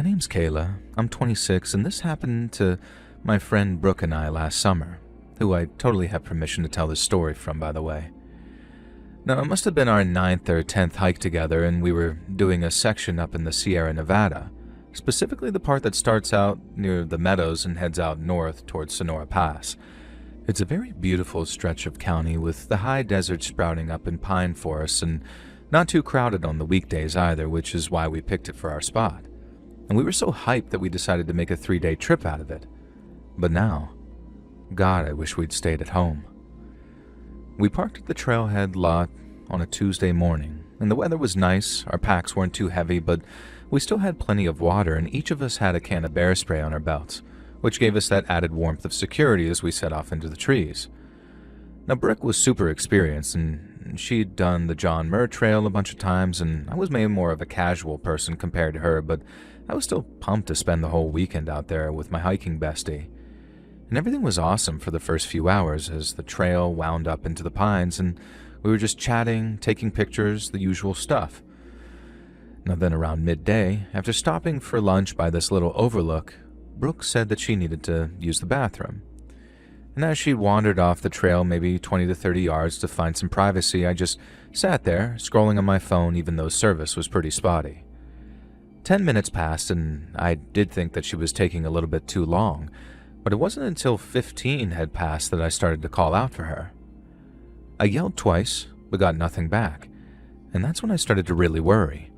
My name's Kayla. I'm 26, and this happened to my friend Brooke and I last summer, who I totally have permission to tell this story from, by the way. Now, it must have been our 9th or 10th hike together, and we were doing a section up in the Sierra Nevada, specifically the part that starts out near the meadows and heads out north towards Sonora Pass. It's a very beautiful stretch of county with the high desert sprouting up in pine forests and not too crowded on the weekdays either, which is why we picked it for our spot. And we were so hyped that we decided to make a 3-day trip out of it. But now, God, I wish we'd stayed at home. We parked at the trailhead lot on a Tuesday morning, and the weather was nice. Our packs weren't too heavy, but we still had plenty of water, and each of us had a can of bear spray on our belts, which gave us that added warmth of security as we set off into the trees. Now, Brooke was super experienced, and she'd done the John Muir Trail a bunch of times, and I was maybe more of a casual person compared to her, but I was still pumped to spend the whole weekend out there with my hiking bestie. And everything was awesome for the first few hours as the trail wound up into the pines, and we were just chatting, taking pictures, the usual stuff. Now then, around midday, after stopping for lunch by this little overlook, Brooke said that she needed to use the bathroom. And as she wandered off the trail maybe 20 to 30 yards to find some privacy, I just sat there, scrolling on my phone even though service was pretty spotty. 10 minutes passed, and I did think that she was taking a little bit too long, but it wasn't until 15 had passed that I started to call out for her. I yelled twice, but got nothing back, and that's when I started to really worry.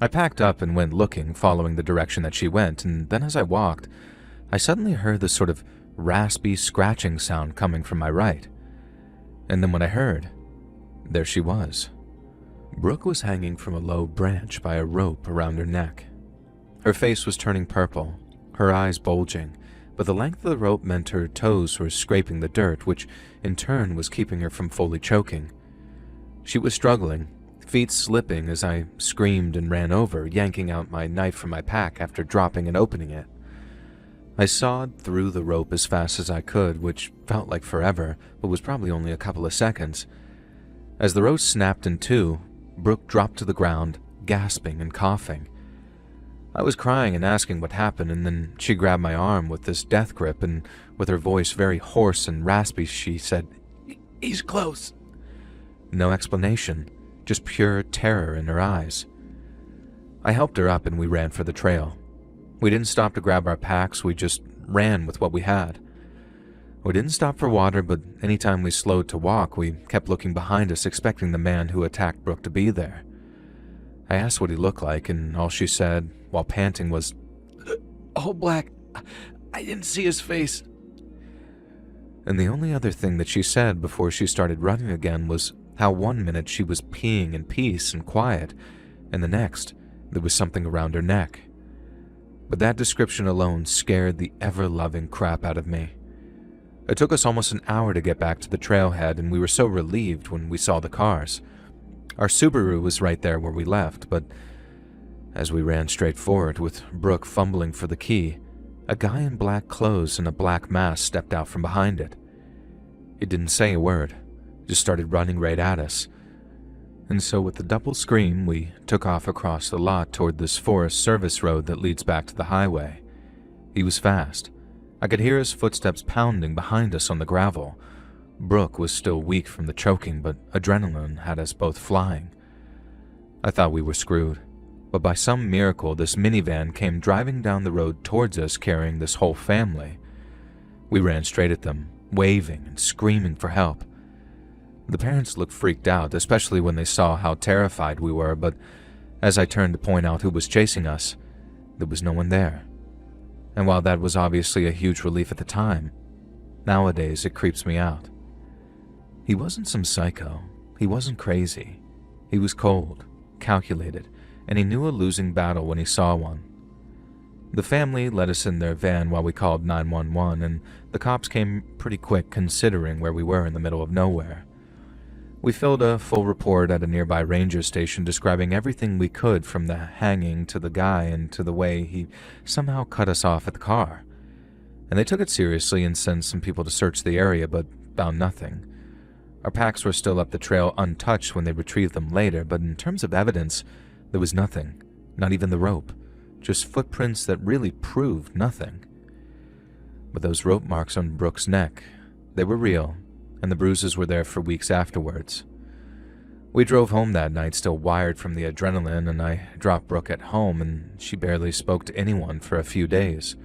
I packed up and went looking, following the direction that she went, and then as I walked, I suddenly heard this sort of raspy scratching sound coming from my right. And then what I heard, there she was. Brooke was hanging from a low branch by a rope around her neck. Her face was turning purple, her eyes bulging, but the length of the rope meant her toes were scraping the dirt, which in turn was keeping her from fully choking. She was struggling, feet slipping as I screamed and ran over, yanking out my knife from my pack after dropping and opening it. I sawed through the rope as fast as I could, which felt like forever, but was probably only a couple of seconds. As the rope snapped in two, Brooke dropped to the ground, gasping and coughing. I was crying and asking what happened, and then she grabbed my arm with this death grip, and with her voice very hoarse and raspy, she said, "He's close." No explanation, just pure terror in her eyes. I helped her up and we ran for the trail. We didn't stop to grab our packs, we just ran with what we had. We didn't stop for water, but anytime we slowed to walk, we kept looking behind us, expecting the man who attacked Brooke to be there. I asked what he looked like, and all she said, while panting, was, "All black. I didn't see his face." And the only other thing that she said before she started running again was how 1 minute she was peeing in peace and quiet, and the next, there was something around her neck. But that description alone scared the ever-loving crap out of me. It took us almost an hour to get back to the trailhead, and we were so relieved when we saw the cars. Our Subaru was right there where we left, but as we ran straight forward with Brooke fumbling for the key, a guy in black clothes and a black mask stepped out from behind it. He didn't say a word, just started running right at us. And so with a double scream, we took off across the lot toward this forest service road that leads back to the highway. He was fast. I could hear his footsteps pounding behind us on the gravel. Brooke was still weak from the choking, but adrenaline had us both flying. I thought we were screwed, but by some miracle this minivan came driving down the road towards us carrying this whole family. We ran straight at them, waving and screaming for help. The parents looked freaked out, especially when they saw how terrified we were, but as I turned to point out who was chasing us, there was no one there. And while that was obviously a huge relief at the time, nowadays it creeps me out. He wasn't some psycho. He wasn't crazy. He was cold, calculated, and he knew a losing battle when he saw one. The family let us in their van while we called 911, and the cops came pretty quick considering where we were in the middle of nowhere. We filled a full report at a nearby ranger station describing everything we could, from the hanging to the guy and to the way he somehow cut us off at the car. And they took it seriously and sent some people to search the area, but found nothing. Our packs were still up the trail untouched when they retrieved them later, but in terms of evidence, there was nothing, not even the rope. just footprints that really proved nothing. But those rope marks on Brooke's neck, they were real, and the bruises were there for weeks afterwards. We drove home that night still wired from the adrenaline, and I dropped Brooke at home, and she barely spoke to anyone for a few days.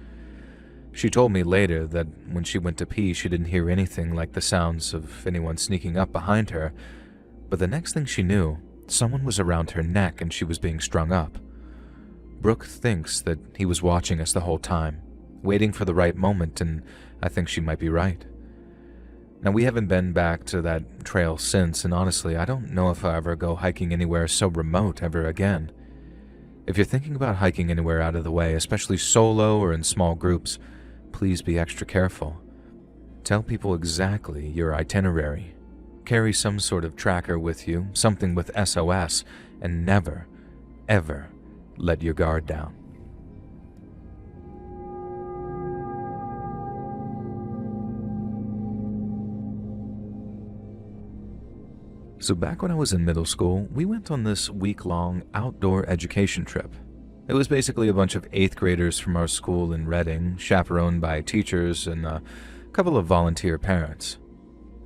She told me later that when she went to pee, she didn't hear anything like the sounds of anyone sneaking up behind her, but the next thing she knew, someone was around her neck and she was being strung up. Brooke thinks that he was watching us the whole time, waiting for the right moment, and I think she might be right. Now, we haven't been back to that trail since, and honestly, I don't know if I'll ever go hiking anywhere so remote ever again. If you're thinking about hiking anywhere out of the way, especially solo or in small groups, please be extra careful. Tell people exactly your itinerary. Carry some sort of tracker with you, something with SOS, and never, ever let your guard down. So back when I was in middle school, we went on this week-long outdoor education trip. It was basically a bunch of 8th graders from our school in Reading, chaperoned by teachers and a couple of volunteer parents.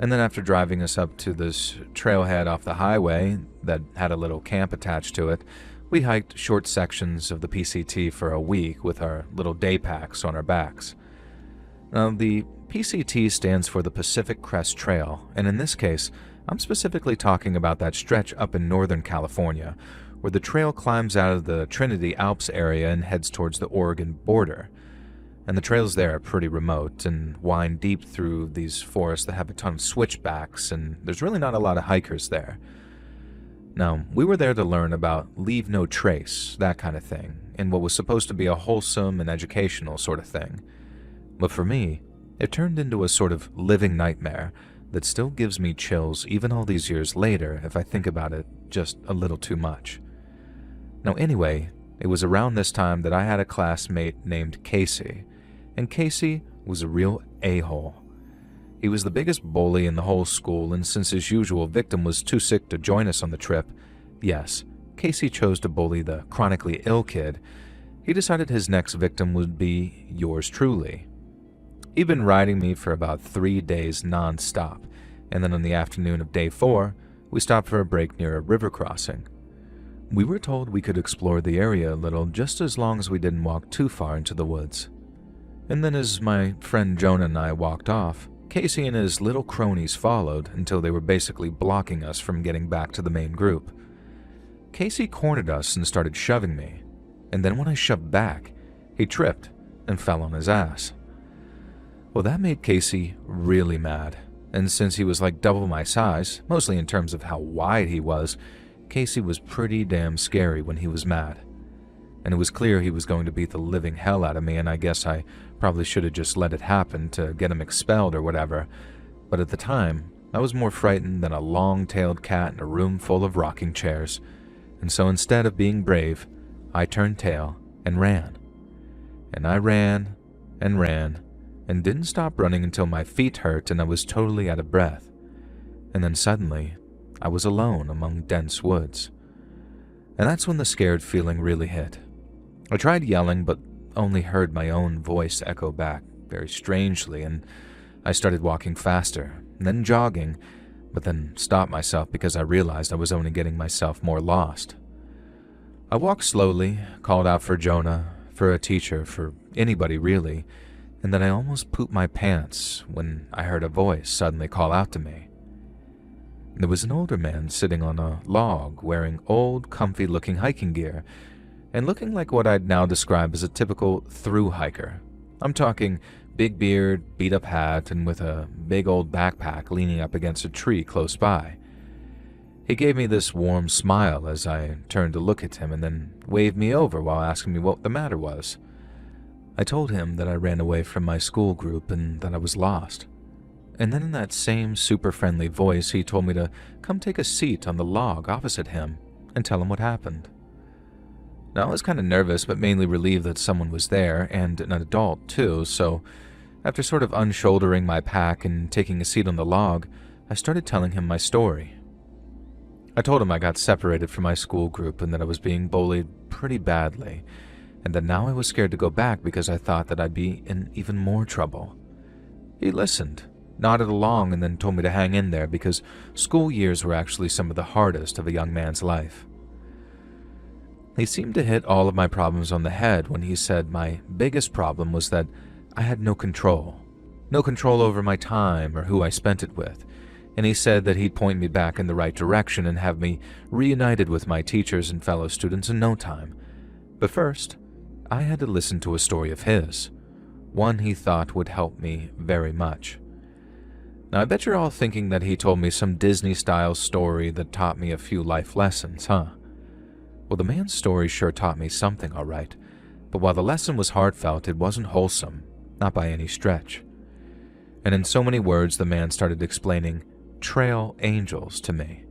And then after driving us up to this trailhead off the highway that had a little camp attached to it, we hiked short sections of the PCT for a week with our little day packs on our backs. Now, the PCT stands for the Pacific Crest Trail, and in this case, I'm specifically talking about that stretch up in Northern California, where the trail climbs out of the Trinity Alps area and heads towards the Oregon border. And the trails there are pretty remote and wind deep through these forests that have a ton of switchbacks, and there's really not a lot of hikers there. Now, we were there to learn about leave no trace, that kind of thing, in what was supposed to be a wholesome and educational sort of thing. But for me, it turned into a sort of living nightmare that still gives me chills even all these years later if I think about it just a little too much. Now anyway, it was around this time that I had a classmate named Casey, and Casey was a real a-hole. He was the biggest bully in the whole school, and since his usual victim was too sick to join us on the trip, yes, Casey chose to bully the chronically ill kid, he decided his next victim would be yours truly. He'd been riding me for about 3 days non-stop, and then on the afternoon of day 4, we stopped for a break near a river crossing. We were told we could explore the area a little just as long as we didn't walk too far into the woods. And then as my friend Jonah and I walked off, Casey and his little cronies followed until they were basically blocking us from getting back to the main group. Casey cornered us and started shoving me, and then when I shoved back, he tripped and fell on his ass. Well, that made Casey really mad, and since he was like double my size, mostly in terms of how wide he was, Casey was pretty damn scary when he was mad. And it was clear he was going to beat the living hell out of me, and I guess I probably should have just let it happen to get him expelled or whatever, but at the time, I was more frightened than a long-tailed cat in a room full of rocking chairs, and so instead of being brave, I turned tail and ran. And I ran and ran, and didn't stop running until my feet hurt and I was totally out of breath. And then suddenly, I was alone among dense woods. And that's when the scared feeling really hit. I tried yelling, but only heard my own voice echo back very strangely, and I started walking faster, and then jogging, but then stopped myself because I realized I was only getting myself more lost. I walked slowly, called out for Jonah, for a teacher, for anybody really, and then I almost pooped my pants when I heard a voice suddenly call out to me. There was an older man sitting on a log wearing old, comfy-looking hiking gear and looking like what I'd now describe as a typical thru hiker. I'm talking big beard, beat-up hat, and with a big old backpack leaning up against a tree close by. He gave me this warm smile as I turned to look at him and then waved me over while asking me what the matter was. I told him that I ran away from my school group and that I was lost. And then in that same super friendly voice, he told me to come take a seat on the log opposite him and tell him what happened. Now, I was kind of nervous, but mainly relieved that someone was there, and an adult too, so after sort of unshouldering my pack and taking a seat on the log, I started telling him my story. I told him I got separated from my school group and that I was being bullied pretty badly, and that now I was scared to go back because I thought that I'd be in even more trouble. He listened, nodded along, and then told me to hang in there because school years were actually some of the hardest of a young man's life. He seemed to hit all of my problems on the head when he said my biggest problem was that I had no control. No control over my time or who I spent it with, and he said that he'd point me back in the right direction and have me reunited with my teachers and fellow students in no time. But first, I had to listen to a story of his, one he thought would help me very much. Now I bet you're all thinking that he told me some Disney-style story that taught me a few life lessons, huh? Well, the man's story sure taught me something, all right, but while the lesson was heartfelt, it wasn't wholesome, not by any stretch. And in so many words, the man started explaining trail angels to me,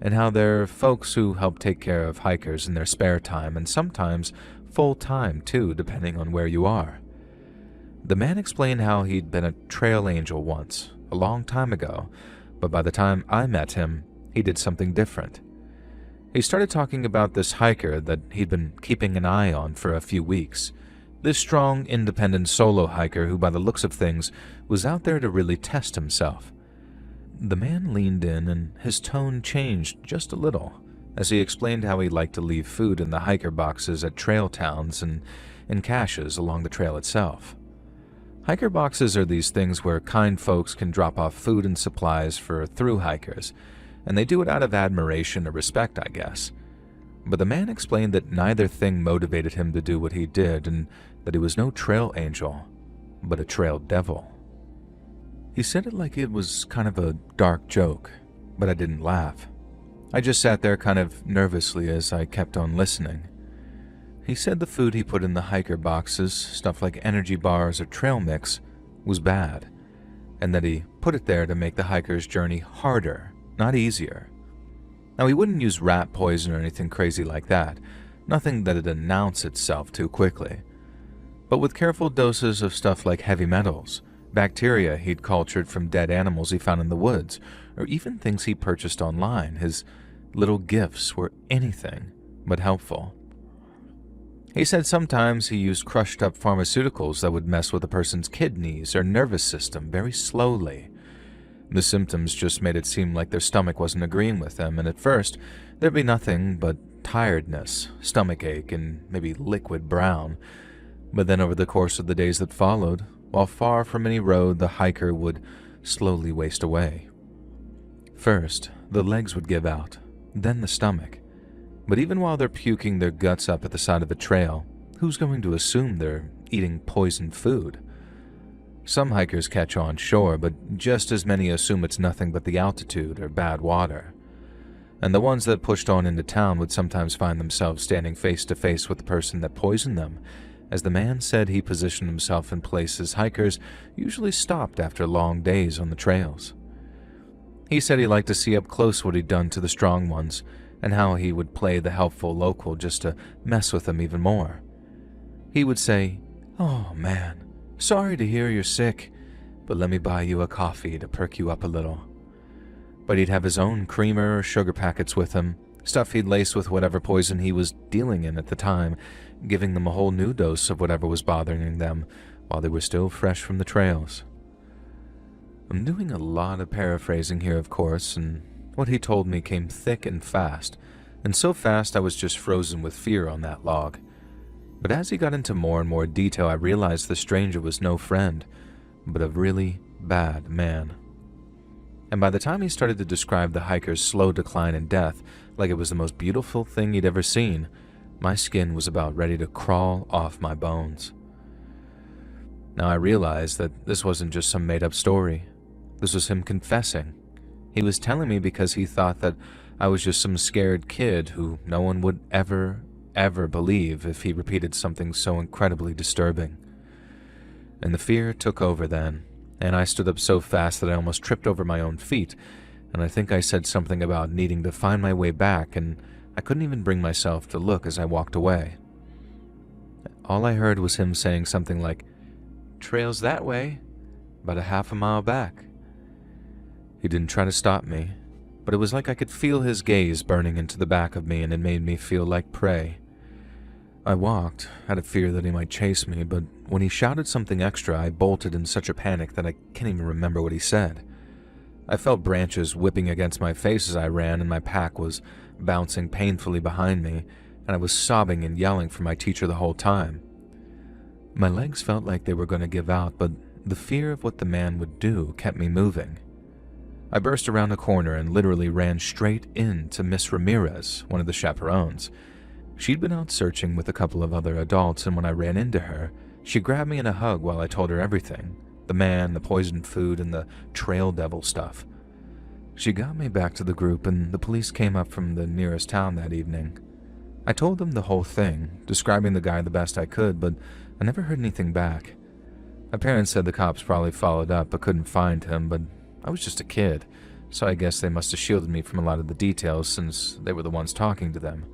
and how they're folks who help take care of hikers in their spare time, and sometimes full time too, depending on where you are. The man explained how he'd been a trail angel once, a long time ago, but by the time I met him, he did something different. He started talking about this hiker that he'd been keeping an eye on for a few weeks. This strong, independent solo hiker who, by the looks of things, was out there to really test himself. The man leaned in and his tone changed just a little as he explained how he liked to leave food in the hiker boxes at trail towns and in caches along the trail itself. Hiker boxes are these things where kind folks can drop off food and supplies for through hikers, and they do it out of admiration or respect, I guess. But the man explained that neither thing motivated him to do what he did, and that he was no trail angel, but a trail devil. He said it like it was kind of a dark joke, but I didn't laugh. I just sat there kind of nervously as I kept on listening. He said the food he put in the hiker boxes, stuff like energy bars or trail mix, was bad, and that he put it there to make the hiker's journey harder, not easier. Now, he wouldn't use rat poison or anything crazy like that, nothing that'd announce itself too quickly. But with careful doses of stuff like heavy metals, bacteria he'd cultured from dead animals he found in the woods, or even things he purchased online, his little gifts were anything but helpful. He said sometimes he used crushed up pharmaceuticals that would mess with a person's kidneys or nervous system very slowly. The symptoms just made it seem like their stomach wasn't agreeing with them, and at first, there'd be nothing but tiredness, stomachache, and maybe liquid brown. But then over the course of the days that followed, while far from any road, the hiker would slowly waste away. First, the legs would give out, then the stomach. But even while they're puking their guts up at the side of the trail, who's going to assume they're eating poisoned food? Some hikers catch on, sure, but just as many assume it's nothing but the altitude or bad water. And the ones that pushed on into town would sometimes find themselves standing face to face with the person that poisoned them, as the man said he positioned himself in places hikers usually stopped after long days on the trails. He said he liked to see up close what he'd done to the strong ones, and how he would play the helpful local just to mess with them even more. He would say, "Oh man, sorry to hear you're sick, but let me buy you a coffee to perk you up a little." But he'd have his own creamer or sugar packets with him, stuff he'd lace with whatever poison he was dealing in at the time, giving them a whole new dose of whatever was bothering them while they were still fresh from the trails. I'm doing a lot of paraphrasing here, of course, and what he told me came thick and fast, and so fast I was just frozen with fear on that log. But as he got into more and more detail, I realized the stranger was no friend, but a really bad man. And by the time he started to describe the hiker's slow decline and death like it was the most beautiful thing he'd ever seen, my skin was about ready to crawl off my bones. Now I realized that this wasn't just some made-up story. This was him confessing. He was telling me because he thought that I was just some scared kid who no one would ever believe if he repeated something so incredibly disturbing. And the fear took over then, and I stood up so fast that I almost tripped over my own feet, and I think I said something about needing to find my way back, and I couldn't even bring myself to look as I walked away. All I heard was him saying something like, "Trail's that way, about a half a mile back." He didn't try to stop me, but it was like I could feel his gaze burning into the back of me, and it made me feel like prey. I walked, out of fear that he might chase me, but when he shouted something extra, I bolted in such a panic that I can't even remember what he said. I felt branches whipping against my face as I ran, and my pack was bouncing painfully behind me, and I was sobbing and yelling for my teacher the whole time. My legs felt like they were going to give out, but the fear of what the man would do kept me moving. I burst around a corner and literally ran straight into Miss Ramirez, one of the chaperones. She'd been out searching with a couple of other adults, and when I ran into her, she grabbed me in a hug while I told her everything. The man, the poisoned food, and the trail devil stuff. She got me back to the group, and the police came up from the nearest town that evening. I told them the whole thing, describing the guy the best I could, but I never heard anything back. My parents said the cops probably followed up but couldn't find him, but I was just a kid, so I guess they must have shielded me from a lot of the details since they were the ones talking to them.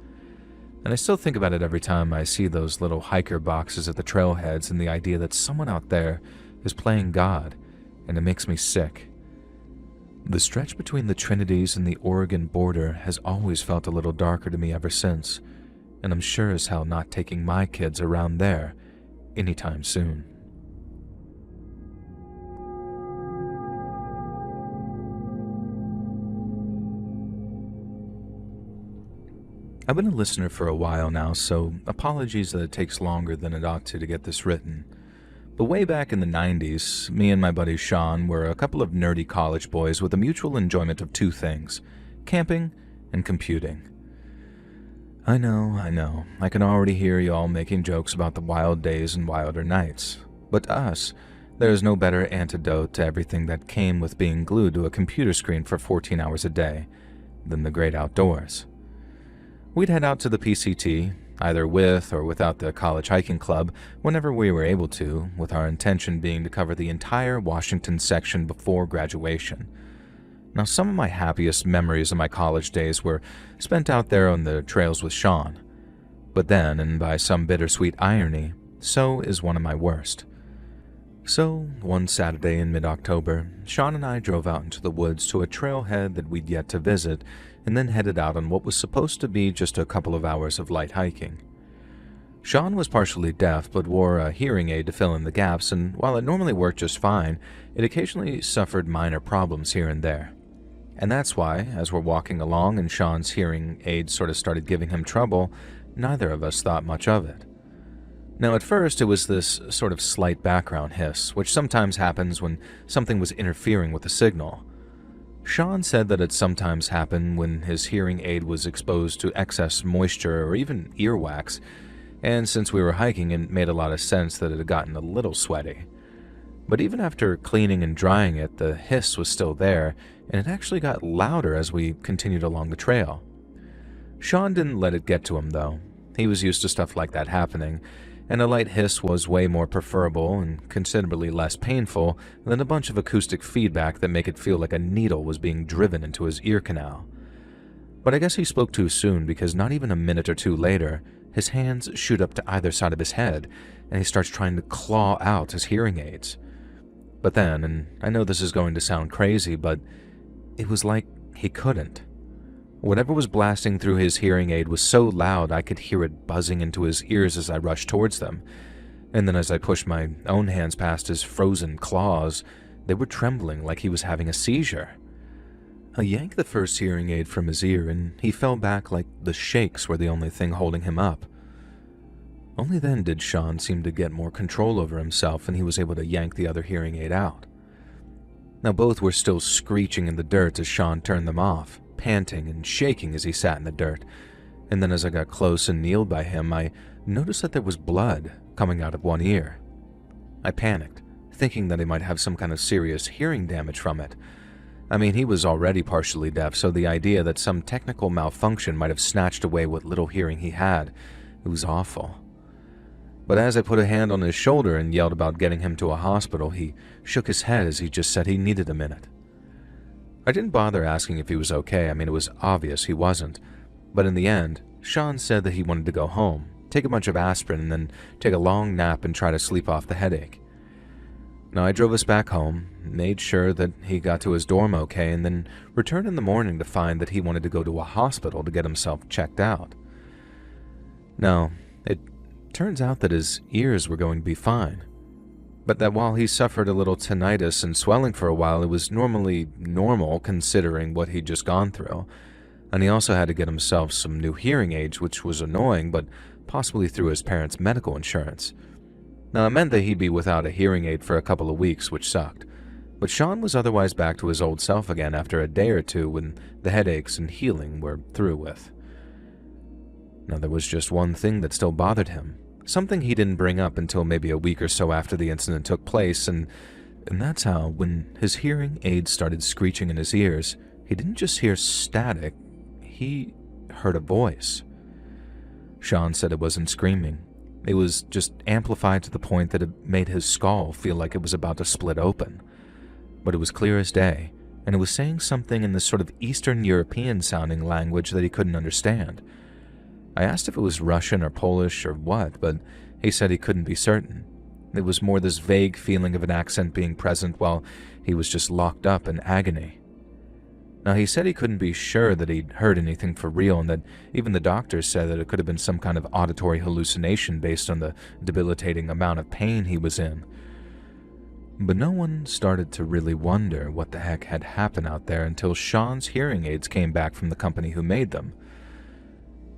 And I still think about it every time I see those little hiker boxes at the trailheads and the idea that someone out there is playing God, and it makes me sick. The stretch between the Trinities and the Oregon border has always felt a little darker to me ever since, and I'm sure as hell not taking my kids around there anytime soon. I've been a listener for a while now, so apologies that it takes longer than it ought to get this written. But way back in the 90s, me and my buddy Sean were a couple of nerdy college boys with a mutual enjoyment of two things: camping and computing. I know, I can already hear y'all making jokes about the wild days and wilder nights. But to us, there is no better antidote to everything that came with being glued to a computer screen for 14 hours a day than the great outdoors. We'd head out to the PCT, either with or without the college hiking club, whenever we were able to, with our intention being to cover the entire Washington section before graduation. Now, some of my happiest memories of my college days were spent out there on the trails with Sean. But then, and by some bittersweet irony, so is one of my worst. So, one Saturday in mid-October, Sean and I drove out into the woods to a trailhead that we'd yet to visit, and then headed out on what was supposed to be just a couple of hours of light hiking. Sean was partially deaf but wore a hearing aid to fill in the gaps, and while it normally worked just fine, it occasionally suffered minor problems here and there. And that's why, as we're walking along and Sean's hearing aid sort of started giving him trouble, neither of us thought much of it. Now, at first, it was this sort of slight background hiss, which sometimes happens when something was interfering with the signal. Sean said that it sometimes happened when his hearing aid was exposed to excess moisture or even earwax, and since we were hiking, it made a lot of sense that it had gotten a little sweaty. But even after cleaning and drying it, the hiss was still there, and it actually got louder as we continued along the trail. Sean didn't let it get to him, though. He was used to stuff like that happening, and a light hiss was way more preferable and considerably less painful than a bunch of acoustic feedback that make it feel like a needle was being driven into his ear canal. But I guess he spoke too soon, because not even a minute or two later, his hands shoot up to either side of his head, and he starts trying to claw out his hearing aids. But then, and I know this is going to sound crazy, but it was like he couldn't. Whatever was blasting through his hearing aid was so loud I could hear it buzzing into his ears as I rushed towards them. And then as I pushed my own hands past his frozen claws, they were trembling like he was having a seizure. I yanked the first hearing aid from his ear, and he fell back like the shakes were the only thing holding him up. Only then did Sean seem to get more control over himself, and he was able to yank the other hearing aid out. Now both were still screeching in the dirt as Sean turned them off, panting and shaking as he sat in the dirt, and then as I got close and kneeled by him, I noticed that there was blood coming out of one ear. I panicked, thinking that he might have some kind of serious hearing damage from it. I mean, he was already partially deaf, so the idea that some technical malfunction might have snatched away what little hearing he had, it was awful. But as I put a hand on his shoulder and yelled about getting him to a hospital, he shook his head as he just said he needed a minute. I didn't bother asking if he was okay. I mean, it was obvious he wasn't. But in the end, Sean said that he wanted to go home, take a bunch of aspirin, and then take a long nap and try to sleep off the headache. Now, I drove us back home, made sure that he got to his dorm okay, and then returned in the morning to find that he wanted to go to a hospital to get himself checked out. Now, it Turns out that his ears were going to be fine, but that while he suffered a little tinnitus and swelling for a while, it was normally normal considering what he'd just gone through. And he also had to get himself some new hearing aids, which was annoying, but possibly through his parents' medical insurance. Now, it meant that he'd be without a hearing aid for a couple of weeks, which sucked. But Sean was otherwise back to his old self again after a day or two when the headaches and healing were through with. Now, there was just one thing that still bothered him. Something he didn't bring up until maybe a week or so after the incident took place, and that's how, when his hearing aids started screeching in his ears, he didn't just hear static, he heard a voice. Sean said it wasn't screaming. It was just amplified to the point that it made his skull feel like it was about to split open. But it was clear as day, and it was saying something in this sort of Eastern European-sounding language that he couldn't understand. I asked if it was Russian or Polish or what, but he said he couldn't be certain. It was more this vague feeling of an accent being present while he was just locked up in agony. Now, he said he couldn't be sure that he'd heard anything for real, and that even the doctors said that it could have been some kind of auditory hallucination based on the debilitating amount of pain he was in. But no one started to really wonder what the heck had happened out there until Sean's hearing aids came back from the company who made them.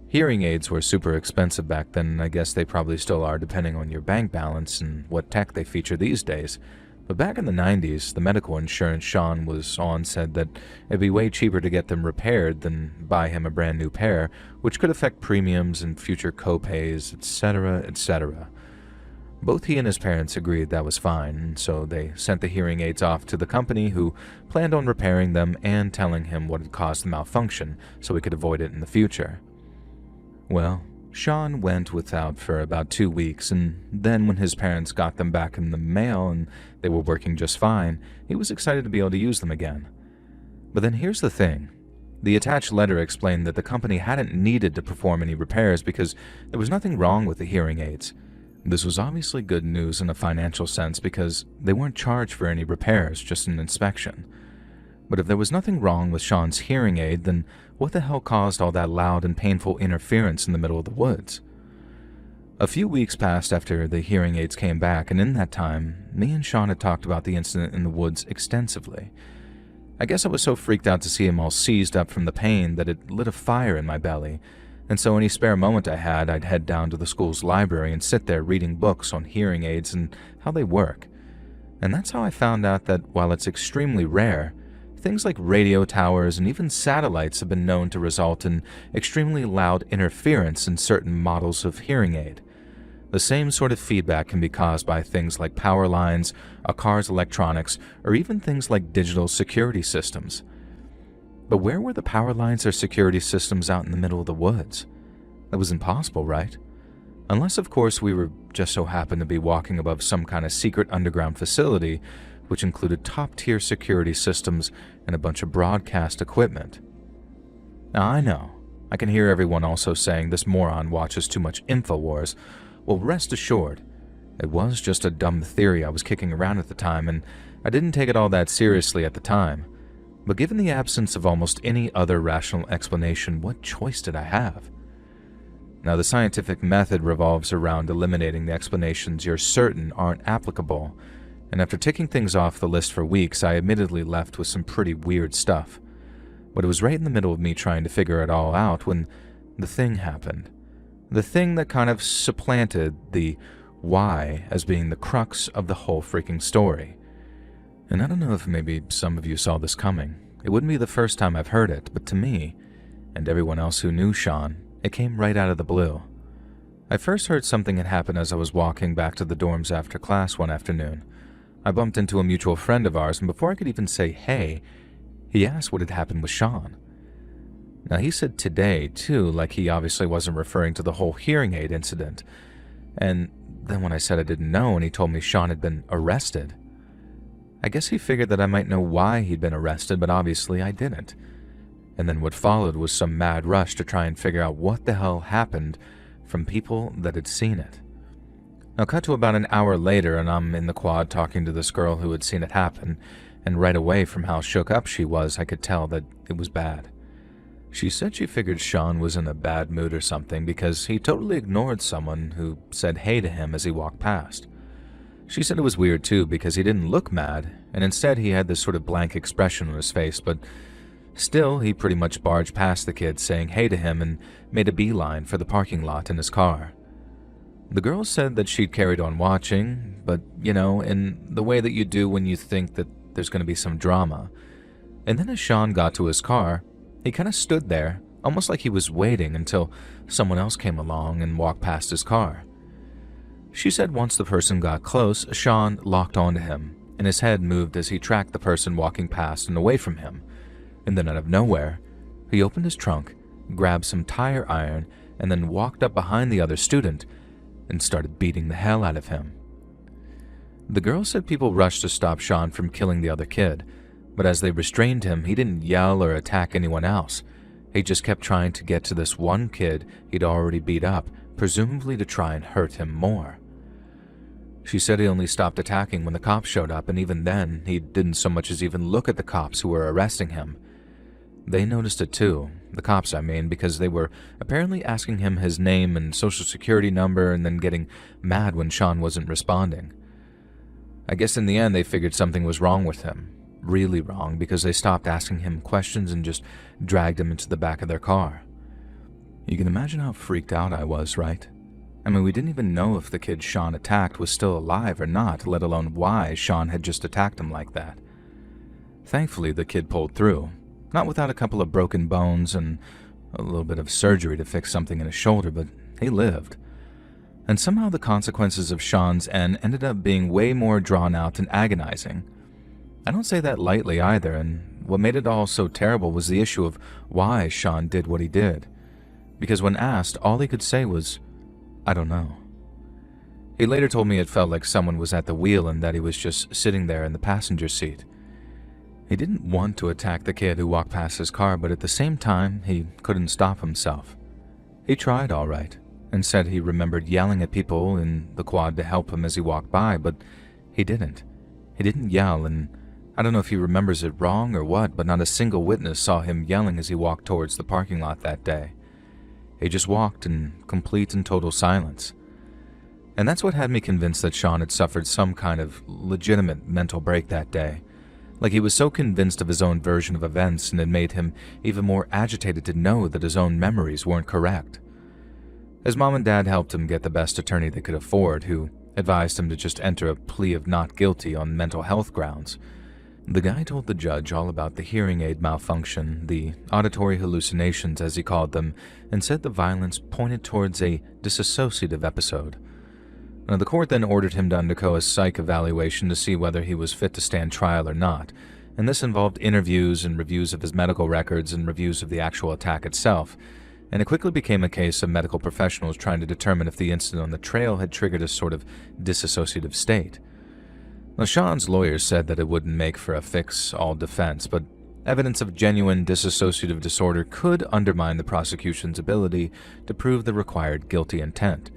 Hearing aids were super expensive back then, and I guess they probably still are depending on your bank balance and what tech they feature these days. But back in the 90s, the medical insurance Sean was on said that it'd be way cheaper to get them repaired than buy him a brand new pair, which could affect premiums and future co-pays, etc., etc. Both he and his parents agreed that was fine, and so they sent the hearing aids off to the company who planned on repairing them and telling him what had caused the malfunction so he could avoid it in the future. Well, Sean went without for about 2 weeks, and then when his parents got them back in the mail and they were working just fine, he was excited to be able to use them again. But then here's the thing. The attached letter explained that the company hadn't needed to perform any repairs because there was nothing wrong with the hearing aids. This was obviously good news in a financial sense because they weren't charged for any repairs, just an inspection. But if there was nothing wrong with Sean's hearing aid, then what the hell caused all that loud and painful interference in the middle of the woods? A few weeks passed after the hearing aids came back, and in that time, me and Sean had talked about the incident in the woods extensively. I guess I was so freaked out to see him all seized up from the pain that it lit a fire in my belly, and so any spare moment I had, I'd head down to the school's library and sit there reading books on hearing aids and how they work. And that's how I found out that while it's extremely rare, things like radio towers and even satellites have been known to result in extremely loud interference in certain models of hearing aid. The same sort of feedback can be caused by things like power lines, a car's electronics, or even things like digital security systems. But where were the power lines or security systems out in the middle of the woods? That was impossible, right? Unless, of course, we were just so happened to be walking above some kind of secret underground facility, which included top-tier security systems and a bunch of broadcast equipment. Now, I know, I can hear everyone also saying this moron watches too much InfoWars. Well, rest assured, it was just a dumb theory I was kicking around at the time, and I didn't take it all that seriously at the time. But given the absence of almost any other rational explanation, what choice did I have? Now, the scientific method revolves around eliminating the explanations you're certain aren't applicable, and after ticking things off the list for weeks, I admittedly left with some pretty weird stuff. But it was right in the middle of me trying to figure it all out when the thing happened. The thing that kind of supplanted the why as being the crux of the whole freaking story. And I don't know if maybe some of you saw this coming. It wouldn't be the first time I've heard it, but to me, and everyone else who knew Sean, it came right out of the blue. I first heard something had happened as I was walking back to the dorms after class one afternoon. I bumped into a mutual friend of ours, and before I could even say hey, he asked what had happened with Sean. Now, he said today, too, like he obviously wasn't referring to the whole hearing aid incident. And then when I said I didn't know, and he told me Sean had been arrested. I guess he figured that I might know why he'd been arrested, but obviously I didn't. And then what followed was some mad rush to try and figure out what the hell happened from people that had seen it. Now, cut to about an hour later, and I'm in the quad talking to this girl who had seen it happen, and right away from how shook up she was, I could tell that it was bad. She said she figured Sean was in a bad mood or something because he totally ignored someone who said hey to him as he walked past. She said it was weird too because he didn't look mad, and instead he had this sort of blank expression on his face, but still he pretty much barged past the kid saying hey to him and made a beeline for the parking lot in his car. The girl said that she'd carried on watching, but, in the way that you do when you think that there's going to be some drama. And then as Sean got to his car, he kind of stood there, almost like he was waiting until someone else came along and walked past his car. She said once the person got close, Sean locked onto him, and his head moved as he tracked the person walking past and away from him. And then out of nowhere, he opened his trunk, grabbed some tire iron, and then walked up behind the other student and started beating the hell out of him. The girl said people rushed to stop Sean from killing the other kid, but as they restrained him, he didn't yell or attack anyone else. He just kept trying to get to this one kid he'd already beat up, presumably to try and hurt him more. She said he only stopped attacking when the cops showed up, and even then, he didn't so much as even look at the cops who were arresting him. They noticed it too, the cops I mean, because they were apparently asking him his name and social security number and then getting mad when Sean wasn't responding. I guess in the end they figured something was wrong with him, really wrong, because they stopped asking him questions and just dragged him into the back of their car. You can imagine how freaked out I was, right? I mean, we didn't even know if the kid Sean attacked was still alive or not, let alone why Sean had just attacked him like that. Thankfully, the kid pulled through, not without a couple of broken bones and a little bit of surgery to fix something in his shoulder, but he lived. And somehow the consequences of Sean's end ended up being way more drawn out and agonizing. I don't say that lightly either, and what made it all so terrible was the issue of why Sean did what he did. Because when asked, all he could say was, "I don't know." He later told me it felt like someone was at the wheel and that he was just sitting there in the passenger seat. He didn't want to attack the kid who walked past his car, but at the same time, he couldn't stop himself. He tried all right, and said he remembered yelling at people in the quad to help him as he walked by, but he didn't. He didn't yell, and I don't know if he remembers it wrong or what, but not a single witness saw him yelling as he walked towards the parking lot that day. He just walked in complete and total silence. And that's what had me convinced that Sean had suffered some kind of legitimate mental break that day. Like he was so convinced of his own version of events, and it made him even more agitated to know that his own memories weren't correct. His mom and dad helped him get the best attorney they could afford, who advised him to just enter a plea of not guilty on mental health grounds. The guy told the judge all about the hearing aid malfunction, the auditory hallucinations as he called them, and said the violence pointed towards a dissociative episode. Now, the court then ordered him to undergo a psych evaluation to see whether he was fit to stand trial or not, and this involved interviews and reviews of his medical records and reviews of the actual attack itself, and it quickly became a case of medical professionals trying to determine if the incident on the trail had triggered a sort of dissociative state. Now, Sean's lawyers said that it wouldn't make for a fix-all defense, but evidence of genuine dissociative disorder could undermine the prosecution's ability to prove the required guilty intent.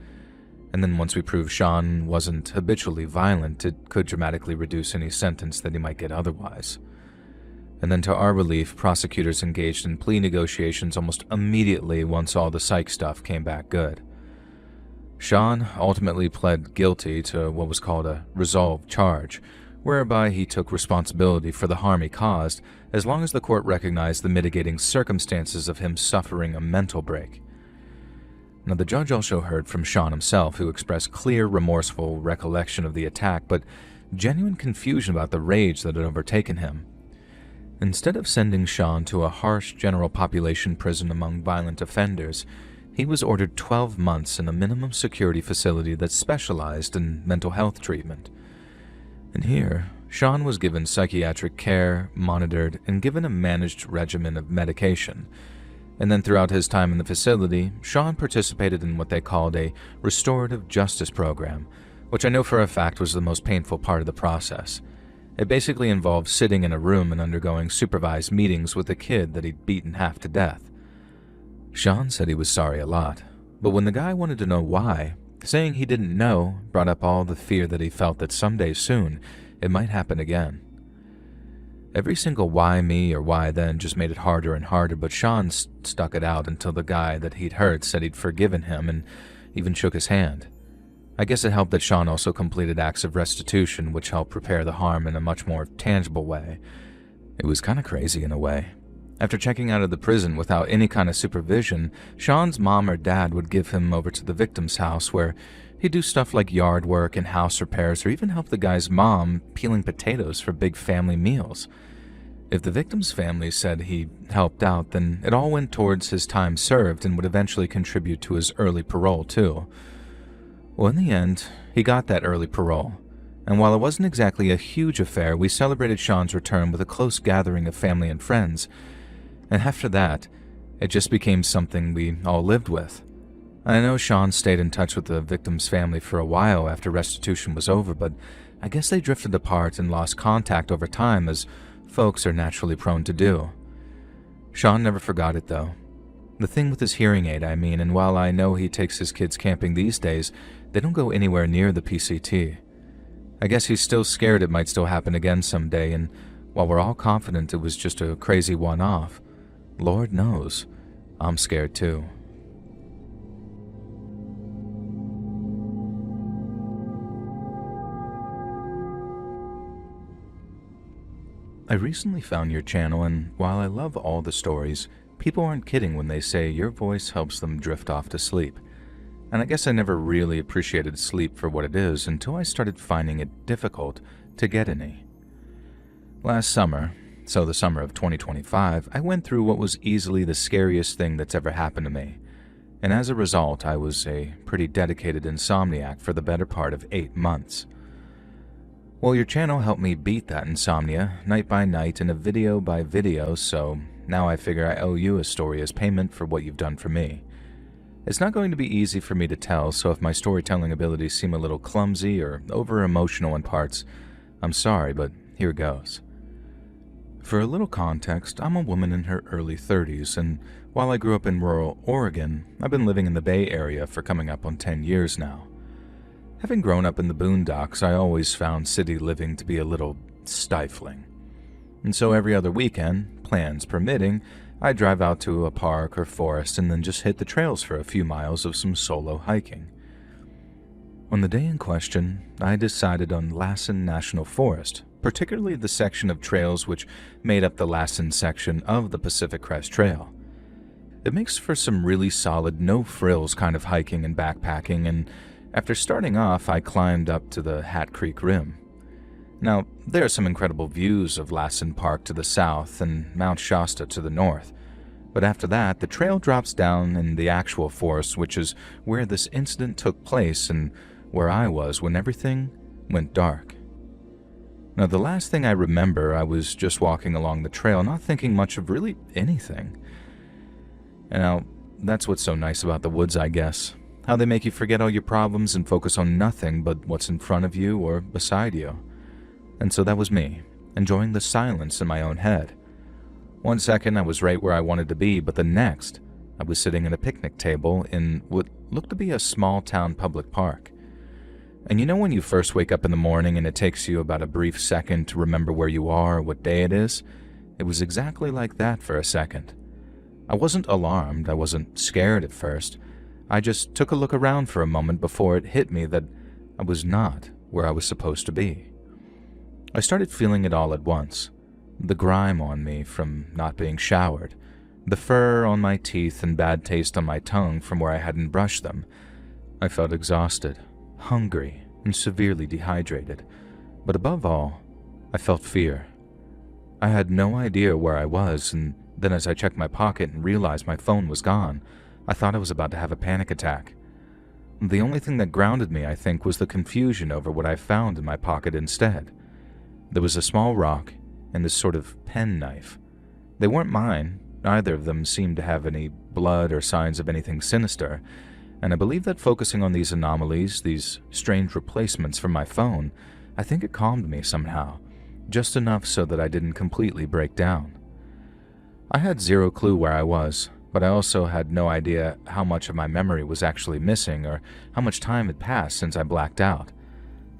And then once we prove Sean wasn't habitually violent, it could dramatically reduce any sentence that he might get otherwise. And then to our relief, prosecutors engaged in plea negotiations almost immediately once all the psych stuff came back good. Sean ultimately pled guilty to what was called a resolved charge, whereby he took responsibility for the harm he caused as long as the court recognized the mitigating circumstances of him suffering a mental break. Now, the judge also heard from Sean himself, who expressed clear, remorseful recollection of the attack, but genuine confusion about the rage that had overtaken him. Instead of sending Sean to a harsh general population prison among violent offenders, he was ordered 12 months in a minimum security facility that specialized in mental health treatment. And here, Sean was given psychiatric care, monitored, and given a managed regimen of medication. And then throughout his time in the facility, Sean participated in what they called a restorative justice program, which I know for a fact was the most painful part of the process. It basically involved sitting in a room and undergoing supervised meetings with a kid that he'd beaten half to death. Sean said he was sorry a lot, but when the guy wanted to know why, saying he didn't know brought up all the fear that he felt that someday soon it might happen again. Every single why me or why then just made it harder and harder, but Sean stuck it out until the guy that he'd hurt said he'd forgiven him and even shook his hand. I guess it helped that Sean also completed acts of restitution, which helped repair the harm in a much more tangible way. It was kind of crazy in a way. After checking out of the prison without any kind of supervision, Sean's mom or dad would give him over to the victim's house where he'd do stuff like yard work and house repairs or even help the guy's mom peeling potatoes for big family meals. If the victim's family said he helped out, then it all went towards his time served and would eventually contribute to his early parole too. Well, in the end, he got that early parole, and while it wasn't exactly a huge affair, we celebrated Sean's return with a close gathering of family and friends, and after that, it just became something we all lived with. I know Sean stayed in touch with the victim's family for a while after restitution was over, but I guess they drifted apart and lost contact over time, as folks are naturally prone to do. Sean never forgot it, though. The thing with his hearing aid, I mean, and while I know he takes his kids camping these days, they don't go anywhere near the PCT. I guess he's still scared it might still happen again someday, and while we're all confident it was just a crazy one-off, Lord knows, I'm scared too. I recently found your channel, and while I love all the stories, people aren't kidding when they say your voice helps them drift off to sleep. And I guess I never really appreciated sleep for what it is until I started finding it difficult to get any. Last summer, so the summer of 2025, I went through what was easily the scariest thing that's ever happened to me. And as a result, I was a pretty dedicated insomniac for the better part of 8 months. Well, your channel helped me beat that insomnia, night by night and a video by video, so now I figure I owe you a story as payment for what you've done for me. It's not going to be easy for me to tell, so if my storytelling abilities seem a little clumsy or over-emotional in parts, I'm sorry, but here goes. For a little context, I'm a woman in her early 30s, and while I grew up in rural Oregon, I've been living in the Bay Area for coming up on 10 years now. Having grown up in the boondocks, I always found city living to be a little stifling. And so every other weekend, plans permitting, I drive out to a park or forest and then just hit the trails for a few miles of some solo hiking. On the day in question, I decided on Lassen National Forest, particularly the section of trails which made up the Lassen section of the Pacific Crest Trail. It makes for some really solid, no-frills kind of hiking and backpacking, and after starting off, I climbed up to the Hat Creek Rim. Now, there are some incredible views of Lassen Park to the south and Mount Shasta to the north, but after that, the trail drops down in the actual forest, which is where this incident took place and where I was when everything went dark. Now, the last thing I remember, I was just walking along the trail, not thinking much of really anything. And now, that's what's so nice about the woods, I guess. How they make you forget all your problems and focus on nothing but what's in front of you or beside you. And so that was me, enjoying the silence in my own head. One second I was right where I wanted to be, but the next, I was sitting at a picnic table in what looked to be a small-town public park. And you know when you first wake up in the morning and it takes you about a brief second to remember where you are or what day it is? It was exactly like that for a second. I wasn't alarmed, I wasn't scared at first. I just took a look around for a moment before it hit me that I was not where I was supposed to be. I started feeling it all at once. The grime on me from not being showered, the fur on my teeth and bad taste on my tongue from where I hadn't brushed them. I felt exhausted, hungry, and severely dehydrated. But above all, I felt fear. I had no idea where I was, and then as I checked my pocket and realized my phone was gone, I thought I was about to have a panic attack. The only thing that grounded me, I think, was the confusion over what I found in my pocket instead. There was a small rock and this sort of penknife. They weren't mine. Neither of them seemed to have any blood or signs of anything sinister, and I believe that focusing on these anomalies, these strange replacements for my phone, I think it calmed me somehow, just enough so that I didn't completely break down. I had zero clue where I was, but I also had no idea how much of my memory was actually missing or how much time had passed since I blacked out.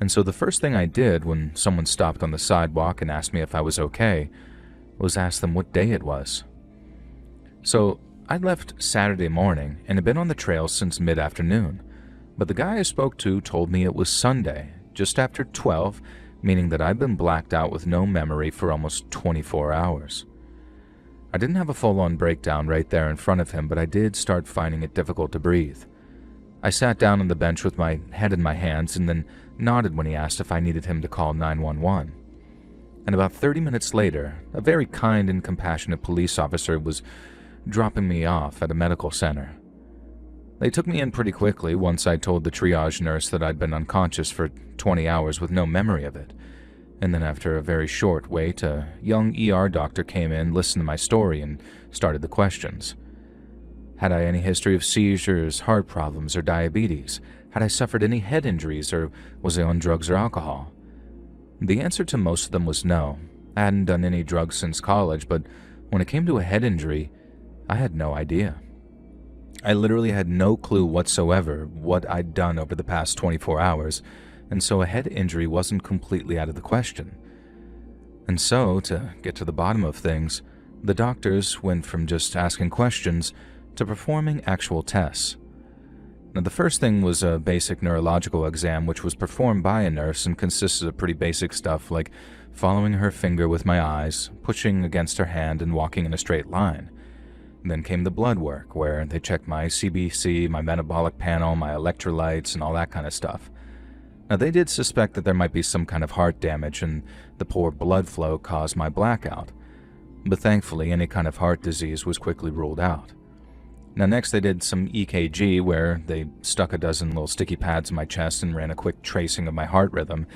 And so the first thing I did when someone stopped on the sidewalk and asked me if I was okay was ask them what day it was. So I'd left Saturday morning and had been on the trail since mid-afternoon, but the guy I spoke to told me it was Sunday, just after 12, meaning that I'd been blacked out with no memory for almost 24 hours. I didn't have a full-on breakdown right there in front of him, but I did start finding it difficult to breathe. I sat down on the bench with my head in my hands and then nodded when he asked if I needed him to call 911. And about 30 minutes later, a very kind and compassionate police officer was dropping me off at a medical center. They took me in pretty quickly once I told the triage nurse that I'd been unconscious for 20 hours with no memory of it. And then after a very short wait, a young ER doctor came in, listened to my story, and started the questions. Had I any history of seizures, heart problems, or diabetes? Had I suffered any head injuries, or was I on drugs or alcohol? The answer to most of them was no. I hadn't done any drugs since college, but when it came to a head injury, I had no idea. I literally had no clue whatsoever what I'd done over the past 24 hours, and so a head injury wasn't completely out of the question. And so, to get to the bottom of things, the doctors went from just asking questions to performing actual tests. Now, the first thing was a basic neurological exam, which was performed by a nurse and consisted of pretty basic stuff like following her finger with my eyes, pushing against her hand, and walking in a straight line. Then came the blood work, where they checked my CBC, my metabolic panel, my electrolytes, and all that kind of stuff. Now, they did suspect that there might be some kind of heart damage, and the poor blood flow caused my blackout. But thankfully, any kind of heart disease was quickly ruled out. Now, next they did some EKG, where they stuck a dozen little sticky pads in my chest and ran a quick tracing of my heart rhythm.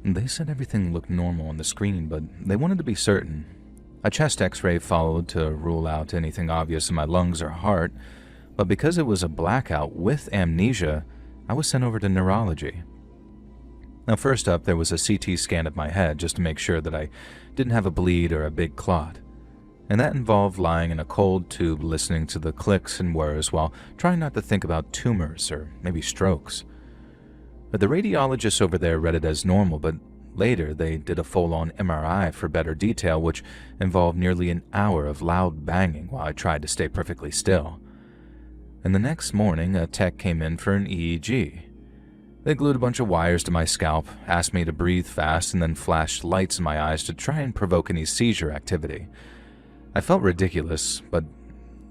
They said everything looked normal on the screen, but they wanted to be certain. A chest x-ray followed to rule out anything obvious in my lungs or heart, but because it was a blackout with amnesia, I was sent over to neurology. Now, first up, there was a CT scan of my head just to make sure that I didn't have a bleed or a big clot. And that involved lying in a cold tube listening to the clicks and whirs while trying not to think about tumors or maybe strokes. But the radiologists over there read it as normal, but later they did a full-on MRI for better detail, which involved nearly an hour of loud banging while I tried to stay perfectly still. And the next morning, a tech came in for an EEG. They glued a bunch of wires to my scalp, asked me to breathe fast, and then flashed lights in my eyes to try and provoke any seizure activity. I felt ridiculous, but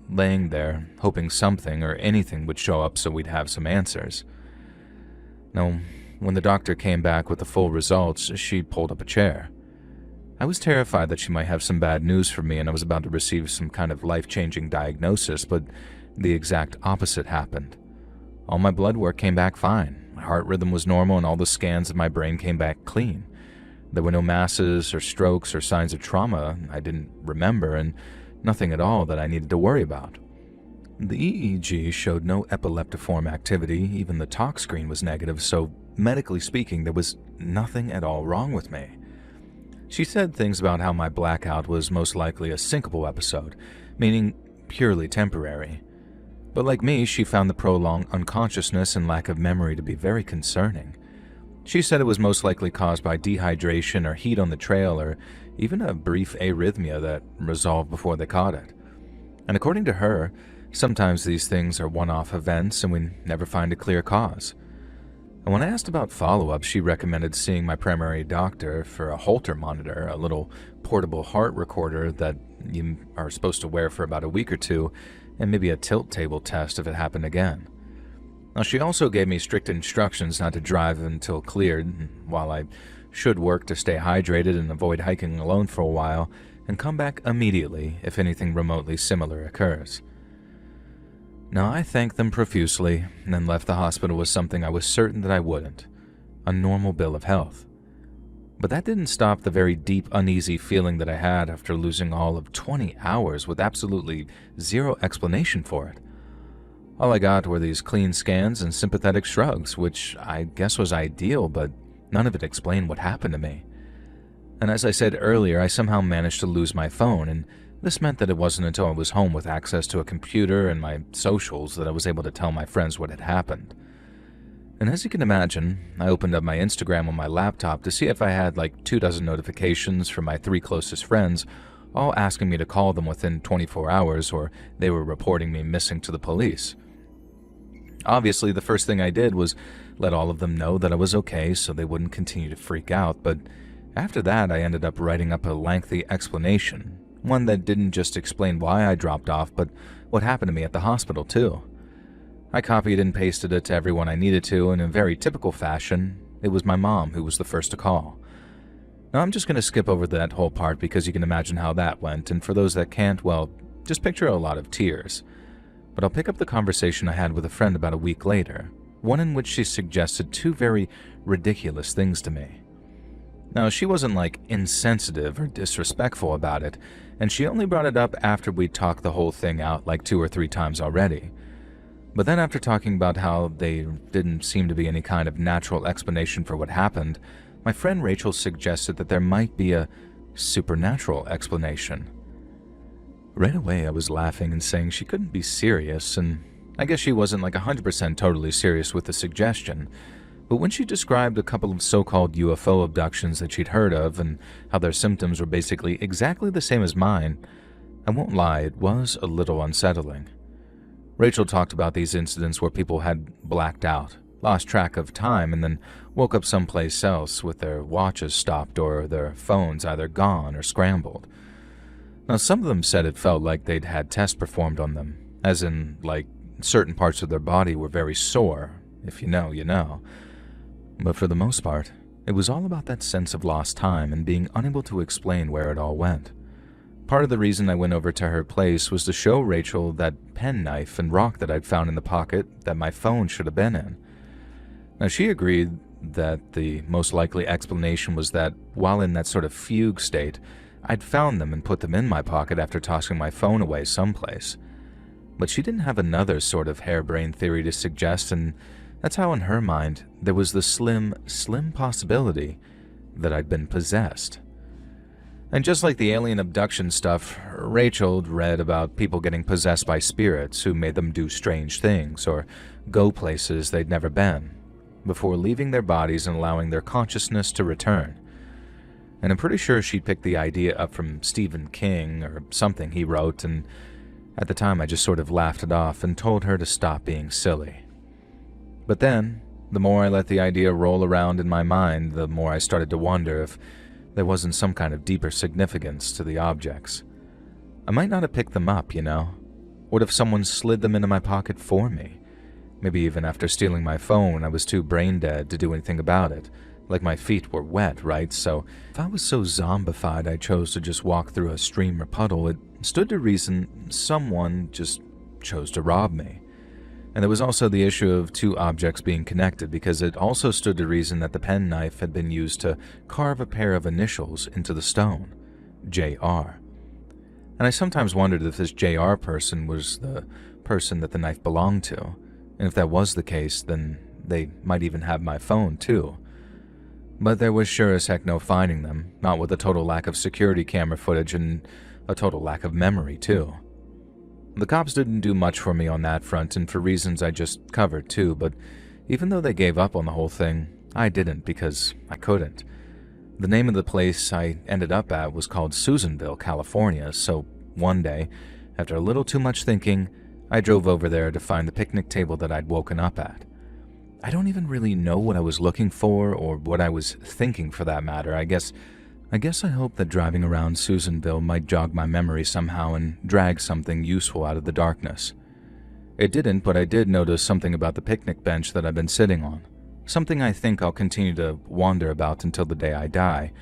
laying there, hoping something or anything would show up so we'd have some answers. Now, when the doctor came back with the full results, she pulled up a chair. I was terrified that she might have some bad news for me and I was about to receive some kind of life-changing diagnosis, but the exact opposite happened. All my blood work came back fine. My heart rhythm was normal and all the scans of my brain came back clean. There were no masses or strokes or signs of trauma I didn't remember, and nothing at all that I needed to worry about. The EEG showed no epileptiform activity, even the talk screen was negative, so medically speaking, there was nothing at all wrong with me. She said things about how my blackout was most likely a syncopal episode, meaning purely temporary. But like me, she found the prolonged unconsciousness and lack of memory to be very concerning. She said it was most likely caused by dehydration or heat on the trail or even a brief arrhythmia that resolved before they caught it. And according to her, sometimes these things are one-off events and we never find a clear cause. And when I asked about follow-up, she recommended seeing my primary doctor for a Holter monitor, a little portable heart recorder that you are supposed to wear for about a week or two, and maybe a tilt table test if it happened again. Now, she also gave me strict instructions not to drive until cleared, while I should work to stay hydrated and avoid hiking alone for a while, and come back immediately if anything remotely similar occurs. Now, I thanked them profusely, and then left the hospital with something I was certain that I wouldn't: a normal bill of health. But that didn't stop the very deep, uneasy feeling that I had after losing all of 20 hours with absolutely zero explanation for it. All I got were these clean scans and sympathetic shrugs, which I guess was ideal, but none of it explained what happened to me. And as I said earlier, I somehow managed to lose my phone, and this meant that it wasn't until I was home with access to a computer and my socials that I was able to tell my friends what had happened. And as you can imagine, I opened up my Instagram on my laptop to see if I had like 24 notifications from my 3 closest friends, all asking me to call them within 24 hours or they were reporting me missing to the police. Obviously, the first thing I did was let all of them know that I was okay so they wouldn't continue to freak out, but after that I ended up writing up a lengthy explanation, one that didn't just explain why I dropped off, but what happened to me at the hospital too. I copied and pasted it to everyone I needed to, and in very typical fashion, it was my mom who was the first to call. Now I'm just going to skip over that whole part because you can imagine how that went, and for those that can't, well, just picture a lot of tears. But I'll pick up the conversation I had with a friend about a week later, one in which she suggested 2 very ridiculous things to me. Now, she wasn't like insensitive or disrespectful about it, and she only brought it up after we'd talked the whole thing out like 2 or 3 times already. But then after talking about how there didn't seem to be any kind of natural explanation for what happened, my friend Rachel suggested that there might be a supernatural explanation. Right away I was laughing and saying she couldn't be serious, and I guess she wasn't like 100% totally serious with the suggestion. But when she described a couple of so-called UFO abductions that she'd heard of and how their symptoms were basically exactly the same as mine, I won't lie, it was a little unsettling. Rachel talked about these incidents where people had blacked out, lost track of time, and then woke up someplace else with their watches stopped or their phones either gone or scrambled. Now, some of them said it felt like they'd had tests performed on them, as in, like, certain parts of their body were very sore. If you know, you know. But for the most part, it was all about that sense of lost time and being unable to explain where it all went. Part of the reason I went over to her place was to show Rachel that penknife and rock that I'd found in the pocket that my phone should have been in. Now, she agreed that the most likely explanation was that while in that sort of fugue state, I'd found them and put them in my pocket after tossing my phone away someplace. But she didn't have another sort of harebrained theory to suggest, and that's how in her mind there was the slim possibility that I'd been possessed. And just like the alien abduction stuff, Rachel read about people getting possessed by spirits who made them do strange things or go places they'd never been, before leaving their bodies and allowing their consciousness to return. And I'm pretty sure she picked the idea up from Stephen King or something he wrote, and at the time I just sort of laughed it off and told her to stop being silly. But then, the more I let the idea roll around in my mind, the more I started to wonder if there wasn't some kind of deeper significance to the objects. I might not have picked them up, you know? What if someone slid them into my pocket for me? Maybe even after stealing my phone, I was too brain dead to do anything about it. Like my feet were wet, right? So if I was so zombified I chose to just walk through a stream or puddle, it stood to reason someone just chose to rob me. And there was also the issue of 2 objects being connected, because it also stood to reason that the penknife had been used to carve a pair of initials into the stone, JR. And I sometimes wondered if this JR person was the person that the knife belonged to, and if that was the case, then they might even have my phone too. But there was sure as heck no finding them, not with a total lack of security camera footage and a total lack of memory too. The cops didn't do much for me on that front, and for reasons I just covered too, but even though they gave up on the whole thing, I didn't because I couldn't. The name of the place I ended up at was called Susanville, California, so one day, after a little too much thinking, I drove over there to find the picnic table that I'd woken up at. I don't even really know what I was looking for or what I was thinking for that matter. I guess I hoped that driving around Susanville might jog my memory somehow and drag something useful out of the darkness. It didn't, but I did notice something about the picnic bench that I've been sitting on. Something I think I'll continue to wonder about until the day I die.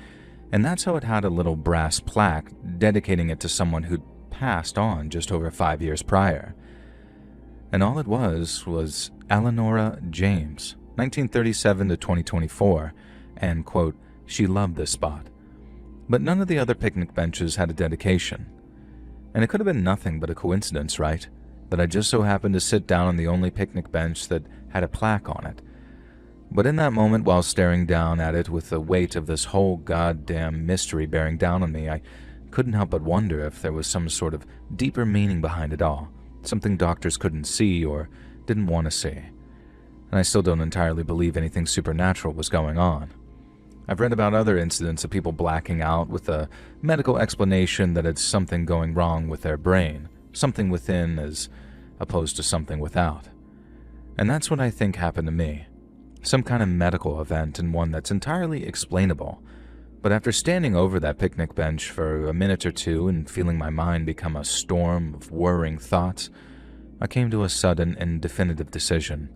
And that's how it had a little brass plaque dedicating it to someone who'd passed on just over 5 years prior. And all it was Eleanora James, 1937 to 2024, and, quote, she loved this spot. But none of the other picnic benches had a dedication. And it could have been nothing but a coincidence, right? That I just so happened to sit down on the only picnic bench that had a plaque on it. But in that moment, while staring down at it with the weight of this whole goddamn mystery bearing down on me, I couldn't help but wonder if there was some sort of deeper meaning behind it all, something doctors couldn't see or didn't want to see. and I still don't entirely believe anything supernatural was going on. I've read about other incidents of people blacking out with a medical explanation that it's something going wrong with their brain, something within as opposed to something without. And that's what I think happened to me. Some kind of medical event, and one that's entirely explainable. But after standing over that picnic bench for a minute or two and feeling my mind become a storm of whirring thoughts, I came to a sudden and definitive decision.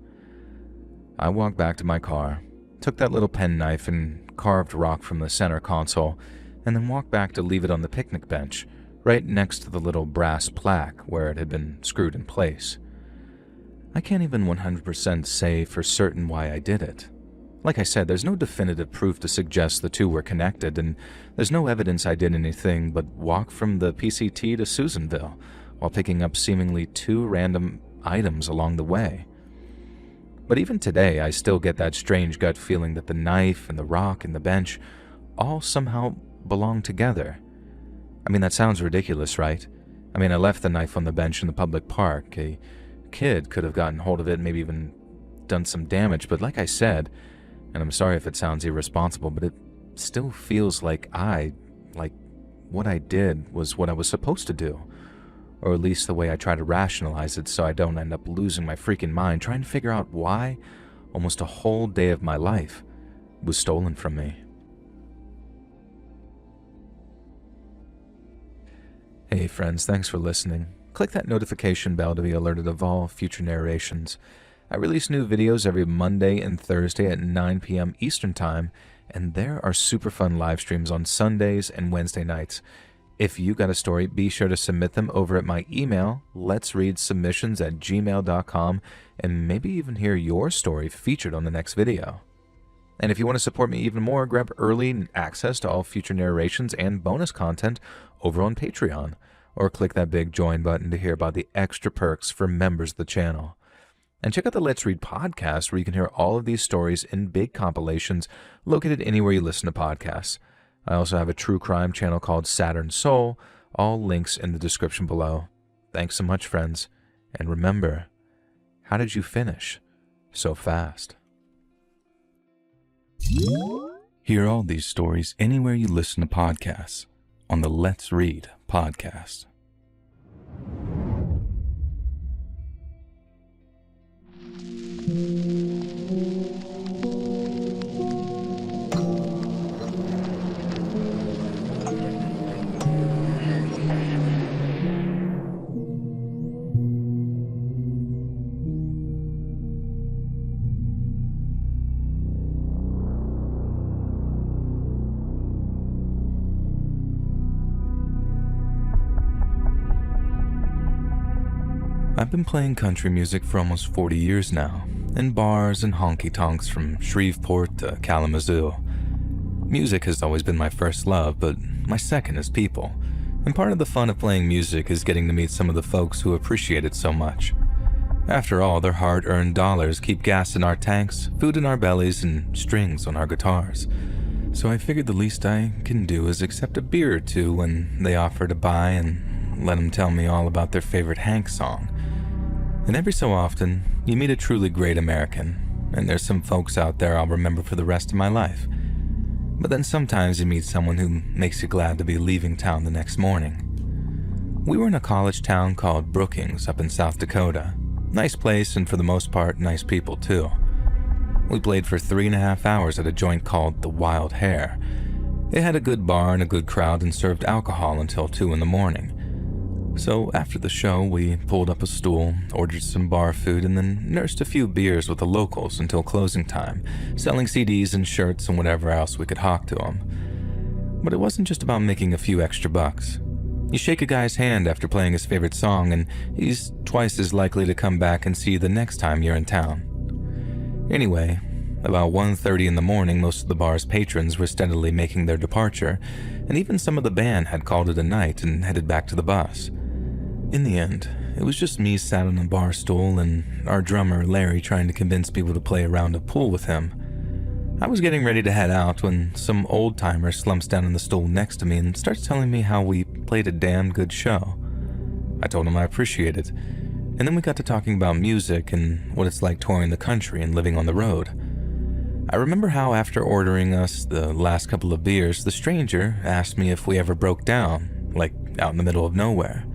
I walked back to my car, took that little penknife and carved rock from the center console, and then walked back to leave it on the picnic bench, right next to the little brass plaque where it had been screwed in place. I can't even 100% say for certain why I did it. Like I said, there's no definitive proof to suggest the two were connected, and there's no evidence I did anything but walk from the PCT to Susanville while picking up seemingly 2 random items along the way. But even today, I still get that strange gut feeling that the knife and the rock and the bench all somehow belong together. I mean, that sounds ridiculous, right? I mean, I left the knife on the bench in the public park. A kid could have gotten hold of it and maybe even done some damage, but like I said, and I'm sorry if it sounds irresponsible, but it still feels like what I did was what I was supposed to do. Or at least the way I try to rationalize it so I don't end up losing my freaking mind trying to figure out why almost a whole day of my life was stolen from me. Hey friends, thanks for listening. Click that notification bell to be alerted of all future narrations. I release new videos every Monday and Thursday at 9 p.m. Eastern Time, and there are super fun live streams on Sundays and Wednesday nights. If you got a story, be sure to submit them over at my email, letsreadsubmissions@gmail.com, and maybe even hear your story featured on the next video. And if you want to support me even more, grab early access to all future narrations and bonus content over on Patreon, or click that big join button to hear about the extra perks for members of the channel. And check out the Let's Read podcast, where you can hear all of these stories in big compilations located anywhere you listen to podcasts. I also have a true crime channel called Saturn Soul, all links in the description below. Thanks so much, friends. And remember, how did you finish so fast? Hear all these stories anywhere you listen to podcasts on the Let's Read podcast. I've been playing country music for almost 40 years now, in bars and honky-tonks from Shreveport to Kalamazoo. Music has always been my first love, but my second is people, and part of the fun of playing music is getting to meet some of the folks who appreciate it so much. After all, their hard-earned dollars keep gas in our tanks, food in our bellies, and strings on our guitars. So I figured the least I can do is accept a beer or two when they offer to buy and let them tell me all about their favorite Hank song. And every so often, you meet a truly great American, and there's some folks out there I'll remember for the rest of my life. But then sometimes you meet someone who makes you glad to be leaving town the next morning. We were in a college town called Brookings up in South Dakota. Nice place, and for the most part, nice people too. We played for 3.5 hours at a joint called the Wild Hare. They had a good bar and a good crowd and served alcohol until 2 in the morning. So after the show, we pulled up a stool, ordered some bar food, and then nursed a few beers with the locals until closing time, selling CDs and shirts and whatever else we could hawk to them. But it wasn't just about making a few extra bucks. You shake a guy's hand after playing his favorite song, and he's twice as likely to come back and see you the next time you're in town. Anyway, about 1:30 in the morning, most of the bar's patrons were steadily making their departure, and even some of the band had called it a night and headed back to the bus. In the end, it was just me sat on a bar stool and our drummer, Larry, trying to convince people to play a round of pool with him. I was getting ready to head out when some old-timer slumps down on the stool next to me and starts telling me how we played a damn good show. I told him I appreciated, And then we got to talking about music and what it's like touring the country and living on the road. I remember how after ordering us the last couple of beers, the stranger asked me if we ever broke down, like out in the middle of nowhere.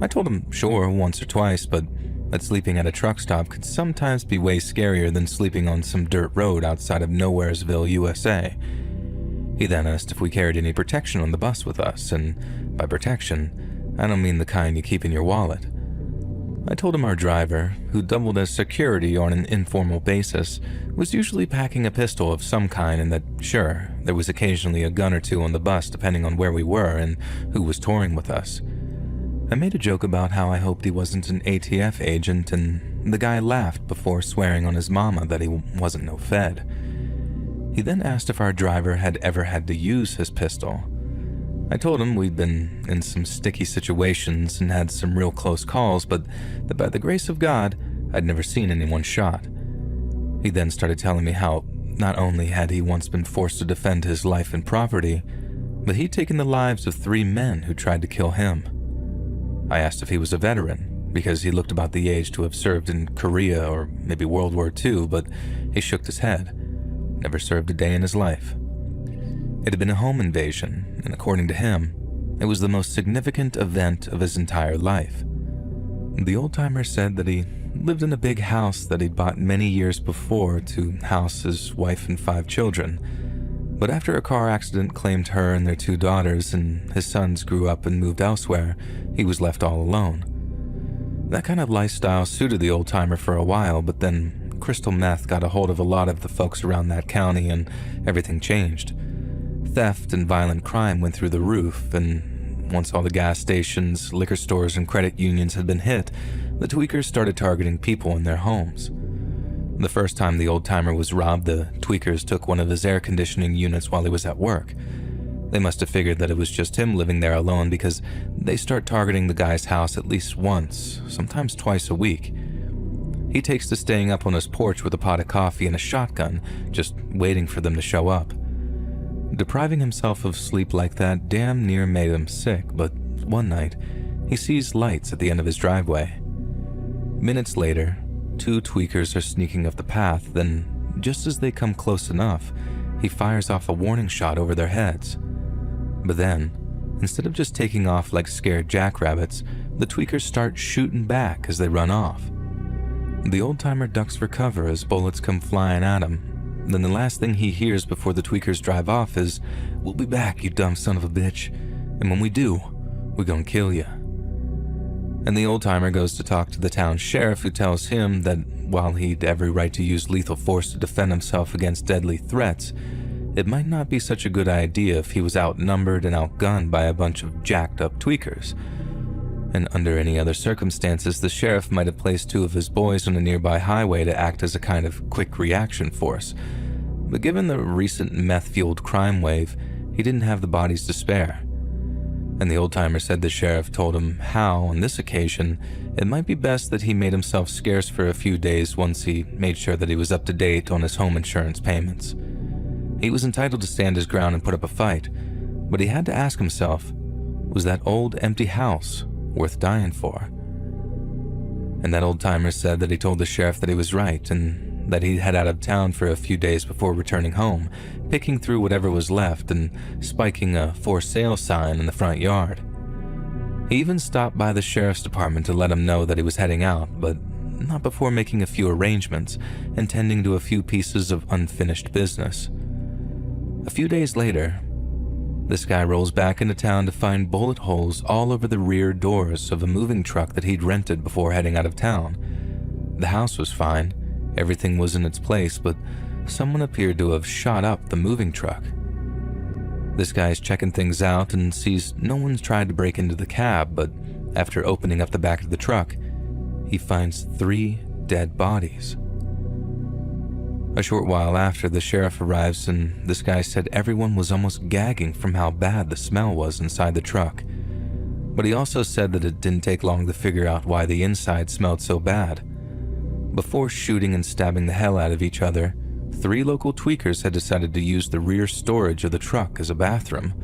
I told him sure, once or twice, but that sleeping at a truck stop could sometimes be way scarier than sleeping on some dirt road outside of Nowheresville, USA. He then asked if we carried any protection on the bus with us, and by protection, I don't mean the kind you keep in your wallet. I told him our driver, who doubled as security on an informal basis, was usually packing a pistol of some kind and that, sure, there was occasionally a gun or two on the bus depending on where we were and who was touring with us. I made a joke about how I hoped he wasn't an ATF agent, and the guy laughed before swearing on his mama that he wasn't no Fed. He then asked if our driver had ever had to use his pistol. I told him we'd been in some sticky situations and had some real close calls, but that by the grace of God, I'd never seen anyone shot. He then started telling me how not only had he once been forced to defend his life and property, but he'd taken the lives of 3 men who tried to kill him. I asked if he was a veteran, because he looked about the age to have served in Korea or maybe World War II, but he shook his head. Never served a day in his life. It had been a home invasion, and according to him, it was the most significant event of his entire life. The old-timer said that he lived in a big house that he'd bought many years before to house his wife and 5 children, but after a car accident claimed her and their 2 daughters and his sons grew up and moved elsewhere, he was left all alone. That kind of lifestyle suited the old-timer for a while, but then crystal meth got a hold of a lot of the folks around that county and everything changed. Theft and violent crime went through the roof, and once all the gas stations, liquor stores, and credit unions had been hit, the tweakers started targeting people in their homes. The first time the old-timer was robbed, the tweakers took one of his air conditioning units while he was at work. They must have figured that it was just him living there alone, because they start targeting the guy's house at least once, sometimes twice a week. He takes to staying up on his porch with a pot of coffee and a shotgun, just waiting for them to show up. Depriving himself of sleep like that damn near made him sick, but one night, he sees lights at the end of his driveway. Minutes later, 2 tweakers are sneaking up the path, then, just as they come close enough, he fires off a warning shot over their heads. But then, instead of just taking off like scared jackrabbits, the tweakers start shooting back as they run off. The old-timer ducks for cover as bullets come flying at him. Then the last thing he hears before the tweakers drive off is, "We'll be back, you dumb son of a bitch. And when we do, we're gonna kill you." And the old-timer goes to talk to the town sheriff, who tells him that while he'd every right to use lethal force to defend himself against deadly threats, it might not be such a good idea if he was outnumbered and outgunned by a bunch of jacked-up tweakers. And under any other circumstances, the sheriff might have placed 2 of his boys on a nearby highway to act as a kind of quick reaction force. But given the recent meth-fueled crime wave, he didn't have the bodies to spare. And the old-timer said the sheriff told him how, on this occasion, it might be best that he made himself scarce for a few days once he made sure that he was up to date on his home insurance payments. He was entitled to stand his ground and put up a fight, but he had to ask himself, was that old empty house worth dying for? And that old-timer said that he told the sheriff that he was right and that he'd head out of town for a few days before returning home, picking through whatever was left and spiking a for sale sign in the front yard. He even stopped by the sheriff's department to let him know that he was heading out, but not before making a few arrangements and tending to a few pieces of unfinished business. A few days later, this guy rolls back into town to find bullet holes all over the rear doors of a moving truck that he'd rented before heading out of town. The house was fine, everything was in its place, but someone appeared to have shot up the moving truck. This guy's checking things out and sees no one's tried to break into the cab, but after opening up the back of the truck, he finds 3 dead bodies. A short while after, the sheriff arrives and this guy said everyone was almost gagging from how bad the smell was inside the truck. But he also said that it didn't take long to figure out why the inside smelled so bad. Before shooting and stabbing the hell out of each other, 3 local tweakers had decided to use the rear storage of the truck as a bathroom.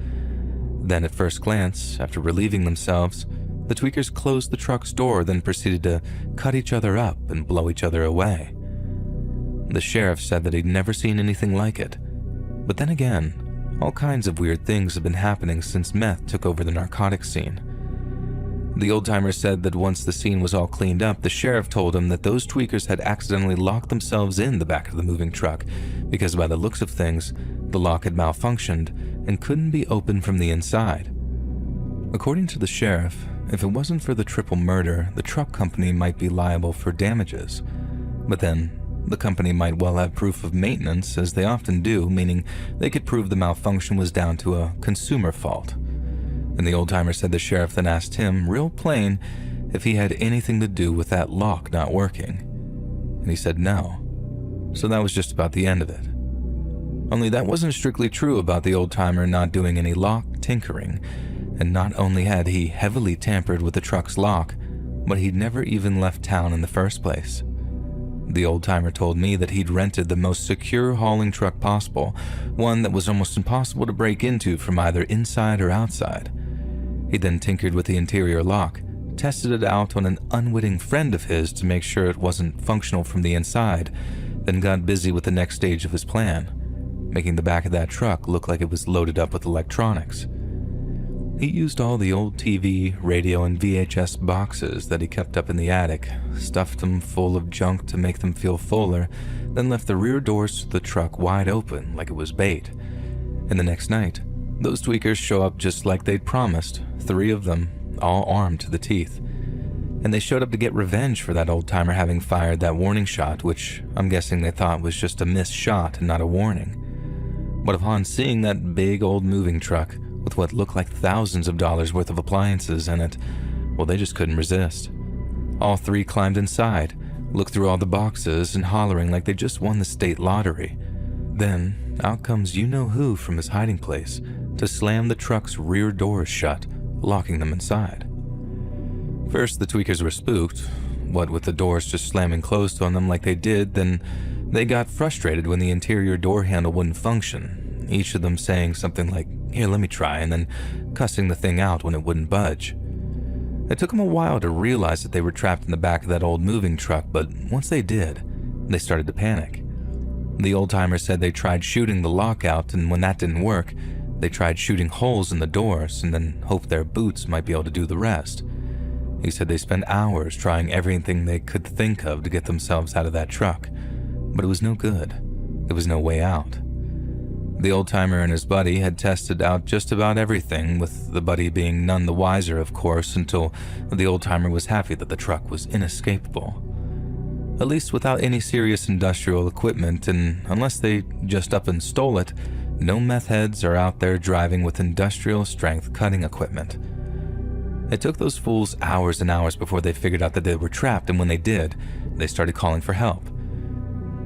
Then at first glance, after relieving themselves, The tweakers closed the truck's door, then proceeded to cut each other up and blow each other away. The sheriff said that he'd never seen anything like it. But then again, all kinds of weird things have been happening since meth took over the narcotics scene. The old-timer said that once the scene was all cleaned up, the sheriff told him that those tweakers had accidentally locked themselves in the back of the moving truck because by the looks of things, the lock had malfunctioned and couldn't be opened from the inside. According to the sheriff, if it wasn't for the triple murder, the truck company might be liable for damages. But then, the company might well have proof of maintenance, as they often do, meaning they could prove the malfunction was down to a consumer fault. And the old-timer said the sheriff then asked him, real plain, if he had anything to do with that lock not working. And he said no. So that was just about the end of it. Only that wasn't strictly true about the old-timer not doing any lock tinkering, and not only had he heavily tampered with the truck's lock, but he'd never even left town in the first place. The old-timer told me that he'd rented the most secure hauling truck possible, one that was almost impossible to break into from either inside or outside. He then tinkered with the interior lock, tested it out on an unwitting friend of his to make sure it wasn't functional from the inside, then got busy with the next stage of his plan, making the back of that truck look like it was loaded up with electronics. He used all the old TV, radio, and VHS boxes that he kept up in the attic, stuffed them full of junk to make them feel fuller, then left the rear doors to the truck wide open like it was bait. And the next night, those tweakers show up just like they'd promised, 3 of them, all armed to the teeth. And they showed up to get revenge for that old-timer having fired that warning shot, which I'm guessing they thought was just a missed shot and not a warning. But upon seeing that big old moving truck, with what looked like thousands of dollars worth of appliances in it, well, they just couldn't resist. All 3 climbed inside, looked through all the boxes, and hollering like they just won the state lottery. Then, out comes you-know-who from his hiding place to slam the truck's rear doors shut, locking them inside. First, the tweakers were spooked, what with the doors just slamming closed on them like they did, then they got frustrated when the interior door handle wouldn't function, each of them saying something like, "Here, let me try," and then cussing the thing out when it wouldn't budge. It took them a while to realize that they were trapped in the back of that old moving truck, but once they did, they started to panic. The old-timer said they tried shooting the lock out, and when that didn't work, they tried shooting holes in the doors and then hoped their boots might be able to do the rest. He said they spent hours trying everything they could think of to get themselves out of that truck, but it was no good. There was no way out. The old-timer and his buddy had tested out just about everything, with the buddy being none the wiser, of course, until the old-timer was happy that the truck was inescapable. At least without any serious industrial equipment, and unless they just up and stole it, no meth heads are out there driving with industrial-strength cutting equipment. It took those fools hours and hours before they figured out that they were trapped, and when they did, they started calling for help.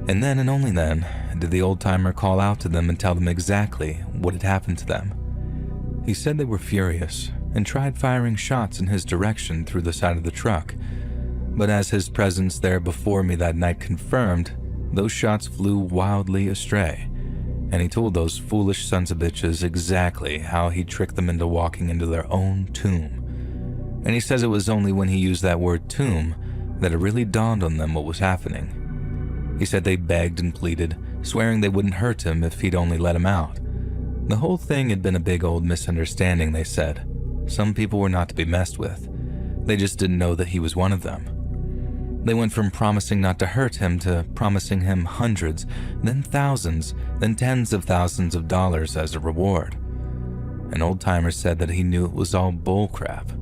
And then and only then did the old-timer call out to them and tell them exactly what had happened to them. He said they were furious and tried firing shots in his direction through the side of the truck, but as his presence there before me that night confirmed, those shots flew wildly astray, and he told those foolish sons of bitches exactly how he tricked them into walking into their own tomb. And he says it was only when he used that word tomb that it really dawned on them what was happening. He said they begged and pleaded, swearing they wouldn't hurt him if he'd only let him out. The whole thing had been a big old misunderstanding, they said. Some people were not to be messed with. They just didn't know that he was one of them. They went from promising not to hurt him to promising him hundreds, then thousands, then tens of thousands of dollars as a reward. An old-timer said that he knew it was all bullcrap.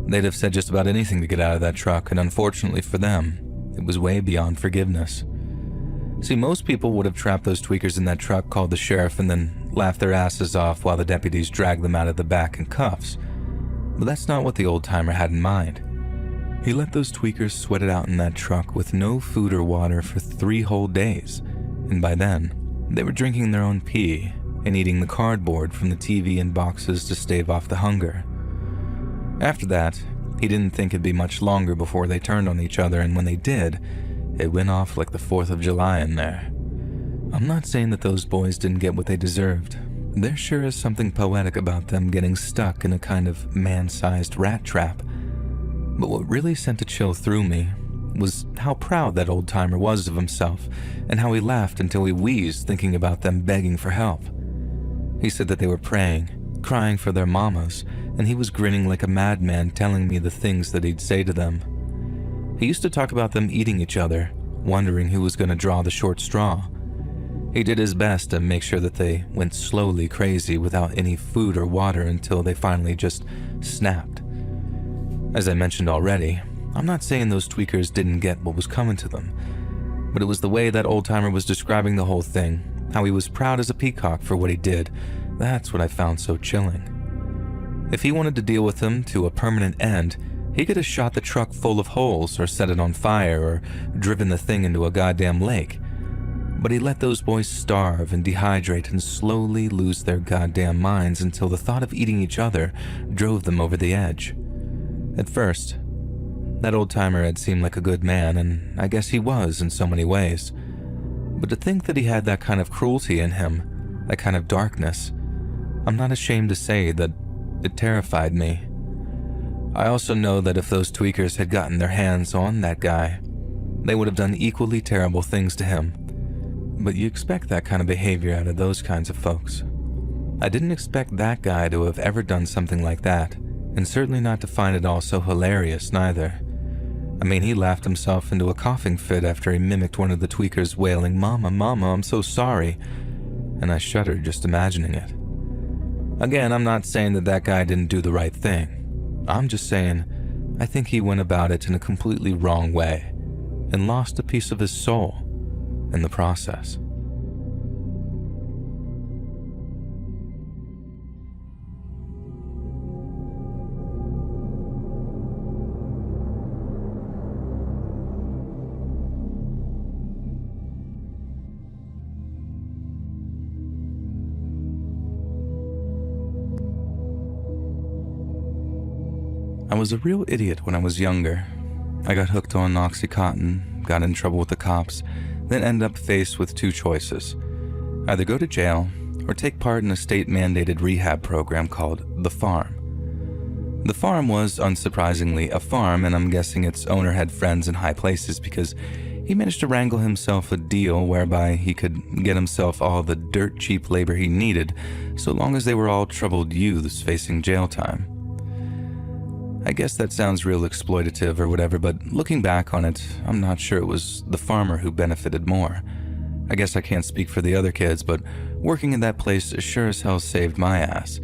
They'd have said just about anything to get out of that truck, and unfortunately for them, it was way beyond forgiveness. See, most people would have trapped those tweakers in that truck, called the sheriff, and then laughed their asses off while the deputies dragged them out of the back in cuffs. But that's not what the old-timer had in mind. He let those tweakers sweat it out in that truck with no food or water for 3 whole days, and by then, they were drinking their own pee and eating the cardboard from the TV and boxes to stave off the hunger. After that, he didn't think it'd be much longer before they turned on each other, and when they did, it went off like the 4th of July in there. I'm not saying that those boys didn't get what they deserved. There sure is something poetic about them getting stuck in a kind of man-sized rat trap. But what really sent a chill through me was how proud that old-timer was of himself, and how he laughed until he wheezed thinking about them begging for help. He said that they were praying, crying for their mamas, and he was grinning like a madman telling me the things that he'd say to them. He used to talk about them eating each other, wondering who was going to draw the short straw. He did his best to make sure that they went slowly crazy without any food or water until they finally just snapped. As I mentioned already, I'm not saying those tweakers didn't get what was coming to them, but it was the way that old-timer was describing the whole thing, how he was proud as a peacock for what he did. That's what I found so chilling. If he wanted to deal with them to a permanent end, he could have shot the truck full of holes or set it on fire or driven the thing into a goddamn lake. But he let those boys starve and dehydrate and slowly lose their goddamn minds until the thought of eating each other drove them over the edge. At first, that old-timer had seemed like a good man, and I guess he was in so many ways. But to think that he had that kind of cruelty in him, that kind of darkness, I'm not ashamed to say that it terrified me. I also know that if those tweakers had gotten their hands on that guy, they would have done equally terrible things to him. But you expect that kind of behavior out of those kinds of folks. I didn't expect that guy to have ever done something like that, and certainly not to find it all so hilarious neither. I mean, he laughed himself into a coughing fit after he mimicked one of the tweakers wailing, "Mama, Mama, I'm so sorry," and I shuddered just imagining it. Again, I'm not saying that that guy didn't do the right thing. I'm just saying I think he went about it in a completely wrong way and lost a piece of his soul in the process. I was a real idiot when I was younger. I got hooked on Oxycontin, got in trouble with the cops, then ended up faced with two choices: either go to jail or take part in a state-mandated rehab program called The Farm. The Farm was, unsurprisingly, a farm, and I'm guessing its owner had friends in high places because he managed to wrangle himself a deal whereby he could get himself all the dirt-cheap labor he needed, so long as they were all troubled youths facing jail time. I guess that sounds real exploitative or whatever, but looking back on it, I'm not sure it was the farmer who benefited more. I guess I can't speak for the other kids, but working in that place sure as hell saved my ass.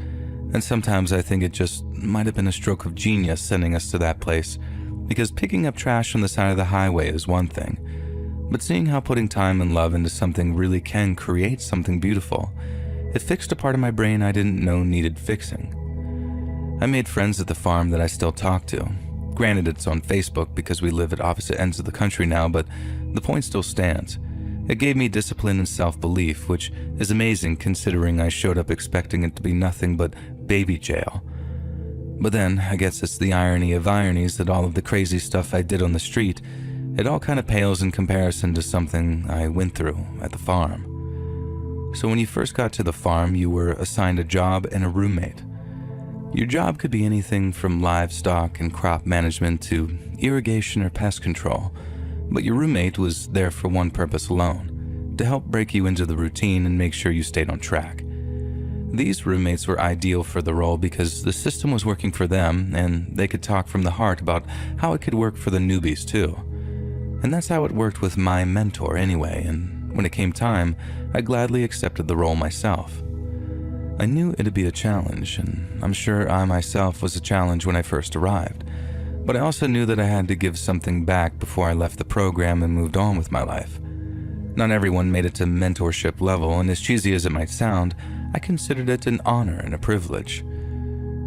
And sometimes I think it just might have been a stroke of genius sending us to that place, because picking up trash on the side of the highway is one thing, but seeing how putting time and love into something really can create something beautiful, it fixed a part of my brain I didn't know needed fixing. I made friends at the farm that I still talk to. Granted, it's on Facebook because we live at opposite ends of the country now, but the point still stands. It gave me discipline and self-belief, which is amazing considering I showed up expecting it to be nothing but baby jail. But then, I guess it's the irony of ironies that all of the crazy stuff I did on the street, it all kind of pales in comparison to something I went through at the farm. So when you first got to the farm, you were assigned a job and a roommate. Your job could be anything from livestock and crop management to irrigation or pest control, but your roommate was there for one purpose alone: to help break you into the routine and make sure you stayed on track. These roommates were ideal for the role because the system was working for them and they could talk from the heart about how it could work for the newbies too. And that's how it worked with my mentor anyway, and when it came time, I gladly accepted the role myself. I knew it'd be a challenge, and I'm sure I myself was a challenge when I first arrived, but I also knew that I had to give something back before I left the program and moved on with my life. Not everyone made it to mentorship level, and as cheesy as it might sound, I considered it an honor and a privilege.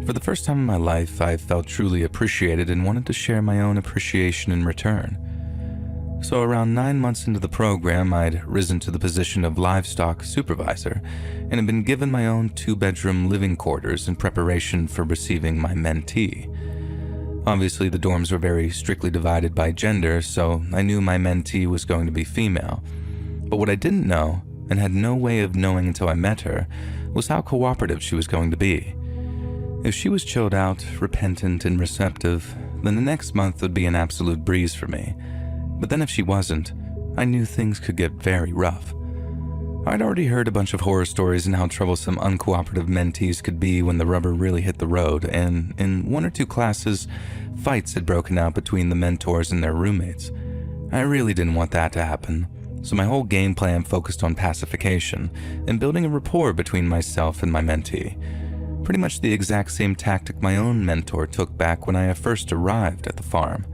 For the first time in my life, I felt truly appreciated and wanted to share my own appreciation in return. So around 9 months into the program, I'd risen to the position of livestock supervisor and had been given my own 2-bedroom living quarters in preparation for receiving my mentee. Obviously, the dorms were very strictly divided by gender, so I knew my mentee was going to be female. But what I didn't know, and had no way of knowing until I met her, was how cooperative she was going to be. If she was chilled out, repentant, and receptive, then the next month would be an absolute breeze for me. But then if she wasn't, I knew things could get very rough. I'd already heard a bunch of horror stories and how troublesome uncooperative mentees could be when the rubber really hit the road, and in 1 or 2 classes, fights had broken out between the mentors and their roommates. I really didn't want that to happen, so my whole game plan focused on pacification and building a rapport between myself and my mentee. Pretty much the exact same tactic my own mentor took back when I first arrived at the farm.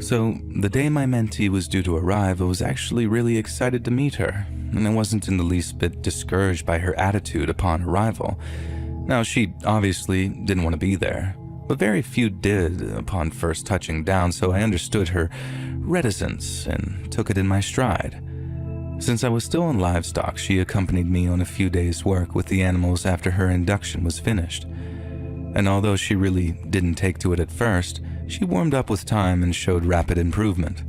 So, the day my mentee was due to arrive, I was actually really excited to meet her, and I wasn't in the least bit discouraged by her attitude upon arrival. Now, she obviously didn't want to be there, but very few did upon first touching down, so I understood her reticence and took it in my stride. Since I was still in livestock, she accompanied me on a few days' work with the animals after her induction was finished. And although she really didn't take to it at first, she warmed up with time and showed rapid improvement.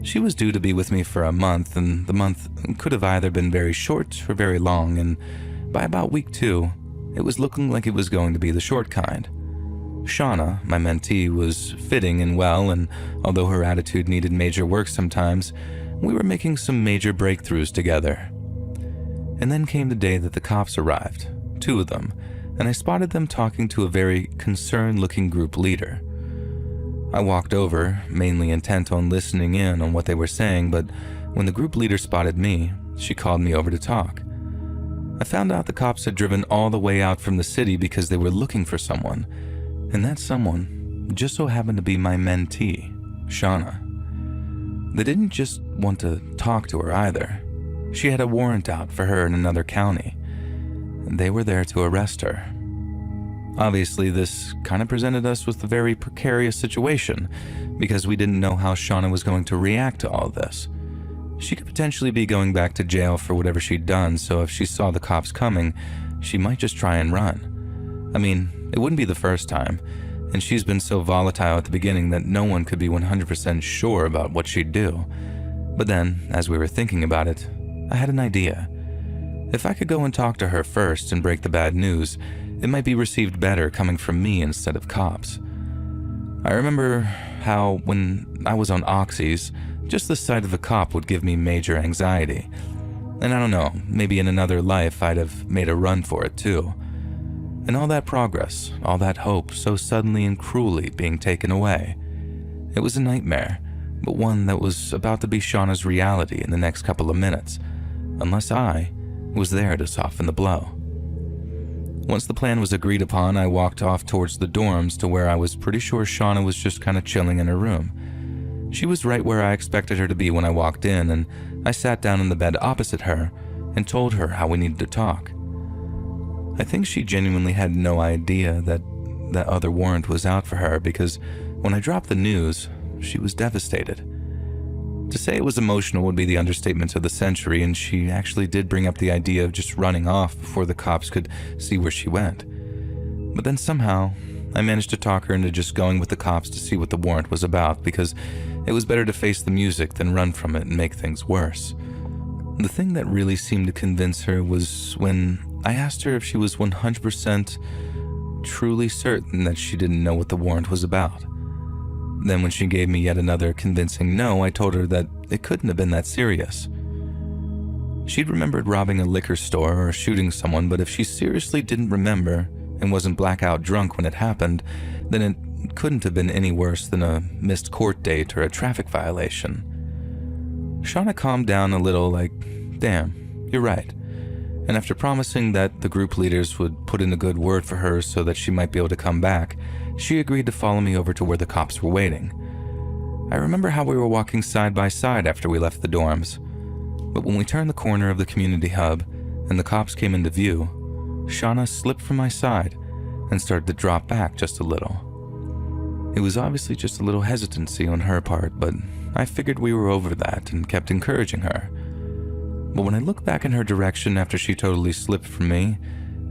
She was due to be with me for a month, and the month could have either been very short or very long, and by about week 2, it was looking like it was going to be the short kind. Shauna, my mentee, was fitting and well, and although her attitude needed major work sometimes, we were making some major breakthroughs together. And then came the day that the cops arrived, 2 of them, and I spotted them talking to a very concerned-looking group leader. I walked over, mainly intent on listening in on what they were saying, but when the group leader spotted me, she called me over to talk. I found out the cops had driven all the way out from the city because they were looking for someone, and that someone just so happened to be my mentee, Shauna. They didn't just want to talk to her either. She had a warrant out for her in another county, and they were there to arrest her. Obviously, this kind of presented us with a very precarious situation because we didn't know how Shauna was going to react to all this. She could potentially be going back to jail for whatever she'd done, so if she saw the cops coming, she might just try and run. I mean, it wouldn't be the first time, and she's been so volatile at the beginning that no one could be 100% sure about what she'd do. But then, as we were thinking about it, I had an idea. If I could go and talk to her first and break the bad news, it might be received better coming from me instead of cops. I remember how, when I was on Oxys, just the sight of a cop would give me major anxiety. And I don't know, maybe in another life I'd have made a run for it too. And all that progress, all that hope so suddenly and cruelly being taken away. It was a nightmare, but one that was about to be Shauna's reality in the next couple of minutes, unless I was there to soften the blow. Once the plan was agreed upon, I walked off towards the dorms to where I was pretty sure Shauna was just kind of chilling in her room. She was right where I expected her to be when I walked in, and I sat down in the bed opposite her and told her how we needed to talk. I think she genuinely had no idea that that other warrant was out for her because when I dropped the news, she was devastated. To say it was emotional would be the understatement of the century, and she actually did bring up the idea of just running off before the cops could see where she went. But then somehow, I managed to talk her into just going with the cops to see what the warrant was about because it was better to face the music than run from it and make things worse. The thing that really seemed to convince her was when I asked her if she was 100% truly certain that she didn't know what the warrant was about. Then when she gave me yet another convincing no, I told her that it couldn't have been that serious. She'd remembered robbing a liquor store or shooting someone, but if she seriously didn't remember and wasn't blackout drunk when it happened, then it couldn't have been any worse than a missed court date or a traffic violation. Shauna calmed down a little like, damn, you're right. And after promising that the group leaders would put in a good word for her so that she might be able to come back, she agreed to follow me over to where the cops were waiting. I remember how we were walking side by side after we left the dorms, but when we turned the corner of the community hub and the cops came into view, Shauna slipped from my side and started to drop back just a little. It was obviously just a little hesitancy on her part, but I figured we were over that and kept encouraging her. But when I looked back in her direction after she totally slipped from me,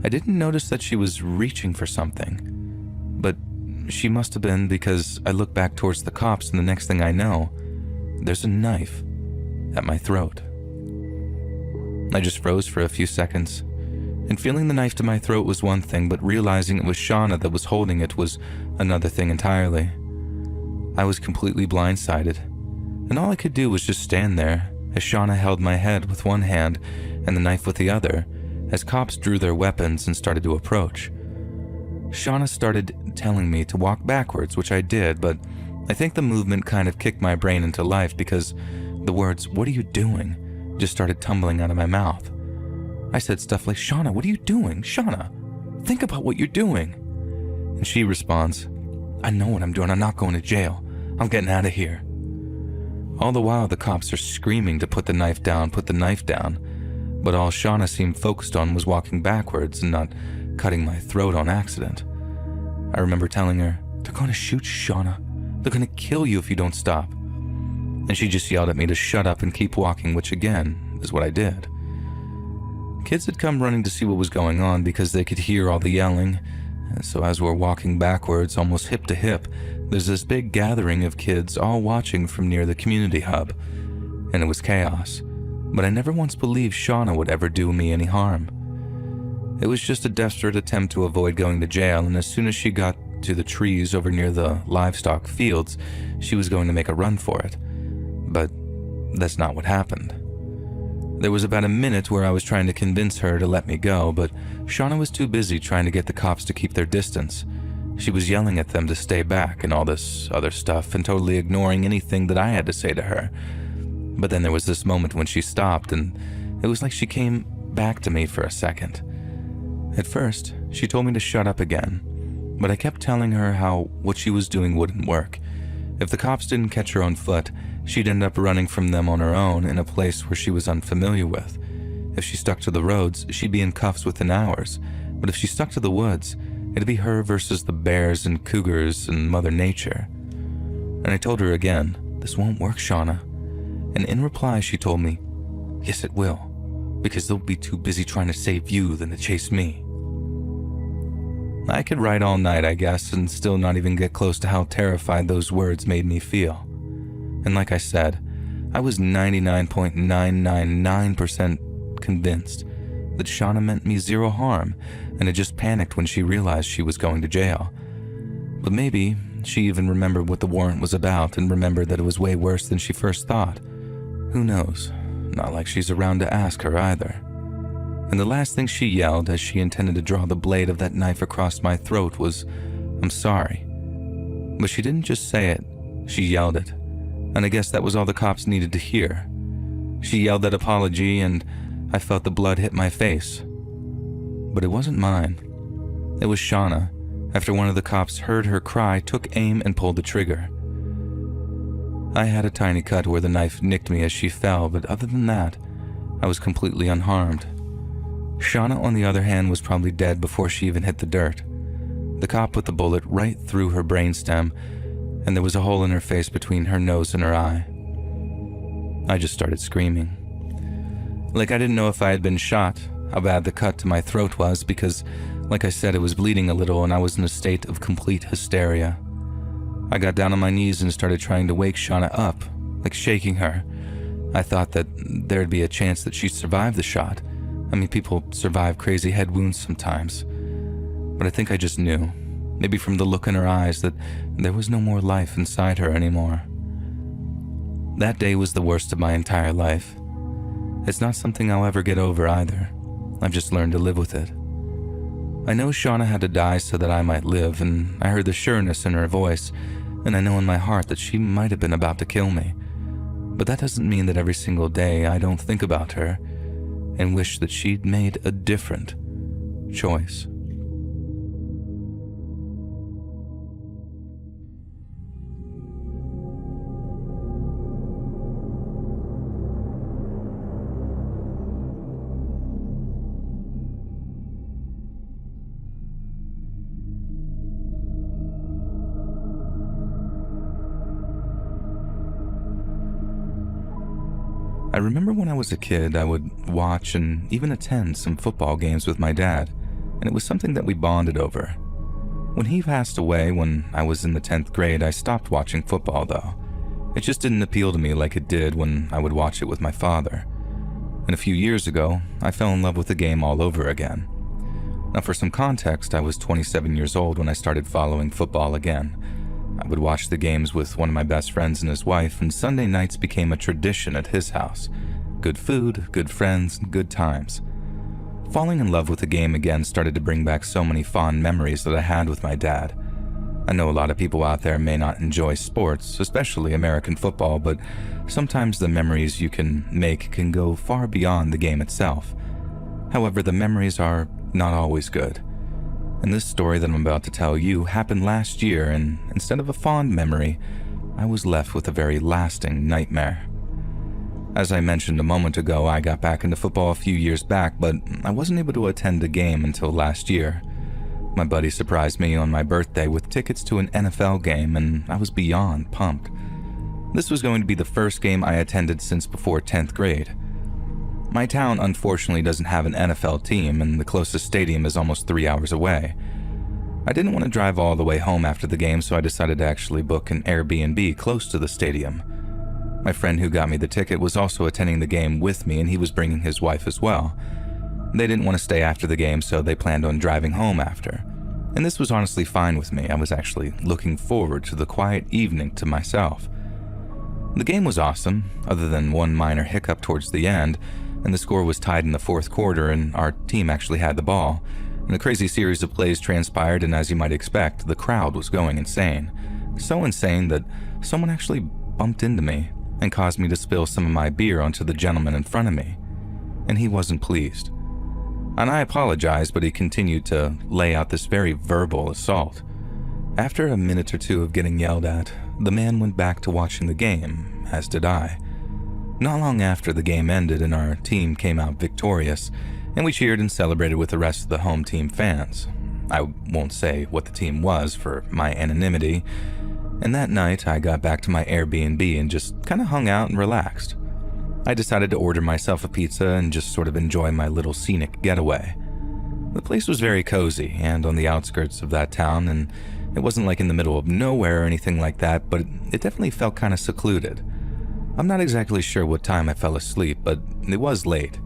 I didn't notice that she was reaching for something. But she must have been because I looked back towards the cops and the next thing I know, there's a knife at my throat. I just froze for a few seconds, And feeling the knife to my throat was one thing, but realizing it was Shauna that was holding it was another thing entirely. I was completely blindsided, and all I could do was just stand there as Shauna held my head with one hand and the knife with the other, as cops drew their weapons and started to approach. Shauna started telling me to walk backwards, which I did, but I think the movement kind of kicked my brain into life because the words, "What are you doing?" just started tumbling out of my mouth. I said stuff like, "Shauna, what are you doing? Shauna, think about what you're doing." And she responds, "I know what I'm doing. I'm not going to jail. I'm getting out of here." All the while, the cops are screaming to put the knife down, but all Shauna seemed focused on was walking backwards and not cutting my throat on accident. I remember telling her, "They're going to shoot you, Shauna. They're going to kill you if you don't stop." And she just yelled at me to shut up and keep walking, which again is what I did. Kids had come running to see what was going on because they could hear all the yelling. And so as we're walking backwards, almost hip to hip, there's this big gathering of kids all watching from near the community hub. And it was chaos. But I never once believed Shauna would ever do me any harm. It was just a desperate attempt to avoid going to jail, and as soon as she got to the trees over near the livestock fields, she was going to make a run for it. But that's not what happened. There was about a minute where I was trying to convince her to let me go, but Shauna was too busy trying to get the cops to keep their distance. She was yelling at them to stay back and all this other stuff and totally ignoring anything that I had to say to her. But then there was this moment when she stopped, and it was like she came back to me for a second. At first, she told me to shut up again, but I kept telling her how what she was doing wouldn't work. If the cops didn't catch her on foot, she'd end up running from them on her own in a place where she was unfamiliar with. If she stuck to the roads, she'd be in cuffs within hours, but if she stuck to the woods, it'd be her versus the bears and cougars and Mother Nature. And I told her again, "This won't work, Shauna." And in reply, she told me, "Yes, it will, because they'll be too busy trying to save you than to chase me." I could write all night, I guess, and still not even get close to how terrified those words made me feel. And like I said, I was 99.999% convinced that Shauna meant me zero harm and had just panicked when she realized she was going to jail. But maybe she even remembered what the warrant was about and remembered that it was way worse than she first thought. Who knows? Not like she's around to ask her either. And the last thing she yelled as she intended to draw the blade of that knife across my throat was, "I'm sorry." But she didn't just say it, she yelled it. And I guess that was all the cops needed to hear. She yelled that apology, and I felt the blood hit my face. But it wasn't mine. It was Shauna. After one of the cops heard her cry, took aim and pulled the trigger. I had a tiny cut where the knife nicked me as she fell, but other than that, I was completely unharmed. Shauna, on the other hand, was probably dead before she even hit the dirt. The cop put the bullet right through her brainstem, and there was a hole in her face between her nose and her eye. I just started screaming. Like I didn't know if I had been shot, how bad the cut to my throat was, because, like I said, it was bleeding a little and I was in a state of complete hysteria. I got down on my knees and started trying to wake Shauna up, like shaking her. I thought that there'd be a chance that she'd survive the shot. I mean, people survive crazy head wounds sometimes. But I think I just knew, maybe from the look in her eyes, that there was no more life inside her anymore. That day was the worst of my entire life. It's not something I'll ever get over either. I've just learned to live with it. I know Shauna had to die so that I might live, and I heard the sureness in her voice, and I know in my heart that she might have been about to kill me. But that doesn't mean that every single day I don't think about her and wish that she'd made a different choice. I remember when I was a kid, I would watch and even attend some football games with my dad, and it was something that we bonded over. When he passed away when I was in the 10th grade, I stopped watching football though. It just didn't appeal to me like it did when I would watch it with my father. And a few years ago, I fell in love with the game all over again. Now, for some context, I was 27 years old when I started following football again. I would watch the games with one of my best friends and his wife, and Sunday nights became a tradition at his house. Good food, good friends, and good times. Falling in love with the game again started to bring back so many fond memories that I had with my dad. I know a lot of people out there may not enjoy sports, especially American football, but sometimes the memories you can make can go far beyond the game itself. However, the memories are not always good. And this story that I'm about to tell you happened last year, and instead of a fond memory, I was left with a very lasting nightmare. As I mentioned a moment ago, I got back into football a few years back, but I wasn't able to attend a game until last year. My buddy surprised me on my birthday with tickets to an NFL game, and I was beyond pumped. This was going to be the first game I attended since before 10th grade. My town unfortunately doesn't have an NFL team, and the closest stadium is almost 3 hours away. I didn't want to drive all the way home after the game, so I decided to actually book an Airbnb close to the stadium. My friend who got me the ticket was also attending the game with me, and he was bringing his wife as well. They didn't want to stay after the game, so they planned on driving home after. And this was honestly fine with me. I was actually looking forward to the quiet evening to myself. The game was awesome, other than one minor hiccup towards the end, and the score was tied in the fourth quarter, and our team actually had the ball. And a crazy series of plays transpired, and as you might expect, the crowd was going insane. So insane that someone actually bumped into me and caused me to spill some of my beer onto the gentleman in front of me. And he wasn't pleased. And I apologized, but he continued to lay out this very verbal assault. After a minute or two of getting yelled at, the man went back to watching the game, as did I. Not long after the game ended and our team came out victorious, and we cheered and celebrated with the rest of the home team fans. I won't say what the team was for my anonymity, and that night I got back to my Airbnb and just kind of hung out and relaxed. I decided to order myself a pizza and just sort of enjoy my little scenic getaway. The place was very cozy and on the outskirts of that town, and it wasn't like in the middle of nowhere or anything like that, but it definitely felt kind of secluded. I'm not exactly sure what time I fell asleep, but it was late,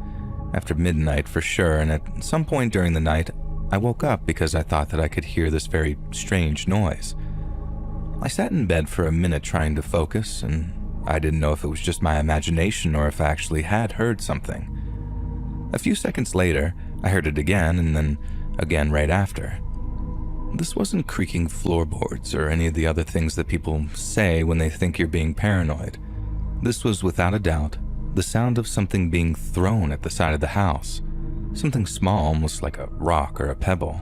after midnight for sure, and at some point during the night, I woke up because I thought that I could hear this very strange noise. I sat in bed for a minute trying to focus, and I didn't know if it was just my imagination or if I actually had heard something. A few seconds later, I heard it again, and then again right after. This wasn't creaking floorboards or any of the other things that people say when they think you're being paranoid. This was, without a doubt, the sound of something being thrown at the side of the house. Something small, almost like a rock or a pebble.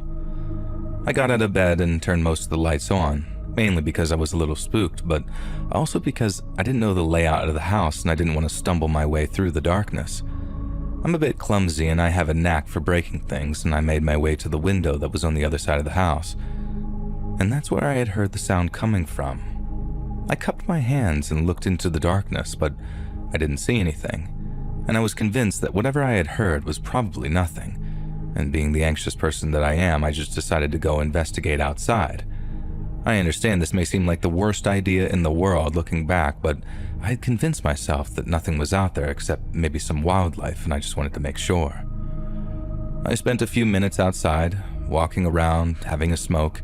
I got out of bed and turned most of the lights on, mainly because I was a little spooked, but also because I didn't know the layout of the house and I didn't want to stumble my way through the darkness. I'm a bit clumsy and I have a knack for breaking things, and I made my way to the window that was on the other side of the house. And that's where I had heard the sound coming from. I cupped my hands and looked into the darkness, but I didn't see anything, and I was convinced that whatever I had heard was probably nothing, and being the anxious person that I am, I just decided to go investigate outside. I understand this may seem like the worst idea in the world looking back, but I had convinced myself that nothing was out there except maybe some wildlife, and I just wanted to make sure. I spent a few minutes outside, walking around, having a smoke,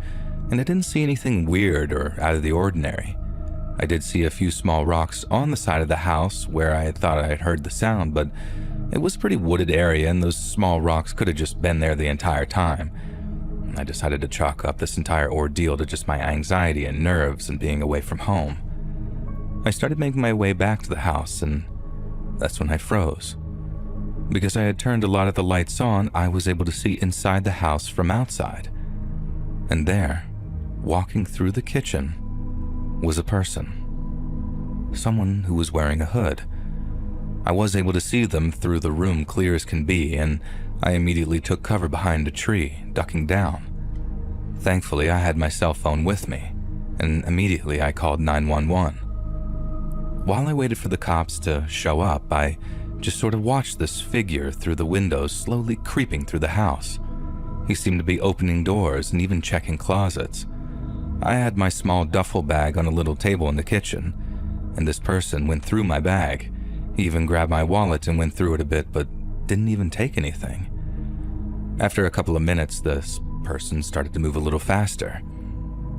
and I didn't see anything weird or out of the ordinary. I did see a few small rocks on the side of the house where I had thought I had heard the sound, but it was a pretty wooded area and those small rocks could have just been there the entire time. I decided to chalk up this entire ordeal to just my anxiety and nerves and being away from home. I started making my way back to the house, and that's when I froze. Because I had turned a lot of the lights on, I was able to see inside the house from outside. And there, walking through the kitchen, was a person. Someone who was wearing a hood. I was able to see them through the room clear as can be, and I immediately took cover behind a tree, ducking down. Thankfully, I had my cell phone with me, and immediately I called 911. While I waited for the cops to show up, I just sort of watched this figure through the windows slowly creeping through the house. He seemed to be opening doors and even checking closets. I had my small duffel bag on a little table in the kitchen, and this person went through my bag. He even grabbed my wallet and went through it a bit, but didn't even take anything. After a couple of minutes, this person started to move a little faster.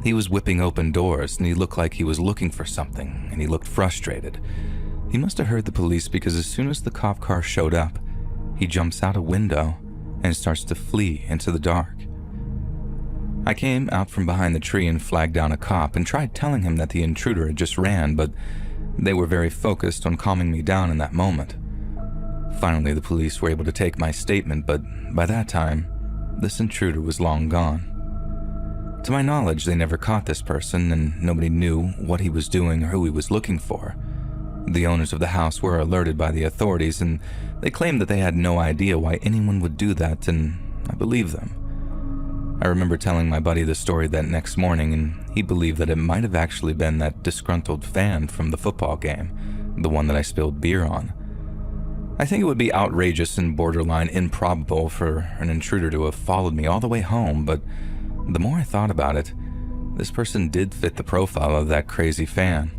He was whipping open doors, and he looked like he was looking for something, and he looked frustrated. He must have heard the police, because as soon as the cop car showed up, he jumps out a window and starts to flee into the dark. I came out from behind the tree and flagged down a cop and tried telling him that the intruder had just ran, but they were very focused on calming me down in that moment. Finally, the police were able to take my statement, but by that time, this intruder was long gone. To my knowledge, they never caught this person, and nobody knew what he was doing or who he was looking for. The owners of the house were alerted by the authorities, and they claimed that they had no idea why anyone would do that, and I believe them. I remember telling my buddy the story that next morning, and he believed that it might have actually been that disgruntled fan from the football game, the one that I spilled beer on. I think it would be outrageous and borderline improbable for an intruder to have followed me all the way home, but the more I thought about it, this person did fit the profile of that crazy fan.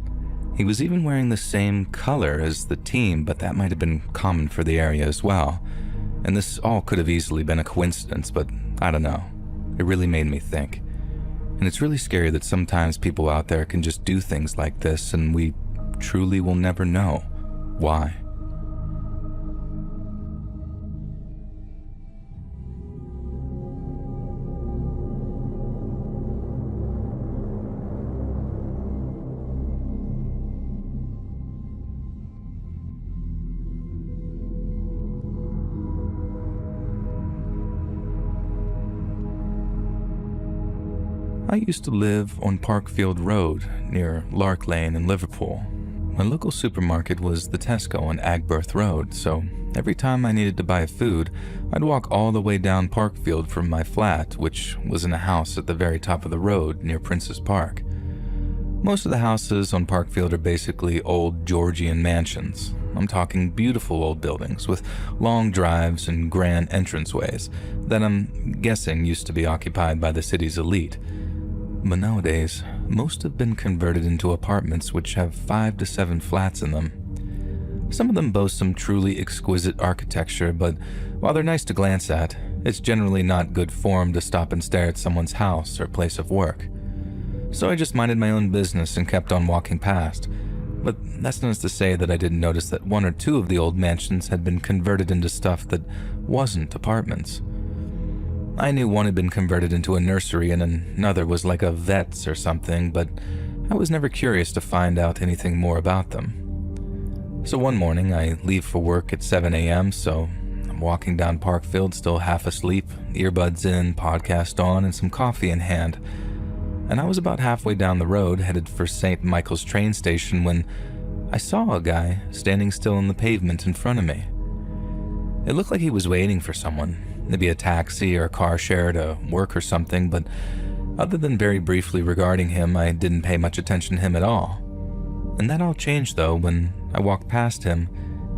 He was even wearing the same color as the team, but that might have been common for the area as well. And this all could have easily been a coincidence, but I don't know. It really made me think. And it's really scary that sometimes people out there can just do things like this, and we truly will never know why. I used to live on Parkfield Road near Lark Lane in Liverpool. My local supermarket was the Tesco on Agberth Road, so every time I needed to buy food, I'd walk all the way down Parkfield from my flat, which was in a house at the very top of the road near Prince's Park. Most of the houses on Parkfield are basically old Georgian mansions. I'm talking beautiful old buildings with long drives and grand entranceways that I'm guessing used to be occupied by the city's elite. But nowadays, most have been converted into apartments which have 5 to 7 flats in them. Some of them boast some truly exquisite architecture, but while they're nice to glance at, it's generally not good form to stop and stare at someone's house or place of work. So I just minded my own business and kept on walking past. But that's not to say that I didn't notice that 1 or 2 of the old mansions had been converted into stuff that wasn't apartments. I knew one had been converted into a nursery and another was like a vet's or something, but I was never curious to find out anything more about them. So one morning, I leave for work at 7 a.m., so I'm walking down Parkfield still half asleep, earbuds in, podcast on, and some coffee in hand. And I was about halfway down the road, headed for St. Michael's train station, when I saw a guy standing still on the pavement in front of me. It looked like he was waiting for someone. Maybe a taxi or a car share to work or something, but other than very briefly regarding him, I didn't pay much attention to him at all. And that all changed, though, when I walked past him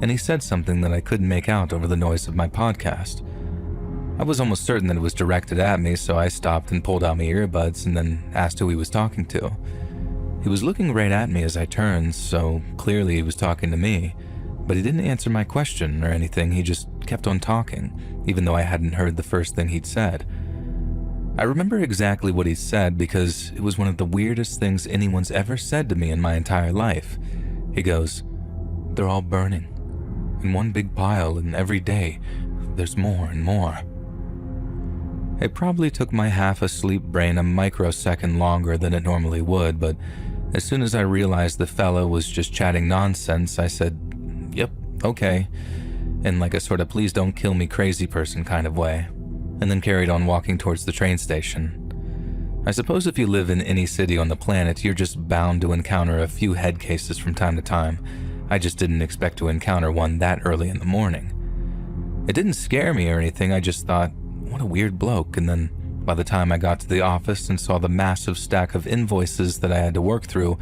and he said something that I couldn't make out over the noise of my podcast. I was almost certain that it was directed at me, so I stopped and pulled out my earbuds and then asked who he was talking to. He was looking right at me as I turned, so clearly he was talking to me. But he didn't answer my question or anything, he just kept on talking, even though I hadn't heard the first thing he'd said. I remember exactly what he said because it was one of the weirdest things anyone's ever said to me in my entire life. He goes, "They're all burning, in one big pile, and every day, there's more and more." It probably took my half-asleep brain a microsecond longer than it normally would, but as soon as I realized the fellow was just chatting nonsense, I said, "Yep, okay," in like a sort of please don't kill me crazy person kind of way, and then carried on walking towards the train station. I suppose if you live in any city on the planet, you're just bound to encounter a few head cases from time to time. I just didn't expect to encounter one that early in the morning. It didn't scare me or anything, I just thought, what a weird bloke, and then by the time I got to the office and saw the massive stack of invoices that I had to work through,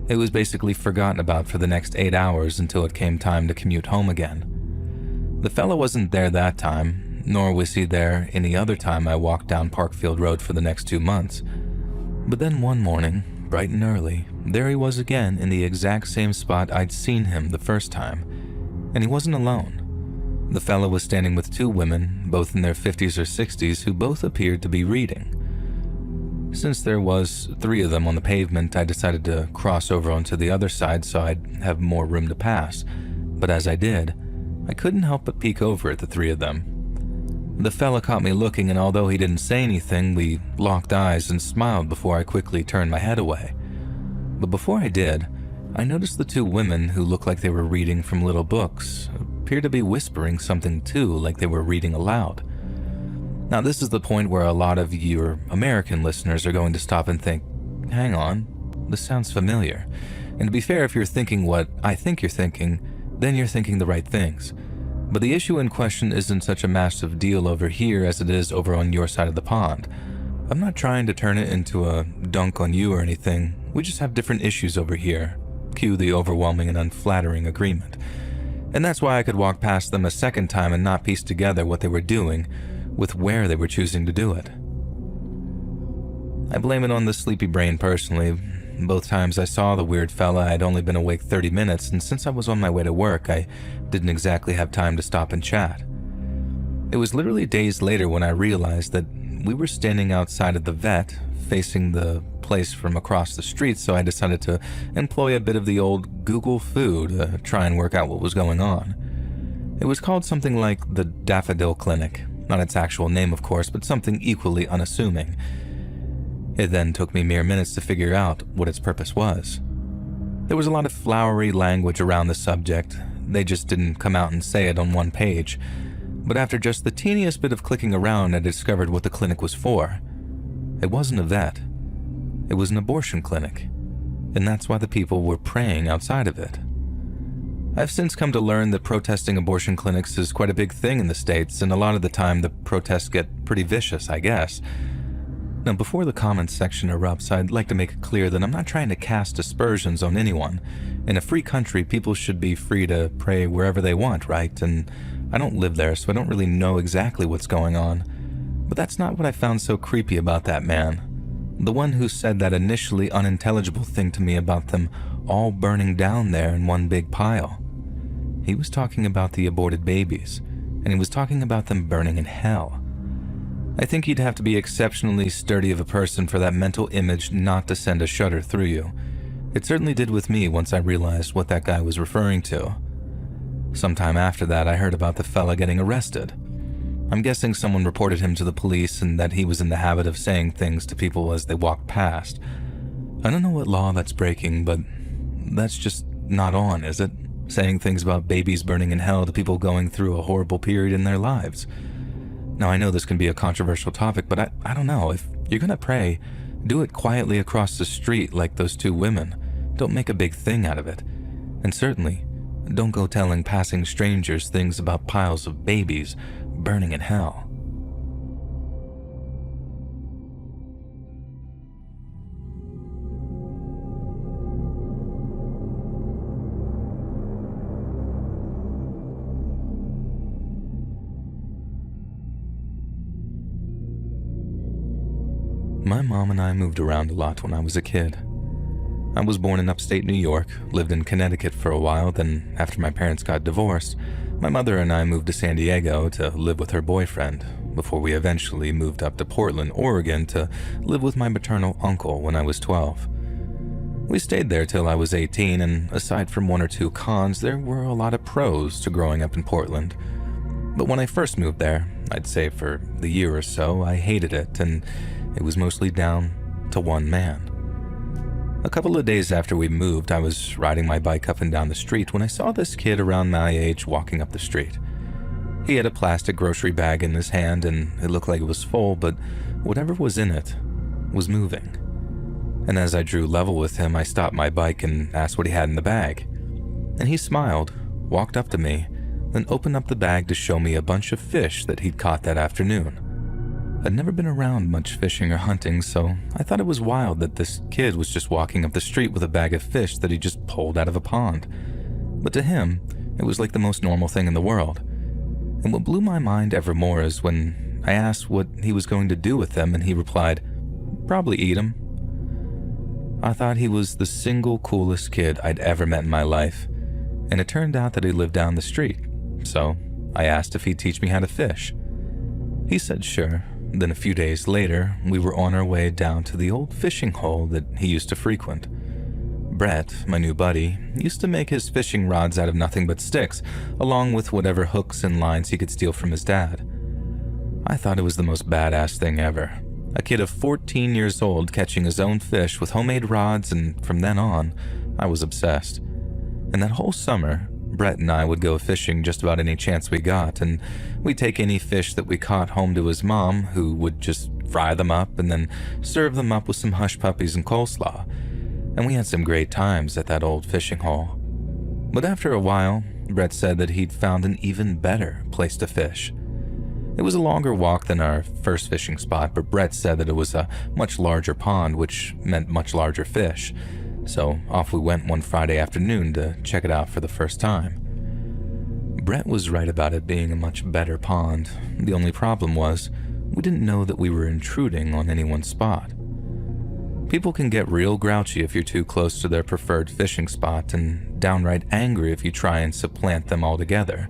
it was basically forgotten about for the next 8 hours until it came time to commute home again. The fellow wasn't there that time, nor was he there any other time I walked down Parkfield Road for the next 2 months. But then one morning, bright and early, there he was again in the exact same spot I'd seen him the first time. And he wasn't alone. The fella was standing with two women, both in their 50s or 60s, who both appeared to be reading. Since there was 3 of them on the pavement, I decided to cross over onto the other side so I'd have more room to pass. But as I did, I couldn't help but peek over at the 3 of them. The fella caught me looking, and although he didn't say anything, we locked eyes and smiled before I quickly turned my head away. But before I did, I noticed the 2 women, who looked like they were reading from little books, appeared to be whispering something too, like they were reading aloud. Now, this is the point where a lot of your American listeners are going to stop and think, hang on, this sounds familiar. And to be fair, if you're thinking what I think you're thinking, then you're thinking the right things. But the issue in question isn't such a massive deal over here as it is over on your side of the pond. I'm not trying to turn it into a dunk on you or anything. We just have different issues over here. Cue the overwhelming and unflattering agreement. And that's why I could walk past them a second time and not piece together what they were doing with where they were choosing to do it. I blame it on the sleepy brain personally. Both times I saw the weird fella, I'd only been awake 30 minutes, and since I was on my way to work, I didn't exactly have time to stop and chat. It was literally days later when I realized that we were standing outside of the vet, facing the place from across the street, so I decided to employ a bit of the old Google food to try and work out what was going on. It was called something like the Daffodil Clinic, not its actual name of course, but something equally unassuming. It then took me mere minutes to figure out what its purpose was. There was a lot of flowery language around the subject. They just didn't come out and say it on one page. But after just the teeniest bit of clicking around, I discovered what the clinic was for. It wasn't a vet. It was an abortion clinic. And that's why the people were praying outside of it. I've since come to learn that protesting abortion clinics is quite a big thing in the States, and a lot of the time the protests get pretty vicious, I guess. Now, before the comments section erupts, I'd like to make it clear that I'm not trying to cast aspersions on anyone. In a free country, people should be free to pray wherever they want, right? And I don't live there, so I don't really know exactly what's going on. But that's not what I found so creepy about that man. The one who said that initially unintelligible thing to me about them all burning down there in one big pile. He was talking about the aborted babies, and he was talking about them burning in hell. I think you'd have to be exceptionally sturdy of a person for that mental image not to send a shudder through you. It certainly did with me once I realized what that guy was referring to. Sometime after that, I heard about the fella getting arrested. I'm guessing someone reported him to the police and that he was in the habit of saying things to people as they walked past. I don't know what law that's breaking, but that's just not on, is it? Saying things about babies burning in hell to people going through a horrible period in their lives. Now, I know this can be a controversial topic, but I don't know. If you're gonna pray, do it quietly across the street like those 2 women. Don't make a big thing out of it. And certainly, don't go telling passing strangers things about piles of babies burning in hell. My mom and I moved around a lot when I was a kid. I was born in upstate New York, lived in Connecticut for a while, then after my parents got divorced, my mother and I moved to San Diego to live with her boyfriend, before we eventually moved up to Portland, Oregon to live with my maternal uncle when I was 12. We stayed there till I was 18, and aside from 1 or 2 cons, there were a lot of pros to growing up in Portland. But when I first moved there, I'd say for the year or so, I hated it, and it was mostly down to one man. A couple of days after we moved, I was riding my bike up and down the street when I saw this kid around my age walking up the street. He had a plastic grocery bag in his hand, and it looked like it was full, but whatever was in it was moving. And as I drew level with him, I stopped my bike and asked what he had in the bag. And he smiled, walked up to me, then opened up the bag to show me a bunch of fish that he'd caught that afternoon. I'd never been around much fishing or hunting, so I thought it was wild that this kid was just walking up the street with a bag of fish that he just pulled out of a pond. But to him, it was like the most normal thing in the world. And what blew my mind ever more is when I asked what he was going to do with them, and he replied, "Probably eat them." I thought he was the single coolest kid I'd ever met in my life, and it turned out that he lived down the street, so I asked if he'd teach me how to fish. He said sure. Then a few days later, we were on our way down to the old fishing hole that he used to frequent. Brett, my new buddy, used to make his fishing rods out of nothing but sticks, along with whatever hooks and lines he could steal from his dad. I thought it was the most badass thing ever. A kid of 14 years old catching his own fish with homemade rods, and from then on, I was obsessed. And that whole summer, Brett and I would go fishing just about any chance we got, and we'd take any fish that we caught home to his mom, who would just fry them up and then serve them up with some hush puppies and coleslaw. And we had some great times at that old fishing hole. But after a while, Brett said that he'd found an even better place to fish. It was a longer walk than our first fishing spot, but Brett said that it was a much larger pond, which meant much larger fish. So off we went one Friday afternoon to check it out for the first time. Brett was right about it being a much better pond. The only problem was, we didn't know that we were intruding on anyone's spot. People can get real grouchy if you're too close to their preferred fishing spot, and downright angry if you try and supplant them altogether.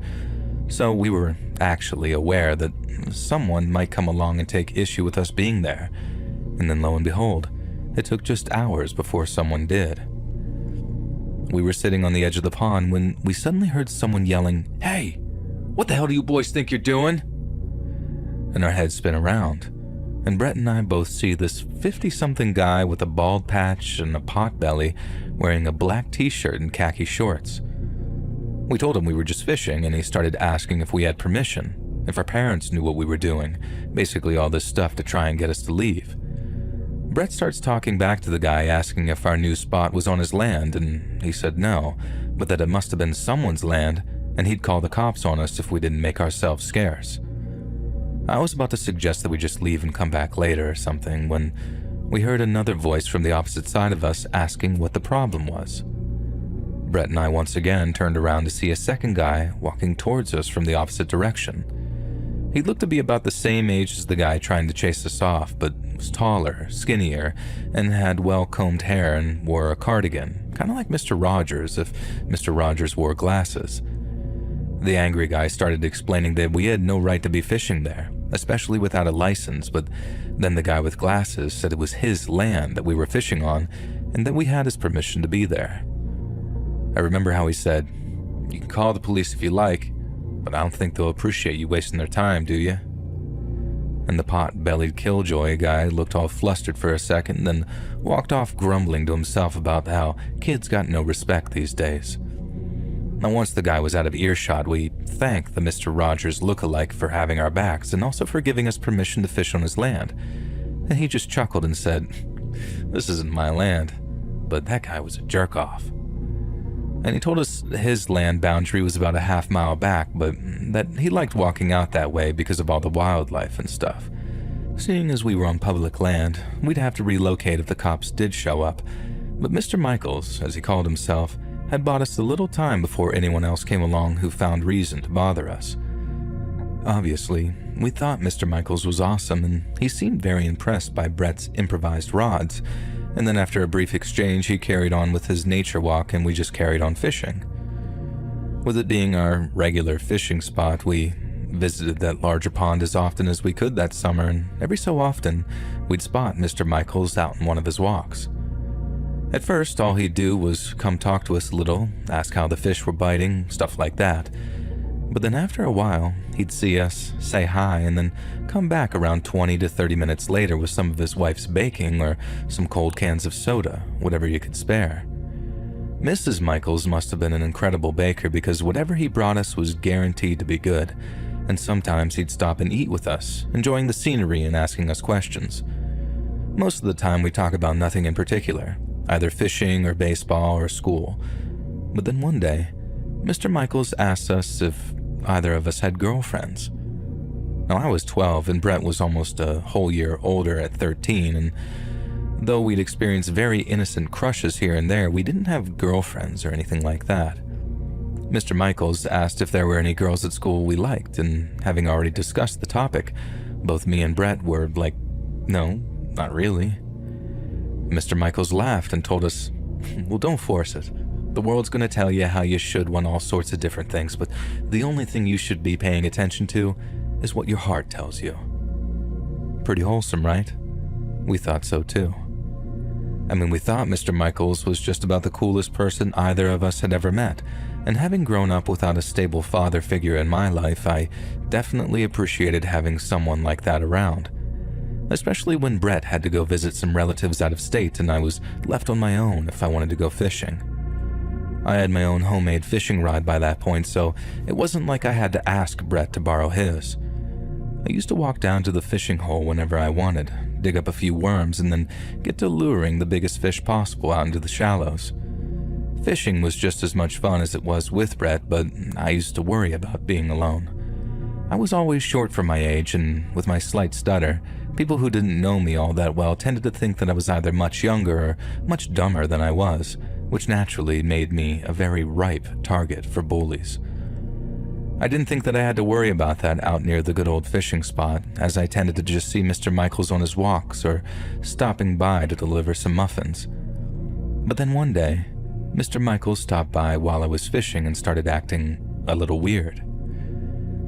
So we were actually aware that someone might come along and take issue with us being there. And then lo and behold, it took just hours before someone did. We were sitting on the edge of the pond when we suddenly heard someone yelling, "Hey, what the hell do you boys think you're doing?" And our heads spin around, and Brett and I both see this 50-something guy with a bald patch and a pot belly wearing a black t-shirt and khaki shorts. We told him we were just fishing, and he started asking if we had permission, if our parents knew what we were doing, basically all this stuff to try and get us to leave. Brett starts talking back to the guy, asking if our new spot was on his land, and he said no, but that it must have been someone's land, and he'd call the cops on us if we didn't make ourselves scarce. I was about to suggest that we just leave and come back later or something when we heard another voice from the opposite side of us asking what the problem was. Brett and I once again turned around to see a second guy walking towards us from the opposite direction. He looked to be about the same age as the guy trying to chase us off, but was taller, skinnier, and had well-combed hair and wore a cardigan, kind of like Mr. Rogers if Mr. Rogers wore glasses. The angry guy started explaining that we had no right to be fishing there, especially without a license, but then the guy with glasses said it was his land that we were fishing on and that we had his permission to be there. I remember how he said, "You can call the police if you like, but I don't think they'll appreciate you wasting their time, do you?" And the pot-bellied killjoy guy looked all flustered for a second, then walked off grumbling to himself about how kids got no respect these days. Now once the guy was out of earshot, we thanked the Mr. Rogers look-alike for having our backs and also for giving us permission to fish on his land. And he just chuckled and said, "This isn't my land, but that guy was a jerk-off." And he told us his land boundary was about a half-mile back, but that he liked walking out that way because of all the wildlife and stuff. Seeing as we were on public land, we'd have to relocate if the cops did show up, but Mr. Michaels, as he called himself, had bought us a little time before anyone else came along who found reason to bother us. Obviously, we thought Mr. Michaels was awesome, and he seemed very impressed by Brett's improvised rods, and then after a brief exchange, he carried on with his nature walk and we just carried on fishing. With it being our regular fishing spot, we visited that larger pond as often as we could that summer, and every so often, we'd spot Mr. Michaels out on one of his walks. At first, all he'd do was come talk to us a little, ask how the fish were biting, stuff like that. But then after a while, he'd see us, say hi, and then come back around 20 to 30 minutes later with some of his wife's baking or some cold cans of soda, whatever you could spare. Mrs. Michaels must have been an incredible baker because whatever he brought us was guaranteed to be good, and sometimes he'd stop and eat with us, enjoying the scenery and asking us questions. Most of the time we talk about nothing in particular, either fishing or baseball or school. But then one day, Mr. Michaels asked us if either of us had girlfriends. Now I was 12 and Brett was almost a whole year older at 13, and though we'd experienced very innocent crushes here and there, we didn't have girlfriends or anything like that. Mr. Michaels asked if there were any girls at school we liked, and having already discussed the topic, both me and Brett were like, "No, not really." Mr. Michaels laughed and told us, "Well, don't force it. The world's gonna tell you how you should want all sorts of different things, but the only thing you should be paying attention to is what your heart tells you. Pretty wholesome, right? We thought so too. I mean, we thought Mr. Michaels was just about the coolest person either of us had ever met, and having grown up without a stable father figure in my life, I definitely appreciated having someone like that around. Especially when Brett had to go visit some relatives out of state and I was left on my own if I wanted to go fishing. I had my own homemade fishing rod by that point, so it wasn't like I had to ask Brett to borrow his. I used to walk down to the fishing hole whenever I wanted, dig up a few worms, and then get to luring the biggest fish possible out into the shallows. Fishing was just as much fun as it was with Brett, but I used to worry about being alone. I was always short for my age, and with my slight stutter, people who didn't know me all that well tended to think that I was either much younger or much dumber than I was, which naturally made me a very ripe target for bullies. I didn't think that I had to worry about that out near the good old fishing spot, as I tended to just see Mr. Michaels on his walks or stopping by to deliver some muffins. But then one day, Mr. Michaels stopped by while I was fishing and started acting a little weird.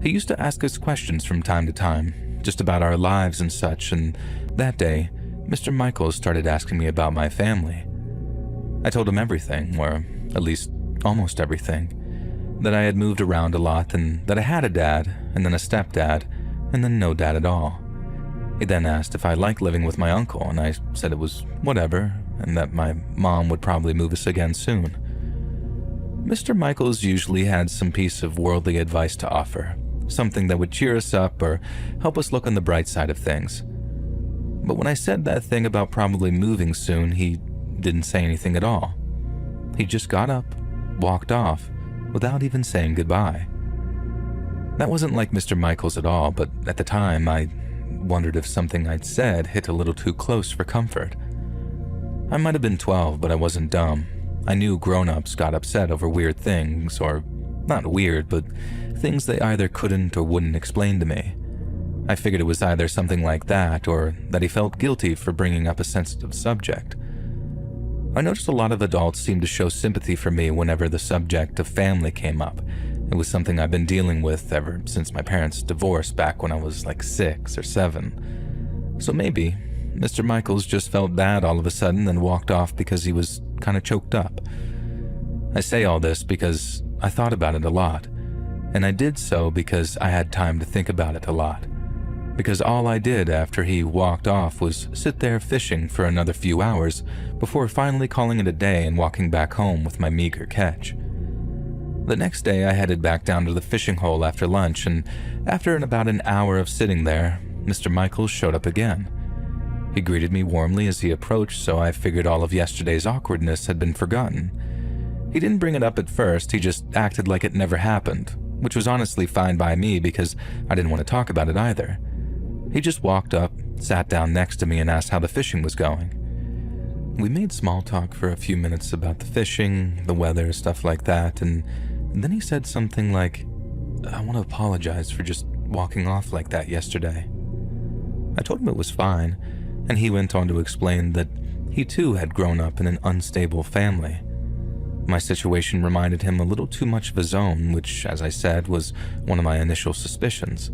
He used to ask us questions from time to time, just about our lives and such, and that day, Mr. Michaels started asking me about my family. I told him everything, or at least almost everything. That I had moved around a lot, and that I had a dad, and then a stepdad, and then no dad at all. He then asked if I liked living with my uncle, and I said it was whatever, and that my mom would probably move us again soon. Mr. Michaels usually had some piece of worldly advice to offer, something that would cheer us up or help us look on the bright side of things. But when I said that thing about probably moving soon, he didn't say anything at all. He just got up, walked off, without even saying goodbye. That wasn't like Mr. Michaels at all, but at the time I wondered if something I'd said hit a little too close for comfort. I might have been 12, but I wasn't dumb. I knew grown-ups got upset over weird things, or not weird, but things they either couldn't or wouldn't explain to me. I figured it was either something like that, or that he felt guilty for bringing up a sensitive subject. I noticed a lot of adults seemed to show sympathy for me whenever the subject of family came up. It was something I've been dealing with ever since my parents' divorce back when I was like 6 or 7. So maybe Mr. Michaels just felt bad all of a sudden and walked off because he was kind of choked up. I say all this because I thought about it a lot, and I did so because I had time to think about it a lot. Because all I did after he walked off was sit there fishing for another few hours before finally calling it a day and walking back home with my meager catch. The next day I headed back down to the fishing hole after lunch, and after about an hour of sitting there, Mr. Michaels showed up again. He greeted me warmly as he approached, so I figured all of yesterday's awkwardness had been forgotten. He didn't bring it up at first, he just acted like it never happened, which was honestly fine by me because I didn't want to talk about it either. He just walked up, sat down next to me, and asked how the fishing was going. We made small talk for a few minutes about the fishing, the weather, stuff like that, and then he said something like, "I want to apologize for just walking off like that yesterday." I told him it was fine, and he went on to explain that he too had grown up in an unstable family. My situation reminded him a little too much of his own, which, as I said, was one of my initial suspicions.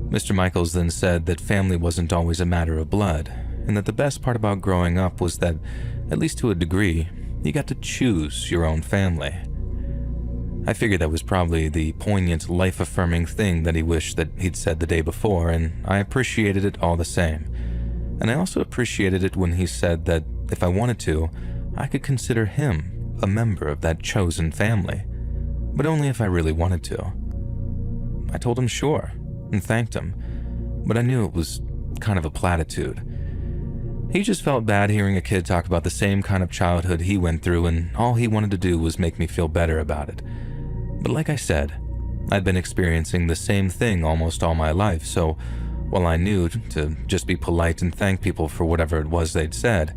Mr. Michaels then said that family wasn't always a matter of blood, and that the best part about growing up was that, at least to a degree, you got to choose your own family. I figured that was probably the poignant, life-affirming thing that he wished that he'd said the day before, and I appreciated it all the same. And I also appreciated it when he said that if I wanted to, I could consider him a member of that chosen family, but only if I really wanted to. I told him sure, and thanked him, but I knew it was kind of a platitude. He just felt bad hearing a kid talk about the same kind of childhood he went through, and all he wanted to do was make me feel better about it. But like I said, I'd been experiencing the same thing almost all my life, so while I knew to just be polite and thank people for whatever it was they'd said,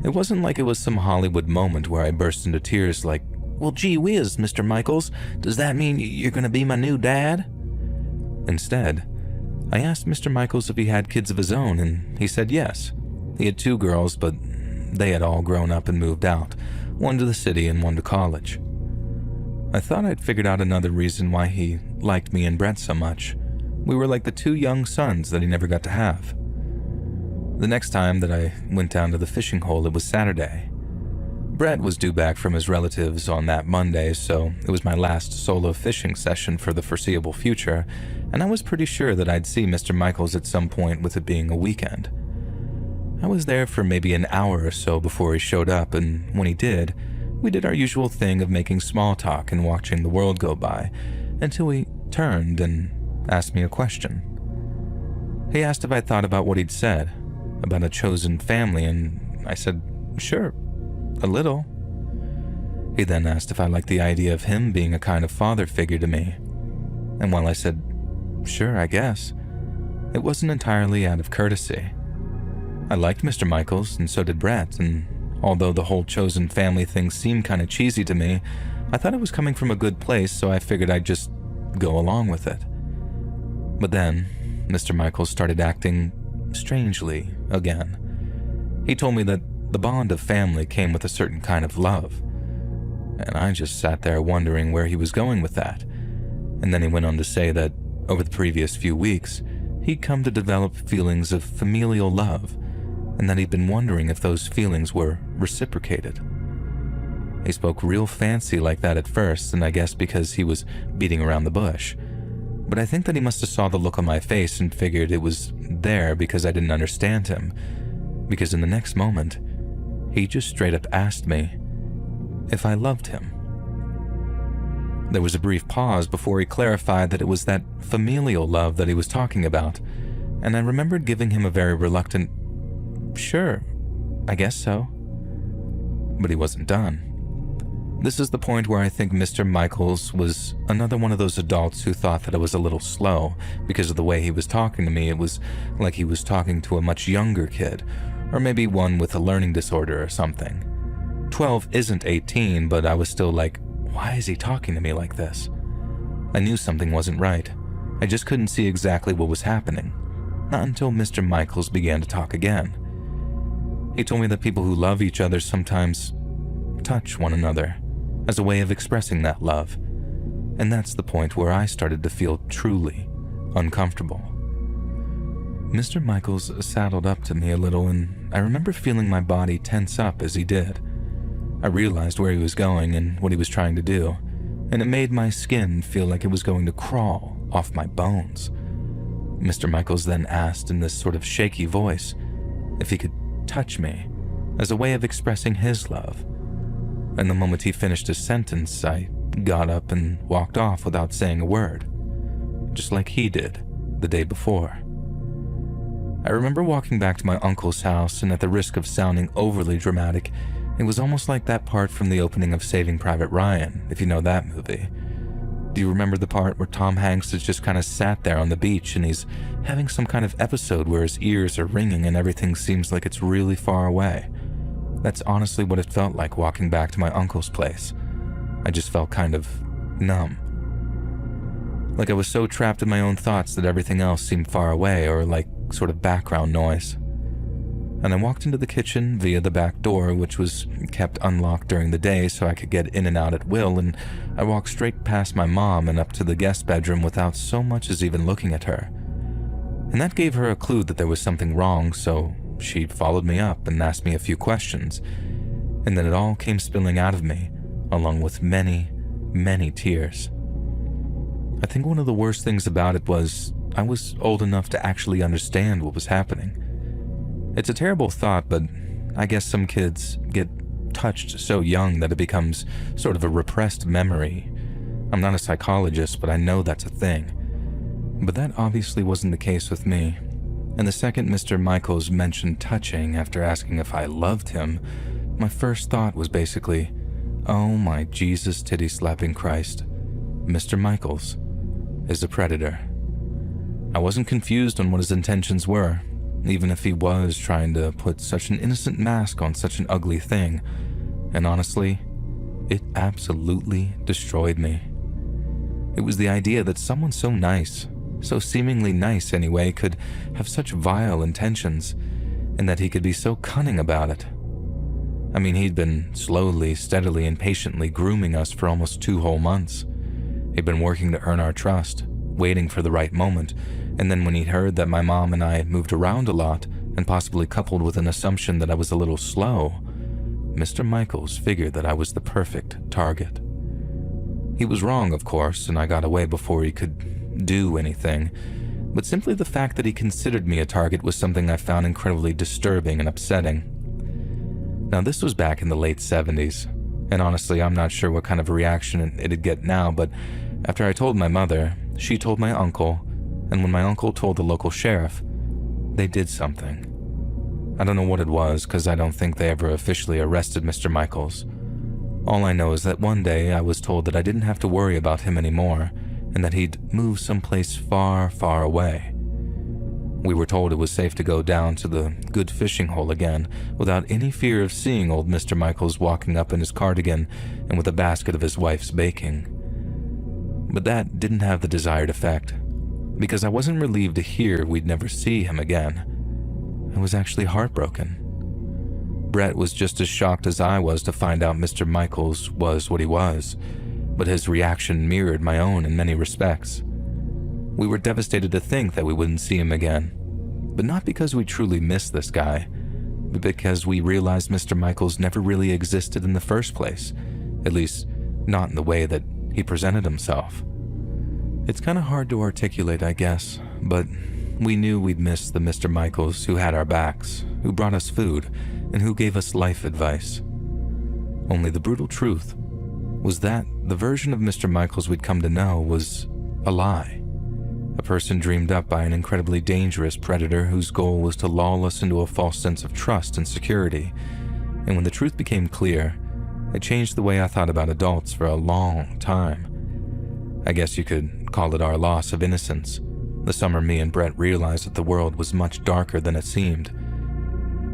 it wasn't like it was some Hollywood moment where I burst into tears like, "Well, gee whiz, Mr. Michaels, does that mean you're gonna be my new dad?" Instead, I asked Mr. Michaels if he had kids of his own, and he said yes. He had 2 girls, but they had all grown up and moved out, one to the city and one to college. I thought I'd figured out another reason why he liked me and Brett so much. We were like the two young sons that he never got to have. The next time that I went down to the fishing hole, it was Saturday. Brett was due back from his relatives on that Monday, so it was my last solo fishing session for the foreseeable future, and I was pretty sure that I'd see Mr. Michaels at some point with it being a weekend. I was there for maybe an hour or so before he showed up, and when he did, we did our usual thing of making small talk and watching the world go by, until he turned and asked me a question. He asked if I thought about what he'd said, about a chosen family, and I said, sure, a little. He then asked if I liked the idea of him being a kind of father figure to me, and while I said, sure, I guess, it wasn't entirely out of courtesy. I liked Mr. Michaels, and so did Brett, and although the whole chosen family thing seemed kind of cheesy to me, I thought it was coming from a good place, so I figured I'd just go along with it. But then, Mr. Michaels started acting strangely again. He told me that the bond of family came with a certain kind of love, and I just sat there wondering where he was going with that. And then he went on to say that over the previous few weeks, he'd come to develop feelings of familial love, and that he'd been wondering if those feelings were reciprocated. He spoke real fancy like that at first, and I guess because he was beating around the bush. But I think that he must have saw the look on my face and figured it was there because I didn't understand him, because in the next moment, he just straight up asked me if I loved him. There was a brief pause before he clarified that it was that familial love that he was talking about, and I remembered giving him a very reluctant, sure, I guess so. But he wasn't done. This is the point where I think Mr. Michaels was another one of those adults who thought that I was a little slow because of the way he was talking to me. It was like he was talking to a much younger kid, or maybe one with a learning disorder or something. 12 isn't 18, but I was still like, why is he talking to me like this? I knew something wasn't right. I just couldn't see exactly what was happening. Not until Mr. Michaels began to talk again. He told me that people who love each other sometimes touch one another as a way of expressing that love, and that's the point where I started to feel truly uncomfortable. Mr. Michaels saddled up to me a little, and I remember feeling my body tense up as he did. I realized where he was going and what he was trying to do, and it made my skin feel like it was going to crawl off my bones. Mr. Michaels then asked in this sort of shaky voice if he could touch me as a way of expressing his love. And the moment he finished his sentence, I got up and walked off without saying a word, just like he did the day before. I remember walking back to my uncle's house, and at the risk of sounding overly dramatic, it was almost like that part from the opening of Saving Private Ryan, if you know that movie. Do you remember the part where Tom Hanks is just kind of sat there on the beach and he's having some kind of episode where his ears are ringing and everything seems like it's really far away? That's honestly what it felt like walking back to my uncle's place. I just felt kind of numb. Like I was so trapped in my own thoughts that everything else seemed far away or like sort of background noise. And I walked into the kitchen via the back door, which was kept unlocked during the day so I could get in and out at will, and I walked straight past my mom and up to the guest bedroom without so much as even looking at her. And that gave her a clue that there was something wrong, so she followed me up and asked me a few questions, and then it all came spilling out of me, along with many, many tears. I think one of the worst things about it was I was old enough to actually understand what was happening. It's a terrible thought, but I guess some kids get touched so young that it becomes sort of a repressed memory. I'm not a psychologist, but I know that's a thing. But that obviously wasn't the case with me. And the second Mr. Michaels mentioned touching after asking if I loved him, my first thought was basically, oh my Jesus titty slapping Christ, Mr. Michaels is a predator. I wasn't confused on what his intentions were, even if he was trying to put such an innocent mask on such an ugly thing, and honestly, it absolutely destroyed me. It was the idea that someone so nice, so seemingly nice anyway, could have such vile intentions, and that he could be so cunning about it. I mean, he'd been slowly, steadily, and patiently grooming us for almost 2 whole months. He'd been working to earn our trust, waiting for the right moment, and then when he'd heard that my mom and I moved around a lot, and possibly coupled with an assumption that I was a little slow, Mr. Michaels figured that I was the perfect target. He was wrong, of course, and I got away before he could do anything, but simply the fact that he considered me a target was something I found incredibly disturbing and upsetting. Now, this was back in the late 70s, and honestly, I'm not sure what kind of reaction it'd get now, but after I told my mother, she told my uncle, and when my uncle told the local sheriff, they did something. I don't know what it was, because I don't think they ever officially arrested Mr. Michaels. All I know is that one day I was told that I didn't have to worry about him anymore, and that he'd moved someplace far, far away. We were told it was safe to go down to the good fishing hole again without any fear of seeing old Mr. Michaels walking up in his cardigan and with a basket of his wife's baking. But that didn't have the desired effect, because I wasn't relieved to hear we'd never see him again. I was actually heartbroken. Brett was just as shocked as I was to find out Mr. Michaels was what he was, but his reaction mirrored my own in many respects. We were devastated to think that we wouldn't see him again, but not because we truly missed this guy, but because we realized Mr. Michaels never really existed in the first place, at least not in the way that he presented himself. It's kind of hard to articulate, I guess, but we knew we'd missed the Mr. Michaels who had our backs, who brought us food, and who gave us life advice. Only the brutal truth was that the version of Mr. Michaels we'd come to know was a lie. A person dreamed up by an incredibly dangerous predator whose goal was to lull us into a false sense of trust and security. And when the truth became clear, it changed the way I thought about adults for a long time. I guess you could call it our loss of innocence, the summer me and Brett realized that the world was much darker than it seemed.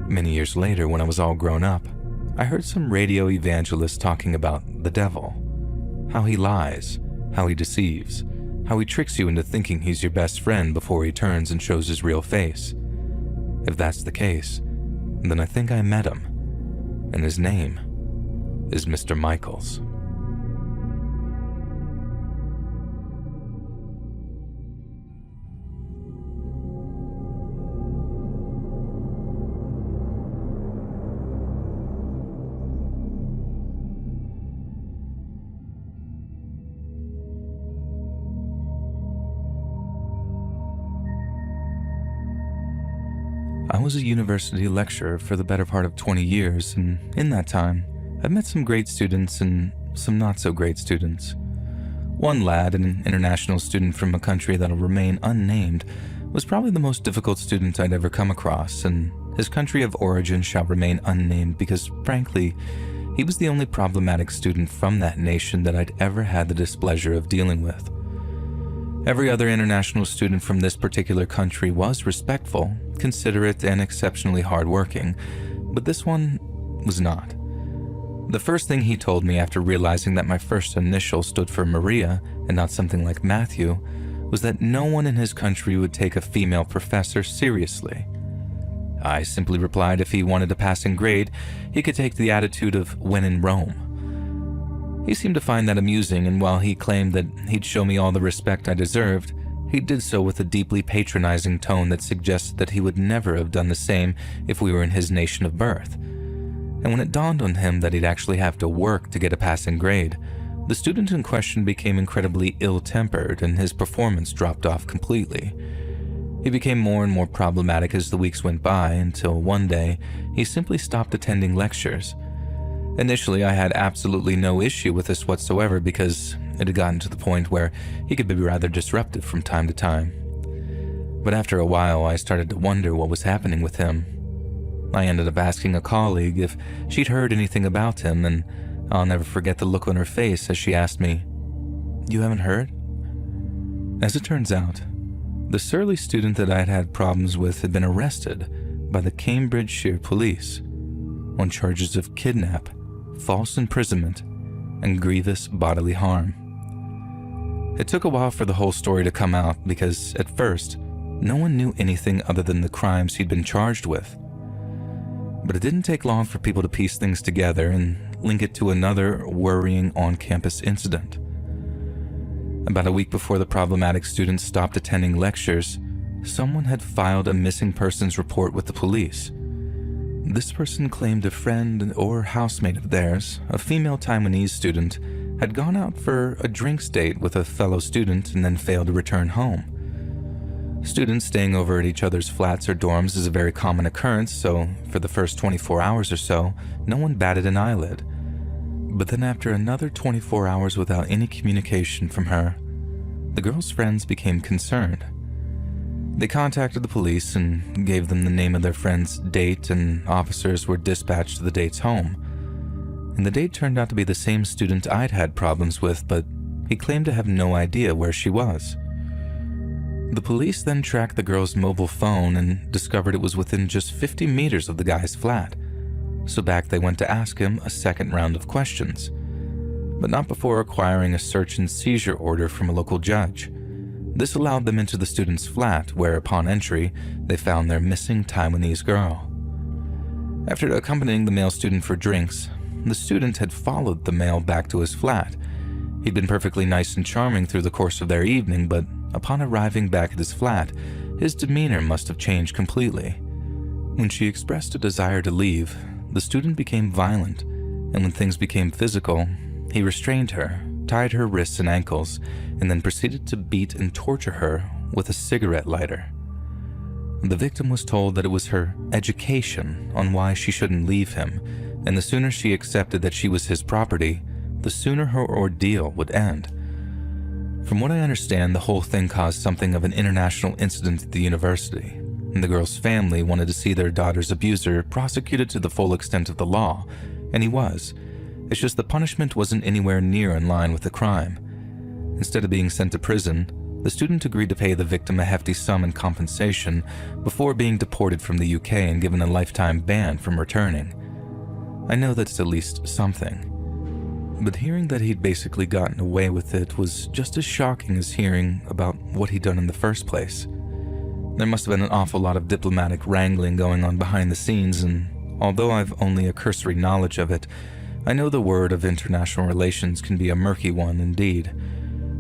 Many years later, when I was all grown up, I heard some radio evangelists talking about the devil, how he lies, how he deceives, how he tricks you into thinking he's your best friend before he turns and shows his real face. If that's the case, then I think I met him, and his name is Mr. Michaels. I was a university lecturer for the better part of 20 years, and in that time, I've met some great students and some not-so-great students. One lad, an international student from a country that'll remain unnamed, was probably the most difficult student I'd ever come across, and his country of origin shall remain unnamed because, frankly, he was the only problematic student from that nation that I'd ever had the displeasure of dealing with. Every other international student from this particular country was respectful, considerate, and exceptionally hardworking, but this one was not. The first thing he told me after realizing that my first initial stood for Maria and not something like Matthew was that no one in his country would take a female professor seriously. I simply replied if he wanted a passing grade, he could take the attitude of when in Rome. He seemed to find that amusing, and while he claimed that he'd show me all the respect I deserved, he did so with a deeply patronizing tone that suggested that he would never have done the same if we were in his nation of birth. And when it dawned on him that he'd actually have to work to get a passing grade, the student in question became incredibly ill-tempered and his performance dropped off completely. He became more and more problematic as the weeks went by until one day he simply stopped attending lectures. Initially, I had absolutely no issue with this whatsoever because it had gotten to the point where he could be rather disruptive from time to time. But after a while, I started to wonder what was happening with him. I ended up asking a colleague if she'd heard anything about him, and I'll never forget the look on her face as she asked me, "You haven't heard?" As it turns out, the surly student that I'd had problems with had been arrested by the Cambridgeshire police on charges of kidnap, false imprisonment, and grievous bodily harm. It took a while for the whole story to come out because, at first, no one knew anything other than the crimes he'd been charged with. But it didn't take long for people to piece things together and link it to another worrying on-campus incident. About a week before the problematic students stopped attending lectures, someone had filed a missing persons report with the police. This person claimed a friend or housemate of theirs, a female Taiwanese student, had gone out for a drinks date with a fellow student and then failed to return home. Students staying over at each other's flats or dorms is a very common occurrence, so for the first 24 hours or so, no one batted an eyelid. But then after another 24 hours without any communication from her, the girl's friends became concerned. They contacted the police and gave them the name of their friend's date, and officers were dispatched to the date's home. And the date turned out to be the same student I'd had problems with, but he claimed to have no idea where she was. The police then tracked the girl's mobile phone and discovered it was within just 50 meters of the guy's flat. So back they went to ask him a second round of questions, but not before acquiring a search and seizure order from a local judge. This allowed them into the student's flat, where upon entry, they found their missing Taiwanese girl. After accompanying the male student for drinks, the student had followed the male back to his flat. He'd been perfectly nice and charming through the course of their evening, but upon arriving back at his flat, his demeanor must have changed completely. When she expressed a desire to leave, the student became violent, and when things became physical, he restrained her, tied her wrists and ankles, and then proceeded to beat and torture her with a cigarette lighter. The victim was told that it was her education on why she shouldn't leave him, and the sooner she accepted that she was his property, the sooner her ordeal would end. From what I understand, the whole thing caused something of an international incident at the university, and the girl's family wanted to see their daughter's abuser prosecuted to the full extent of the law, and he was. It's just the punishment wasn't anywhere near in line with the crime. Instead of being sent to prison, the student agreed to pay the victim a hefty sum in compensation before being deported from the UK and given a lifetime ban from returning. I know that's at least something. But hearing that he'd basically gotten away with it was just as shocking as hearing about what he'd done in the first place. There must have been an awful lot of diplomatic wrangling going on behind the scenes, and although I've only a cursory knowledge of it, I know the word of international relations can be a murky one indeed.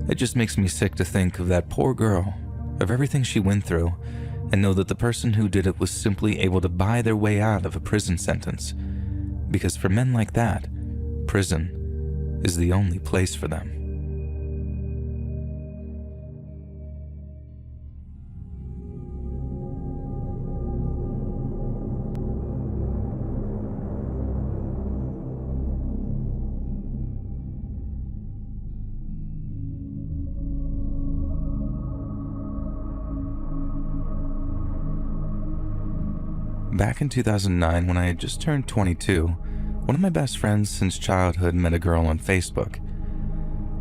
It just makes me sick to think of that poor girl, of everything she went through, and know that the person who did it was simply able to buy their way out of a prison sentence. Because for men like that, prison is the only place for them. Back in 2009, when I had just turned 22, one of my best friends since childhood met a girl on Facebook.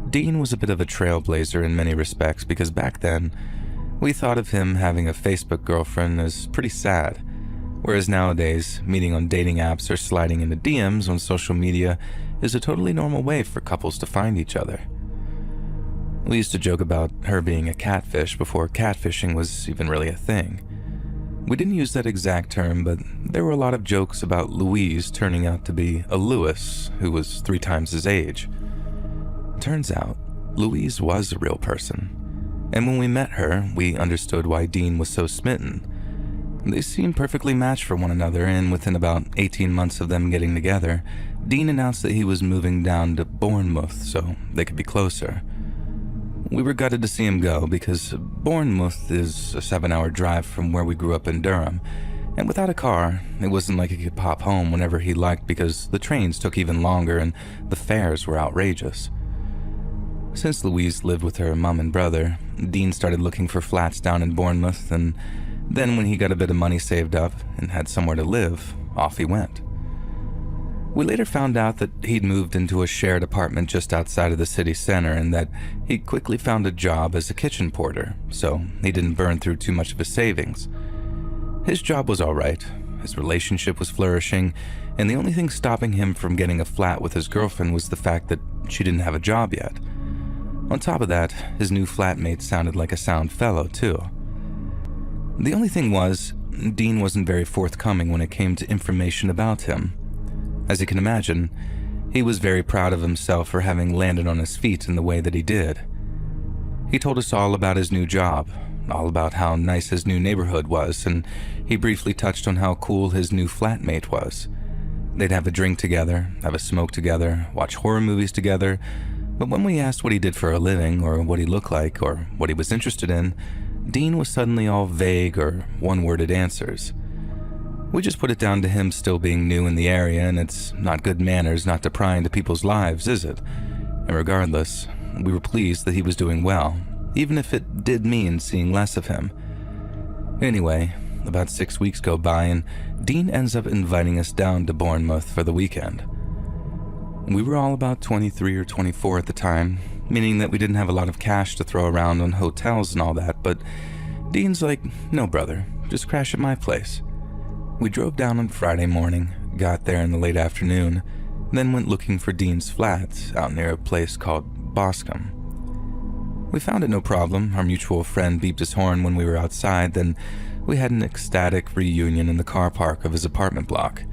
Dean was a bit of a trailblazer in many respects because back then, we thought of him having a Facebook girlfriend as pretty sad, whereas nowadays, meeting on dating apps or sliding into DMs on social media is a totally normal way for couples to find each other. We used to joke about her being a catfish before catfishing was even really a thing. We didn't use that exact term, but there were a lot of jokes about Louise turning out to be a Lewis who was 3 times his age. Turns out, Louise was a real person, and when we met her, we understood why Dean was so smitten. They seemed perfectly matched for one another, and within about 18 months of them getting together, Dean announced that he was moving down to Bournemouth so they could be closer. We were gutted to see him go because Bournemouth is a 7-hour drive from where we grew up in Durham, and without a car, it wasn't like he could pop home whenever he liked because the trains took even longer and the fares were outrageous. Since Louise lived with her mom and brother, Dean started looking for flats down in Bournemouth, and then when he got a bit of money saved up and had somewhere to live, off he went. We later found out that he'd moved into a shared apartment just outside of the city center and that he quickly found a job as a kitchen porter, so he didn't burn through too much of his savings. His job was alright, his relationship was flourishing, and the only thing stopping him from getting a flat with his girlfriend was the fact that she didn't have a job yet. On top of that, his new flatmate sounded like a sound fellow, too. The only thing was, Dean wasn't very forthcoming when it came to information about him. As you can imagine, he was very proud of himself for having landed on his feet in the way that he did. He told us all about his new job, all about how nice his new neighborhood was, and he briefly touched on how cool his new flatmate was. They'd have a drink together, have a smoke together, watch horror movies together, but when we asked what he did for a living, or what he looked like, or what he was interested in, Dean was suddenly all vague or one-worded answers. We just put it down to him still being new in the area, and it's not good manners not to pry into people's lives, is it? And regardless, we were pleased that he was doing well, even if it did mean seeing less of him. Anyway, about 6 weeks go by, and Dean ends up inviting us down to Bournemouth for the weekend. We were all about 23 or 24 at the time, meaning that we didn't have a lot of cash to throw around on hotels and all that, but Dean's like, "No, brother, just crash at my place." We drove down on Friday morning, got there in the late afternoon, then went looking for Dean's flat out near a place called Boscombe. We found it no problem. Our mutual friend beeped his horn when we were outside, then we had an ecstatic reunion in the car park of his apartment block.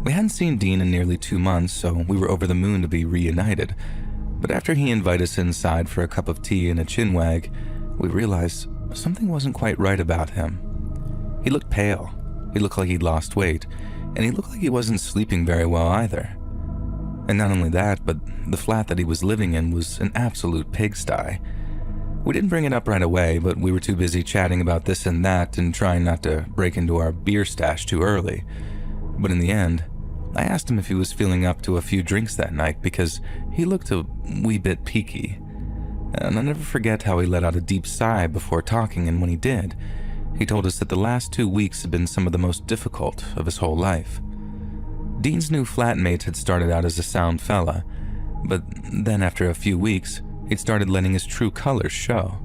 We hadn't seen Dean in nearly 2 months, so we were over the moon to be reunited. But after he invited us inside for a cup of tea and a chinwag, we realized something wasn't quite right about him. He looked pale, he looked like he'd lost weight, and he looked like he wasn't sleeping very well either. And not only that, but the flat that he was living in was an absolute pigsty. We didn't bring it up right away, but we were too busy chatting about this and that and trying not to break into our beer stash too early. But in the end, I asked him if he was feeling up to a few drinks that night because he looked a wee bit peaky. And I'll never forget how he let out a deep sigh before talking, and when he did, he told us that the last 2 weeks had been some of the most difficult of his whole life. Dean's new flatmate had started out as a sound fella, but then after a few weeks, he'd started letting his true colors show.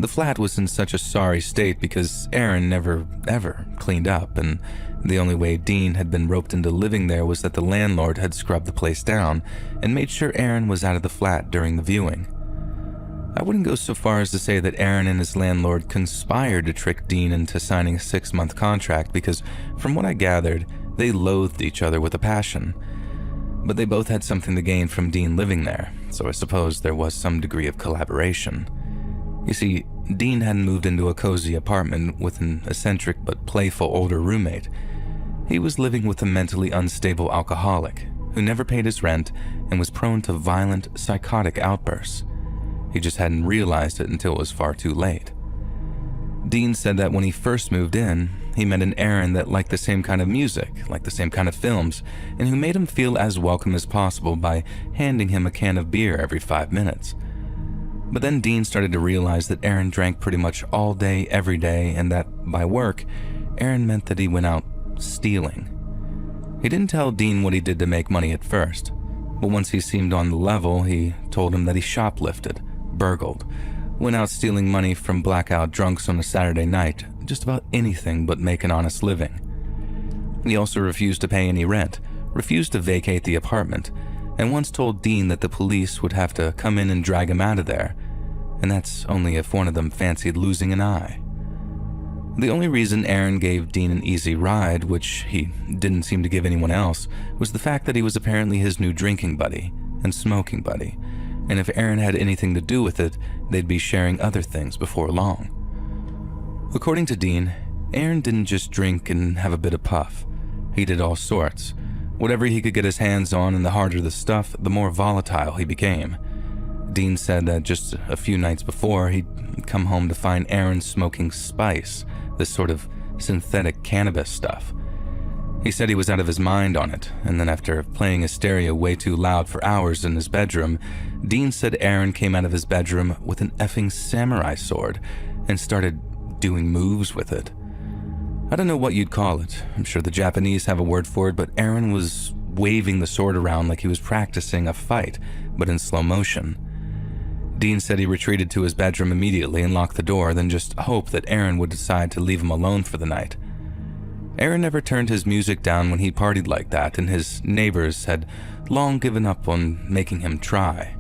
The flat was in such a sorry state because Aaron never, ever cleaned up, and the only way Dean had been roped into living there was that the landlord had scrubbed the place down and made sure Aaron was out of the flat during the viewing. I wouldn't go so far as to say that Aaron and his landlord conspired to trick Dean into signing a 6-month contract because, from what I gathered, they loathed each other with a passion. But they both had something to gain from Dean living there, so I suppose there was some degree of collaboration. You see, Dean hadn't moved into a cozy apartment with an eccentric but playful older roommate. He was living with a mentally unstable alcoholic who never paid his rent and was prone to violent, psychotic outbursts. He just hadn't realized it until it was far too late. Dean said that when he first moved in, he met an Aaron that liked the same kind of music, liked the same kind of films, and who made him feel as welcome as possible by handing him a can of beer every 5 minutes. But then Dean started to realize that Aaron drank pretty much all day, every day, and that by work, Aaron meant that he went out stealing. He didn't tell Dean what he did to make money at first, but once he seemed on the level, he told him that he shoplifted, burgled, went out stealing money from blackout drunks on a Saturday night, just about anything but make an honest living. He also refused to pay any rent, refused to vacate the apartment, and once told Dean that the police would have to come in and drag him out of there, and that's only if one of them fancied losing an eye. The only reason Aaron gave Dean an easy ride, which he didn't seem to give anyone else, was the fact that he was apparently his new drinking buddy and smoking buddy, and if Aaron had anything to do with it, they'd be sharing other things before long. According to Dean, Aaron didn't just drink and have a bit of puff. He did all sorts. Whatever he could get his hands on, and the harder the stuff, the more volatile he became. Dean said that just a few nights before, he'd come home to find Aaron smoking spice, this sort of synthetic cannabis stuff. He said he was out of his mind on it, and then after playing his stereo way too loud for hours in his bedroom, Dean said Aaron came out of his bedroom with an effing samurai sword and started doing moves with it. I don't know what you'd call it. I'm sure the Japanese have a word for it, but Aaron was waving the sword around like he was practicing a fight, but in slow motion. Dean said he retreated to his bedroom immediately and locked the door, then just hoped that Aaron would decide to leave him alone for the night. Aaron never turned his music down when he partied like that, and his neighbors had long given up on making him try.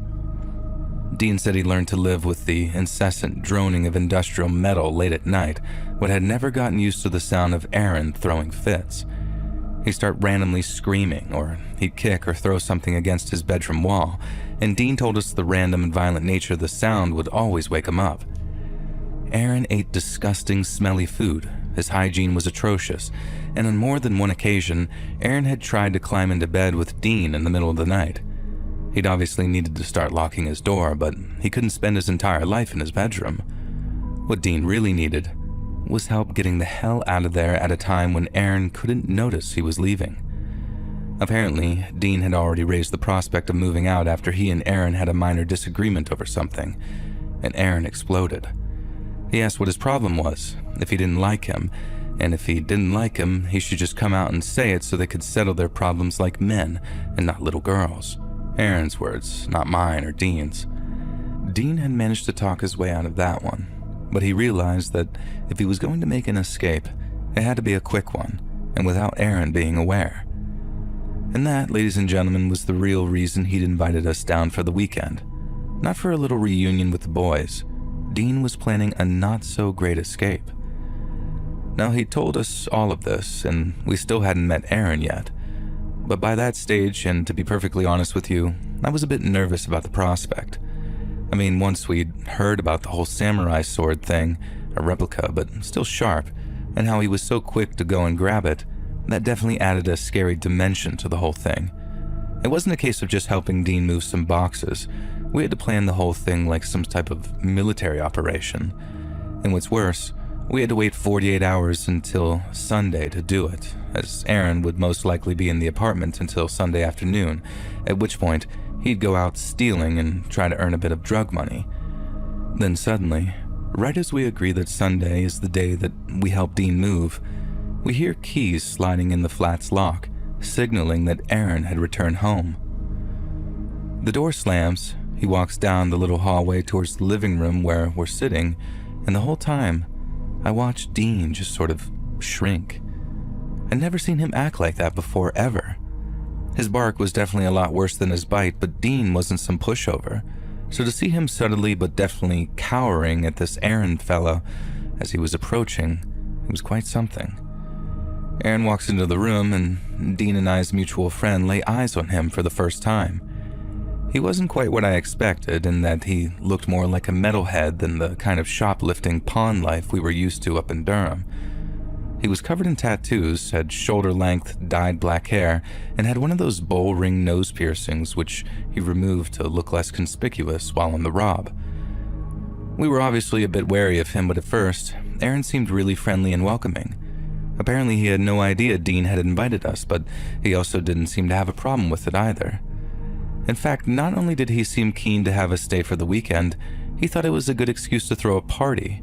Dean said he learned to live with the incessant droning of industrial metal late at night, but had never gotten used to the sound of Aaron throwing fits. He'd start randomly screaming, or he'd kick or throw something against his bedroom wall, and Dean told us the random and violent nature of the sound would always wake him up. Aaron ate disgusting, smelly food. His hygiene was atrocious, and on more than one occasion, Aaron had tried to climb into bed with Dean in the middle of the night. He'd obviously needed to start locking his door, but he couldn't spend his entire life in his bedroom. What Dean really needed was help getting the hell out of there at a time when Aaron couldn't notice he was leaving. Apparently, Dean had already raised the prospect of moving out after he and Aaron had a minor disagreement over something, and Aaron exploded. He asked what his problem was, if he didn't like him, and if he didn't like him, he should just come out and say it so they could settle their problems like men and not little girls. Aaron's words, not mine or Dean's. Dean had managed to talk his way out of that one, but he realized that if he was going to make an escape, it had to be a quick one, and without Aaron being aware. And that, ladies and gentlemen, was the real reason he'd invited us down for the weekend. Not for a little reunion with the boys. Dean was planning a not-so-great escape. Now, he told us all of this, and we still hadn't met Aaron yet. But by that stage, and to be perfectly honest with you, I was a bit nervous about the prospect. I mean, once we'd heard about the whole samurai sword thing, a replica but still sharp, and how he was so quick to go and grab it, that definitely added a scary dimension to the whole thing. It wasn't a case of just helping Dean move some boxes. We had to plan the whole thing like some type of military operation. And what's worse, we had to wait 48 hours until Sunday to do it, as Aaron would most likely be in the apartment until Sunday afternoon, at which point he'd go out stealing and try to earn a bit of drug money. Then suddenly, right as we agree that Sunday is the day that we help Dean move, we hear keys sliding in the flat's lock, signaling that Aaron had returned home. The door slams, he walks down the little hallway towards the living room where we're sitting, and the whole time, I watched Dean just sort of shrink. I'd never seen him act like that before, ever. His bark was definitely a lot worse than his bite, but Dean wasn't some pushover. So to see him subtly but definitely cowering at this Aaron fellow as he was approaching, it was quite something. Aaron walks into the room, and Dean and I's mutual friend lay eyes on him for the first time. He wasn't quite what I expected, in that he looked more like a metalhead than the kind of shoplifting pawn life we were used to up in Durham. He was covered in tattoos, had shoulder-length, dyed black hair, and had one of those bull-ring nose piercings which he removed to look less conspicuous while on the rob. We were obviously a bit wary of him, but at first, Aaron seemed really friendly and welcoming. Apparently he had no idea Dean had invited us, but he also didn't seem to have a problem with it either. In fact, not only did he seem keen to have us stay for the weekend, he thought it was a good excuse to throw a party.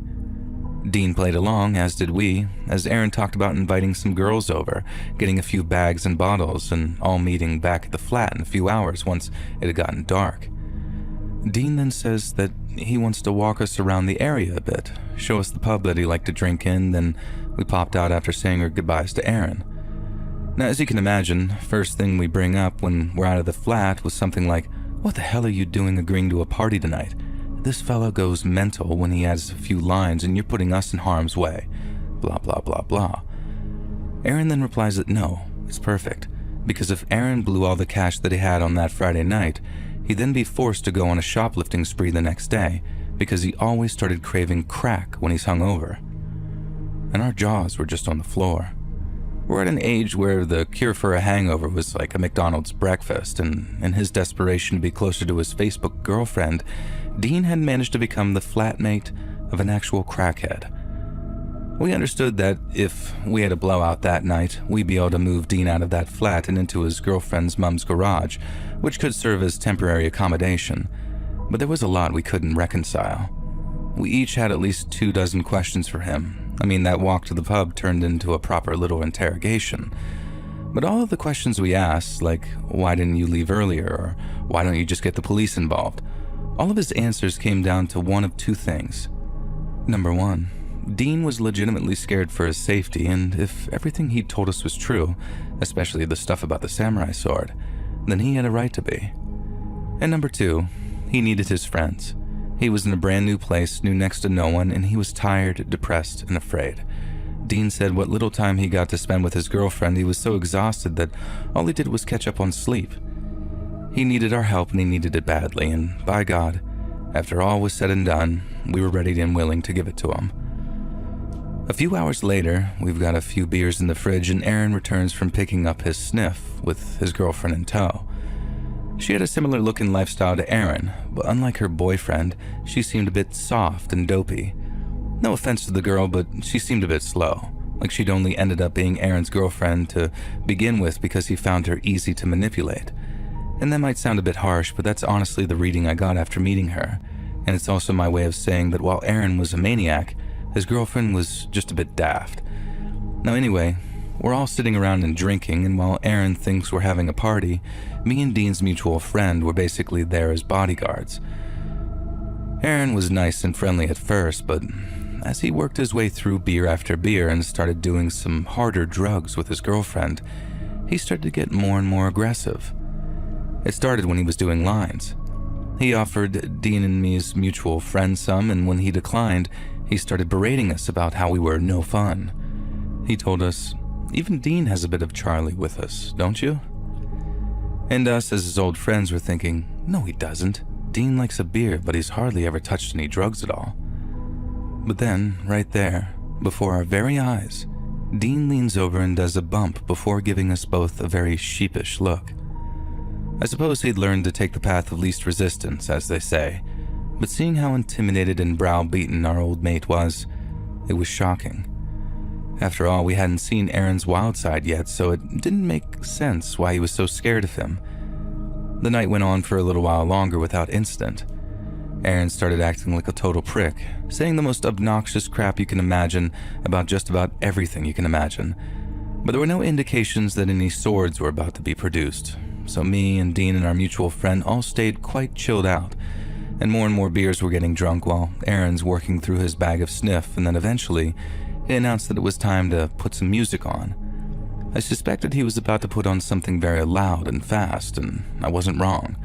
Dean played along, as did we, as Aaron talked about inviting some girls over, getting a few bags and bottles, and all meeting back at the flat in a few hours once it had gotten dark. Dean then says that he wants to walk us around the area a bit, show us the pub that he liked to drink in, then we popped out after saying our goodbyes to Aaron. Now, as you can imagine, first thing we bring up when we're out of the flat was something like, "What the hell are you doing agreeing to a party tonight? This fellow goes mental when he adds a few lines and you're putting us in harm's way. Blah, blah, blah, blah." Aaron then replies that no, it's perfect, because if Aaron blew all the cash that he had on that Friday night, he'd then be forced to go on a shoplifting spree the next day, because he always started craving crack when he's hungover. And our jaws were just on the floor. We're at an age where the cure for a hangover was like a McDonald's breakfast, and in his desperation to be closer to his Facebook girlfriend, Dean had managed to become the flatmate of an actual crackhead. We understood that if we had a blowout that night, we'd be able to move Dean out of that flat and into his girlfriend's mom's garage, which could serve as temporary accommodation, but there was a lot we couldn't reconcile. We each had at least 24 questions for him. I mean, that walk to the pub turned into a proper little interrogation. But all of the questions we asked, like, why didn't you leave earlier, or why don't you just get the police involved, all of his answers came down to one of two things. Number one, Dean was legitimately scared for his safety, and if everything he'd told us was true, especially the stuff about the samurai sword, then he had a right to be. And number two, he needed his friends. He was in a brand new place, knew next to no one, and he was tired, depressed, and afraid. Dean said what little time he got to spend with his girlfriend, he was so exhausted that all he did was catch up on sleep. He needed our help and he needed it badly, and by God, after all was said and done, we were ready and willing to give it to him. A few hours later, we've got a few beers in the fridge and Aaron returns from picking up his sniff with his girlfriend in tow. She had a similar look and lifestyle to Aaron, but unlike her boyfriend, she seemed a bit soft and dopey. No offense to the girl, but she seemed a bit slow, like she'd only ended up being Aaron's girlfriend to begin with because he found her easy to manipulate. And that might sound a bit harsh, but that's honestly the reading I got after meeting her, and it's also my way of saying that while Aaron was a maniac, his girlfriend was just a bit daft. Now anyway, we're all sitting around and drinking, and while Aaron thinks we're having a party, me and Dean's mutual friend were basically there as bodyguards. Aaron was nice and friendly at first, but as he worked his way through beer after beer and started doing some harder drugs with his girlfriend, he started to get more and more aggressive. It started when he was doing lines. He offered Dean and me's mutual friend some, and when he declined, he started berating us about how we were no fun. He told us, "Even Dean has a bit of Charlie with us, don't you?" And us as his old friends were thinking, "No, he doesn't. Dean likes a beer, but he's hardly ever touched any drugs at all." But then, right there, before our very eyes, Dean leans over and does a bump before giving us both a very sheepish look. I suppose he'd learned to take the path of least resistance, as they say, but seeing how intimidated and browbeaten our old mate was, it was shocking. After all, we hadn't seen Aaron's wild side yet, so it didn't make sense why he was so scared of him. The night went on for a little while longer without incident. Aaron started acting like a total prick, saying the most obnoxious crap you can imagine about just about everything you can imagine, but there were no indications that any swords were about to be produced. So me and Dean and our mutual friend all stayed quite chilled out, and more beers were getting drunk while Aaron's working through his bag of sniff, and then eventually he announced that it was time to put some music on. I suspected he was about to put on something very loud and fast, and I wasn't wrong,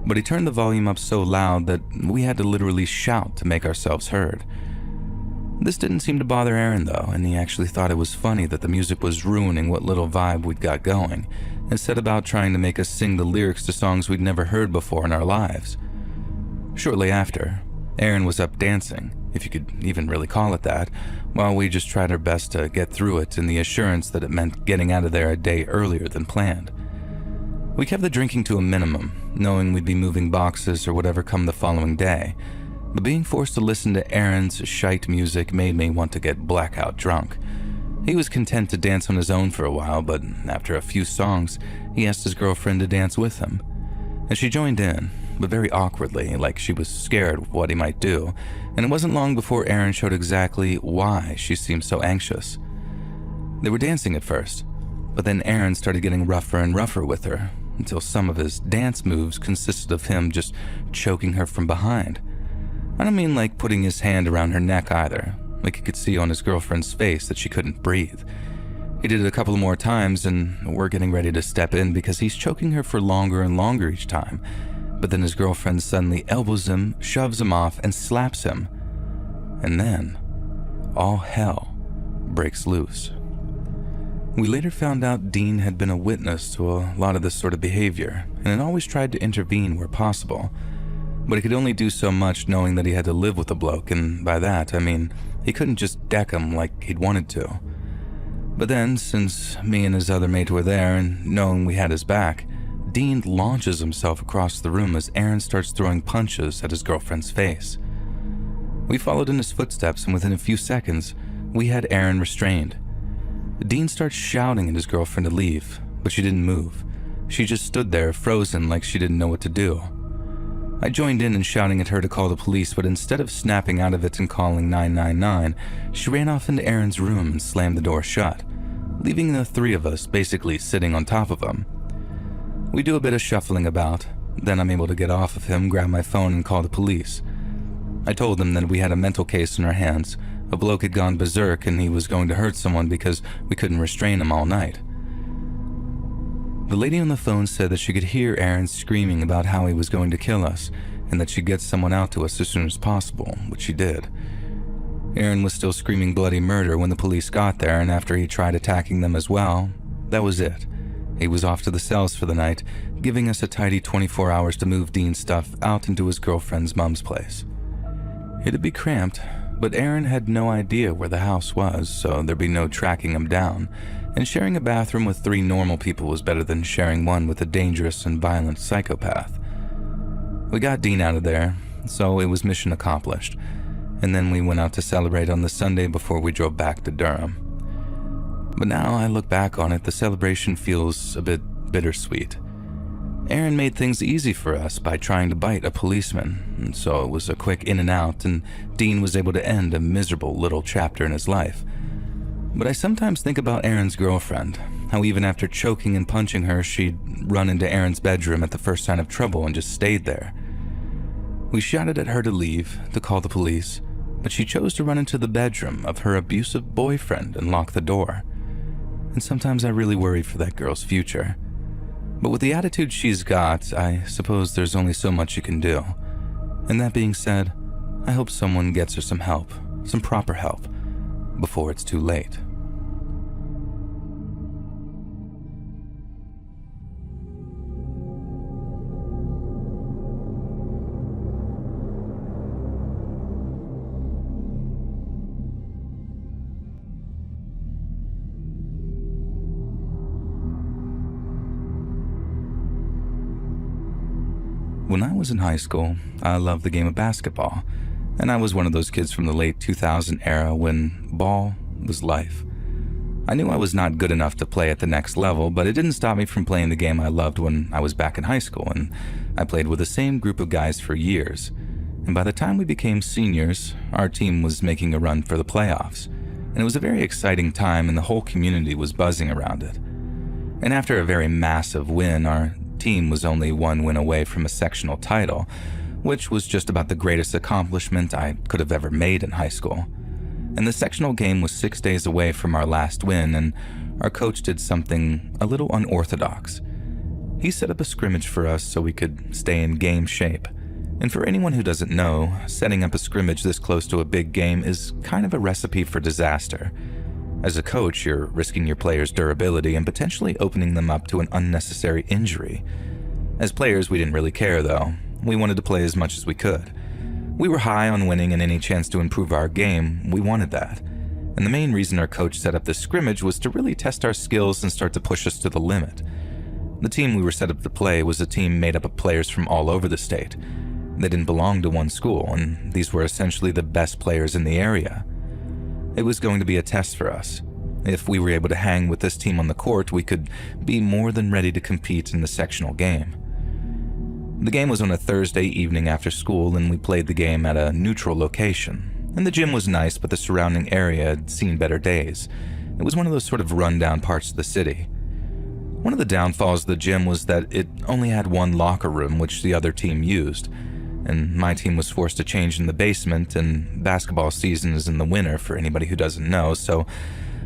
but he turned the volume up so loud that we had to literally shout to make ourselves heard. This didn't seem to bother Aaron though, and he actually thought it was funny that the music was ruining what little vibe we'd got going, and set about trying to make us sing the lyrics to songs we'd never heard before in our lives. Shortly after, Aaron was up dancing, if you could even really call it that, while we just tried our best to get through it in the assurance that it meant getting out of there a day earlier than planned. We kept the drinking to a minimum, knowing we'd be moving boxes or whatever come the following day, but being forced to listen to Aaron's shite music made me want to get blackout drunk. He was content to dance on his own for a while, but after a few songs, he asked his girlfriend to dance with him. And she joined in, but very awkwardly, like she was scared of what he might do, and it wasn't long before Aaron showed exactly why she seemed so anxious. They were dancing at first, but then Aaron started getting rougher and rougher with her, until some of his dance moves consisted of him just choking her from behind. I don't mean like putting his hand around her neck either, like you could see on his girlfriend's face that she couldn't breathe. He did it a couple more times and we're getting ready to step in because he's choking her for longer and longer each time, but then his girlfriend suddenly elbows him, shoves him off, and slaps him. And then, all hell breaks loose. We later found out Dean had been a witness to a lot of this sort of behavior and had always tried to intervene where possible, but he could only do so much knowing that he had to live with the bloke, and by that I mean he couldn't just deck him like he'd wanted to. But then, since me and his other mate were there and knowing we had his back, Dean launches himself across the room as Aaron starts throwing punches at his girlfriend's face. We followed in his footsteps, and within a few seconds, we had Aaron restrained. Dean starts shouting at his girlfriend to leave, but she didn't move. She just stood there, frozen, like she didn't know what to do. I joined in shouting at her to call the police, but instead of snapping out of it and calling 999, she ran off into Aaron's room and slammed the door shut, leaving the three of us basically sitting on top of him. We do a bit of shuffling about, then I'm able to get off of him, grab my phone, and call the police. I told them that we had a mental case in our hands. A bloke had gone berserk and he was going to hurt someone because we couldn't restrain him all night. The lady on the phone said that she could hear Aaron screaming about how he was going to kill us and that she'd get someone out to us as soon as possible, which she did. Aaron was still screaming bloody murder when the police got there, and after he tried attacking them as well, that was it. He was off to the cells for the night, giving us a tidy 24 hours to move Dean's stuff out into his girlfriend's mom's place. It'd be cramped, but Aaron had no idea where the house was, so there'd be no tracking him down, and sharing a bathroom with 3 normal people was better than sharing one with a dangerous and violent psychopath. We got Dean out of there, so it was mission accomplished, and then we went out to celebrate on the Sunday before we drove back to Durham. But now I look back on it, the celebration feels a bit bittersweet. Aaron made things easy for us by trying to bite a policeman, and so it was a quick in and out, and Dean was able to end a miserable little chapter in his life. But I sometimes think about Aaron's girlfriend, how even after choking and punching her, she'd run into Aaron's bedroom at the first sign of trouble and just stayed there. We shouted at her to leave, to call the police, but she chose to run into the bedroom of her abusive boyfriend and lock the door. And sometimes I really worry for that girl's future. But with the attitude she's got, I suppose there's only so much you can do. And that being said, I hope someone gets her some help, some proper help, before it's too late. When I was in high school, I loved the game of basketball, and I was one of those kids from the late 2000 era when ball was life. I knew I was not good enough to play at the next level, but it didn't stop me from playing the game I loved when I was back in high school, and I played with the same group of guys for years. And by the time we became seniors, our team was making a run for the playoffs, and it was a very exciting time and the whole community was buzzing around it. And after a very massive win, our team was only 1 win away from a sectional title, which was just about the greatest accomplishment I could have ever made in high school. And the sectional game was 6 days away from our last win, and our coach did something a little unorthodox. He set up a scrimmage for us so we could stay in game shape. And for anyone who doesn't know, setting up a scrimmage this close to a big game is kind of a recipe for disaster. As a coach, you're risking your players' durability and potentially opening them up to an unnecessary injury. As players, we didn't really care though. We wanted to play as much as we could. We were high on winning, and any chance to improve our game, we wanted that. And the main reason our coach set up this scrimmage was to really test our skills and start to push us to the limit. The team we were set up to play was a team made up of players from all over the state. They didn't belong to one school, and these were essentially the best players in the area. It was going to be a test for us. If we were able to hang with this team on the court, we could be more than ready to compete in the sectional game. The game was on a Thursday evening after school, and we played the game at a neutral location. And the gym was nice, but the surrounding area had seen better days. It was one of those sort of rundown parts of the city. One of the downfalls of the gym was that it only had one locker room, which the other team used. And my team was forced to change in the basement, and basketball season is in the winter for anybody who doesn't know, so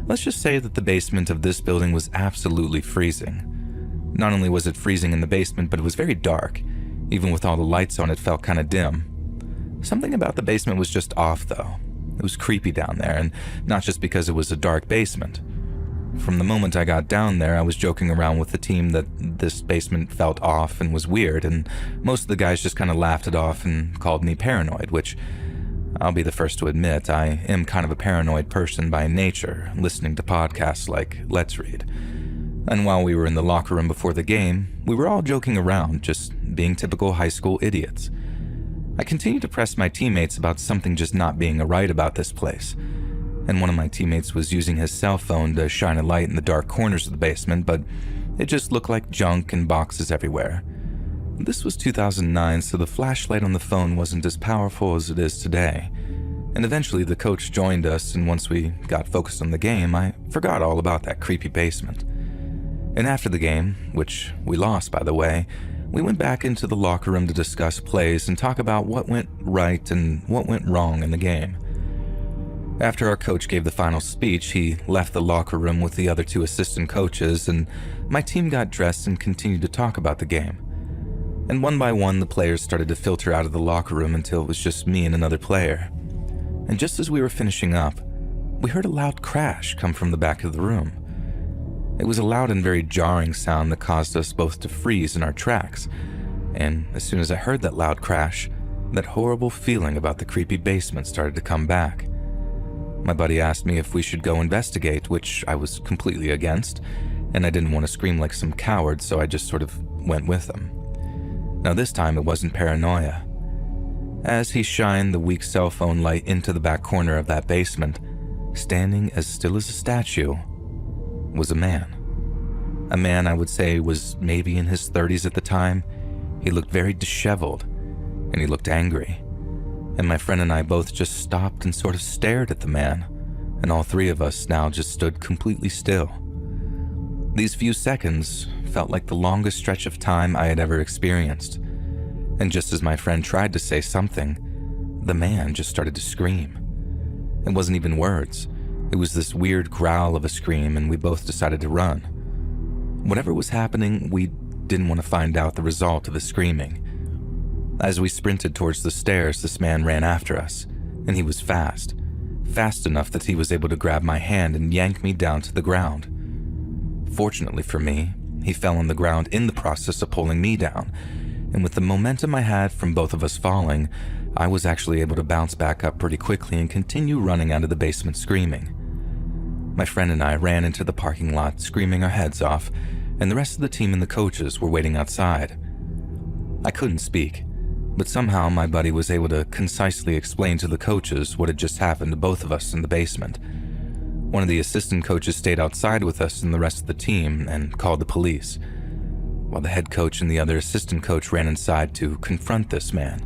let's just say that the basement of this building was absolutely freezing. Not only was it freezing in the basement, but it was very dark. Even with all the lights on, it felt kind of dim. Something about the basement was just off though. It was creepy down there, and not just because it was a dark basement. From the moment I got down there, I was joking around with the team that this basement felt off and was weird, and most of the guys just kind of laughed it off and called me paranoid, which I'll be the first to admit I am kind of a paranoid person by nature, listening to podcasts like Let's Read. And while we were in the locker room before the game, we were all joking around, just being typical high school idiots. I continued to press my teammates about something just not being right about this place. And one of my teammates was using his cell phone to shine a light in the dark corners of the basement, but it just looked like junk and boxes everywhere. This was 2009, so the flashlight on the phone wasn't as powerful as it is today. And eventually the coach joined us, and once we got focused on the game, I forgot all about that creepy basement. And after the game, which we lost by the way, we went back into the locker room to discuss plays and talk about what went right and what went wrong in the game. After our coach gave the final speech, he left the locker room with the other 2 assistant coaches, and my team got dressed and continued to talk about the game. And one by one, the players started to filter out of the locker room until it was just me and another player. And just as we were finishing up, we heard a loud crash come from the back of the room. It was a loud and very jarring sound that caused us both to freeze in our tracks. And as soon as I heard that loud crash, that horrible feeling about the creepy basement started to come back. My buddy asked me if we should go investigate, which I was completely against, and I didn't want to scream like some coward, so I just sort of went with him. Now this time it wasn't paranoia. As he shined the weak cell phone light into the back corner of that basement, standing as still as a statue, was a man. A man I would say was maybe in his 30s at the time. He looked very disheveled, and he looked angry. And my friend and I both just stopped and sort of stared at the man, and all 3 of us now just stood completely still. These few seconds felt like the longest stretch of time I had ever experienced. And just as my friend tried to say something, the man just started to scream. It wasn't even words. It was this weird growl of a scream, and we both decided to run. Whatever was happening, we didn't want to find out the result of his screaming. As we sprinted towards the stairs, this man ran after us, and he was fast. Fast enough that he was able to grab my hand and yank me down to the ground. Fortunately for me, he fell on the ground in the process of pulling me down, and with the momentum I had from both of us falling, I was actually able to bounce back up pretty quickly and continue running out of the basement screaming. My friend and I ran into the parking lot screaming our heads off, and the rest of the team and the coaches were waiting outside. I couldn't speak, but somehow my buddy was able to concisely explain to the coaches what had just happened to both of us in the basement. One of the assistant coaches stayed outside with us and the rest of the team and called the police, while the head coach and the other assistant coach ran inside to confront this man.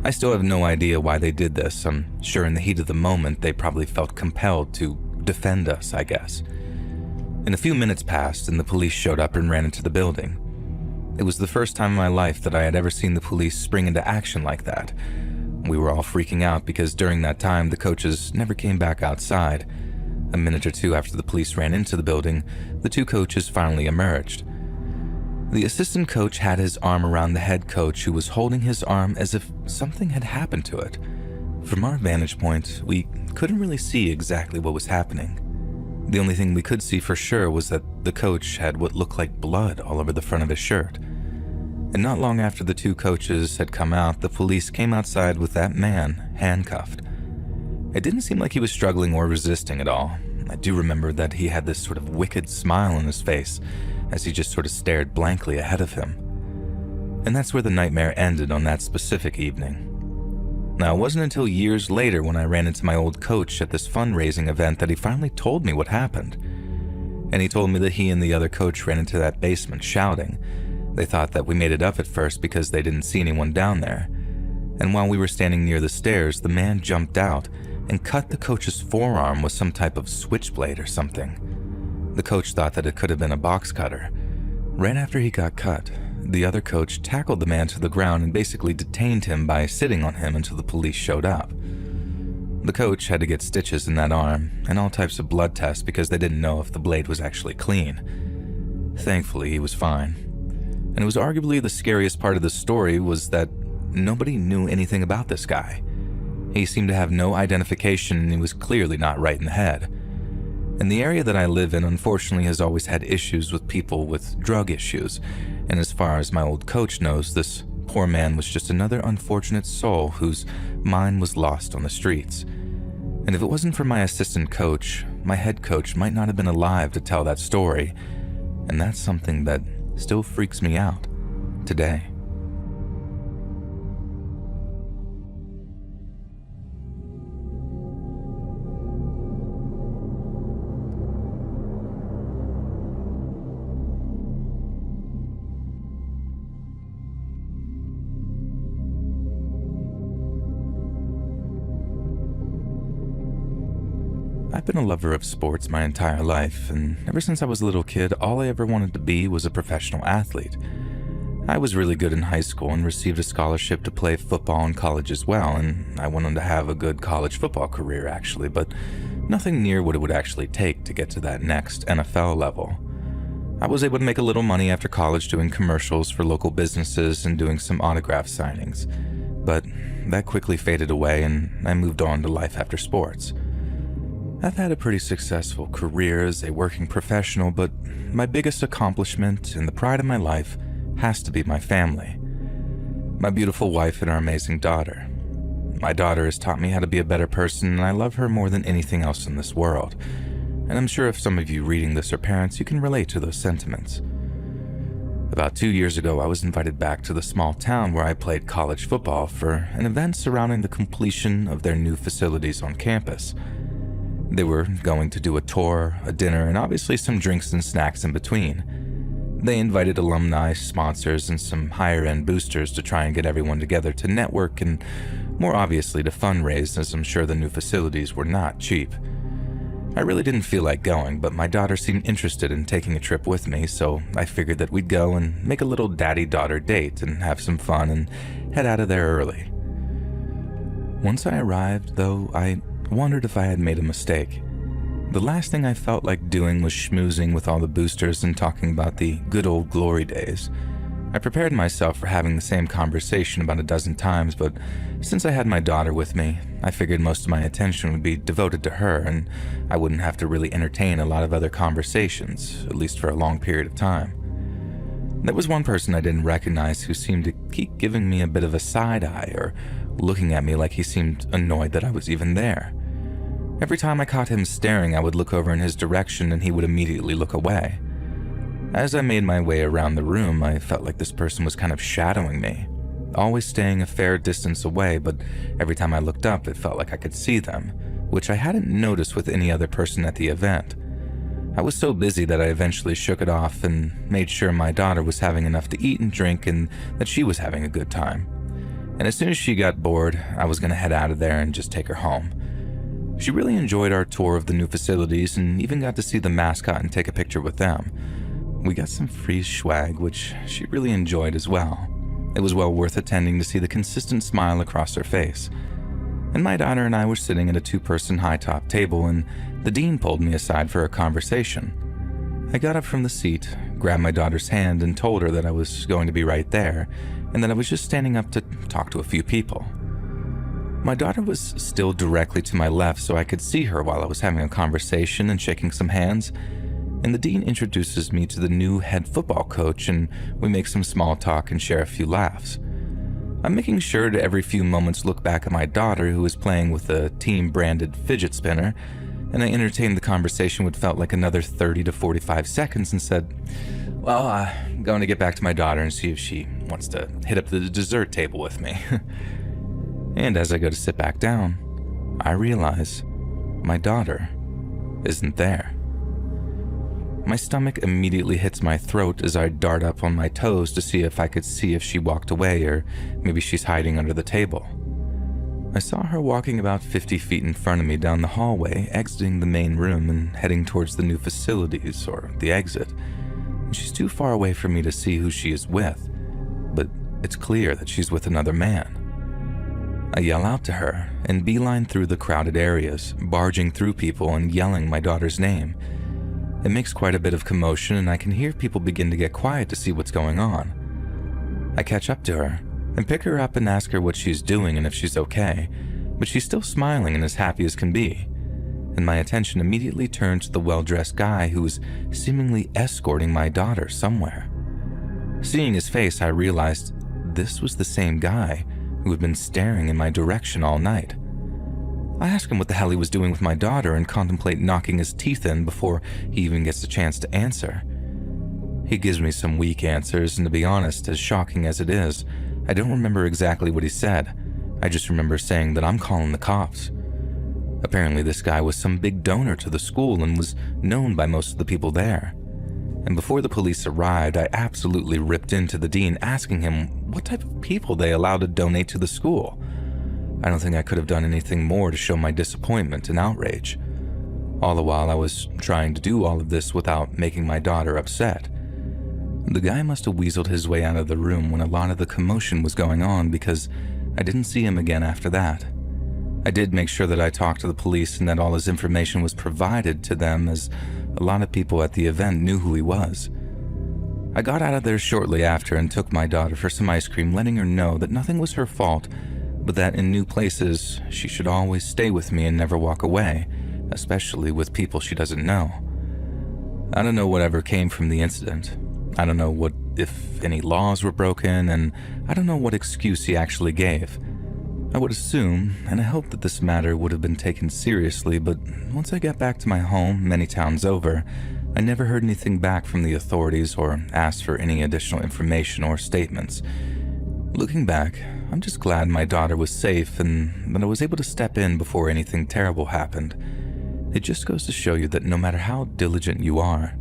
I still have no idea why they did this. I'm sure in the heat of the moment they probably felt compelled to defend us, I guess. And a few minutes passed and the police showed up and ran into the building. It was the first time in my life that I had ever seen the police spring into action like that. We were all freaking out because during that time the coaches never came back outside. A minute or 2 after the police ran into the building, the 2 coaches finally emerged. The assistant coach had his arm around the head coach, who was holding his arm as if something had happened to it. From our vantage point, we couldn't really see exactly what was happening. The only thing we could see for sure was that the coach had what looked like blood all over the front of his shirt. And not long after the 2 coaches had come out, the police came outside with that man handcuffed. It didn't seem like he was struggling or resisting at all. I do remember that he had this sort of wicked smile on his face as he just sort of stared blankly ahead of him. And that's where the nightmare ended on that specific evening. Now, it wasn't until years later when I ran into my old coach at this fundraising event that he finally told me what happened. And he told me that he and the other coach ran into that basement shouting. They thought that we made it up at first because they didn't see anyone down there. And while we were standing near the stairs, the man jumped out and cut the coach's forearm with some type of switchblade or something. The coach thought that it could have been a box cutter. Right after he got cut, the other coach tackled the man to the ground and basically detained him by sitting on him until the police showed up. The coach had to get stitches in that arm and all types of blood tests because they didn't know if the blade was actually clean. Thankfully, he was fine. And it was arguably the scariest part of the story was that nobody knew anything about this guy. He seemed to have no identification and he was clearly not right in the head. And the area that I live in unfortunately has always had issues with people with drug issues, and as far as my old coach knows, this poor man was just another unfortunate soul whose mind was lost on the streets. And if it wasn't for my assistant coach, my head coach might not have been alive to tell that story, and that's something that still freaks me out today. I've been a lover of sports my entire life, and ever since I was a little kid, all I ever wanted to be was a professional athlete. I was really good in high school and received a scholarship to play football in college as well, and I went on to have a good college football career actually, but nothing near what it would actually take to get to that next NFL level. I was able to make a little money after college doing commercials for local businesses and doing some autograph signings, but that quickly faded away and I moved on to life after sports. I've had a pretty successful career as a working professional, but my biggest accomplishment and the pride of my life has to be my family. My beautiful wife and our amazing daughter. My daughter has taught me how to be a better person, and I love her more than anything else in this world. And I'm sure if some of you reading this are parents, you can relate to those sentiments. About 2 years ago, I was invited back to the small town where I played college football for an event surrounding the completion of their new facilities on campus. They were going to do a tour, a dinner, and obviously some drinks and snacks in between. They invited alumni, sponsors, and some higher-end boosters to try and get everyone together to network and, more obviously, to fundraise, as I'm sure the new facilities were not cheap. I really didn't feel like going, but my daughter seemed interested in taking a trip with me, so I figured that we'd go and make a little daddy-daughter date and have some fun and head out of there early. Once I arrived, though, I wondered if I had made a mistake. The last thing I felt like doing was schmoozing with all the boosters and talking about the good old glory days. I prepared myself for having the same conversation about a dozen times, but since I had my daughter with me, I figured most of my attention would be devoted to her and I wouldn't have to really entertain a lot of other conversations, at least for a long period of time. There was one person I didn't recognize who seemed to keep giving me a bit of a side eye or looking at me like he seemed annoyed that I was even there. Every time I caught him staring, I would look over in his direction and he would immediately look away. As I made my way around the room, I felt like this person was kind of shadowing me, always staying a fair distance away, but every time I looked up, it felt like I could see them, which I hadn't noticed with any other person at the event. I was so busy that I eventually shook it off and made sure my daughter was having enough to eat and drink and that she was having a good time. And as soon as she got bored, I was going to head out of there and just take her home. She really enjoyed our tour of the new facilities and even got to see the mascot and take a picture with them. We got some free swag, which she really enjoyed as well. It was well worth attending to see the consistent smile across her face. And my daughter and I were sitting at a two-person high-top table, and the dean pulled me aside for a conversation. I got up from the seat, grabbed my daughter's hand, and told her that I was going to be right there, and that I was just standing up to talk to a few people. My daughter was still directly to my left, so I could see her while I was having a conversation and shaking some hands, and the dean introduces me to the new head football coach, and we make some small talk and share a few laughs. I'm making sure to every few moments look back at my daughter, who is playing with a team-branded fidget spinner, and I entertained the conversation what felt like another 30 to 45 seconds and said, "Well, I'm going to get back to my daughter and see if she wants to hit up the dessert table with me." And as I go to sit back down, I realize my daughter isn't there. My stomach immediately hits my throat as I dart up on my toes to see if I could see if she walked away or maybe she's hiding under the table. I saw her walking about 50 feet in front of me down the hallway, exiting the main room and heading towards the new facilities or the exit. And she's too far away for me to see who she is with, but it's clear that she's with another man. I yell out to her and beeline through the crowded areas, barging through people and yelling my daughter's name. It makes quite a bit of commotion and I can hear people begin to get quiet to see what's going on. I catch up to her and pick her up and ask her what she's doing and if she's okay, but she's still smiling and as happy as can be. And my attention immediately turns to the well-dressed guy who is seemingly escorting my daughter somewhere. Seeing his face, I realized this was the same guy who had been staring in my direction all night. I ask him what the hell he was doing with my daughter and contemplate knocking his teeth in before he even gets a chance to answer. He gives me some weak answers, and to be honest, as shocking as it is, I don't remember exactly what he said. I just remember saying that I'm calling the cops. Apparently this guy was some big donor to the school and was known by most of the people there. And before the police arrived, I absolutely ripped into the dean asking him what type of people they allowed to donate to the school. I don't think I could have done anything more to show my disappointment and outrage. All the while I was trying to do all of this without making my daughter upset. The guy must have weaseled his way out of the room when a lot of the commotion was going on, because I didn't see him again after that. I did make sure that I talked to the police and that all his information was provided to them, as a lot of people at the event knew who he was. I got out of there shortly after and took my daughter for some ice cream, letting her know that nothing was her fault, but that in new places she should always stay with me and never walk away, especially with people she doesn't know. I don't know whatever came from the incident. I don't know if any laws were broken, and I don't know what excuse he actually gave. I would assume, and I hope that this matter would have been taken seriously, but once I got back to my home many towns over, I never heard anything back from the authorities or asked for any additional information or statements. Looking back, I'm just glad my daughter was safe and that I was able to step in before anything terrible happened. It just goes to show you that no matter how diligent you are,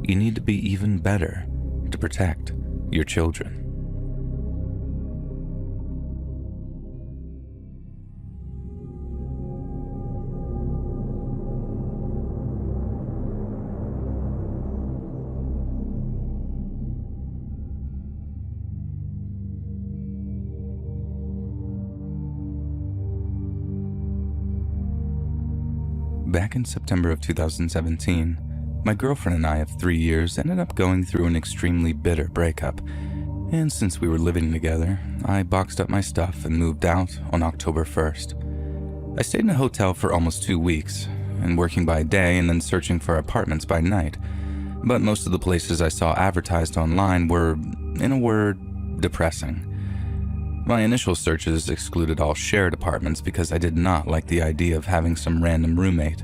you need to be even better to protect your children. Back in September of 2017, my girlfriend and I of 3 years ended up going through an extremely bitter breakup, and since we were living together, I boxed up my stuff and moved out on October 1st. I stayed in a hotel for almost 2 weeks, and working by day and then searching for apartments by night, but most of the places I saw advertised online were, in a word, depressing. My initial searches excluded all shared apartments because I did not like the idea of having some random roommate.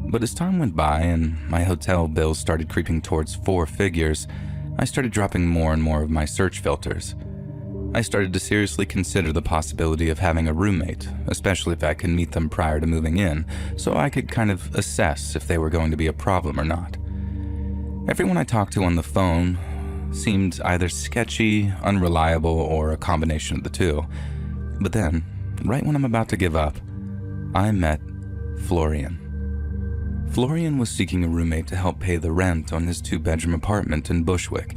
But as time went by and my hotel bills started creeping towards 4 figures, I started dropping more and more of my search filters. I started to seriously consider the possibility of having a roommate, especially if I could meet them prior to moving in, so I could kind of assess if they were going to be a problem or not. Everyone I talked to on the phone seemed either sketchy, unreliable, or a combination of the two. But then, right when I'm about to give up, I met Florian. Florian was seeking a roommate to help pay the rent on his 2-bedroom apartment in Bushwick,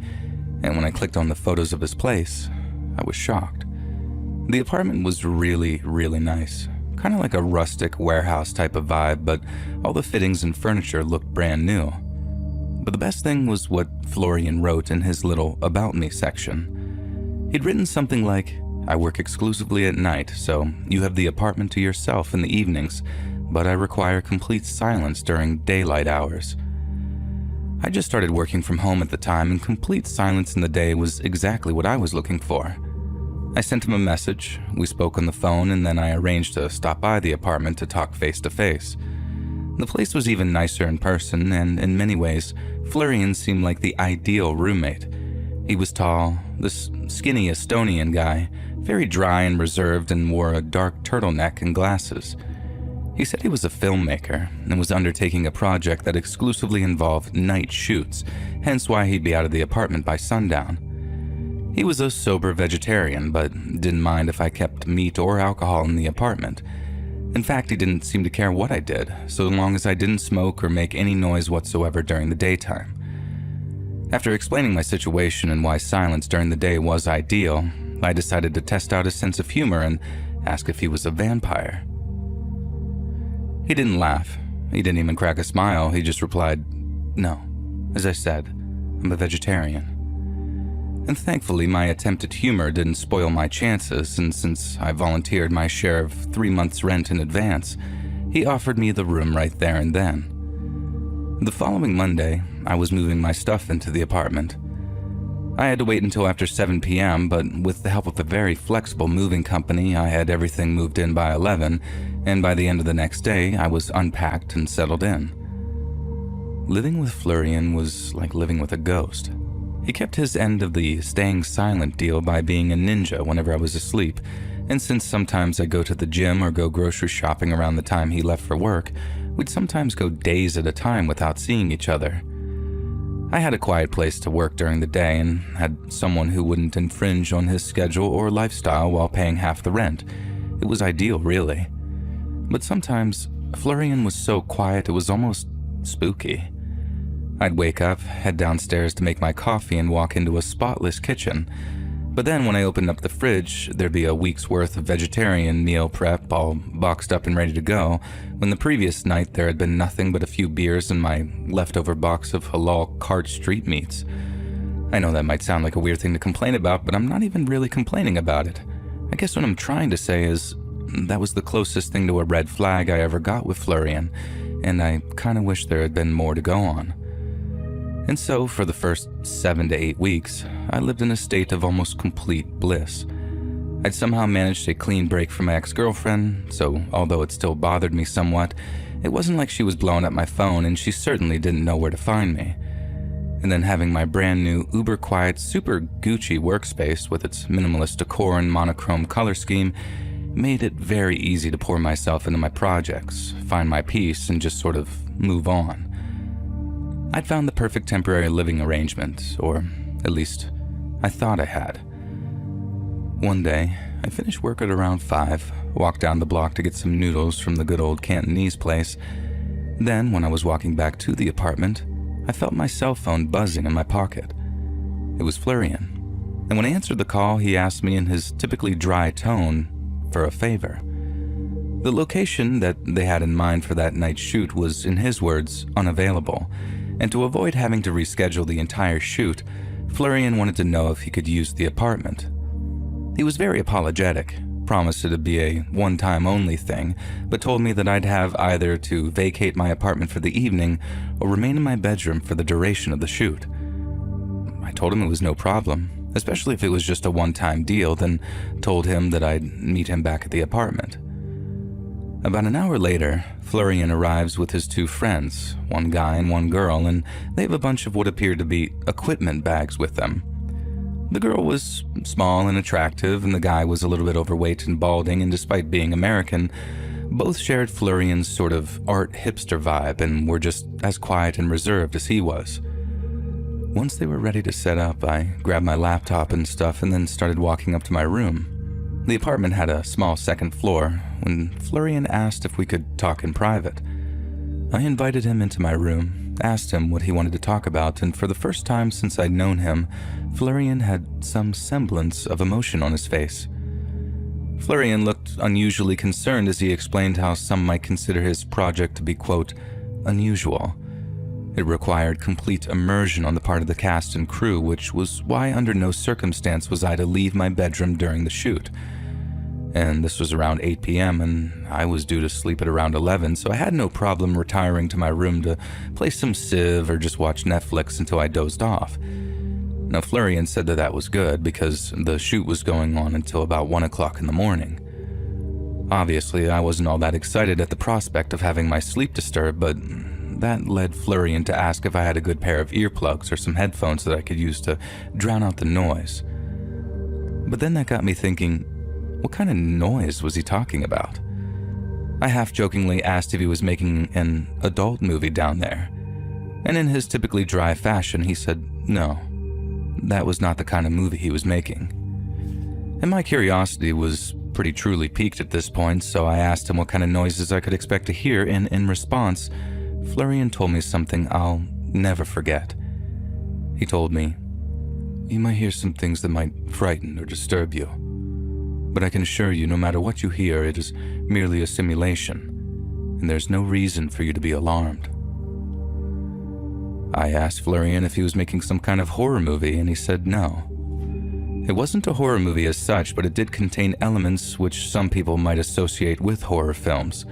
and when I clicked on the photos of his place, I was shocked. The apartment was really, really nice, kind of like a rustic warehouse type of vibe, but all the fittings and furniture looked brand new. But the best thing was what Florian wrote in his little About Me section. He'd written something like, "I work exclusively at night, so you have the apartment to yourself in the evenings, but I require complete silence during daylight hours." I just started working from home at the time, and complete silence in the day was exactly what I was looking for. I sent him a message, we spoke on the phone, and then I arranged to stop by the apartment to talk face to face. The place was even nicer in person, and in many ways, Florian seemed like the ideal roommate. He was tall, this skinny Estonian guy, very dry and reserved, and wore a dark turtleneck and glasses. He said he was a filmmaker and was undertaking a project that exclusively involved night shoots, hence why he'd be out of the apartment by sundown. He was a sober vegetarian, but didn't mind if I kept meat or alcohol in the apartment. In fact, he didn't seem to care what I did, so long as I didn't smoke or make any noise whatsoever during the daytime. After explaining my situation and why silence during the day was ideal, I decided to test out his sense of humor and ask if he was a vampire. He didn't laugh. He didn't even crack a smile. He just replied, "No. As I said, I'm a vegetarian." And thankfully, my attempt at humor didn't spoil my chances, and since I volunteered my share of 3 months' rent in advance, he offered me the room right there and then. The following Monday, I was moving my stuff into the apartment. I had to wait until after 7 p.m., but with the help of a very flexible moving company, I had everything moved in by 11, and by the end of the next day, I was unpacked and settled in. Living with Florian was like living with a ghost. He kept his end of the staying silent deal by being a ninja whenever I was asleep, and since sometimes I go to the gym or go grocery shopping around the time he left for work, we'd sometimes go days at a time without seeing each other. I had a quiet place to work during the day and had someone who wouldn't infringe on his schedule or lifestyle while paying half the rent. It was ideal, really. But sometimes, Florian was so quiet it was almost spooky. I'd wake up, head downstairs to make my coffee, and walk into a spotless kitchen. But then when I opened up the fridge, there'd be a week's worth of vegetarian meal prep all boxed up and ready to go, when the previous night there had been nothing but a few beers and my leftover box of halal cart street meats. I know that might sound like a weird thing to complain about, but I'm not even really complaining about it. I guess what I'm trying to say is that was the closest thing to a red flag I ever got with Florian, and I kind of wish there had been more to go on. And so, for the first 7 to 8 weeks, I lived in a state of almost complete bliss. I'd somehow managed a clean break from my ex-girlfriend, so although it still bothered me somewhat, it wasn't like she was blowing up my phone, and she certainly didn't know where to find me. And then having my brand new uber quiet, super Gucci workspace with its minimalist decor and monochrome color scheme made it very easy to pour myself into my projects, find my peace, and just sort of move on. I'd found the perfect temporary living arrangement, or at least I thought I had. One day, I finished work at around 5, walked down the block to get some noodles from the good old Cantonese place. Then, when I was walking back to the apartment, I felt my cell phone buzzing in my pocket. It was Florian, and when I answered the call, he asked me in his typically dry tone for a favor. The location that they had in mind for that night's shoot was, in his words, unavailable, and to avoid having to reschedule the entire shoot, Florian wanted to know if he could use the apartment. He was very apologetic, promised it'd be a one-time only thing, but told me that I'd have either to vacate my apartment for the evening or remain in my bedroom for the duration of the shoot. I told him it was no problem, especially if it was just a one-time deal, then told him that I'd meet him back at the apartment. About an hour later, Florian arrives with his 2 friends, one guy and one girl, and they have a bunch of what appeared to be equipment bags with them. The girl was small and attractive, and the guy was a little bit overweight and balding, and despite being American, both shared Florian's sort of art hipster vibe and were just as quiet and reserved as he was. Once they were ready to set up, I grabbed my laptop and stuff and then started walking up to my room. The apartment had a small second floor when Florian asked if we could talk in private. I invited him into my room, asked him what he wanted to talk about, and for the first time since I'd known him, Florian had some semblance of emotion on his face. Florian looked unusually concerned as he explained how some might consider his project to be, quote, unusual. It required complete immersion on the part of the cast and crew, which was why under no circumstance was I to leave my bedroom during the shoot. And this was around 8 p.m. and I was due to sleep at around 11, so I had no problem retiring to my room to play some Civ or just watch Netflix until I dozed off. Now Florian said that was good because the shoot was going on until about 1 o'clock in the morning. Obviously, I wasn't all that excited at the prospect of having my sleep disturbed, but that led Florian to ask if I had a good pair of earplugs or some headphones that I could use to drown out the noise. But then that got me thinking, what kind of noise was he talking about? I half-jokingly asked if he was making an adult movie down there, and in his typically dry fashion, he said no, that was not the kind of movie he was making. And my curiosity was pretty truly piqued at this point, so I asked him what kind of noises I could expect to hear, and in response, Florian told me something I'll never forget. He told me, "You might hear some things that might frighten or disturb you, but I can assure you no matter what you hear, it is merely a simulation, and there's no reason for you to be alarmed." I asked Florian if he was making some kind of horror movie, and he said no. It wasn't a horror movie as such, but it did contain elements which some people might associate with horror films.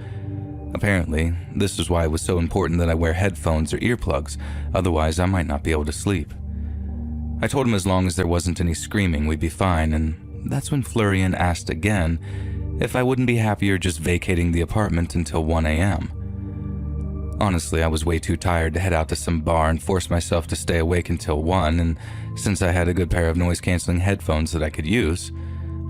Apparently, this is why it was so important that I wear headphones or earplugs, otherwise I might not be able to sleep. I told him as long as there wasn't any screaming, we'd be fine, and that's when Florian asked again if I wouldn't be happier just vacating the apartment until 1 a.m. Honestly, I was way too tired to head out to some bar and force myself to stay awake until 1, and since I had a good pair of noise-canceling headphones that I could use,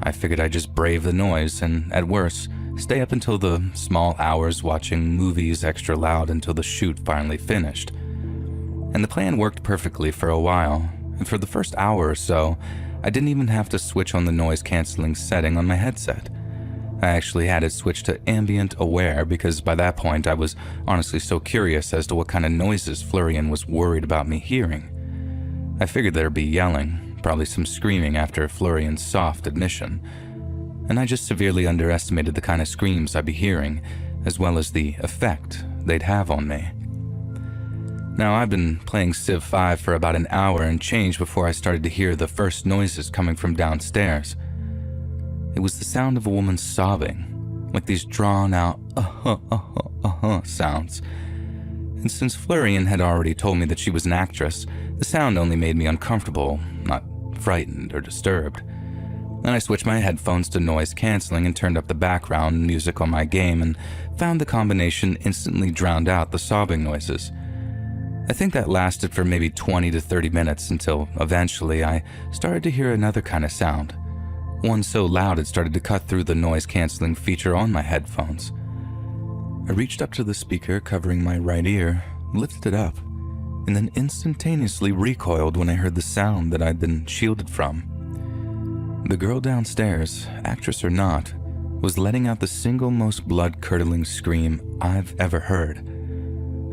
I figured I'd just brave the noise and, at worst, stay up until the small hours watching movies extra loud until the shoot finally finished. And the plan worked perfectly for a while, and for the first hour or so, I didn't even have to switch on the noise-canceling setting on my headset. I actually had it switched to ambient aware because by that point I was honestly so curious as to what kind of noises Florian was worried about me hearing. I figured there'd be yelling, probably some screaming after Florian's soft admission, and I just severely underestimated the kind of screams I'd be hearing, as well as the effect they'd have on me. Now, I've been playing Civ 5 for about an hour and change before I started to hear the first noises coming from downstairs. It was the sound of a woman sobbing, like these drawn-out sounds. And since Florian had already told me that she was an actress, the sound only made me uncomfortable, not frightened or disturbed. Then I switched my headphones to noise canceling and turned up the background music on my game and found the combination instantly drowned out the sobbing noises. I think that lasted for maybe 20 to 30 minutes until eventually I started to hear another kind of sound. One so loud it started to cut through the noise canceling feature on my headphones. I reached up to the speaker covering my right ear, lifted it up, and then instantaneously recoiled when I heard the sound that I'd been shielded from. The girl downstairs, actress or not, was letting out the single most blood-curdling scream I've ever heard.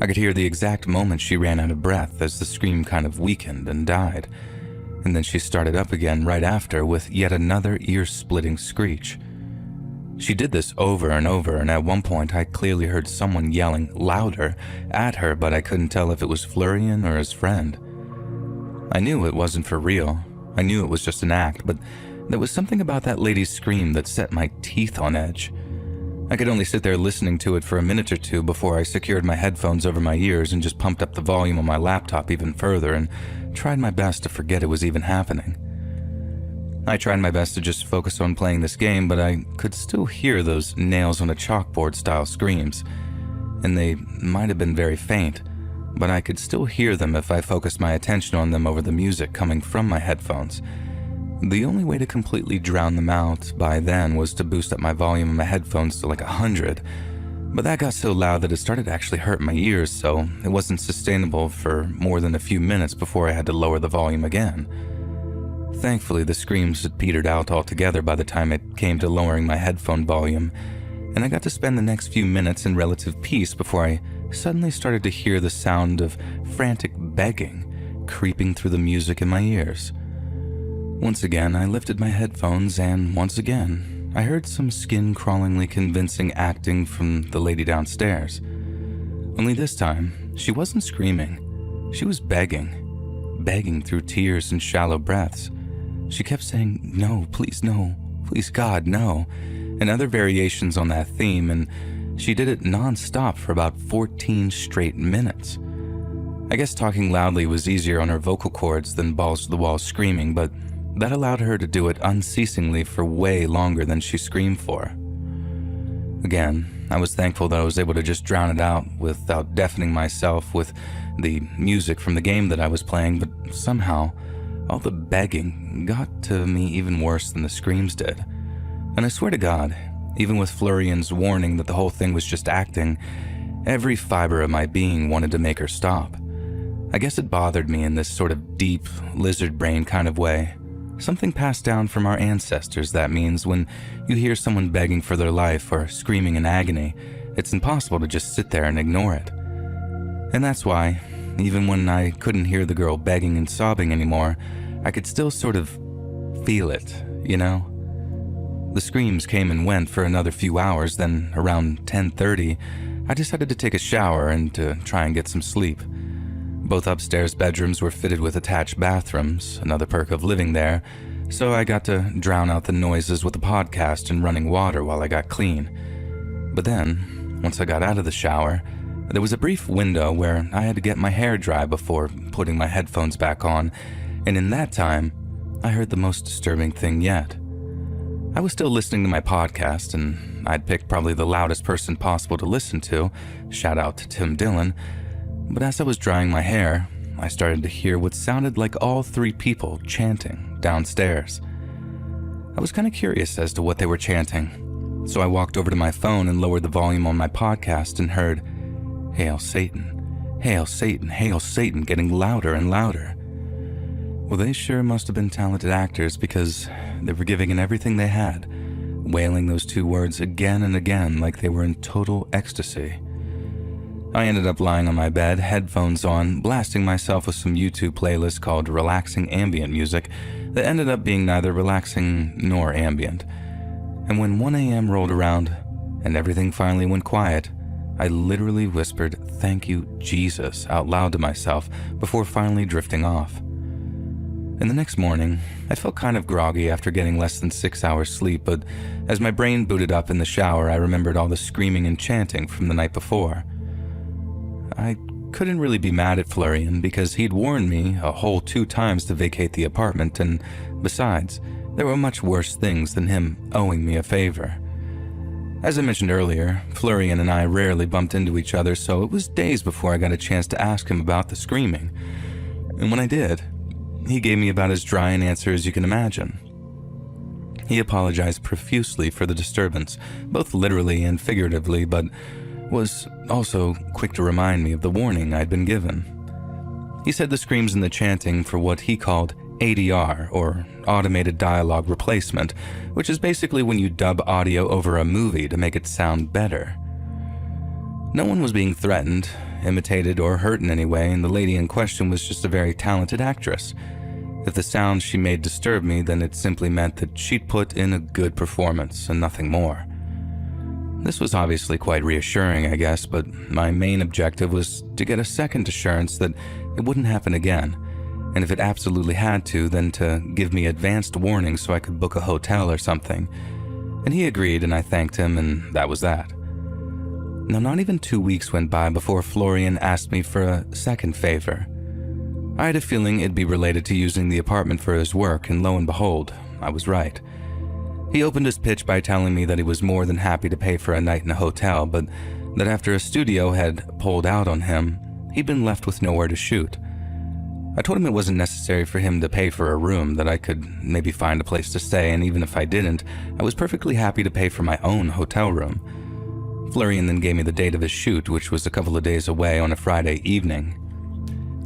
I could hear the exact moment she ran out of breath as the scream kind of weakened and died, and then she started up again right after with yet another ear-splitting screech. She did this over and over, and at one point I clearly heard someone yelling louder at her, but I couldn't tell if it was Florian or his friend. I knew it wasn't for real. I knew it was just an act, but there was something about that lady's scream that set my teeth on edge. I could only sit there listening to it for a minute or two before I secured my headphones over my ears and just pumped up the volume on my laptop even further and tried my best to forget it was even happening. I tried my best to just focus on playing this game, but I could still hear those nails on a chalkboard style screams, and they might have been very faint, but I could still hear them if I focused my attention on them over the music coming from my headphones. The only way to completely drown them out by then was to boost up my volume on my headphones to like 100, but that got so loud that it started to actually hurt my ears, so it wasn't sustainable for more than a few minutes before I had to lower the volume again. Thankfully, the screams had petered out altogether by the time it came to lowering my headphone volume, and I got to spend the next few minutes in relative peace before I suddenly started to hear the sound of frantic begging creeping through the music in my ears. Once again, I lifted my headphones, and once again, I heard some skin-crawlingly convincing acting from the lady downstairs. Only this time, she wasn't screaming. She was begging through tears and shallow breaths. She kept saying, "No, please God, no," and other variations on that theme, and she did it non-stop for about 14 straight minutes. I guess talking loudly was easier on her vocal cords than balls-to-the-wall screaming, but that allowed her to do it unceasingly for way longer than she screamed for. Again, I was thankful that I was able to just drown it out without deafening myself with the music from the game that I was playing, but somehow, all the begging got to me even worse than the screams did. And I swear to God, even with Florian's warning that the whole thing was just acting, every fiber of my being wanted to make her stop. I guess it bothered me in this sort of deep, lizard brain kind of way. Something passed down from our ancestors that means when you hear someone begging for their life or screaming in agony, it's impossible to just sit there and ignore it. And that's why, even when I couldn't hear the girl begging and sobbing anymore, I could still sort of feel it, you know? The screams came and went for another few hours, then around 10:30, I decided to take a shower and to try and get some sleep. Both upstairs bedrooms were fitted with attached bathrooms, another perk of living there, so I got to drown out the noises with a podcast and running water while I got clean. But then, once I got out of the shower, there was a brief window where I had to get my hair dry before putting my headphones back on, and in that time, I heard the most disturbing thing yet. I was still listening to my podcast, and I'd picked probably the loudest person possible to listen to, shout out to Tim Dillon, but as I was drying my hair, I started to hear what sounded like all three people chanting downstairs. I was kind of curious as to what they were chanting, so I walked over to my phone and lowered the volume on my podcast and heard, "Hail Satan, hail Satan, hail Satan," getting louder and louder. Well, they sure must have been talented actors because they were giving it everything they had. wailing those two words again and again like they were in total ecstasy. I ended up lying on my bed, headphones on, blasting myself with some YouTube playlist called relaxing ambient music that ended up being neither relaxing nor ambient. And when 1 a.m. rolled around and everything finally went quiet, I literally whispered, "Thank you, Jesus," out loud to myself before finally drifting off. And the next morning, I felt kind of groggy after getting less than 6 hours sleep, but as my brain booted up in the shower, I remembered all the screaming and chanting from the night before. I couldn't really be mad at Florian because he'd warned me a whole 2 times to vacate the apartment, and besides, there were much worse things than him owing me a favor. As I mentioned earlier, Florian and I rarely bumped into each other, so it was days before I got a chance to ask him about the screaming. And when I did, he gave me about as dry an answer as you can imagine. He apologized profusely for the disturbance, both literally and figuratively, but was also quick to remind me of the warning I'd been given. He said the screams and the chanting for what he called ADR, or automated dialogue replacement, which is basically when you dub audio over a movie to make it sound better. No one was being threatened, imitated, or hurt in any way, and the lady in question was just a very talented actress. If the sounds she made disturbed me, then it simply meant that she'd put in a good performance and nothing more. This was obviously quite reassuring, I guess, but my main objective was to get a second assurance that it wouldn't happen again, and if it absolutely had to, then to give me advanced warning so I could book a hotel or something. And he agreed, and I thanked him, and that was that. Now, not even 2 weeks went by before Florian asked me for a second favor. I had a feeling it'd be related to using the apartment for his work, and lo and behold, I was right. He opened his pitch by telling me that he was more than happy to pay for a night in a hotel, but that after a studio had pulled out on him, he'd been left with nowhere to shoot. I told him it wasn't necessary for him to pay for a room, that I could maybe find a place to stay, and even if I didn't, I was perfectly happy to pay for my own hotel room. Florian then gave me the date of his shoot, which was a couple of days away on a Friday evening.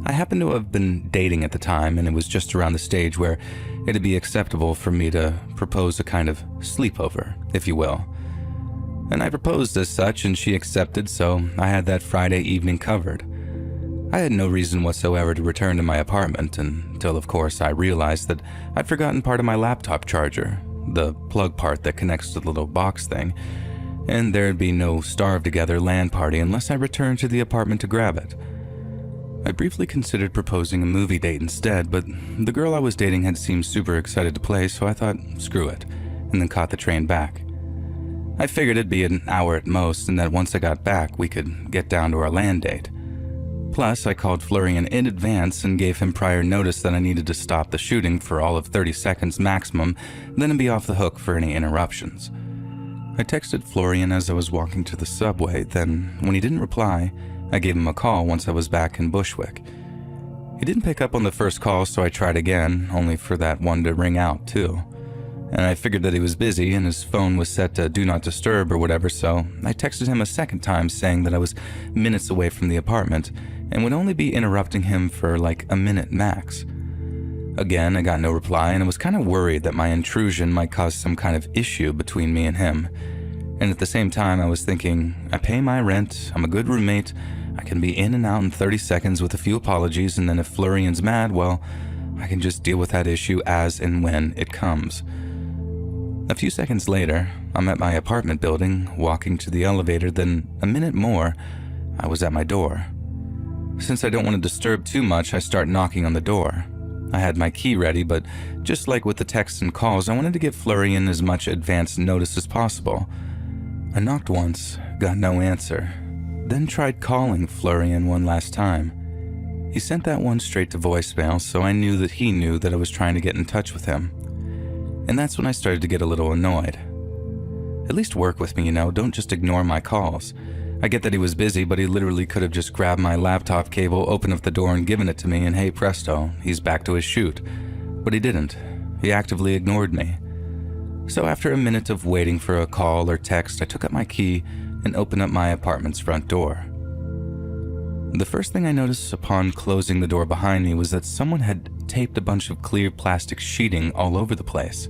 I happened to have been dating at the time, and it was just around the stage where it'd be acceptable for me to propose a kind of sleepover, if you will. And I proposed as such, and she accepted, so I had that Friday evening covered. I had no reason whatsoever to return to my apartment until, of course, I realized that I'd forgotten part of my laptop charger, the plug part that connects to the little box thing, and there'd be no starve-together LAN party unless I returned to the apartment to grab it. I briefly considered proposing a movie date instead, but the girl I was dating had seemed super excited to play, so I thought, screw it, and then caught the train back. I figured it'd be an hour at most, and that once I got back, we could get down to our LAN date. Plus, I called Florian in advance and gave him prior notice that I needed to stop the shooting for all of 30 seconds maximum, then be off the hook for any interruptions. I texted Florian as I was walking to the subway, then, when he didn't reply, I gave him a call once I was back in Bushwick. He didn't pick up on the first call, so I tried again, only for that one to ring out too. And I figured that he was busy and his phone was set to do not disturb or whatever, so I texted him a second time saying that I was minutes away from the apartment and would only be interrupting him for like a minute max. Again, I got no reply, and I was kind of worried that my intrusion might cause some kind of issue between me and him. And at the same time, I was thinking, I pay my rent, I'm a good roommate, I can be in and out in 30 seconds with a few apologies, and then if Florian's mad, well, I can just deal with that issue as and when it comes. A few seconds later, I'm at my apartment building, walking to the elevator, then a minute more, I was at my door. Since I don't want to disturb too much, I start knocking on the door. I had my key ready, but just like with the texts and calls, I wanted to give Florian as much advance notice as possible. I knocked once, got no answer, then tried calling Florian one last time. He sent that one straight to voicemail, so I knew that he knew that I was trying to get in touch with him. And that's when I started to get a little annoyed. At least work with me, don't just ignore my calls. I get that he was busy, but he literally could have just grabbed my laptop cable, opened up the door and given it to me, and hey presto, he's back to his shoot. But he didn't. He actively ignored me. So after a minute of waiting for a call or text, I took out my key and opened up my apartment's front door. The first thing I noticed upon closing the door behind me was that someone had taped a bunch of clear plastic sheeting all over the place.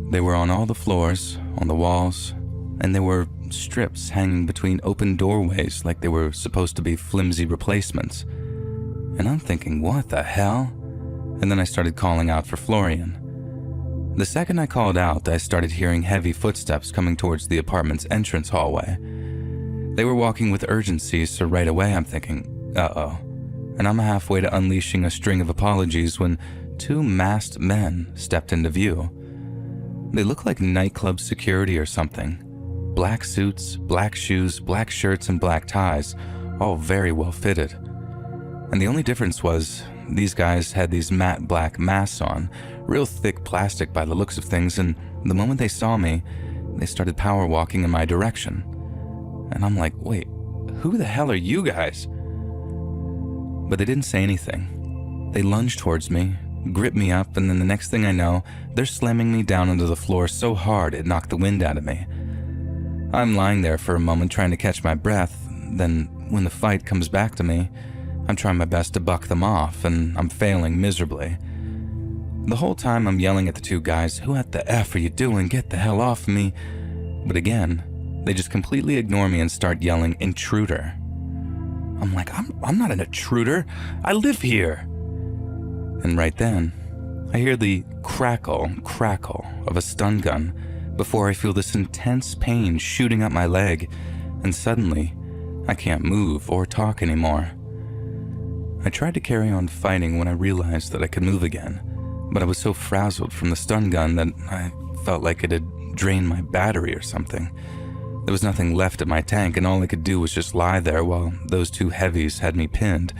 They were on all the floors, on the walls, and there were strips hanging between open doorways like they were supposed to be flimsy replacements. And I'm thinking, what the hell? And then I started calling out for Florian. The second I called out, I started hearing heavy footsteps coming towards the apartment's entrance hallway. They were walking with urgency, so right away I'm thinking, uh-oh. And I'm halfway to unleashing a string of apologies when 2 masked men stepped into view. They looked like nightclub security or something. Black suits, black shoes, black shirts, and black ties, all very well fitted. And the only difference was, these guys had these matte black masks on, real thick plastic by the looks of things, and the moment they saw me, they started power walking in my direction. And I'm like, wait, who the hell are you guys? But they didn't say anything. They lunged towards me, gripped me up, and then the next thing I know, they're slamming me down onto the floor so hard it knocked the wind out of me. I'm lying there for a moment trying to catch my breath, then when the fight comes back to me, I'm trying my best to buck them off, and I'm failing miserably. The whole time I'm yelling at the 2 guys, who at the F are you doing? Get the hell off me. But again, they just completely ignore me and start yelling, intruder. I'm like, I'm not an intruder. I live here. And right then, I hear the crackle of a stun gun before I feel this intense pain shooting up my leg, and suddenly, I can't move or talk anymore. I tried to carry on fighting when I realized that I could move again, but I was so frazzled from the stun gun that I felt like it had drained my battery or something. There was nothing left at my tank, and all I could do was just lie there while those 2 heavies had me pinned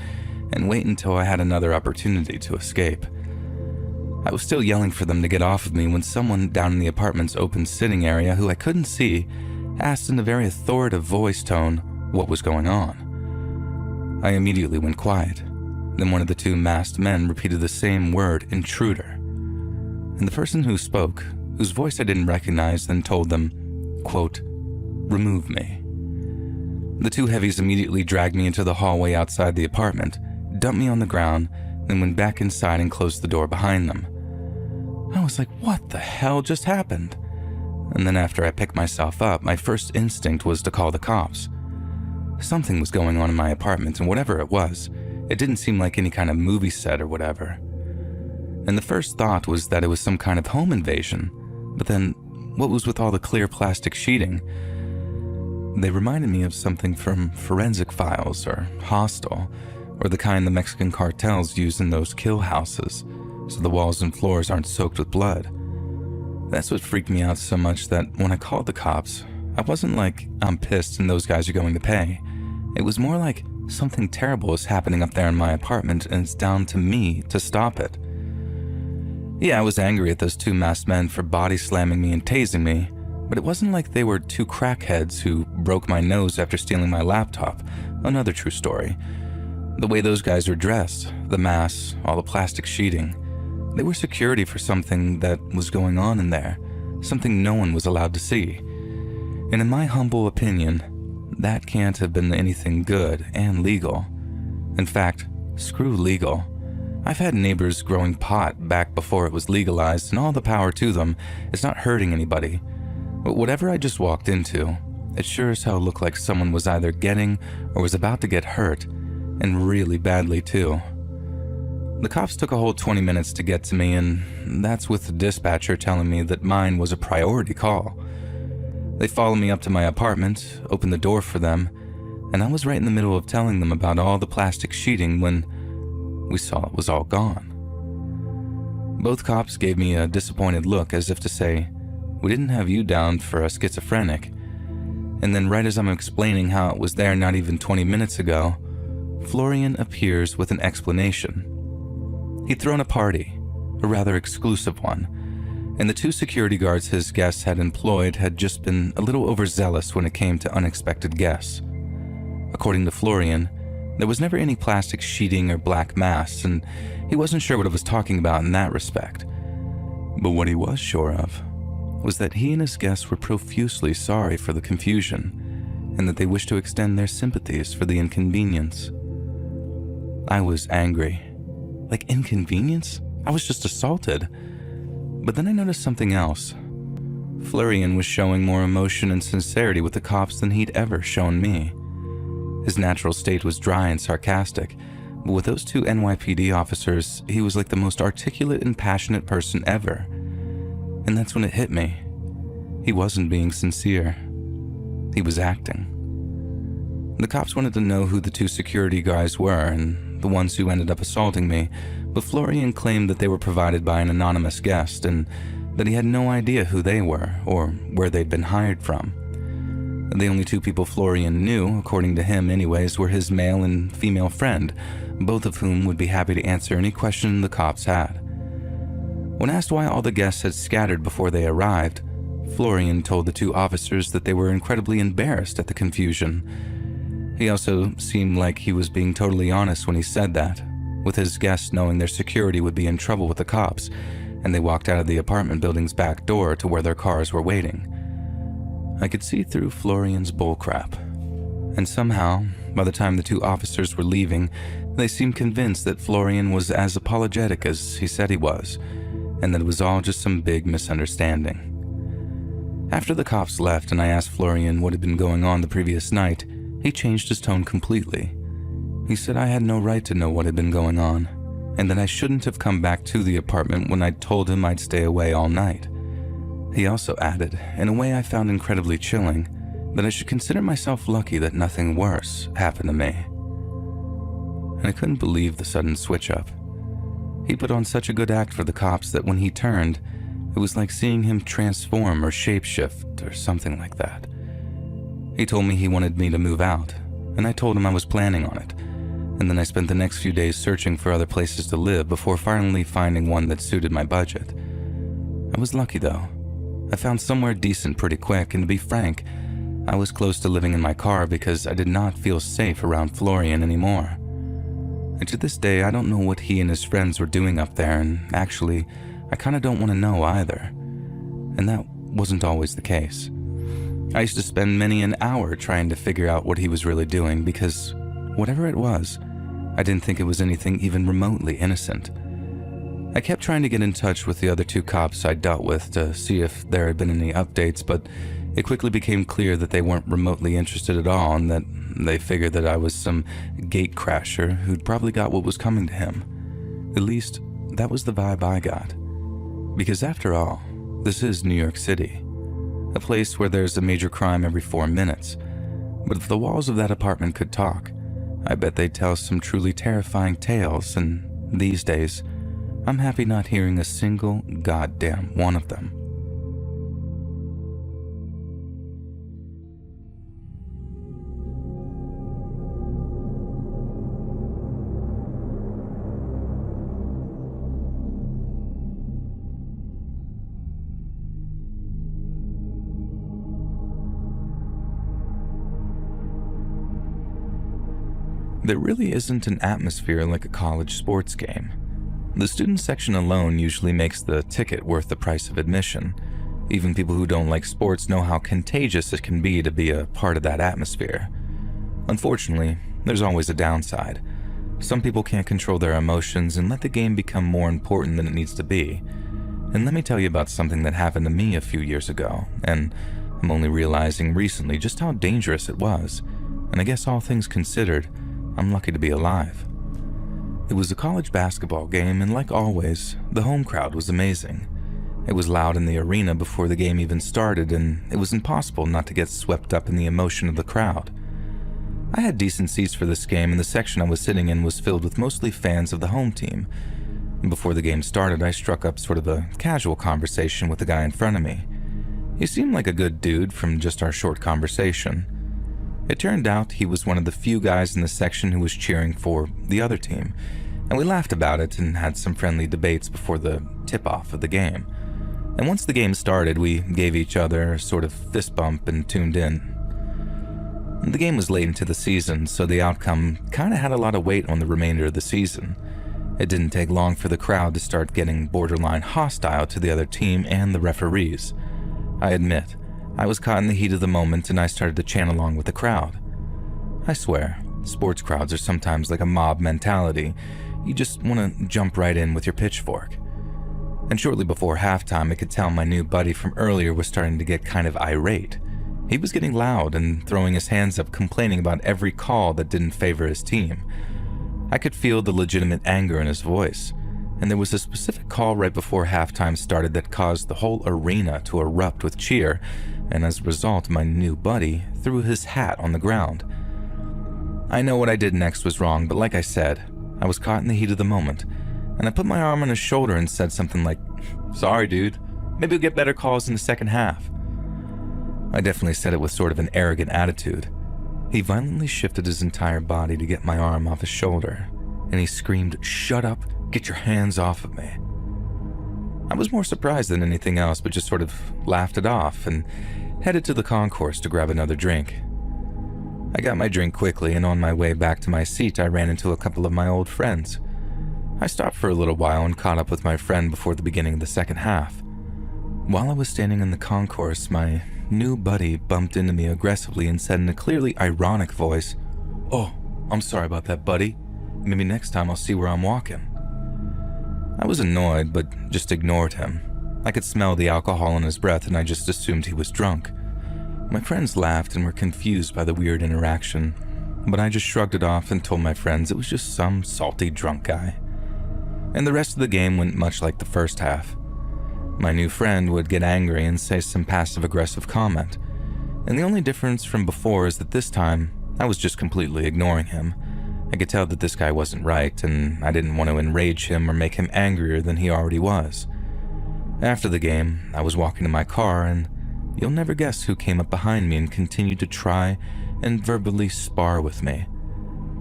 and wait until I had another opportunity to escape. I was still yelling for them to get off of me when someone down in the apartment's open sitting area, who I couldn't see, asked in a very authoritative voice tone what was going on. I immediately went quiet. Then one of the 2 masked men repeated the same word, intruder. And the person who spoke, whose voice I didn't recognize, then told them, quote, remove me. The 2 heavies immediately dragged me into the hallway outside the apartment, dumped me on the ground, then went back inside and closed the door behind them. I was like, what the hell just happened? And then after I picked myself up, my first instinct was to call the cops. Something was going on in my apartment, and whatever it was, it didn't seem like any kind of movie set or whatever. And the first thought was that it was some kind of home invasion, but then what was with all the clear plastic sheeting? They reminded me of something from Forensic Files or Hostel, or the kind the Mexican cartels use in those kill houses, so the walls and floors aren't soaked with blood. That's what freaked me out so much that when I called the cops, I wasn't like, I'm pissed and those guys are going to pay. It was more like, something terrible is happening up there in my apartment and it's down to me to stop it. Yeah, I was angry at those 2 masked men for body slamming me and tasing me, but it wasn't like they were 2 crackheads who broke my nose after stealing my laptop. Another true story. The way those guys were dressed, the masks, all the plastic sheeting, they were security for something that was going on in there, something no one was allowed to see. And in my humble opinion, that can't have been anything good and legal. In fact, screw legal. I've had neighbors growing pot back before it was legalized, and all the power to them. It's not hurting anybody. But whatever I just walked into, it sure as hell looked like someone was either getting or was about to get hurt, and really badly too. The cops took a whole 20 minutes to get to me, and that's with the dispatcher telling me that mine was a priority call. They followed me up to my apartment, opened the door for them, and I was right in the middle of telling them about all the plastic sheeting when we saw it was all gone. Both cops gave me a disappointed look as if to say, we didn't have you down for a schizophrenic. And then right as I'm explaining how it was there not even 20 minutes ago, Florian appears with an explanation. He'd thrown a party, a rather exclusive one, and the 2 security guards his guests had employed had just been a little overzealous when it came to unexpected guests. According to Florian, there was never any plastic sheeting or black masks, and he wasn't sure what I was talking about in that respect. But what he was sure of was that he and his guests were profusely sorry for the confusion, and that they wished to extend their sympathies for the inconvenience. I was angry. Like inconvenience? I was just assaulted. But then I noticed something else, Florian was showing more emotion and sincerity with the cops than he'd ever shown me. His natural state was dry and sarcastic, but with those two NYPD officers, he was like the most articulate and passionate person ever. And that's when it hit me. He wasn't being sincere. He was acting. The cops wanted to know who the two security guys were and the ones who ended up assaulting me, but Florian claimed that they were provided by an anonymous guest and that he had no idea who they were or where they'd been hired from. The only two people Florian knew, according to him anyways, were his male and female friend, both of whom would be happy to answer any question the cops had. When asked why all the guests had scattered before they arrived, Florian told the two officers that they were incredibly embarrassed at the confusion. He also seemed like he was being totally honest when he said that, with his guests knowing their security would be in trouble with the cops, and they walked out of the apartment building's back door to where their cars were waiting. I could see through Florian's bullcrap, and somehow, by the time the two officers were leaving, they seemed convinced that Florian was as apologetic as he said he was, and that it was all just some big misunderstanding. After the cops left and I asked Florian what had been going on the previous night, he changed his tone completely. He said I had no right to know what had been going on, and that I shouldn't have come back to the apartment when I'd told him I'd stay away all night. He also added, in a way I found incredibly chilling, that I should consider myself lucky that nothing worse happened to me. And I couldn't believe the sudden switch-up. He put on such a good act for the cops that when he turned, it was like seeing him transform or shapeshift or something like that. He told me he wanted me to move out, and I told him I was planning on it, and then I spent the next few days searching for other places to live before finally finding one that suited my budget. I was lucky though. I found somewhere decent pretty quick, and to be frank, I was close to living in my car because I did not feel safe around Florian anymore. And to this day, I don't know what he and his friends were doing up there, and actually, I kinda don't want to know either. And that wasn't always the case. I used to spend many an hour trying to figure out what he was really doing because, whatever it was, I didn't think it was anything even remotely innocent. I kept trying to get in touch with the other two cops I dealt with to see if there had been any updates, but it quickly became clear that they weren't remotely interested at all and that they figured that I was some gate crasher who'd probably got what was coming to him. At least, that was the vibe I got. Because after all, this is New York City, a place where there's a major crime every 4 minutes. But if the walls of that apartment could talk, I bet they'd tell some truly terrifying tales, and these days, I'm happy not hearing a single goddamn one of them. There really isn't an atmosphere like a college sports game. The student section alone usually makes the ticket worth the price of admission. Even people who don't like sports know how contagious it can be to be a part of that atmosphere. Unfortunately, there's always a downside. Some people can't control their emotions and let the game become more important than it needs to be. And let me tell you about something that happened to me a few years ago, and I'm only realizing recently just how dangerous it was. And I guess all things considered, I'm lucky to be alive. It was a college basketball game, and like always, the home crowd was amazing. It was loud in the arena before the game even started, and it was impossible not to get swept up in the emotion of the crowd. I had decent seats for this game, and the section I was sitting in was filled with mostly fans of the home team. Before the game started, I struck up sort of a casual conversation with the guy in front of me. He seemed like a good dude from just our short conversation. It turned out he was one of the few guys in the section who was cheering for the other team, and we laughed about it and had some friendly debates before the tip-off of the game. And once the game started, we gave each other a sort of fist bump and tuned in. The game was late into the season, so the outcome kinda had a lot of weight on the remainder of the season. It didn't take long for the crowd to start getting borderline hostile to the other team and the referees. I admit, I was caught in the heat of the moment and I started to chant along with the crowd. I swear, sports crowds are sometimes like a mob mentality. You just want to jump right in with your pitchfork. And shortly before halftime, I could tell my new buddy from earlier was starting to get kind of irate. He was getting loud and throwing his hands up, complaining about every call that didn't favor his team. I could feel the legitimate anger in his voice, and there was a specific call right before halftime started that caused the whole arena to erupt with cheer, and as a result, my new buddy threw his hat on the ground. I know what I did next was wrong, but like I said, I was caught in the heat of the moment, and I put my arm on his shoulder and said something like, "Sorry, dude. Maybe we'll get better calls in the second half." I definitely said it with sort of an arrogant attitude. He violently shifted his entire body to get my arm off his shoulder, and he screamed, "Shut up, get your hands off of me." I was more surprised than anything else, but just sort of laughed it off and headed to the concourse to grab another drink. I got my drink quickly, and on my way back to my seat, I ran into a couple of my old friends. I stopped for a little while and caught up with my friend before the beginning of the second half. While I was standing in the concourse, my new buddy bumped into me aggressively and said in a clearly ironic voice, "Oh, I'm sorry about that, buddy. Maybe next time I'll see where I'm walking." I was annoyed, but just ignored him. I could smell the alcohol in his breath, and I just assumed he was drunk. My friends laughed and were confused by the weird interaction, but I just shrugged it off and told my friends it was just some salty drunk guy. And the rest of the game went much like the first half. My new friend would get angry and say some passive-aggressive comment, and the only difference from before is that this time, I was just completely ignoring him. I could tell that this guy wasn't right, and I didn't want to enrage him or make him angrier than he already was. After the game, I was walking to my car, and you'll never guess who came up behind me and continued to try and verbally spar with me.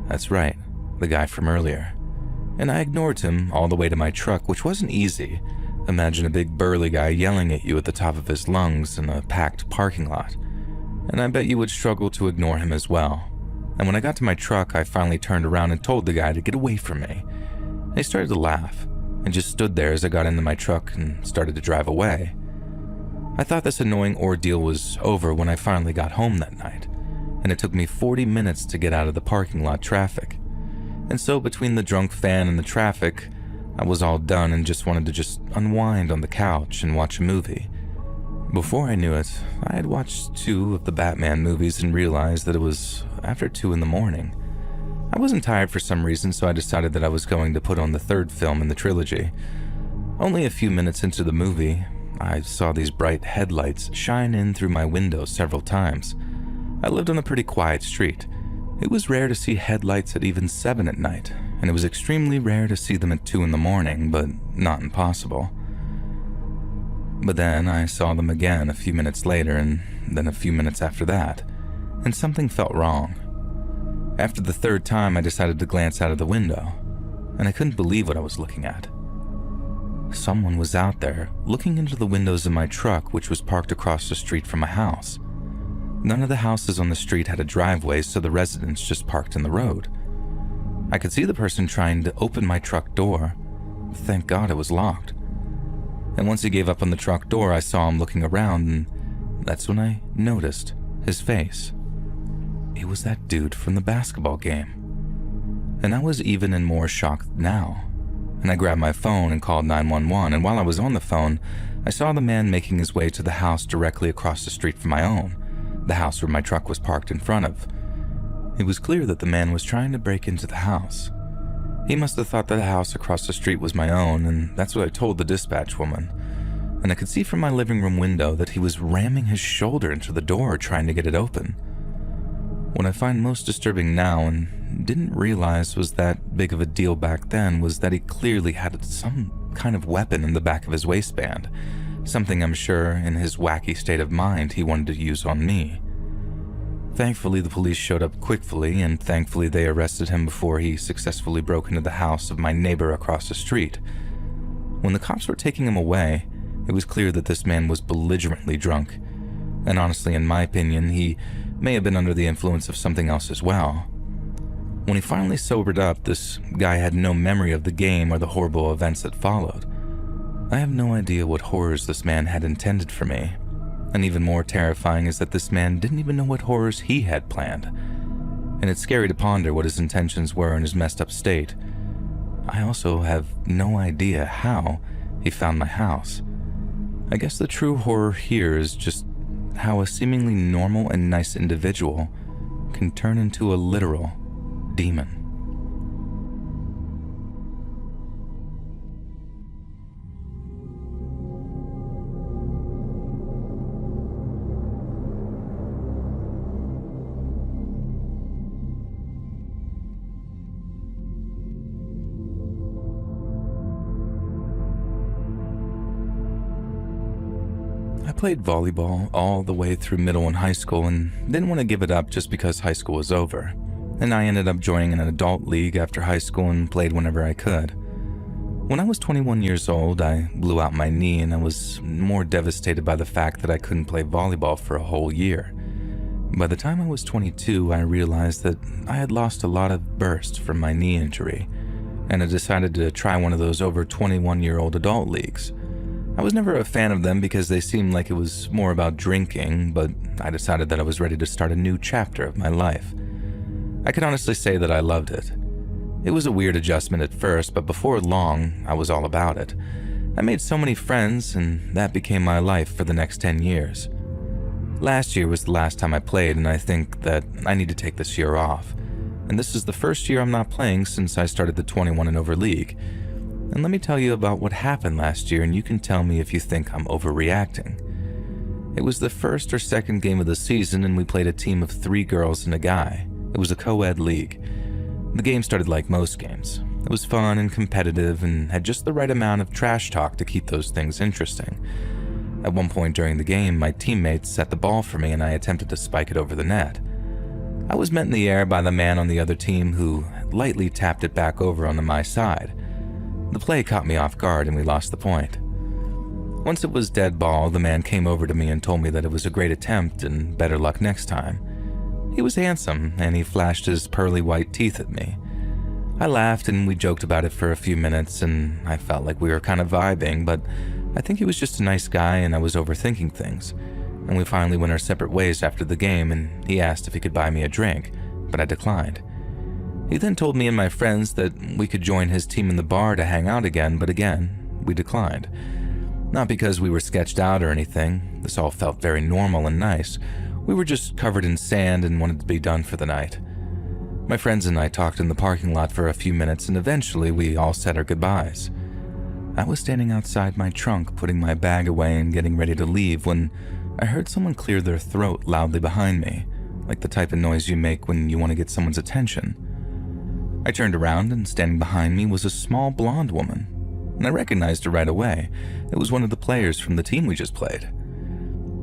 That's right, the guy from earlier. And I ignored him all the way to my truck, which wasn't easy. Imagine a big burly guy yelling at you at the top of his lungs in a packed parking lot. And I bet you would struggle to ignore him as well. And when I got to my truck, I finally turned around and told the guy to get away from me. He started to laugh and just stood there as I got into my truck and started to drive away. I thought this annoying ordeal was over when I finally got home that night, and it took me 40 minutes to get out of the parking lot traffic. And so between the drunk fan and the traffic, I was all done and just wanted to unwind on the couch and watch a movie. Before I knew it, I had watched 2 of the Batman movies and realized that it was after 2 in the morning. I wasn't tired for some reason, so I decided that I was going to put on the 3rd film in the trilogy. Only a few minutes into the movie, I saw these bright headlights shine in through my window several times. I lived on a pretty quiet street. It was rare to see headlights at even 7 at night, and it was extremely rare to see them at 2 in the morning, but not impossible. But then I saw them again a few minutes later, and then a few minutes after that, and something felt wrong. After the 3rd time, I decided to glance out of the window, and I couldn't believe what I was looking at. Someone was out there, looking into the windows of my truck, which was parked across the street from my house. None of the houses on the street had a driveway, so the residents just parked in the road. I could see the person trying to open my truck door. Thank God it was locked. And once he gave up on the truck door, I saw him looking around, and that's when I noticed his face. It was that dude from the basketball game. And I was even in more shock now. And I grabbed my phone and called 911, and while I was on the phone, I saw the man making his way to the house directly across the street from my own, the house where my truck was parked in front of. It was clear that the man was trying to break into the house. He must have thought that the house across the street was my own, and that's what I told the dispatch woman. And I could see from my living room window that he was ramming his shoulder into the door trying to get it open. What I find most disturbing now, and didn't realize was that big of a deal back then, was that he clearly had some kind of weapon in the back of his waistband, something I'm sure in his wacky state of mind he wanted to use on me. Thankfully, the police showed up quickly, and thankfully they arrested him before he successfully broke into the house of my neighbor across the street. When the cops were taking him away, it was clear that this man was belligerently drunk, and honestly, in my opinion, he may have been under the influence of something else as well. When he finally sobered up, this guy had no memory of the game or the horrible events that followed. I have no idea what horrors this man had intended for me. And even more terrifying is that this man didn't even know what horrors he had planned. And it's scary to ponder what his intentions were in his messed up state. I also have no idea how he found my house. I guess the true horror here is just how a seemingly normal and nice individual can turn into a literal demon. I played volleyball all the way through middle and high school and didn't want to give it up just because high school was over. And I ended up joining an adult league after high school and played whenever I could. When I was 21 years old, I blew out my knee and I was more devastated by the fact that I couldn't play volleyball for a whole year. By the time I was 22, I realized that I had lost a lot of burst from my knee injury, and I decided to try one of those over 21-year-old adult leagues. I was never a fan of them because they seemed like it was more about drinking, but I decided that I was ready to start a new chapter of my life. I can honestly say that I loved it. It was a weird adjustment at first, but before long, I was all about it. I made so many friends, and that became my life for the next 10 years. Last year was the last time I played, and I think that I need to take this year off. And this is the first year I'm not playing since I started the 21 and over league. And let me tell you about what happened last year, and you can tell me if you think I'm overreacting. It was the first or second game of the season, and we played a team of 3 girls and a guy. It was a co-ed league. The game started like most games. It was fun and competitive and had just the right amount of trash talk to keep those things interesting. At one point during the game, my teammates set the ball for me and I attempted to spike it over the net. I was met in the air by the man on the other team who lightly tapped it back over onto my side. The play caught me off guard and we lost the point. Once it was dead ball, the man came over to me and told me that it was a great attempt and better luck next time. He was handsome and he flashed his pearly white teeth at me. I laughed and we joked about it for a few minutes and I felt like we were kind of vibing, but I think he was just a nice guy and I was overthinking things. And we finally went our separate ways after the game and he asked if he could buy me a drink, but I declined. He then told me and my friends that we could join his team in the bar to hang out again, but again, we declined. Not because we were sketched out or anything. This all felt very normal and nice. We were just covered in sand and wanted to be done for the night. My friends and I talked in the parking lot for a few minutes and eventually we all said our goodbyes. I was standing outside my trunk putting my bag away and getting ready to leave when I heard someone clear their throat loudly behind me, like the type of noise you make when you want to get someone's attention. I turned around and standing behind me was a small blonde woman, and I recognized her right away. It was one of the players from the team we just played.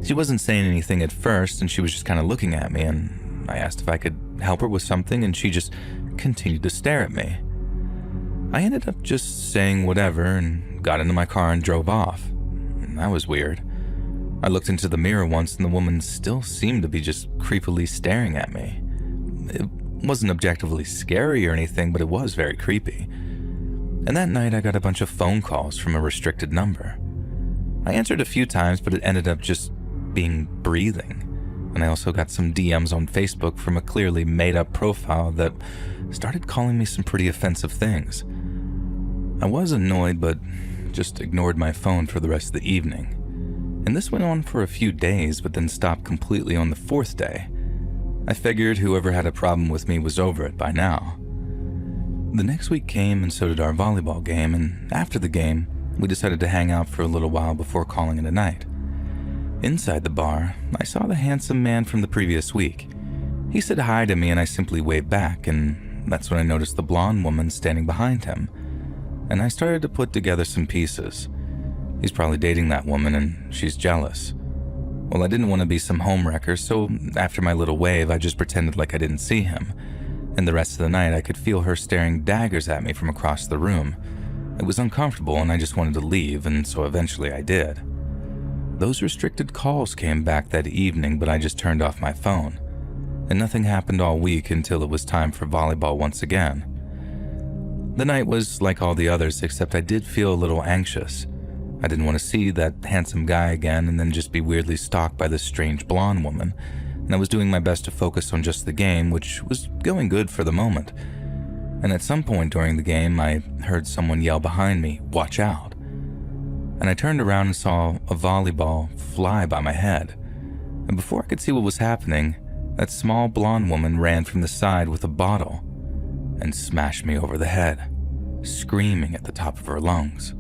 She wasn't saying anything at first and she was just kind of looking at me, and I asked if I could help her with something and she just continued to stare at me. I ended up just saying whatever and got into my car and drove off. That was weird. I looked into the mirror once and the woman still seemed to be just creepily staring at me. It wasn't objectively scary or anything, but it was very creepy. And that night I got a bunch of phone calls from a restricted number. I answered a few times, but it ended up just being breathing. And I also got some DMs on Facebook from a clearly made-up profile that started calling me some pretty offensive things. I was annoyed, but just ignored my phone for the rest of the evening. And this went on for a few days, but then stopped completely on the 4th day. I figured whoever had a problem with me was over it by now. The next week came and so did our volleyball game, and after the game, we decided to hang out for a little while before calling it a night. Inside the bar, I saw the handsome man from the previous week. He said hi to me and I simply waved back, and that's when I noticed the blonde woman standing behind him. And I started to put together some pieces. He's probably dating that woman and she's jealous. Well, I didn't want to be some homewrecker, so after my little wave, I just pretended like I didn't see him. And the rest of the night, I could feel her staring daggers at me from across the room. It was uncomfortable and I just wanted to leave, and so eventually I did. Those restricted calls came back that evening, but I just turned off my phone. And nothing happened all week until it was time for volleyball once again. The night was like all the others, except I did feel a little anxious. I didn't want to see that handsome guy again and then just be weirdly stalked by this strange blonde woman, and I was doing my best to focus on just the game, which was going good for the moment. And at some point during the game, I heard someone yell behind me, "Watch out." and I turned around and saw a volleyball fly by my head. And before I could see what was happening, that small blonde woman ran from the side with a bottle and smashed me over the head, screaming at the top of her lungs.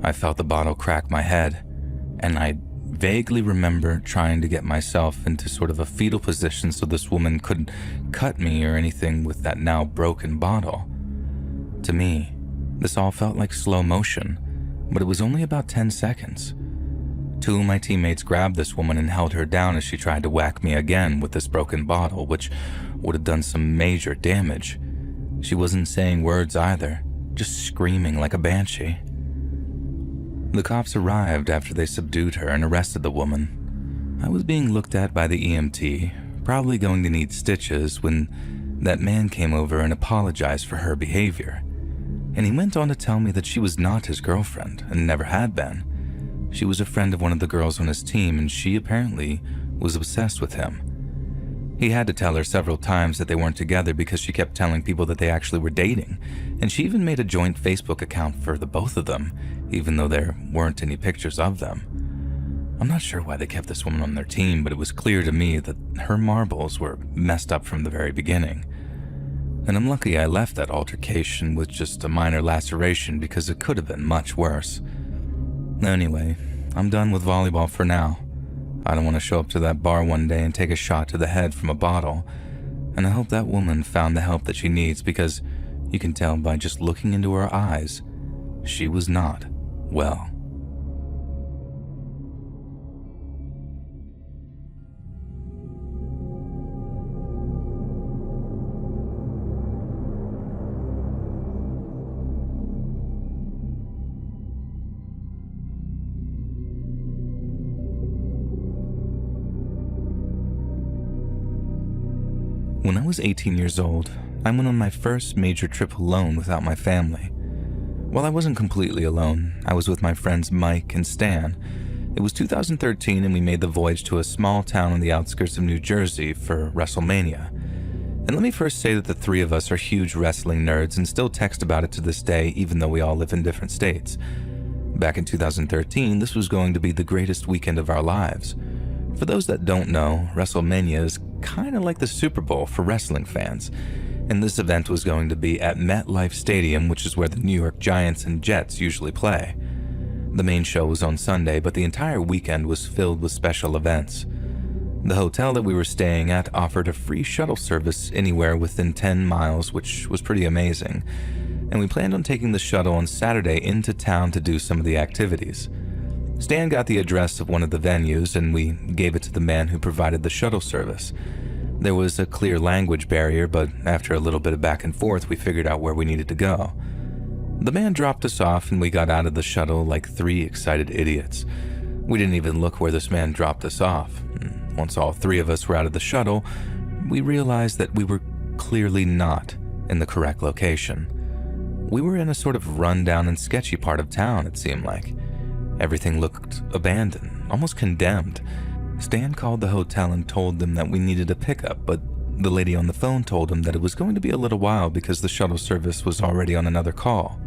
I felt the bottle crack my head, and I vaguely remember trying to get myself into sort of a fetal position so this woman couldn't cut me or anything with that now broken bottle. To me, this all felt like slow motion, but it was only about 10 seconds. Two of my teammates grabbed this woman and held her down as she tried to whack me again with this broken bottle, which would have done some major damage. She wasn't saying words either, just screaming like a banshee. The cops arrived after they subdued her and arrested the woman. I was being looked at by the EMT, probably going to need stitches, when that man came over and apologized for her behavior. And he went on to tell me that she was not his girlfriend and never had been. She was a friend of one of the girls on his team, and she apparently was obsessed with him. He had to tell her several times that they weren't together because she kept telling people that they actually were dating, and she even made a joint Facebook account for the both of them, even though there weren't any pictures of them. I'm not sure why they kept this woman on their team, but it was clear to me that her marbles were messed up from the very beginning. And I'm lucky I left that altercation with just a minor laceration because it could have been much worse. Anyway, I'm done with volleyball for now. I don't want to show up to that bar one day and take a shot to the head from a bottle. And I hope that woman found the help that she needs, because you can tell by just looking into her eyes, she was not well. When I was 18 years old, I went on my first major trip alone without my family. While I wasn't completely alone, I was with my friends Mike and Stan. It was 2013 and we made the voyage to a small town on the outskirts of New Jersey for WrestleMania. And let me first say that the three of us are huge wrestling nerds and still text about it to this day, even though we all live in different states. Back in 2013, this was going to be the greatest weekend of our lives. For those that don't know, WrestleMania is kind of like the Super Bowl for wrestling fans, and this event was going to be at MetLife Stadium, which is where the New York Giants and Jets usually play. The main show was on Sunday, but the entire weekend was filled with special events. The hotel that we were staying at offered a free shuttle service anywhere within 10 miles, which was pretty amazing, and we planned on taking the shuttle on Saturday into town to do some of the activities. Stan got the address of one of the venues, and we gave it to the man who provided the shuttle service. There was a clear language barrier, but after a little bit of back and forth, we figured out where we needed to go. The man dropped us off, and we got out of the shuttle like three excited idiots. We didn't even look where this man dropped us off. Once all three of us were out of the shuttle, we realized that we were clearly not in the correct location. We were in a sort of rundown and sketchy part of town, it seemed like. Everything looked abandoned, almost condemned. Stan called the hotel and told them that we needed a pickup, but the lady on the phone told him that it was going to be a little while because the shuttle service was already on another call.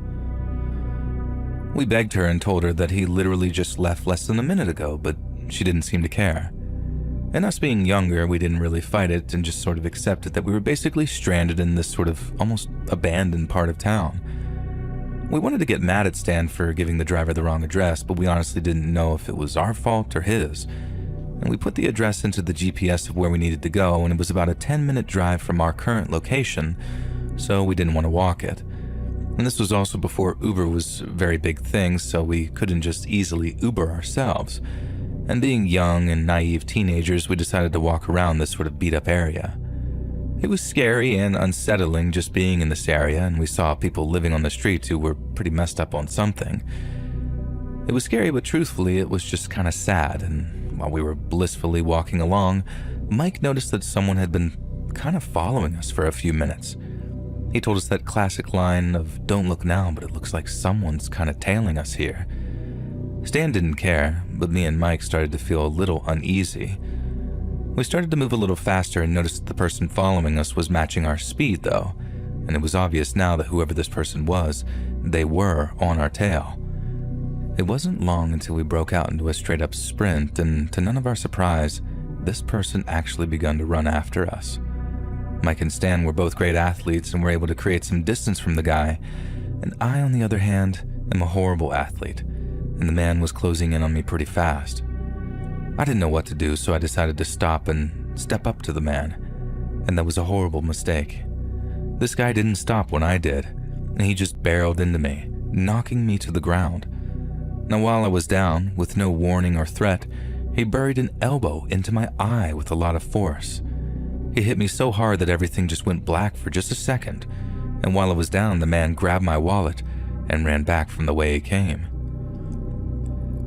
We begged her and told her that he literally just left less than a minute ago, but she didn't seem to care. And us being younger, we didn't really fight it and just sort of accepted that we were basically stranded in this sort of almost abandoned part of town. We wanted to get mad at Stan for giving the driver the wrong address, but we honestly didn't know if it was our fault or his. And we put the address into the GPS of where we needed to go, and it was about a 10-minute drive from our current location, so we didn't want to walk it. And this was also before Uber was a very big thing, so we couldn't just easily Uber ourselves. And being young and naive teenagers, we decided to walk around this sort of beat-up area. It was scary and unsettling just being in this area, and we saw people living on the streets who were pretty messed up on something. It was scary, but truthfully, it was just kind of sad, and while we were blissfully walking along, Mike noticed that someone had been kind of following us for a few minutes. He told us that classic line of, "Don't look now, but it looks like someone's kind of tailing us here." Stan didn't care, but me and Mike started to feel a little uneasy. We started to move a little faster and noticed that the person following us was matching our speed, though, and it was obvious now that whoever this person was, they were on our tail. It wasn't long until we broke out into a straight-up sprint, and to none of our surprise, this person actually began to run after us. Mike and Stan were both great athletes and were able to create some distance from the guy, and I, on the other hand, am a horrible athlete, and the man was closing in on me pretty fast. I didn't know what to do, so I decided to stop and step up to the man, and that was a horrible mistake. This guy didn't stop when I did, and he just barreled into me, knocking me to the ground. Now, while I was down, with no warning or threat, he buried an elbow into my eye with a lot of force. He hit me so hard that everything just went black for just a second, and while I was down, the man grabbed my wallet and ran back from the way he came.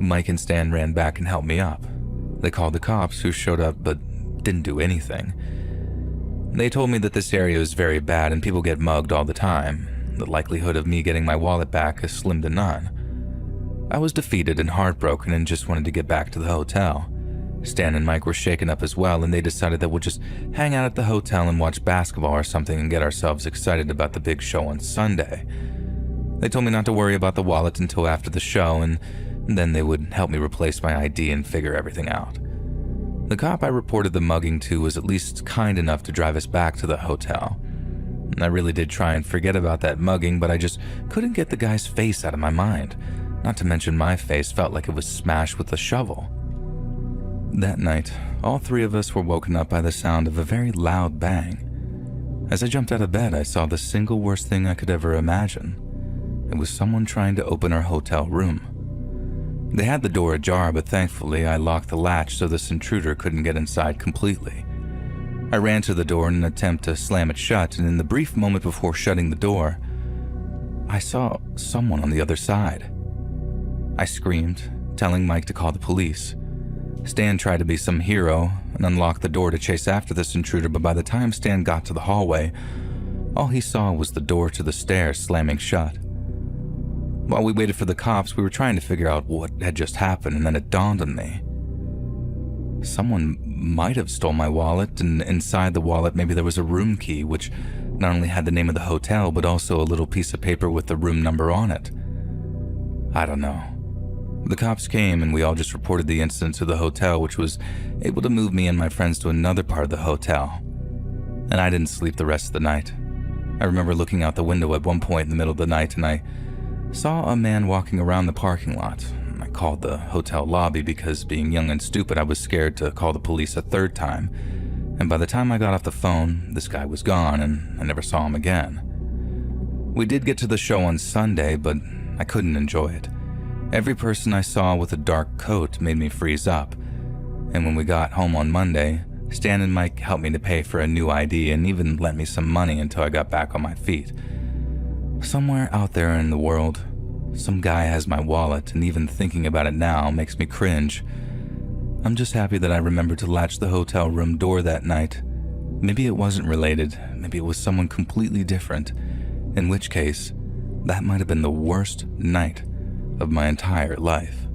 Mike and Stan ran back and helped me up. They called the cops, who showed up but didn't do anything. They told me that this area is very bad and people get mugged all the time. The likelihood of me getting my wallet back is slim to none. I was defeated and heartbroken and just wanted to get back to the hotel. Stan and Mike were shaken up as well, and they decided that we'll just hang out at the hotel and watch basketball or something and get ourselves excited about the big show on Sunday. They told me not to worry about the wallet until after the show, and then they would help me replace my ID and figure everything out. The cop I reported the mugging to was at least kind enough to drive us back to the hotel. I really did try and forget about that mugging, but I just couldn't get the guy's face out of my mind. Not to mention my face felt like it was smashed with a shovel. That night, all three of us were woken up by the sound of a very loud bang. As I jumped out of bed, I saw the single worst thing I could ever imagine. It was someone trying to open our hotel room. They had the door ajar, but thankfully I locked the latch so this intruder couldn't get inside completely. I ran to the door in an attempt to slam it shut, and in the brief moment before shutting the door, I saw someone on the other side. I screamed, telling Mike to call the police. Stan tried to be some hero and unlocked the door to chase after this intruder, but by the time Stan got to the hallway, all he saw was the door to the stairs slamming shut. While we waited for the cops, we were trying to figure out what had just happened, and then it dawned on me. Someone might have stolen my wallet, and inside the wallet maybe there was a room key, which not only had the name of the hotel, but also a little piece of paper with the room number on it. I don't know. The cops came and we all just reported the incident to the hotel, which was able to move me and my friends to another part of the hotel. And I didn't sleep the rest of the night. I remember looking out the window at one point in the middle of the night, and I saw a man walking around the parking lot. I called the hotel lobby because, being young and stupid, I was scared to call the police a third time. And by the time I got off the phone, this guy was gone and I never saw him again. We did get to the show on Sunday, but I couldn't enjoy it. Every person I saw with a dark coat made me freeze up. And when we got home on Monday, Stan and Mike helped me to pay for a new ID and even lent me some money until I got back on my feet. Somewhere out there in the world, some guy has my wallet, and even thinking about it now makes me cringe. I'm just happy that I remembered to latch the hotel room door that night. Maybe it wasn't related, maybe it was someone completely different, in which case, that might have been the worst night of my entire life.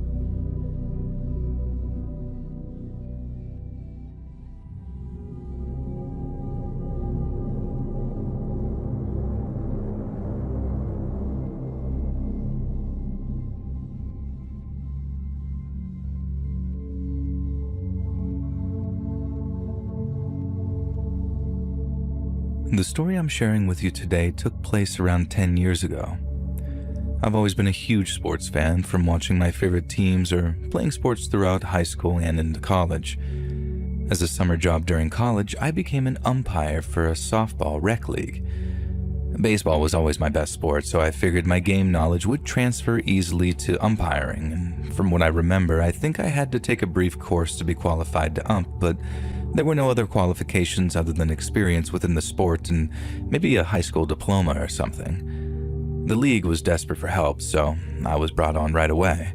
The story I'm sharing with you today took place around 10 years ago. I've always been a huge sports fan, from watching my favorite teams or playing sports throughout high school and into college. As a summer job during college, I became an umpire for a softball rec league. Baseball was always my best sport, so I figured my game knowledge would transfer easily to umpiring, and from what I remember, I think I had to take a brief course to be qualified to ump, but there were no other qualifications other than experience within the sport and maybe a high school diploma or something. The league was desperate for help, so I was brought on right away.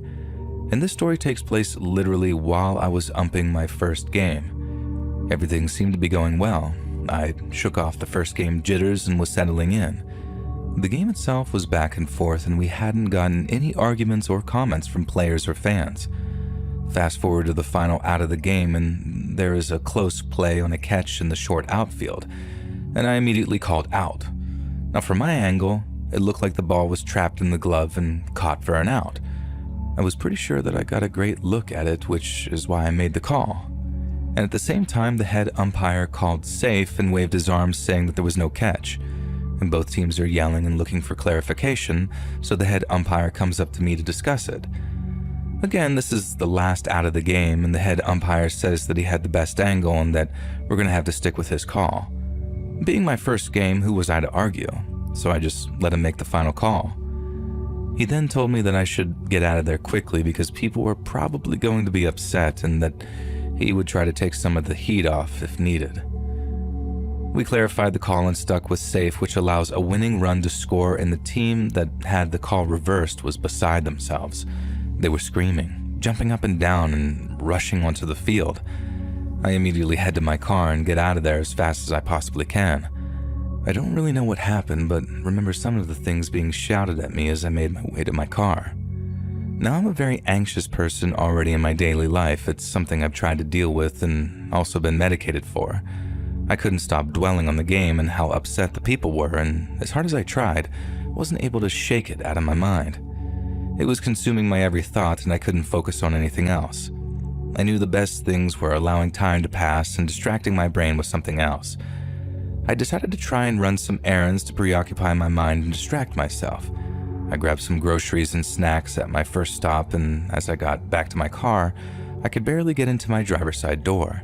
And this story takes place literally while I was umping my first game. Everything seemed to be going well. I shook off the first game jitters and was settling in. The game itself was back and forth, and we hadn't gotten any arguments or comments from players or fans. Fast forward to the final out of the game, and there is a close play on a catch in the short outfield, and I immediately called out. Now, from my angle, it looked like the ball was trapped in the glove and caught for an out. I was pretty sure that I got a great look at it, which is why I made the call. And at the same time, the head umpire called safe and waved his arms saying that there was no catch. And both teams are yelling and looking for clarification, so the head umpire comes up to me to discuss it. Again, this is the last out of the game, and the head umpire says that he had the best angle and that we're going to have to stick with his call. Being my first game, who was I to argue? So I just let him make the final call. He then told me that I should get out of there quickly because people were probably going to be upset and that he would try to take some of the heat off if needed. We clarified the call and stuck with safe, which allows a winning run to score, and the team that had the call reversed was beside themselves. They were screaming, jumping up and down, and rushing onto the field. I immediately head to my car and get out of there as fast as I possibly can. I don't really know what happened, but remember some of the things being shouted at me as I made my way to my car. Now, I'm a very anxious person already in my daily life. It's something I've tried to deal with and also been medicated for. I couldn't stop dwelling on the game and how upset the people were, and as hard as I tried, I wasn't able to shake it out of my mind. It was consuming my every thought, and I couldn't focus on anything else. I knew the best things were allowing time to pass and distracting my brain with something else. I decided to try and run some errands to preoccupy my mind and distract myself. I grabbed some groceries and snacks at my first stop, and as I got back to my car, I could barely get into my driver's side door.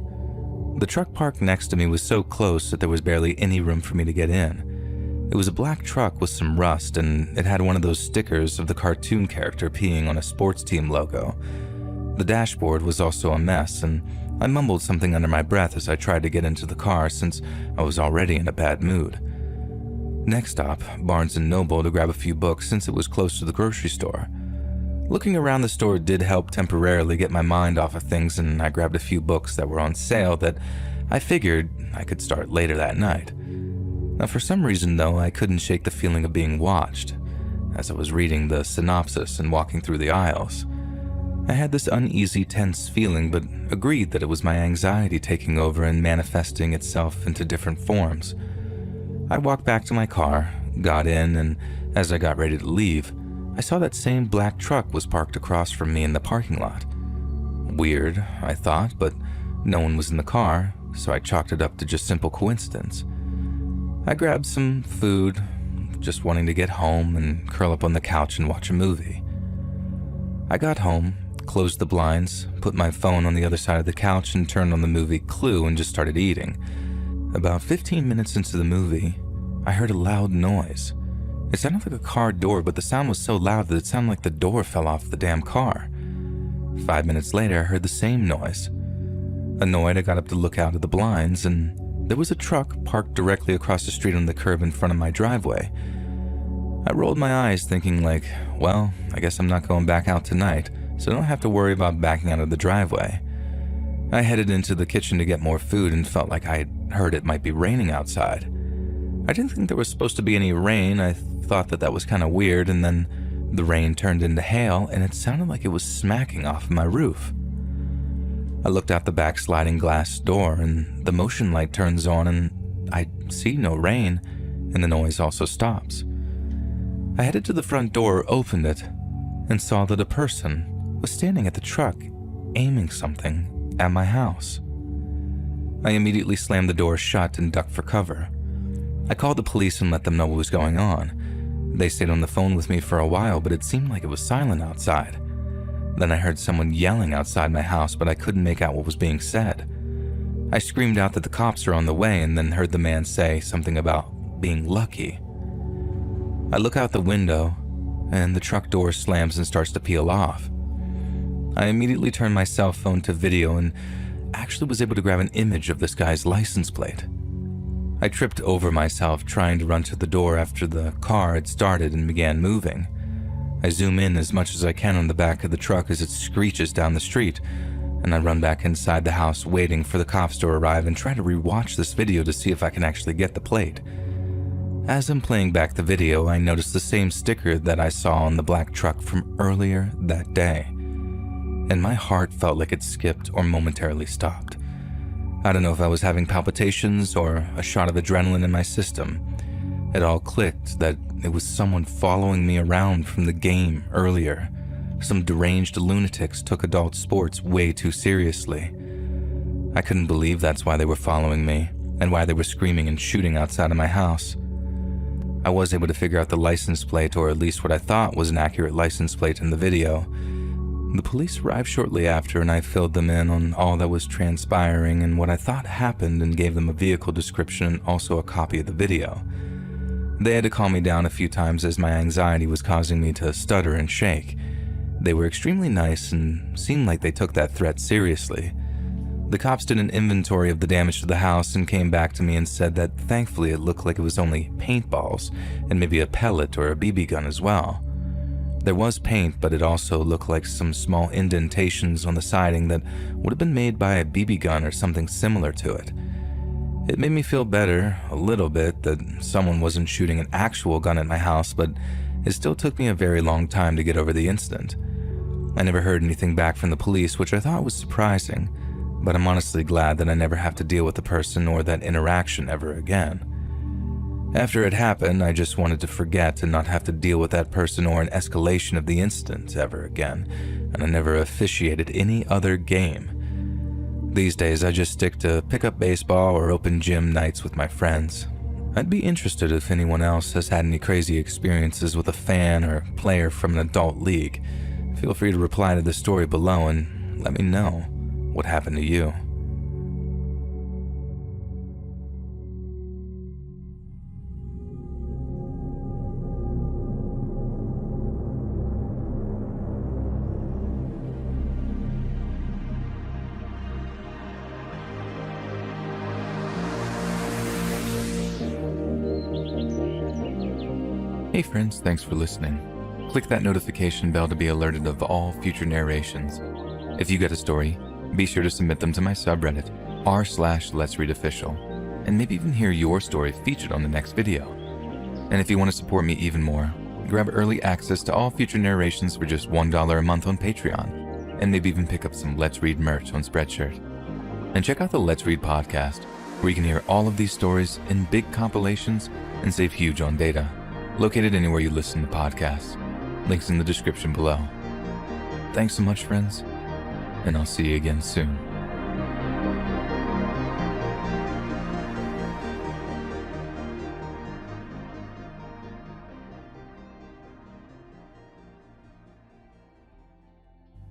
The truck parked next to me was so close that there was barely any room for me to get in. It was a black truck with some rust, and it had one of those stickers of the cartoon character peeing on a sports team logo. The dashboard was also a mess, and I mumbled something under my breath as I tried to get into the car since I was already in a bad mood. Next stop, Barnes & Noble to grab a few books since it was close to the grocery store. Looking around the store did help temporarily get my mind off of things, and I grabbed a few books that were on sale that I figured I could start later that night. Now, for some reason though, I couldn't shake the feeling of being watched. As I was reading the synopsis and walking through the aisles, I had this uneasy, tense feeling, but agreed that it was my anxiety taking over and manifesting itself into different forms. I walked back to my car, got in, and as I got ready to leave, I saw that same black truck was parked across from me in the parking lot. Weird, I thought, but no one was in the car, so I chalked it up to just simple coincidence. I grabbed some food, just wanting to get home and curl up on the couch and watch a movie. I got home, closed the blinds, put my phone on the other side of the couch, and turned on the movie Clue and just started eating. About 15 minutes into the movie, I heard a loud noise. It sounded like a car door, but the sound was so loud that it sounded like the door fell off the damn car. 5 minutes later, I heard the same noise. Annoyed, I got up to look out of the blinds, and there was a truck parked directly across the street on the curb in front of my driveway. I rolled my eyes thinking like, well, I guess I'm not going back out tonight, so I don't have to worry about backing out of the driveway. I headed into the kitchen to get more food and felt like I heard it might be raining outside. I didn't think there was supposed to be any rain. I thought that was kind of weird, and then the rain turned into hail, and it sounded like it was smacking off my roof. I looked out the back sliding glass door, and the motion light turns on, and I see no rain, and the noise also stops. I headed to the front door, opened it, and saw that a person was standing at the truck, aiming something at my house. I immediately slammed the door shut and ducked for cover. I called the police and let them know what was going on. They stayed on the phone with me for a while, but it seemed like it was silent outside. Then I heard someone yelling outside my house, but I couldn't make out what was being said. I screamed out that the cops are on the way, and then heard the man say something about being lucky. I look out the window, and the truck door slams and starts to peel off. I immediately turned my cell phone to video and actually was able to grab an image of this guy's license plate. I tripped over myself trying to run to the door after the car had started and began moving. I zoom in as much as I can on the back of the truck as it screeches down the street, and I run back inside the house waiting for the cops to arrive and try to rewatch this video to see if I can actually get the plate. As I'm playing back the video, I noticed the same sticker that I saw on the black truck from earlier that day, and my heart felt like it skipped or momentarily stopped. I don't know if I was having palpitations or a shot of adrenaline in my system. It all clicked that it was someone following me around from the game earlier, Some deranged lunatics took adult sports way too seriously. I couldn't believe that's why they were following me, and why they were screaming and shooting outside of my house. I was able to figure out the license plate, or at least what I thought was an accurate license plate in the video. The police arrived shortly after, and I filled them in on all that was transpiring and what I thought happened, and gave them a vehicle description and also a copy of the video. They had to calm me down a few times as my anxiety was causing me to stutter and shake. They were extremely nice and seemed like they took that threat seriously. The cops did an inventory of the damage to the house and came back to me and said that thankfully it looked like it was only paintballs and maybe a pellet or a BB gun as well. There was paint, but it also looked like some small indentations on the siding that would have been made by a BB gun or something similar to it. It made me feel better, a little bit, that someone wasn't shooting an actual gun at my house, but it still took me a very long time to get over the incident. I never heard anything back from the police, which I thought was surprising, but I'm honestly glad that I never have to deal with the person or that interaction ever again. After it happened, I just wanted to forget and not have to deal with that person or an escalation of the incident ever again, and I never officiated any other game. These days, I just stick to pick-up baseball or open gym nights with my friends. I'd be interested if anyone else has had any crazy experiences with a fan or player from an adult league. Feel free to reply to the story below and let me know what happened to you. Hey friends, thanks for listening. Click that notification bell to be alerted of all future narrations. If you get a story, be sure to submit them to my subreddit, r/Let'sReadOfficial, and maybe even hear your story featured on the next video. And if you want to support me even more, grab early access to all future narrations for just $1 a month on Patreon, and maybe even pick up some Let's Read merch on Spreadshirt. And check out the Let's Read podcast, where you can hear all of these stories in big compilations and save huge on data. Located anywhere you listen to podcasts. Links in the description below. Thanks so much, friends, and I'll see you again soon.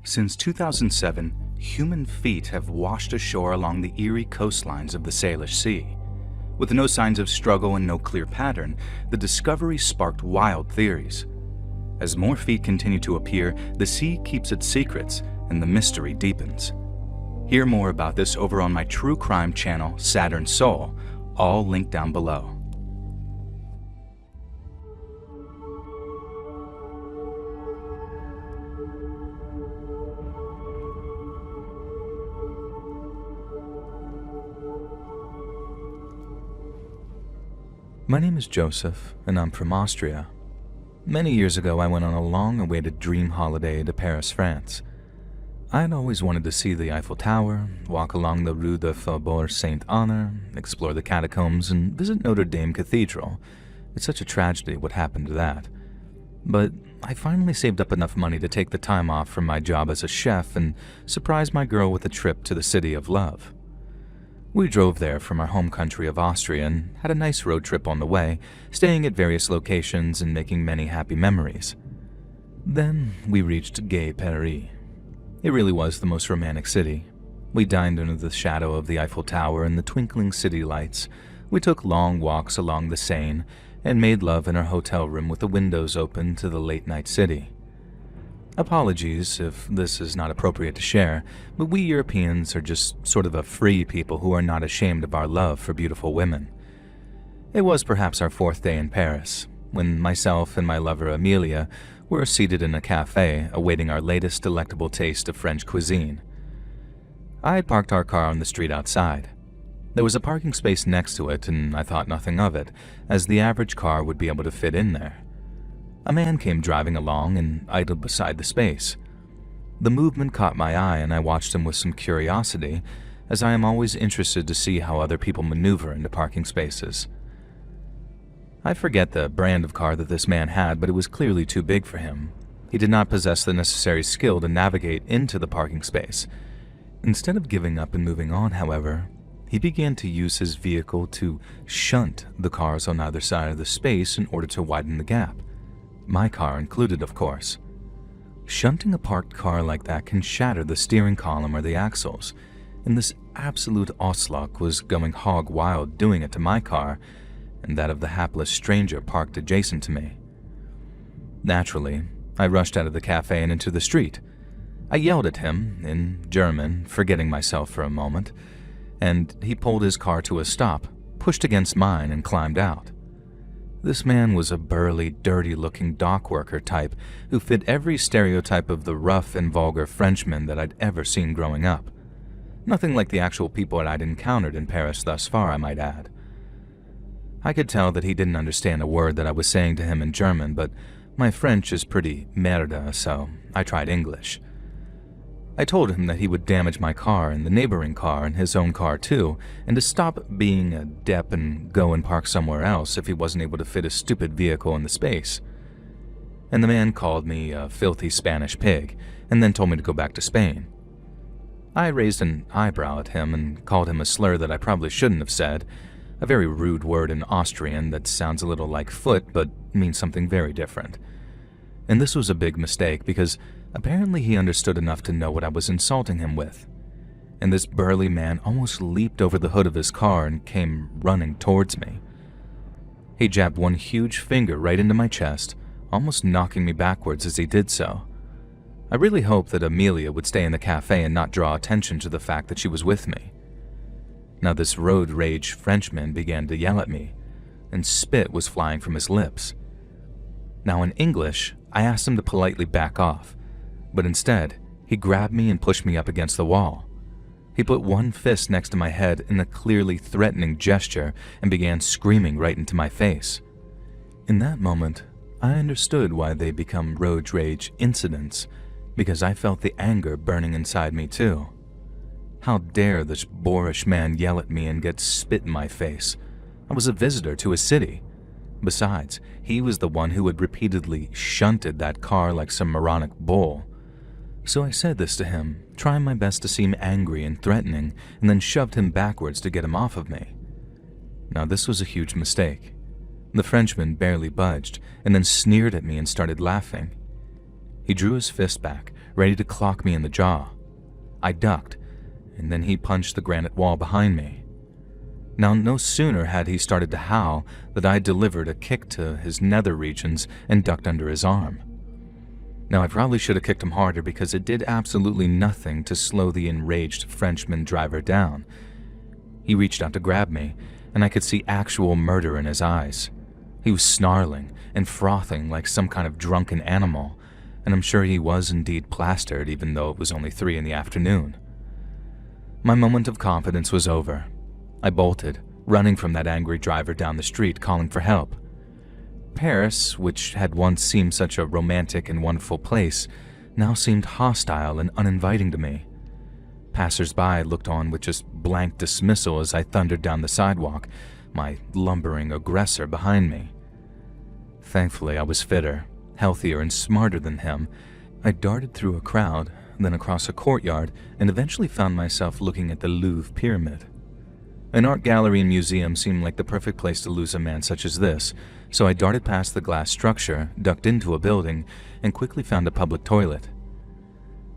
Since 2007, human feet have washed ashore along the eerie coastlines of the Salish Sea. With no signs of struggle and no clear pattern, the discovery sparked wild theories. As more feet continue to appear, the sea keeps its secrets and the mystery deepens. Hear more about this over on my true crime channel, Saturn Soul, all linked down below. My name is Joseph, and I'm from Austria. Many years ago, I went on a long-awaited dream holiday to Paris, France. I had always wanted to see the Eiffel Tower, walk along the Rue de Faubourg Saint-Honor, explore the catacombs, and visit Notre Dame Cathedral. It's such a tragedy what happened to that. But I finally saved up enough money to take the time off from my job as a chef and surprise my girl with a trip to the City of Love. We drove there from our home country of Austria and had a nice road trip on the way, staying at various locations and making many happy memories. Then we reached Gay Paris. It really was the most romantic city. We dined under the shadow of the Eiffel Tower and the twinkling city lights. We took long walks along the Seine and made love in our hotel room with the windows open to the late-night city. Apologies if this is not appropriate to share, but we Europeans are just sort of a free people who are not ashamed of our love for beautiful women. It was perhaps our fourth day in Paris, when myself and my lover Amelia were seated in a cafe awaiting our latest delectable taste of French cuisine. I had parked our car on the street outside. There was a parking space next to it, and I thought nothing of it, as the average car would be able to fit in there. A man came driving along and idled beside the space. The movement caught my eye, and I watched him with some curiosity, as I am always interested to see how other people maneuver into parking spaces. I forget the brand of car that this man had, but it was clearly too big for him. He did not possess the necessary skill to navigate into the parking space. Instead of giving up and moving on, however, he began to use his vehicle to shunt the cars on either side of the space in order to widen the gap. My car included, of course. Shunting a parked car like that can shatter the steering column or the axles, and this absolute Oslok was going hog wild doing it to my car and that of the hapless stranger parked adjacent to me. Naturally, I rushed out of the cafe and into the street. I yelled at him, in German, forgetting myself for a moment, and he pulled his car to a stop, pushed against mine, and climbed out. This man was a burly, dirty-looking dock worker type who fit every stereotype of the rough and vulgar Frenchman that I'd ever seen growing up. Nothing like the actual people that I'd encountered in Paris thus far, I might add. I could tell that he didn't understand a word that I was saying to him in German, but my French is pretty merda, so I tried English. I told him that he would damage my car and the neighboring car and his own car too, and to stop being a dep and go and park somewhere else if he wasn't able to fit a stupid vehicle in the space. And the man called me a filthy Spanish pig, and then told me to go back to Spain. I raised an eyebrow at him and called him a slur that I probably shouldn't have said, a very rude word in Austrian that sounds a little like foot but means something very different. And this was a big mistake because apparently he understood enough to know what I was insulting him with. And this burly man almost leaped over the hood of his car and came running towards me. He jabbed one huge finger right into my chest, almost knocking me backwards as he did so. I really hoped that Amelia would stay in the cafe and not draw attention to the fact that she was with me. Now this road rage Frenchman began to yell at me, and spit was flying from his lips. Now in English, I asked him to politely back off, but instead, he grabbed me and pushed me up against the wall. He put one fist next to my head in a clearly threatening gesture and began screaming right into my face. In that moment, I understood why they become road rage incidents, because I felt the anger burning inside me too. How dare this boorish man yell at me and get spit in my face? I was a visitor to his city. Besides, he was the one who had repeatedly shunted that car like some moronic bull. So I said this to him, trying my best to seem angry and threatening, and then shoved him backwards to get him off of me. Now this was a huge mistake. The Frenchman barely budged, and then sneered at me and started laughing. He drew his fist back, ready to clock me in the jaw. I ducked, and then he punched the granite wall behind me. Now no sooner had he started to howl that I delivered a kick to his nether regions and ducked under his arm. Now I probably should have kicked him harder because it did absolutely nothing to slow the enraged Frenchman driver down. He reached out to grab me, and I could see actual murder in his eyes. He was snarling and frothing like some kind of drunken animal, and I'm sure he was indeed plastered even though it was only 3 in the afternoon. My moment of confidence was over. I bolted, running from that angry driver down the street calling for help. Paris, which had once seemed such a romantic and wonderful place, now seemed hostile and uninviting to me. Passers-by looked on with just blank dismissal as I thundered down the sidewalk, my lumbering aggressor behind me. Thankfully, I was fitter, healthier, and smarter than him. I darted through a crowd, then across a courtyard, and eventually found myself looking at the Louvre Pyramid. An art gallery and museum seemed like the perfect place to lose a man such as this, so I darted past the glass structure, ducked into a building, and quickly found a public toilet.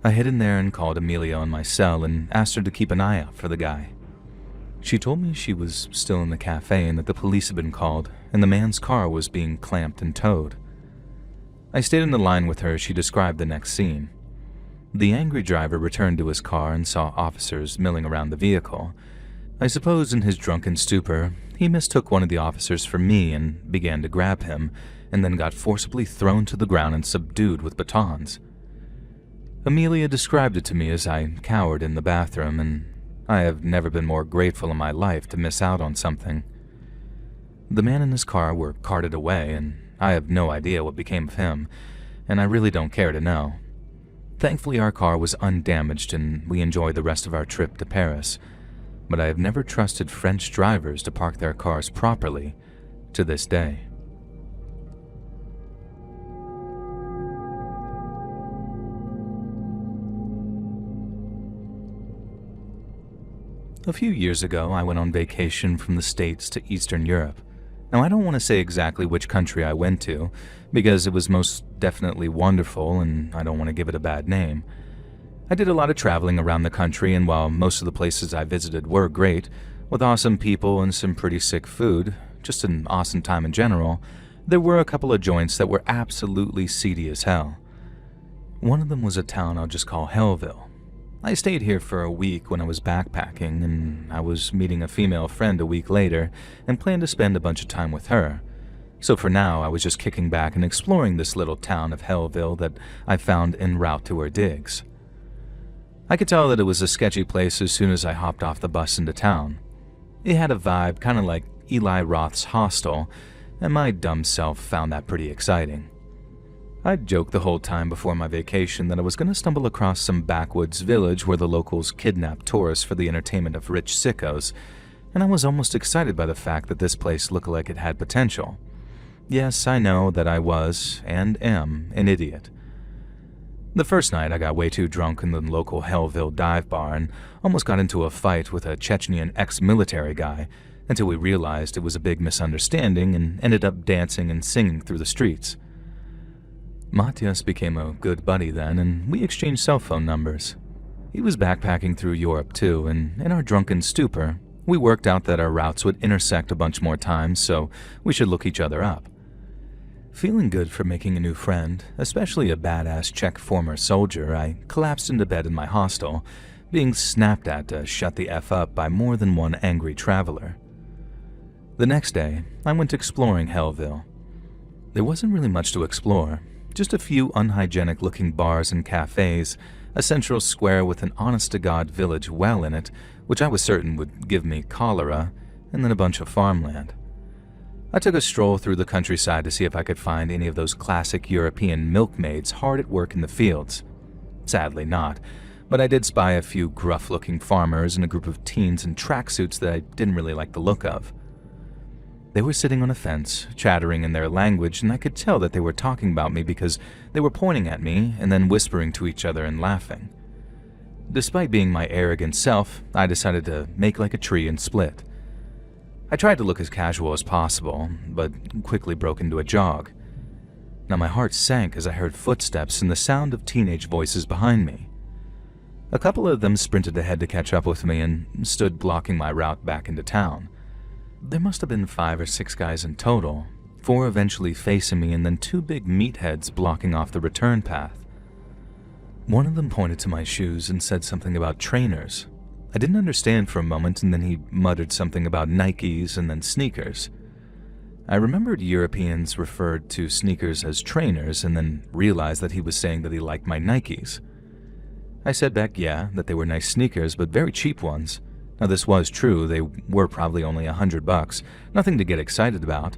I hid in there and called Amelia on my cell and asked her to keep an eye out for the guy. She told me she was still in the cafe and that the police had been called, and the man's car was being clamped and towed. I stayed in the line with her as she described the next scene. The angry driver returned to his car and saw officers milling around the vehicle. I suppose in his drunken stupor, he mistook one of the officers for me and began to grab him, and then got forcibly thrown to the ground and subdued with batons. Amelia described it to me as I cowered in the bathroom, and I have never been more grateful in my life to miss out on something. The man and his car were carted away, and I have no idea what became of him, and I really don't care to know. Thankfully, our car was undamaged and we enjoyed the rest of our trip to Paris, but I have never trusted French drivers to park their cars properly to this day. A few years ago, I went on vacation from the States to Eastern Europe. Now, I don't want to say exactly which country I went to, because it was most definitely wonderful and I don't want to give it a bad name. I did a lot of traveling around the country, and while most of the places I visited were great, with awesome people and some pretty sick food, just an awesome time in general, there were a couple of joints that were absolutely seedy as hell. One of them was a town I'll just call Hellville. I stayed here for a week when I was backpacking, and I was meeting a female friend a week later and planned to spend a bunch of time with her. So for now, I was just kicking back and exploring this little town of Hellville that I found en route to our digs. I could tell that it was a sketchy place as soon as I hopped off the bus into town. It had a vibe kind of like Eli Roth's Hostel, and my dumb self found that pretty exciting. I'd joked the whole time before my vacation that I was going to stumble across some backwoods village where the locals kidnap tourists for the entertainment of rich sickos, and I was almost excited by the fact that this place looked like it had potential. Yes, I know that I was, and am, an idiot. The first night I got way too drunk in the local Hellville dive bar and almost got into a fight with a Chechenian ex-military guy until we realized it was a big misunderstanding and ended up dancing and singing through the streets. Matthias became a good buddy then, and we exchanged cell phone numbers. He was backpacking through Europe too, and in our drunken stupor, we worked out that our routes would intersect a bunch more times, so we should look each other up. Feeling good for making a new friend, especially a badass Czech former soldier, I collapsed into bed in my hostel, being snapped at to shut the F up by more than one angry traveler. The next day, I went exploring Hellville. There wasn't really much to explore. Just a few unhygienic-looking bars and cafes, a central square with an honest-to-God village well in it, which I was certain would give me cholera, and then a bunch of farmland. I took a stroll through the countryside to see if I could find any of those classic European milkmaids hard at work in the fields. Sadly not, but I did spy a few gruff-looking farmers and a group of teens in tracksuits that I didn't really like the look of. They were sitting on a fence, chattering in their language, and I could tell that they were talking about me because they were pointing at me and then whispering to each other and laughing. Despite being my arrogant self, I decided to make like a tree and split. I tried to look as casual as possible, but quickly broke into a jog. Now my heart sank as I heard footsteps and the sound of teenage voices behind me. A couple of them sprinted ahead to catch up with me and stood blocking my route back into town. There must have been 5 or 6 guys in total, 4 eventually facing me and then 2 big meatheads blocking off the return path. One of them pointed to my shoes and said something about trainers. I didn't understand for a moment, and then he muttered something about Nikes and then sneakers. I remembered Europeans referred to sneakers as trainers and then realized that he was saying that he liked my Nikes. I said back, yeah, that they were nice sneakers, but very cheap ones. Now this was true, they were probably only $100, nothing to get excited about.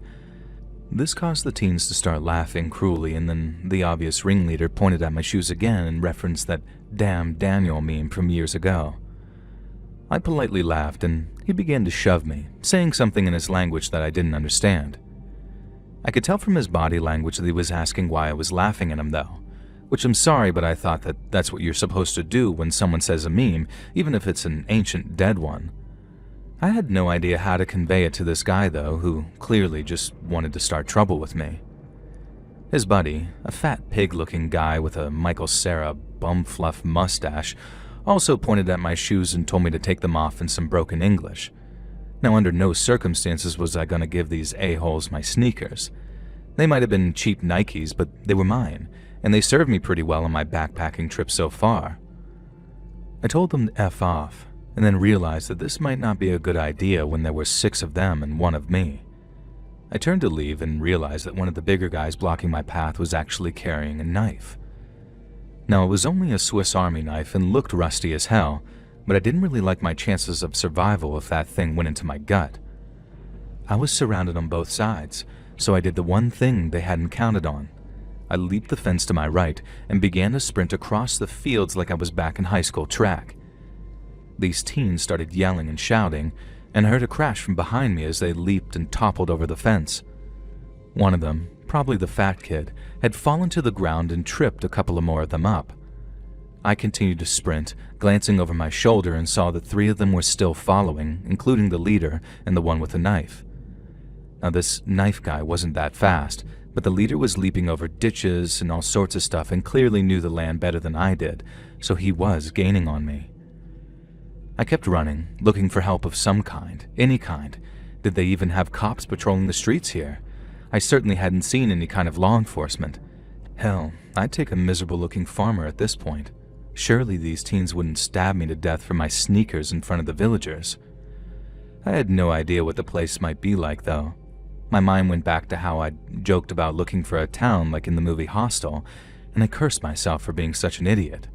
This caused the teens to start laughing cruelly, and then the obvious ringleader pointed at my shoes again and referenced that damn Daniel meme from years ago. I politely laughed and he began to shove me, saying something in his language that I didn't understand. I could tell from his body language that he was asking why I was laughing at him though, which I'm sorry, but I thought that that's what you're supposed to do when someone says a meme, even if it's an ancient dead one. I had no idea how to convey it to this guy though, who clearly just wanted to start trouble with me. His buddy, a fat pig-looking guy with a Michael Cera bum-fluff mustache, also pointed at my shoes and told me to take them off in some broken English. Now under no circumstances was I gonna give these a-holes my sneakers. They might have been cheap Nikes, but they were mine, and they served me pretty well on my backpacking trip so far. I told them to F off, and then realized that this might not be a good idea when there were 6 of them and 1 of me. I turned to leave and realized that one of the bigger guys blocking my path was actually carrying a knife. Now it was only a Swiss Army knife and looked rusty as hell, but I didn't really like my chances of survival if that thing went into my gut. I was surrounded on both sides, so I did the one thing they hadn't counted on. I leaped the fence to my right and began to sprint across the fields like I was back in high school track. These teens started yelling and shouting, and I heard a crash from behind me as they leaped and toppled over the fence. One of them, probably the fat kid, had fallen to the ground and tripped a couple of more of them up. I continued to sprint, glancing over my shoulder and saw that 3 of them were still following, including the leader and the one with the knife. Now, this knife guy wasn't that fast, but the leader was leaping over ditches and all sorts of stuff and clearly knew the land better than I did, so he was gaining on me. I kept running, looking for help of some kind, any kind. Did they even have cops patrolling the streets here? I certainly hadn't seen any kind of law enforcement. Hell, I'd take a miserable-looking farmer at this point. Surely these teens wouldn't stab me to death for my sneakers in front of the villagers. I had no idea what the place might be like, though. My mind went back to how I'd joked about looking for a town like in the movie Hostel, and I cursed myself for being such an idiot.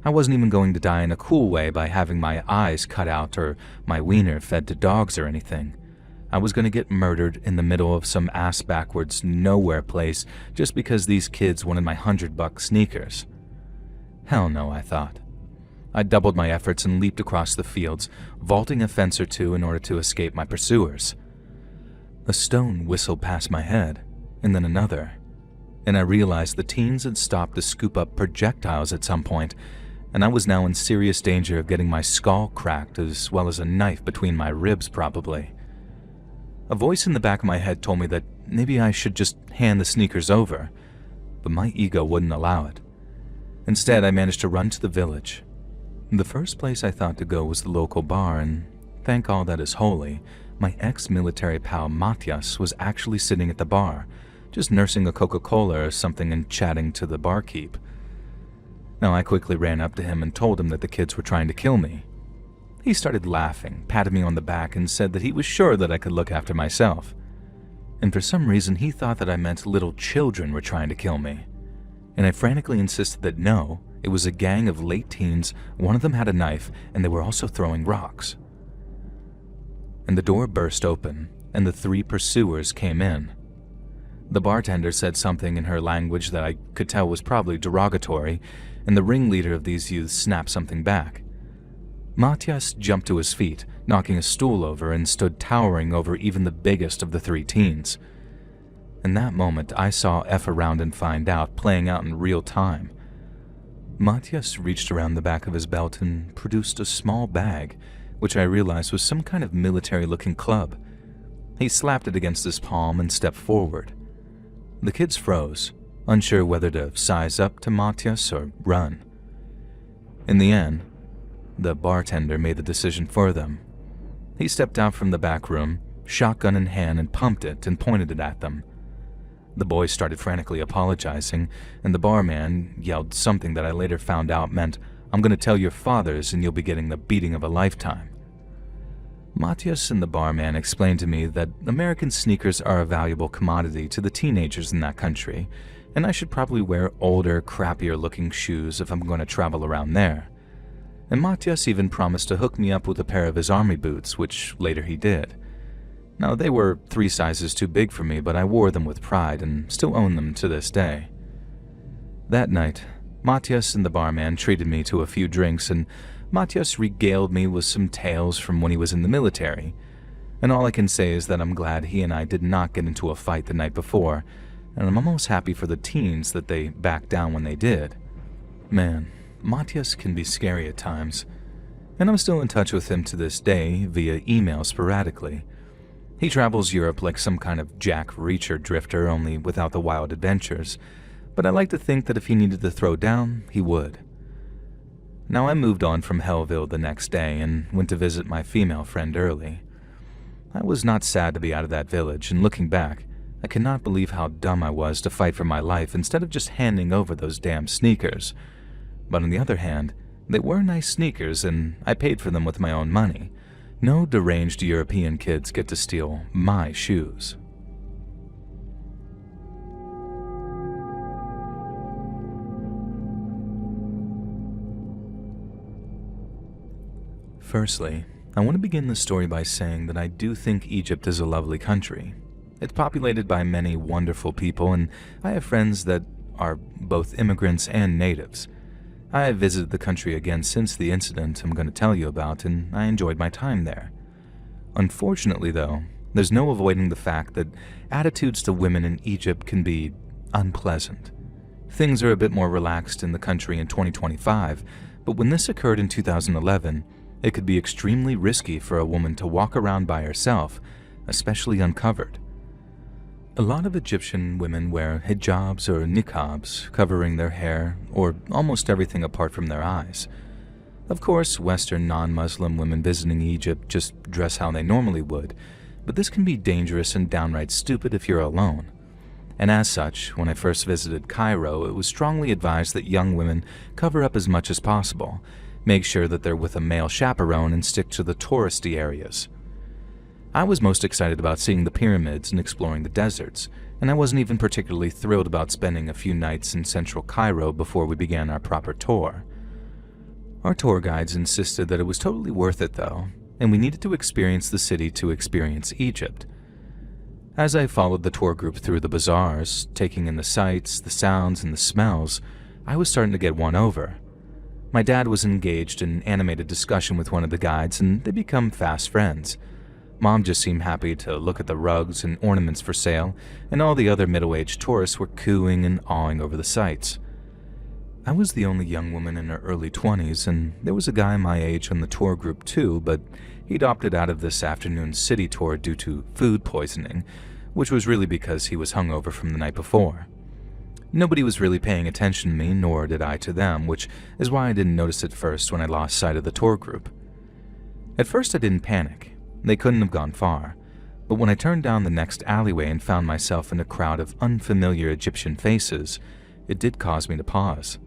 I wasn't even going to die in a cool way by having my eyes cut out or my wiener fed to dogs or anything. I was going to get murdered in the middle of some ass-backwards nowhere place just because these kids wanted my $100 sneakers. Hell no, I thought. I doubled my efforts and leaped across the fields, vaulting a fence or two in order to escape my pursuers. A stone whistled past my head, and then another, and I realized the teens had stopped to scoop up projectiles at some point, and I was now in serious danger of getting my skull cracked as well as a knife between my ribs probably. A voice in the back of my head told me that maybe I should just hand the sneakers over, but my ego wouldn't allow it. Instead, I managed to run to the village. The first place I thought to go was the local bar, and thank all that is holy, my ex-military pal Matthias was actually sitting at the bar, just nursing a Coca-Cola or something and chatting to the barkeep. Now, I quickly ran up to him and told him that the kids were trying to kill me. He started laughing, patted me on the back, and said that he was sure that I could look after myself. And for some reason, he thought that I meant little children were trying to kill me. And I frantically insisted that no, it was a gang of late teens, one of them had a knife, and they were also throwing rocks. And the door burst open, and the 3 pursuers came in. The bartender said something in her language that I could tell was probably derogatory, and the ringleader of these youths snapped something back. Matthias jumped to his feet, knocking a stool over, and stood towering over even the biggest of the 3 teens. In that moment, I saw F Around and Find Out playing out in real time. Matthias reached around the back of his belt and produced a small bag, which I realized was some kind of military-looking club. He slapped it against his palm and stepped forward. The kids froze, unsure whether to size up to Matthias or run. In the end, the bartender made the decision for them. He stepped out from the back room, shotgun in hand, and pumped it and pointed it at them. The boys started frantically apologizing, and the barman yelled something that I later found out meant, "I'm going to tell your fathers and you'll be getting the beating of a lifetime." Matthias and the barman explained to me that American sneakers are a valuable commodity to the teenagers in that country, and I should probably wear older, crappier-looking shoes if I'm going to travel around there. And Matthias even promised to hook me up with a pair of his army boots, which later he did. Now, they were 3 sizes too big for me, but I wore them with pride and still own them to this day. That night, Matthias and the barman treated me to a few drinks, and Matthias regaled me with some tales from when he was in the military. And all I can say is that I'm glad he and I did not get into a fight the night before, and I'm almost happy for the teens that they backed down when they did. Man, Matthias can be scary at times, and I'm still in touch with him to this day via email sporadically. He travels Europe like some kind of Jack Reacher drifter, only without the wild adventures, but I like to think that if he needed to throw down, he would. Now, I moved on from Hellville the next day and went to visit my female friend early. I was not sad to be out of that village, and looking back, I cannot believe how dumb I was to fight for my life instead of just handing over those damn sneakers. But on the other hand, they were nice sneakers, and I paid for them with my own money. No deranged European kids get to steal my shoes. Firstly, I want to begin the story by saying that I do think Egypt is a lovely country. It's populated by many wonderful people, and I have friends that are both immigrants and natives. I have visited the country again since the incident I'm going to tell you about, and I enjoyed my time there. Unfortunately, though, there's no avoiding the fact that attitudes to women in Egypt can be unpleasant. Things are a bit more relaxed in the country in 2025, but when this occurred in 2011, it could be extremely risky for a woman to walk around by herself, especially uncovered. A lot of Egyptian women wear hijabs or niqabs, covering their hair or almost everything apart from their eyes. Of course, Western non-Muslim women visiting Egypt just dress how they normally would, but this can be dangerous and downright stupid if you're alone. And as such, when I first visited Cairo, it was strongly advised that young women cover up as much as possible, make sure that they're with a male chaperone, and stick to the touristy areas. I was most excited about seeing the pyramids and exploring the deserts, and I wasn't even particularly thrilled about spending a few nights in central Cairo before we began our proper tour. Our tour guides insisted that it was totally worth it though, and we needed to experience the city to experience Egypt. As I followed the tour group through the bazaars, taking in the sights, the sounds, and the smells, I was starting to get won over. My dad was engaged in animated discussion with one of the guides, and they become fast friends. Mom just seemed happy to look at the rugs and ornaments for sale, and all the other middle-aged tourists were cooing and awing over the sights. I was the only young woman in her early 20s, and there was a guy my age on the tour group too, but he'd opted out of this afternoon's city tour due to food poisoning, which was really because he was hungover from the night before. Nobody was really paying attention to me, nor did I to them, which is why I didn't notice it first when I lost sight of the tour group. At first I didn't panic. They couldn't have gone far, but when I turned down the next alleyway and found myself in a crowd of unfamiliar Egyptian faces, it did cause me to pause.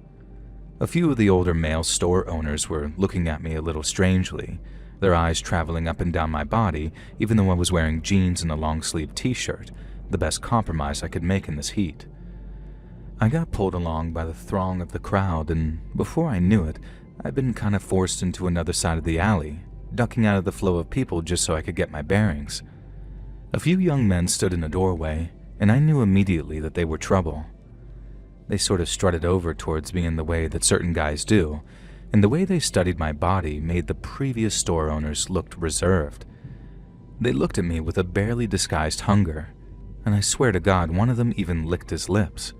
A few of the older male store owners were looking at me a little strangely, their eyes traveling up and down my body, even though I was wearing jeans and a long-sleeved t-shirt, the best compromise I could make in this heat. I got pulled along by the throng of the crowd, and before I knew it, I'd been kind of forced into another side of the alley, ducking out of the flow of people just so I could get my bearings. A few young men stood in a doorway, and I knew immediately that they were trouble. They sort of strutted over towards me in the way that certain guys do, and the way they studied my body made the previous store owners look reserved. They looked at me with a barely disguised hunger, and I swear to God, one of them even licked his lips.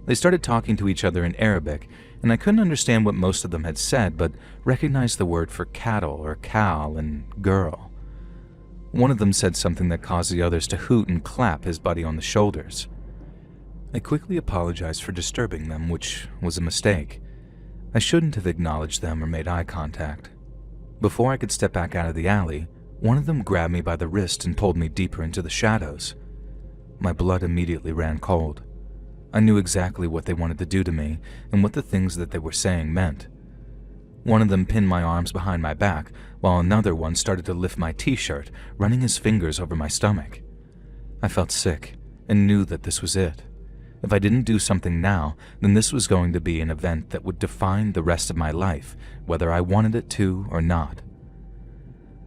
They started talking to each other in Arabic, and I couldn't understand what most of them had said, but recognized the word for cattle or cow and girl. One of them said something that caused the others to hoot and clap his buddy on the shoulders. I quickly apologized for disturbing them, which was a mistake. I shouldn't have acknowledged them or made eye contact. Before I could step back out of the alley, one of them grabbed me by the wrist and pulled me deeper into the shadows. My blood immediately ran cold. I knew exactly what they wanted to do to me and what the things that they were saying meant. One of them pinned my arms behind my back, while another one started to lift my t-shirt, running his fingers over my stomach. I felt sick and knew that this was it. If I didn't do something now, then this was going to be an event that would define the rest of my life, whether I wanted it to or not.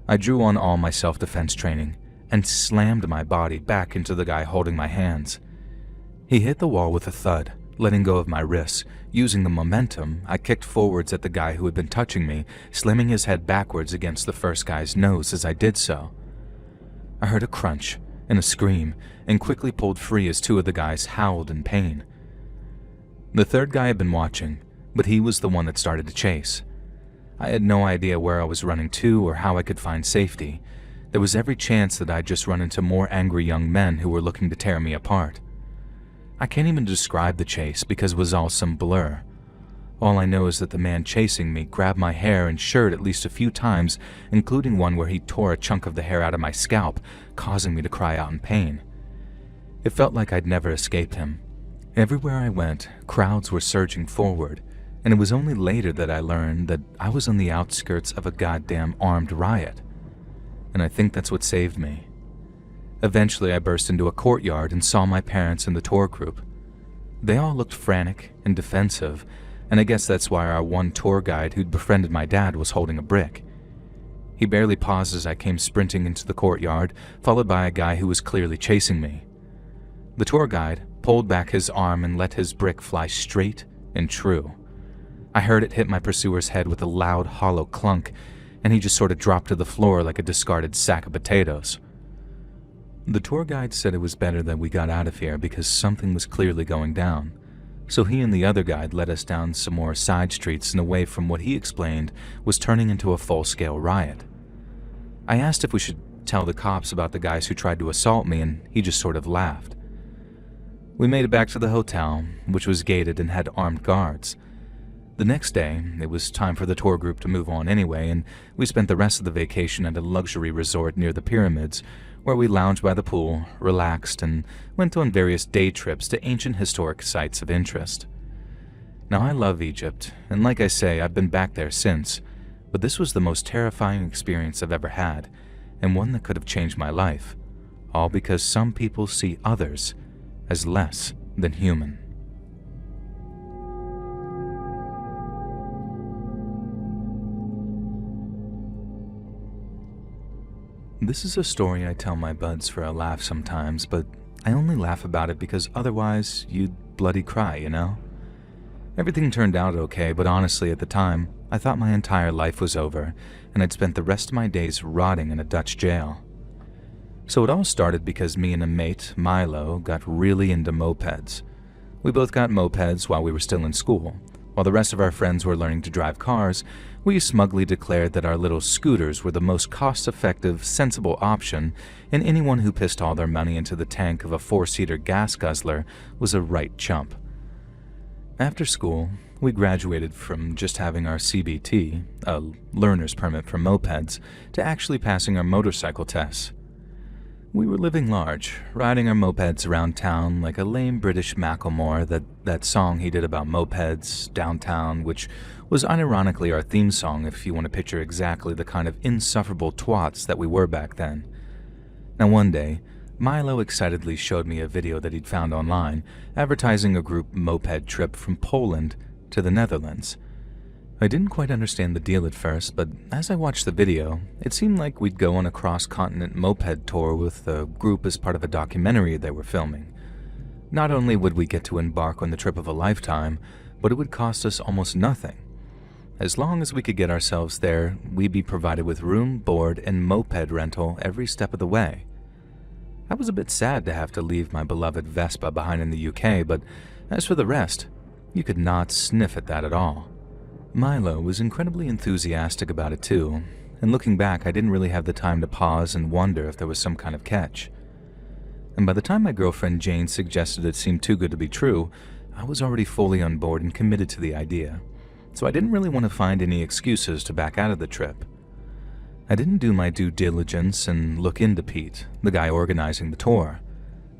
I drew on all my self-defense training and slammed my body back into the guy holding my hands. He hit the wall with a thud, letting go of my wrists. Using the momentum, I kicked forwards at the guy who had been touching me, slamming his head backwards against the first guy's nose as I did so. I heard a crunch and a scream, and quickly pulled free as two of the guys howled in pain. The third guy had been watching, but he was the one that started to chase. I had no idea where I was running to or how I could find safety. There was every chance that I'd just run into more angry young men who were looking to tear me apart. I can't even describe the chase because it was all some blur. All I know is that the man chasing me grabbed my hair and shirt at least a few times, including one where he tore a chunk of the hair out of my scalp, causing me to cry out in pain. It felt like I'd never escaped him. Everywhere I went, crowds were surging forward, and it was only later that I learned that I was on the outskirts of a goddamn armed riot. And I think that's what saved me. Eventually, I burst into a courtyard and saw my parents and the tour group. They all looked frantic and defensive, and I guess that's why our one tour guide who'd befriended my dad was holding a brick. He barely paused as I came sprinting into the courtyard, followed by a guy who was clearly chasing me. The tour guide pulled back his arm and let his brick fly straight and true. I heard it hit my pursuer's head with a loud, hollow clunk, and he just sort of dropped to the floor like a discarded sack of potatoes. The tour guide said it was better that we got out of here because something was clearly going down. So he and the other guide led us down some more side streets and away from what he explained was turning into a full-scale riot. I asked if we should tell the cops about the guys who tried to assault me, and he just sort of laughed. We made it back to the hotel, which was gated and had armed guards. The next day, it was time for the tour group to move on anyway, and we spent the rest of the vacation at a luxury resort near the pyramids, where we lounged by the pool, relaxed, and went on various day trips to ancient historic sites of interest. Now, I love Egypt, and like I say, I've been back there since, but this was the most terrifying experience I've ever had, and one that could have changed my life, all because some people see others as less than human. This is a story I tell my buds for a laugh sometimes, but I only laugh about it because otherwise you'd bloody cry, you know? Everything turned out okay, but honestly at the time, I thought my entire life was over, and I'd spent the rest of my days rotting in a Dutch jail. So it all started because me and a mate, Milo, got really into mopeds. We both got mopeds while we were still in school. While the rest of our friends were learning to drive cars, we smugly declared that our little scooters were the most cost-effective, sensible option, and anyone who pissed all their money into the tank of a 4-seater gas guzzler was a right chump. After school, we graduated from just having our CBT, a learner's permit for mopeds, to actually passing our motorcycle tests. We were living large, riding our mopeds around town like a lame British Macklemore, that song he did about mopeds, downtown, which was unironically our theme song if you want to picture exactly the kind of insufferable twats that we were back then. Now one day, Milo excitedly showed me a video that he'd found online, advertising a group moped trip from Poland to the Netherlands. I didn't quite understand the deal at first, but as I watched the video, it seemed like we'd go on a cross-continent moped tour with the group as part of a documentary they were filming. Not only would we get to embark on the trip of a lifetime, but it would cost us almost nothing. As long as we could get ourselves there, we'd be provided with room, board, and moped rental every step of the way. I was a bit sad to have to leave my beloved Vespa behind in the UK, but as for the rest, you could not sniff at that at all. Milo was incredibly enthusiastic about it too, and looking back, I didn't really have the time to pause and wonder if there was some kind of catch. And by the time my girlfriend Jane suggested it seemed too good to be true, I was already fully on board and committed to the idea, so I didn't really want to find any excuses to back out of the trip. I didn't do my due diligence and look into Pete, the guy organizing the tour.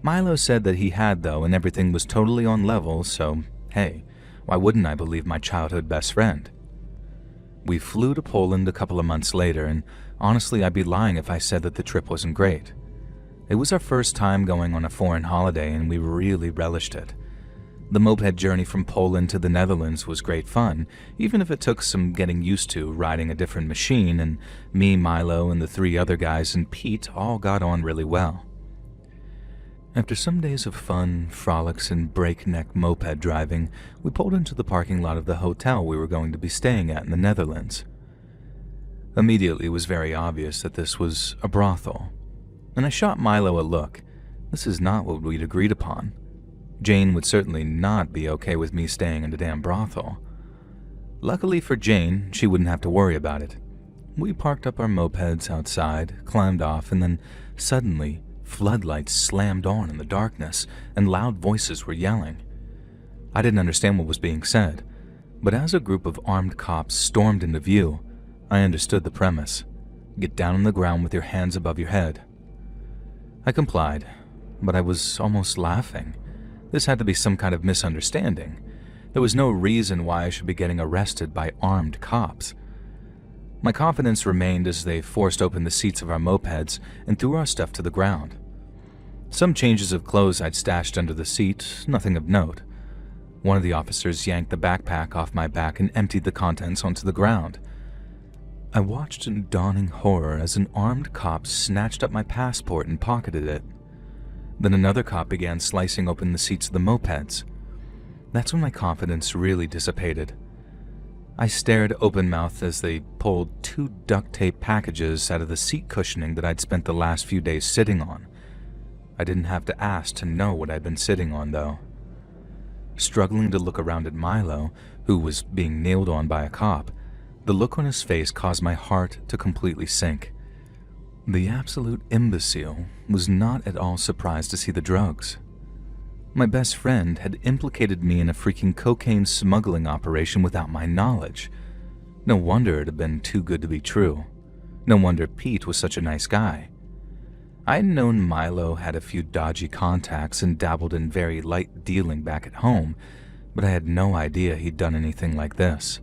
Milo said that he had though, and everything was totally on level, so hey, why wouldn't I believe my childhood best friend? We flew to Poland a couple of months later, and honestly I'd be lying if I said that the trip wasn't great. It was our first time going on a foreign holiday, and we really relished it. The moped journey from Poland to the Netherlands was great fun, even if it took some getting used to riding a different machine, and me, Milo, and the 3 other guys and Pete all got on really well. After some days of fun, frolics, and breakneck moped driving, we pulled into the parking lot of the hotel we were going to be staying at in the Netherlands. Immediately it was very obvious that this was a brothel, and I shot Milo a look. This is not what we'd agreed upon. Jane would certainly not be okay with me staying in a damn brothel. Luckily for Jane, she wouldn't have to worry about it. We parked up our mopeds outside, climbed off, and then suddenly floodlights slammed on in the darkness, and loud voices were yelling. I didn't understand what was being said, but as a group of armed cops stormed into view, I understood the premise. Get down on the ground with your hands above your head. I complied, but I was almost laughing. This had to be some kind of misunderstanding. There was no reason why I should be getting arrested by armed cops. My confidence remained as they forced open the seats of our mopeds and threw our stuff to the ground. Some changes of clothes I'd stashed under the seat, nothing of note. One of the officers yanked the backpack off my back and emptied the contents onto the ground. I watched in dawning horror as an armed cop snatched up my passport and pocketed it. Then another cop began slicing open the seats of the mopeds. That's when my confidence really dissipated. I stared open-mouthed as they pulled 2 duct tape packages out of the seat cushioning that I'd spent the last few days sitting on. I didn't have to ask to know what I'd been sitting on, though. Struggling to look around at Milo, who was being nailed on by a cop, the look on his face caused my heart to completely sink. The absolute imbecile was not at all surprised to see the drugs. My best friend had implicated me in a freaking cocaine smuggling operation without my knowledge. No wonder it had been too good to be true. No wonder Pete was such a nice guy. I had known Milo had a few dodgy contacts and dabbled in very light dealing back at home, but I had no idea he'd done anything like this.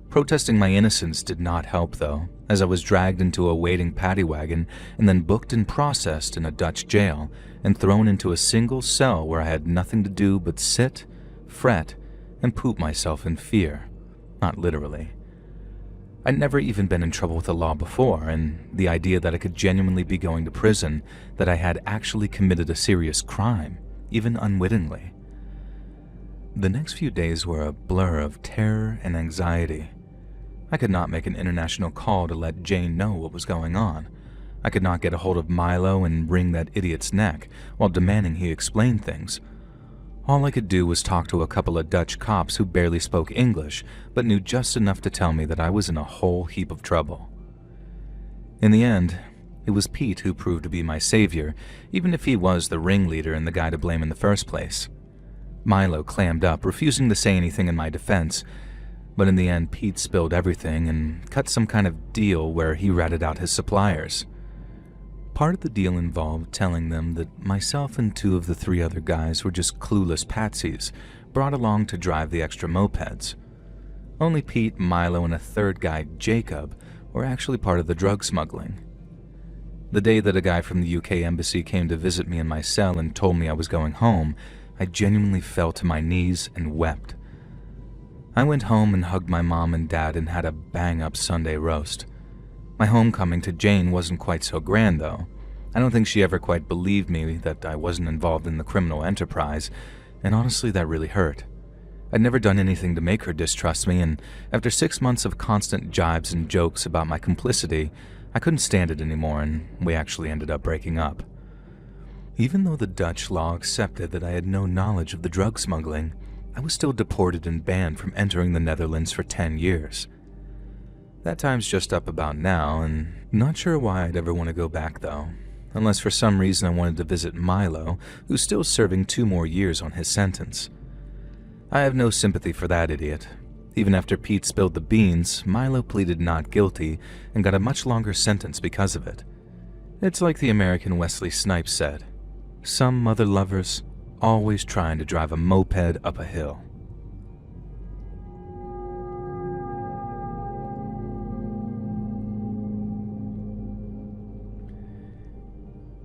Protesting my innocence did not help, though, as I was dragged into a waiting paddy wagon and then booked and processed in a Dutch jail and thrown into a single cell where I had nothing to do but sit, fret, and poop myself in fear. Not literally. I'd never even been in trouble with the law before, and the idea that I could genuinely be going to prison, that I had actually committed a serious crime, even unwittingly. The next few days were a blur of terror and anxiety. I could not make an international call to let Jane know what was going on. I could not get a hold of Milo and wring that idiot's neck while demanding he explain things. All I could do was talk to a couple of Dutch cops who barely spoke English, but knew just enough to tell me that I was in a whole heap of trouble. In the end, it was Pete who proved to be my savior, even if he was the ringleader and the guy to blame in the first place. Milo clammed up, refusing to say anything in my defense, but in the end Pete spilled everything and cut some kind of deal where he ratted out his suppliers. Part of the deal involved telling them that myself and two of the three other guys were just clueless patsies, brought along to drive the extra mopeds. Only Pete, Milo, and a third guy, Jacob, were actually part of the drug smuggling. The day that a guy from the UK embassy came to visit me in my cell and told me I was going home, I genuinely fell to my knees and wept. I went home and hugged my mom and dad and had a bang-up Sunday roast. My homecoming to Jane wasn't quite so grand, though. I don't think she ever quite believed me that I wasn't involved in the criminal enterprise, and honestly that really hurt. I'd never done anything to make her distrust me, and after 6 months of constant jibes and jokes about my complicity, I couldn't stand it anymore, and we actually ended up breaking up. Even though the Dutch law accepted that I had no knowledge of the drug smuggling, I was still deported and banned from entering the Netherlands for 10 years. That time's just up about now, and not sure why I'd ever want to go back though, unless for some reason I wanted to visit Milo, who's still serving 2 more years on his sentence. I have no sympathy for that idiot. Even after Pete spilled the beans, Milo pleaded not guilty and got a much longer sentence because of it. It's like the American Wesley Snipes said, "Some mother lovers always trying to drive a moped up a hill."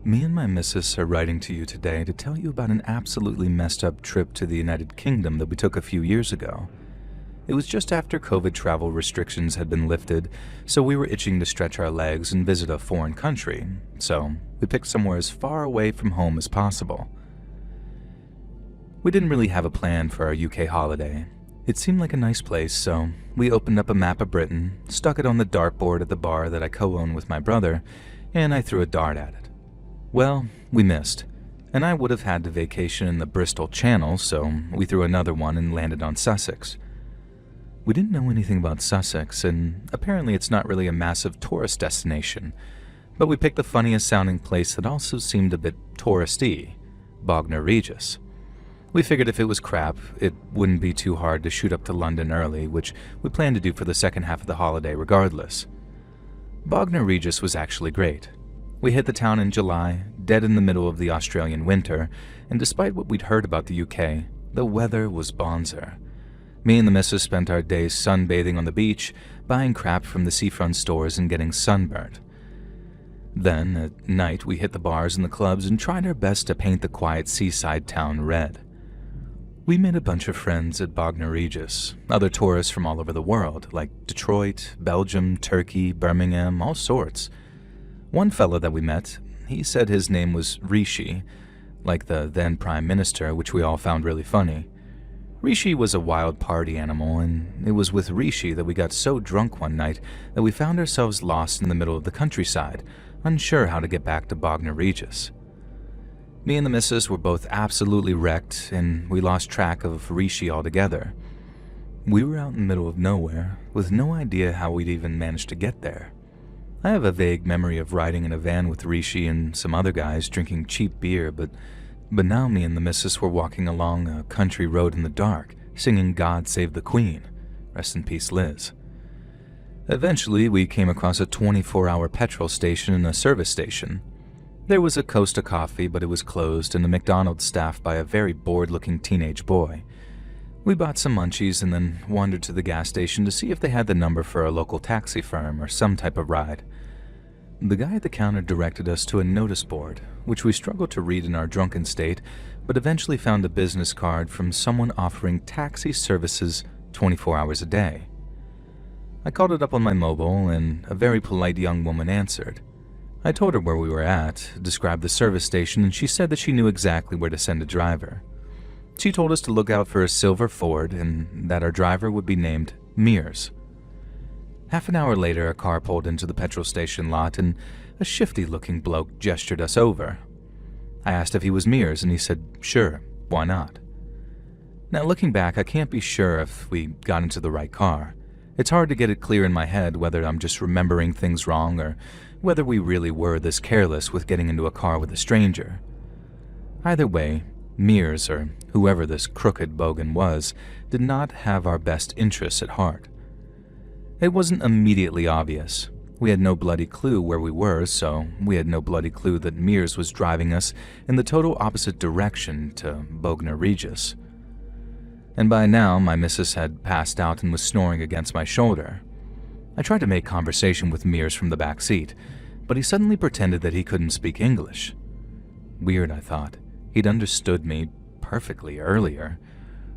Me and my missus are writing to you today to tell you about an absolutely messed up trip to the United Kingdom that we took a few years ago. It was just after COVID travel restrictions had been lifted, so we were itching to stretch our legs and visit a foreign country, so we picked somewhere as far away from home as possible. We didn't really have a plan for our UK holiday. It seemed like a nice place, so we opened up a map of Britain, stuck it on the dartboard at the bar that I co-own with my brother, and I threw a dart at it. Well, we missed, and I would have had to vacation in the Bristol Channel, so we threw another one and landed on Sussex. We didn't know anything about Sussex, and apparently it's not really a massive tourist destination, but we picked the funniest sounding place that also seemed a bit touristy, Bognor Regis. We figured if it was crap, it wouldn't be too hard to shoot up to London early, which we planned to do for the second half of the holiday regardless. Bognor Regis was actually great. We hit the town in July, dead in the middle of the Australian winter, and despite what we'd heard about the UK, the weather was bonzer. Me and the missus spent our days sunbathing on the beach, buying crap from the seafront stores and getting sunburnt. Then, at night, we hit the bars and the clubs and tried our best to paint the quiet seaside town red. We made a bunch of friends at Bognor Regis, other tourists from all over the world, like Detroit, Belgium, Turkey, Birmingham, all sorts. One fella that we met, he said his name was Rishi, like the then Prime Minister, which we all found really funny. Rishi was a wild party animal, and it was with Rishi that we got so drunk one night that we found ourselves lost in the middle of the countryside, unsure how to get back to Bognor Regis. Me and the missus were both absolutely wrecked, and we lost track of Rishi altogether. We were out in the middle of nowhere, with no idea how we'd even managed to get there. I have a vague memory of riding in a van with Rishi and some other guys drinking cheap beer, but now me and the missus were walking along a country road in the dark, singing God Save the Queen. Rest in peace, Liz. Eventually, we came across a 24-hour petrol station and a service station. There was a Costa Coffee, but it was closed, and a McDonald's staffed by a very bored-looking teenage boy. We bought some munchies and then wandered to the gas station to see if they had the number for a local taxi firm or some type of ride. The guy at the counter directed us to a notice board, which we struggled to read in our drunken state, but eventually found a business card from someone offering taxi services 24 hours a day. I called it up on my mobile, and a very polite young woman answered. I told her where we were at, described the service station, and she said that she knew exactly where to send a driver. She told us to look out for a silver Ford and that our driver would be named Mears. Half an hour later, a car pulled into the petrol station lot, and a shifty-looking bloke gestured us over. I asked if he was Mears, and he said, sure, why not? Now, looking back, I can't be sure if we got into the right car. It's hard to get it clear in my head whether I'm just remembering things wrong or whether we really were this careless with getting into a car with a stranger. Either way, Mears, or whoever this crooked bogan was, did not have our best interests at heart. It wasn't immediately obvious. We had no bloody clue where we were, so we had no bloody clue that Mears was driving us in the total opposite direction to Bognor Regis. And by now, my missus had passed out and was snoring against my shoulder. I tried to make conversation with Mears from the back seat, but he suddenly pretended that he couldn't speak English. Weird, I thought. He'd understood me perfectly earlier.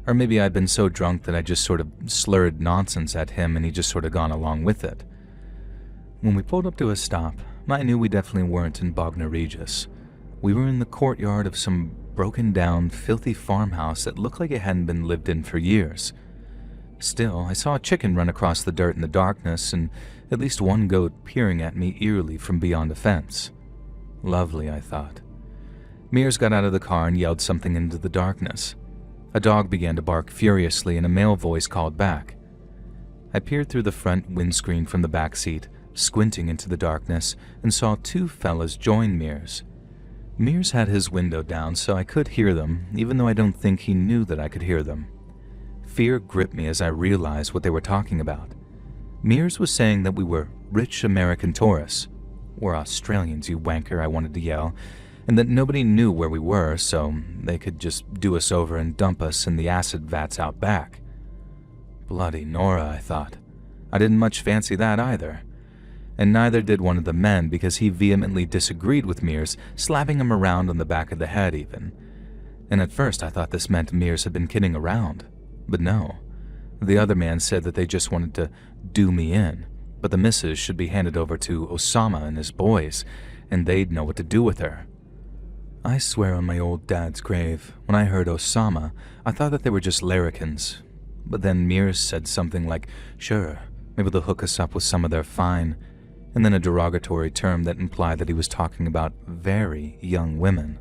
Or maybe I'd been so drunk that I just sort of slurred nonsense at him and he just sort of gone along with it. When we pulled up to a stop, I knew we definitely weren't in Bognor Regis. We were in the courtyard of some broken-down, filthy farmhouse that looked like it hadn't been lived in for years. Still, I saw a chicken run across the dirt in the darkness and at least one goat peering at me eerily from beyond a fence. Lovely, I thought. Mears got out of the car and yelled something into the darkness. A dog began to bark furiously and a male voice called back. I peered through the front windscreen from the back seat, squinting into the darkness, and saw two fellas join Mears. Mears had his window down so I could hear them, even though I don't think he knew that I could hear them. Fear gripped me as I realized what they were talking about. Mears was saying that we were rich American tourists. We're Australians, you wanker, I wanted to yell, and that nobody knew where we were, so they could just do us over and dump us in the acid vats out back. Bloody Nora, I thought. I didn't much fancy that either. And neither did one of the men because he vehemently disagreed with Mears, slapping him around on the back of the head even. And at first I thought this meant Mears had been kidding around. But no. The other man said that they just wanted to do me in, but the missus should be handed over to Osama and his boys, and they'd know what to do with her. I swear on my old dad's grave, when I heard Osama, I thought that they were just larrikins. But then Mears said something like, sure, maybe they'll hook us up with some of their fine, and then a derogatory term that implied that he was talking about very young women.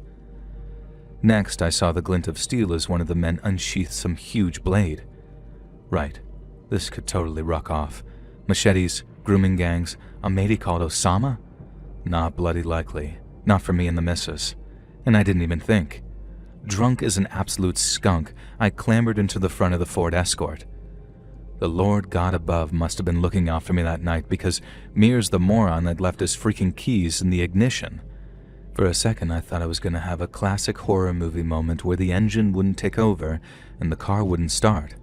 Next, I saw the glint of steel as one of the men unsheathed some huge blade. Right, this could totally ruck off. Machetes, grooming gangs, a matey called Osama? Not bloody likely. Not for me and the missus. And I didn't even think. Drunk as an absolute skunk, I clambered into the front of the Ford Escort. The Lord God above must have been looking out for me that night because Mears the moron had left his freaking keys in the ignition. For a second, I thought I was going to have a classic horror movie moment where the engine wouldn't take over and the car wouldn't start.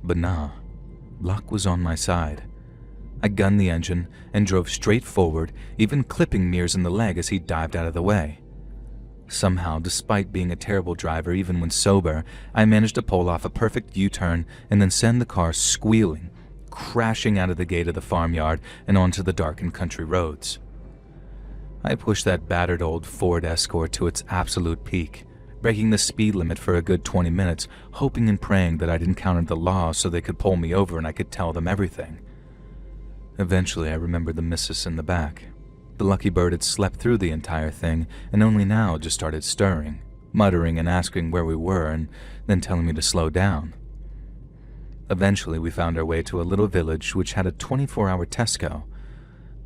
But nah, luck was on my side. I gunned the engine and drove straight forward, even clipping Mears in the leg as he dived out of the way. Somehow, despite being a terrible driver even when sober, I managed to pull off a perfect U-turn and then send the car squealing, crashing out of the gate of the farmyard and onto the darkened country roads. I pushed that battered old Ford Escort to its absolute peak, breaking the speed limit for a good 20 minutes, hoping and praying that I'd encountered the law so they could pull me over and I could tell them everything. Eventually, I remembered the missus in the back. The lucky bird had slept through the entire thing and only now just started stirring, muttering and asking where we were and then telling me to slow down. Eventually, we found our way to a little village which had a 24-hour Tesco.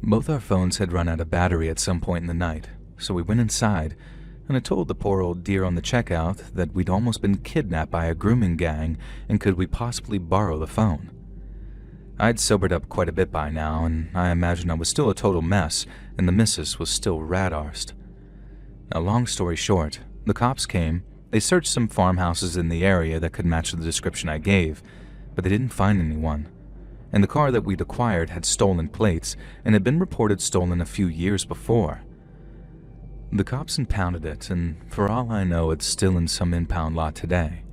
Both our phones had run out of battery at some point in the night, so we went inside, and I told the poor old dear on the checkout that we'd almost been kidnapped by a grooming gang and could we possibly borrow the phone. I'd sobered up quite a bit by now, and I imagine I was still a total mess, and the missus was still rad-arsed. Now, long story short, the cops came, they searched some farmhouses in the area that could match the description I gave, but they didn't find anyone. And the car that we'd acquired had stolen plates and had been reported stolen a few years before. The cops impounded it, and for all I know, it's still in some impound lot today.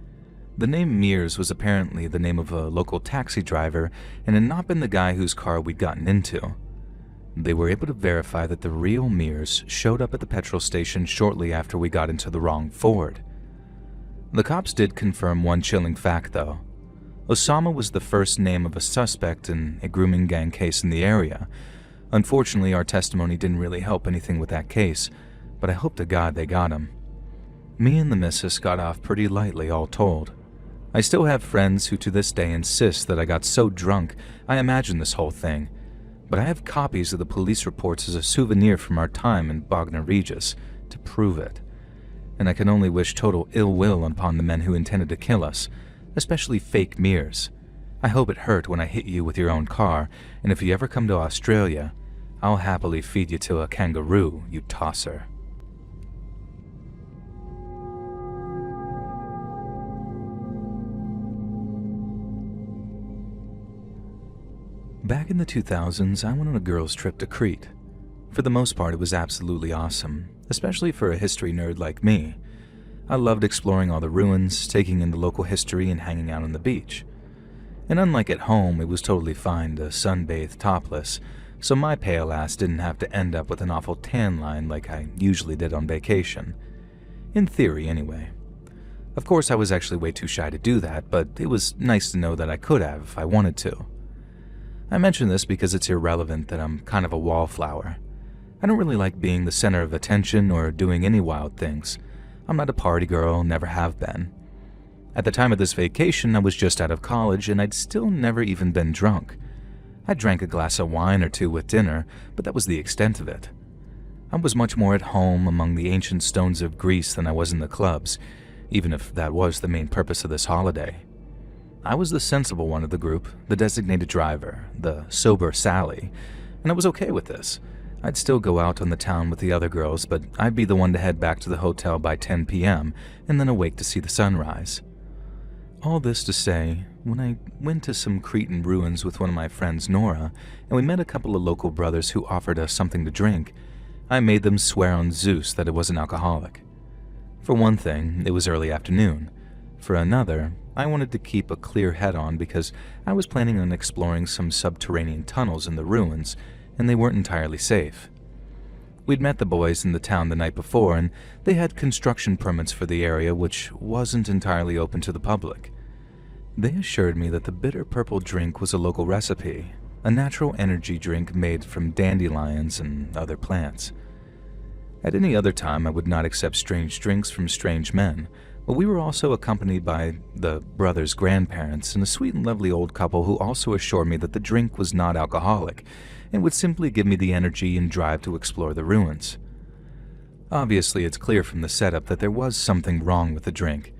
The name Mears was apparently the name of a local taxi driver and had not been the guy whose car we'd gotten into. They were able to verify that the real Mears showed up at the petrol station shortly after we got into the wrong Ford. The cops did confirm one chilling fact, though. Osama was the first name of a suspect in a grooming gang case in the area. Unfortunately, our testimony didn't really help anything with that case, but I hope to God they got him. Me and the missus got off pretty lightly, all told. I still have friends who to this day insist that I got so drunk I imagined this whole thing, but I have copies of the police reports as a souvenir from our time in Bognor Regis to prove it. And I can only wish total ill will upon the men who intended to kill us, especially fake Mears. I hope it hurt when I hit you with your own car, and if you ever come to Australia, I'll happily feed you to a kangaroo, you tosser. Back in the 2000s, I went on a girls' trip to Crete. For the most part, it was absolutely awesome, especially for a history nerd like me. I loved exploring all the ruins, taking in the local history, and hanging out on the beach. And unlike at home, it was totally fine to sunbathe topless, so my pale ass didn't have to end up with an awful tan line like I usually did on vacation. In theory, anyway. Of course, I was actually way too shy to do that, but it was nice to know that I could have if I wanted to. I mention this because it's irrelevant that I'm kind of a wallflower. I don't really like being the center of attention or doing any wild things. I'm not a party girl, never have been. At the time of this vacation, I was just out of college and I'd still never even been drunk. I drank a glass of wine or two with dinner, but that was the extent of it. I was much more at home among the ancient stones of Greece than I was in the clubs, even if that was the main purpose of this holiday. I was the sensible one of the group, the designated driver, the sober Sally, and I was okay with this. I'd still go out on the town with the other girls, but I'd be the one to head back to the hotel by 10 p.m. and then awake to see the sunrise. All this to say, when I went to some Cretan ruins with one of my friends, Nora, and we met a couple of local brothers who offered us something to drink, I made them swear on Zeus that it wasn't alcoholic. For one thing, it was early afternoon. For another, I wanted to keep a clear head on because I was planning on exploring some subterranean tunnels in the ruins, and they weren't entirely safe. We'd met the boys in the town the night before, and they had construction permits for the area which wasn't entirely open to the public. They assured me that the bitter purple drink was a local recipe, a natural energy drink made from dandelions and other plants. At any other time, I would not accept strange drinks from strange men, but we were also accompanied by the brothers' grandparents and a sweet and lovely old couple who also assured me that the drink was not alcoholic, and would simply give me the energy and drive to explore the ruins. Obviously, it's clear from the setup that there was something wrong with the drink,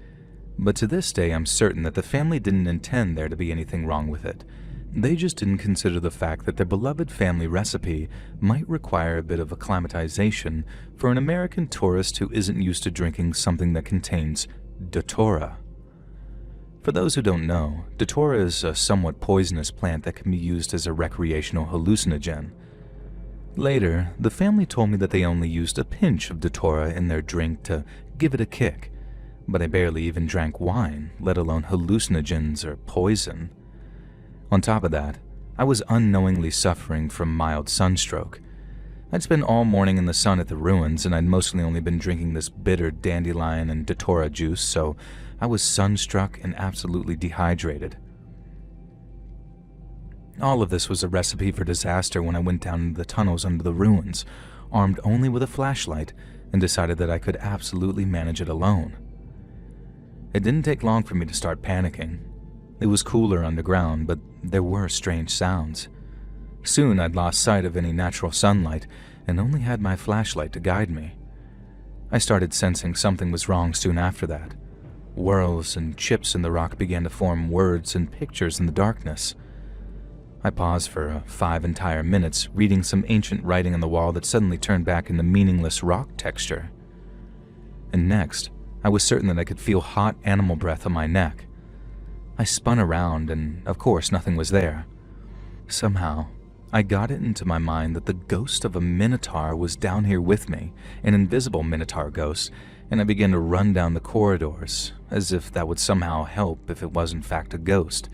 but to this day I'm certain that the family didn't intend there to be anything wrong with it. They just didn't consider the fact that their beloved family recipe might require a bit of acclimatization for an American tourist who isn't used to drinking something that contains datura. For those who don't know, datura is a somewhat poisonous plant that can be used as a recreational hallucinogen. Later, the family told me that they only used a pinch of datura in their drink to give it a kick, but I barely even drank wine, let alone hallucinogens or poison. On top of that, I was unknowingly suffering from mild sunstroke. I'd spent all morning in the sun at the ruins, and I'd mostly only been drinking this bitter dandelion and datura juice, so I was sunstruck and absolutely dehydrated. All of this was a recipe for disaster when I went down into the tunnels under the ruins, armed only with a flashlight, and decided that I could absolutely manage it alone. It didn't take long for me to start panicking. It was cooler underground, but there were strange sounds. Soon I'd lost sight of any natural sunlight and only had my flashlight to guide me. I started sensing something was wrong soon after that. Whorls and chips in the rock began to form words and pictures in the darkness. I paused for 5 entire minutes, reading some ancient writing on the wall that suddenly turned back into meaningless rock texture. And next, I was certain that I could feel hot animal breath on my neck. I spun around, and of course nothing was there. Somehow, I got it into my mind that the ghost of a minotaur was down here with me, an invisible minotaur ghost, and I began to run down the corridors, as if that would somehow help if it was in fact a ghost.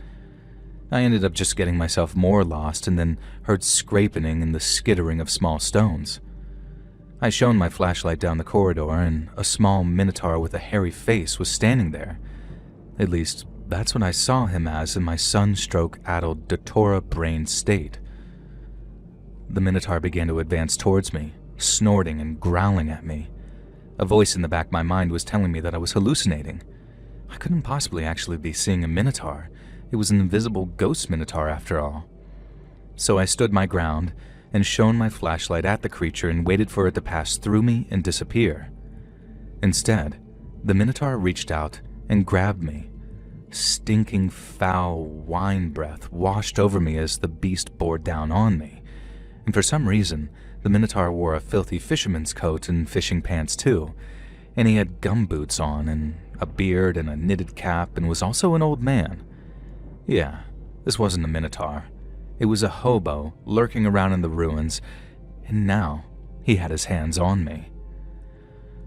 I ended up just getting myself more lost and then heard scraping and the skittering of small stones. I shone my flashlight down the corridor, and a small minotaur with a hairy face was standing there. At least, that's what I saw him as in my sunstroke-addled datora-brained state. The minotaur began to advance towards me, snorting and growling at me. A voice in the back of my mind was telling me that I was hallucinating. I couldn't possibly actually be seeing a minotaur. It was an invisible ghost minotaur after all. So I stood my ground and shone my flashlight at the creature and waited for it to pass through me and disappear. Instead, the minotaur reached out and grabbed me. Stinking foul wine breath washed over me as the beast bore down on me. And for some reason, the minotaur wore a filthy fisherman's coat and fishing pants too, and he had gumboots on and a beard and a knitted cap and was also an old man. Yeah, this wasn't a minotaur. It was a hobo lurking around in the ruins, and now he had his hands on me.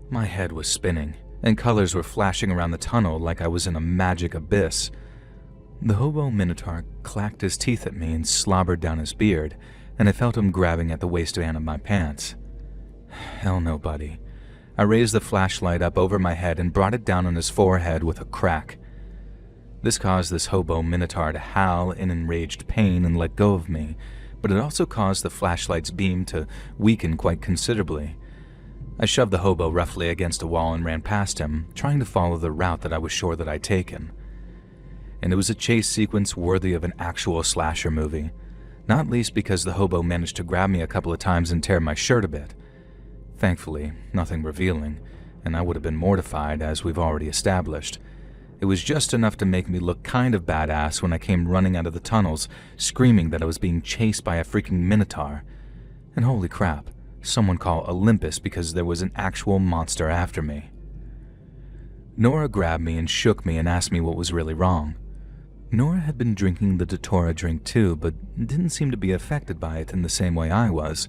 My head was spinning, and colors were flashing around the tunnel like I was in a magic abyss. The hobo minotaur clacked his teeth at me and slobbered down his beard, and I felt him grabbing at the waistband of my pants. Hell no, buddy. I raised the flashlight up over my head and brought it down on his forehead with a crack. This caused this hobo minotaur to howl in enraged pain and let go of me, but it also caused the flashlight's beam to weaken quite considerably. I shoved the hobo roughly against a wall and ran past him, trying to follow the route that I was sure that I'd taken. And it was a chase sequence worthy of an actual slasher movie, not least because the hobo managed to grab me a couple of times and tear my shirt a bit. Thankfully, nothing revealing, and I would have been mortified, as we've already established. It was just enough to make me look kind of badass when I came running out of the tunnels, screaming that I was being chased by a freaking minotaur. And holy crap, someone call Olympus because there was an actual monster after me. Nora grabbed me and shook me and asked me what was really wrong. Nora had been drinking the Datora drink too, but didn't seem to be affected by it in the same way I was,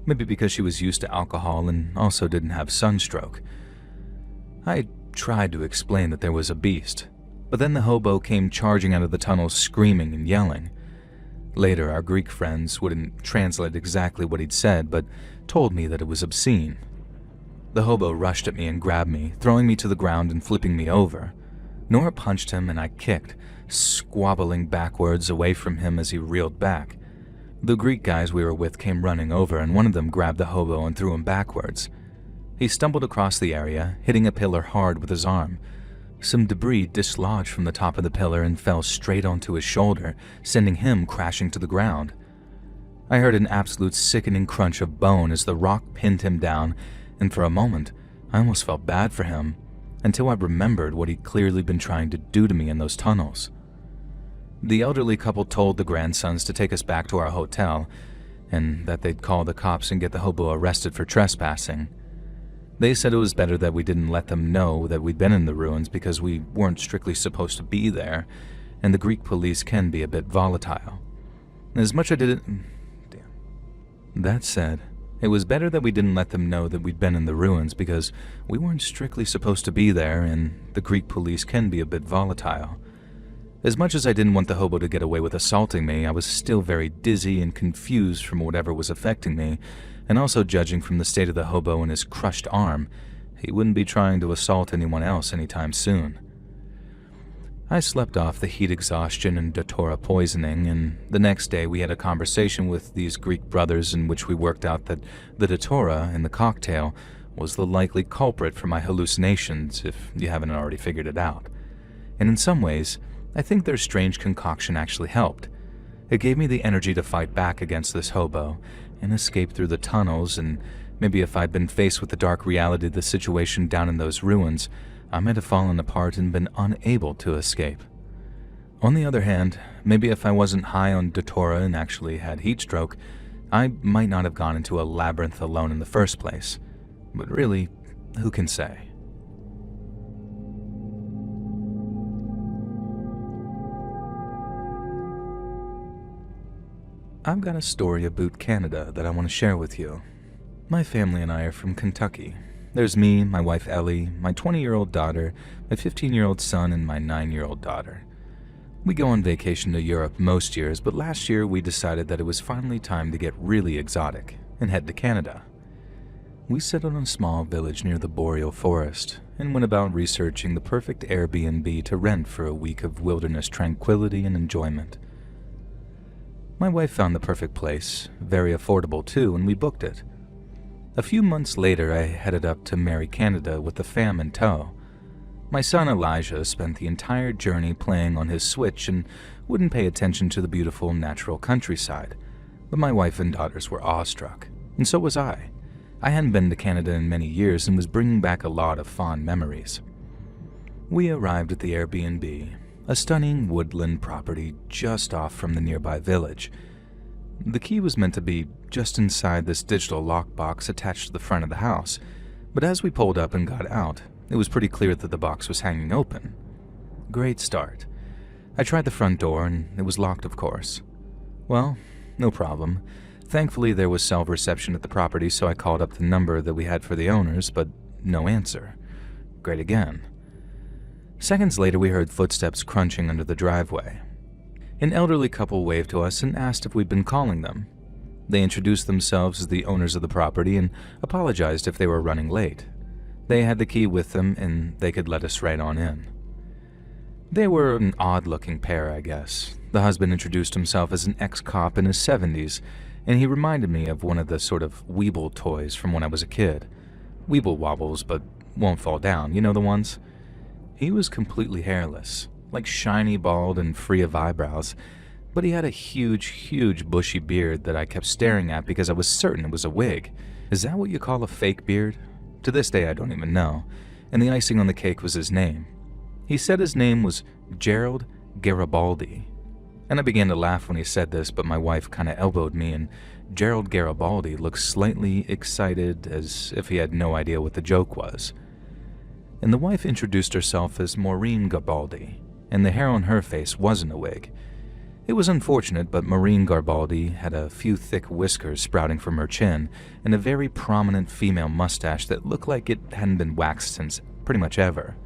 maybe because she was used to alcohol and also didn't have sunstroke. I tried to explain that there was a beast, but then the hobo came charging out of the tunnel screaming and yelling. Later, our Greek friends wouldn't translate exactly what he'd said, but told me that it was obscene. The hobo rushed at me and grabbed me, throwing me to the ground and flipping me over. Nora punched him and I kicked, squabbling backwards away from him as he reeled back. The Greek guys we were with came running over, and one of them grabbed the hobo and threw him backwards. He stumbled across the area, hitting a pillar hard with his arm. Some debris dislodged from the top of the pillar and fell straight onto his shoulder, sending him crashing to the ground. I heard an absolute sickening crunch of bone as the rock pinned him down, and for a moment, I almost felt bad for him, until I remembered what he'd clearly been trying to do to me in those tunnels. The elderly couple told the grandsons to take us back to our hotel, and that they'd call the cops and get the hobo arrested for trespassing. They said it was better that we didn't let them know that we'd been in the ruins because we weren't strictly supposed to be there, and the Greek police can be a bit volatile. As much as I didn't... That said, it was better that we didn't let them know that we'd been in the ruins because we weren't strictly supposed to be there, and the Greek police can be a bit volatile. As much as I didn't want the hobo to get away with assaulting me, I was still very dizzy and confused from whatever was affecting me, and also judging from the state of the hobo and his crushed arm, he wouldn't be trying to assault anyone else anytime soon. I slept off the heat exhaustion and datura poisoning, and the next day we had a conversation with these Greek brothers in which we worked out that the datura in the cocktail was the likely culprit for my hallucinations, if you haven't already figured it out. And in some ways, I think their strange concoction actually helped. It gave me the energy to fight back against this hobo and escape through the tunnels, and maybe if I'd been faced with the dark reality of the situation down in those ruins, I might have fallen apart and been unable to escape. On the other hand, maybe if I wasn't high on datura and actually had heat stroke, I might not have gone into a labyrinth alone in the first place. But really, who can say? I've got a story about Canada that I want to share with you. My family and I are from Kentucky. There's me, my wife Ellie, my 20-year-old daughter, my 15-year-old son, and my 9-year-old daughter. We go on vacation to Europe most years, but last year we decided that it was finally time to get really exotic and head to Canada. We settled in a small village near the boreal forest and went about researching the perfect Airbnb to rent for a week of wilderness tranquility and enjoyment. My wife found the perfect place, very affordable too, and we booked it. A few months later, I headed up to Merry Canada with the fam in tow. My son Elijah spent the entire journey playing on his Switch and wouldn't pay attention to the beautiful natural countryside, but my wife and daughters were awestruck, and so was I. I hadn't been to Canada in many years and was bringing back a lot of fond memories. We arrived at the Airbnb, a stunning woodland property just off from the nearby village. The key was meant to be just inside this digital lockbox attached to the front of the house, but as we pulled up and got out, it was pretty clear that the box was hanging open. Great start. I tried the front door and it was locked, of course. Well, no problem. Thankfully, there was cell reception at the property, so I called up the number that we had for the owners, but no answer. Great again. Seconds later, we heard footsteps crunching under the driveway. An elderly couple waved to us and asked if we'd been calling them. They introduced themselves as the owners of the property and apologized if they were running late. They had the key with them and they could let us right on in. They were an odd-looking pair, I guess. The husband introduced himself as an ex-cop in his 70s, and he reminded me of one of the sort of Weeble toys from when I was a kid. Weeble wobbles, but won't fall down, you know the ones? He was completely hairless, like shiny bald and free of eyebrows, but he had a huge bushy beard that I kept staring at because I was certain it was a wig. Is that what you call a fake beard? To this day I don't even know, and the icing on the cake was his name. He said his name was Gerald Garibaldi, and I began to laugh when he said this, but my wife kinda elbowed me, and Gerald Garibaldi looked slightly excited, as if he had no idea what the joke was. And the wife introduced herself as Maureen Garibaldi, and the hair on her face wasn't a wig. It was unfortunate, but Maureen Garibaldi had a few thick whiskers sprouting from her chin and a very prominent female mustache that looked like it hadn't been waxed since pretty much ever.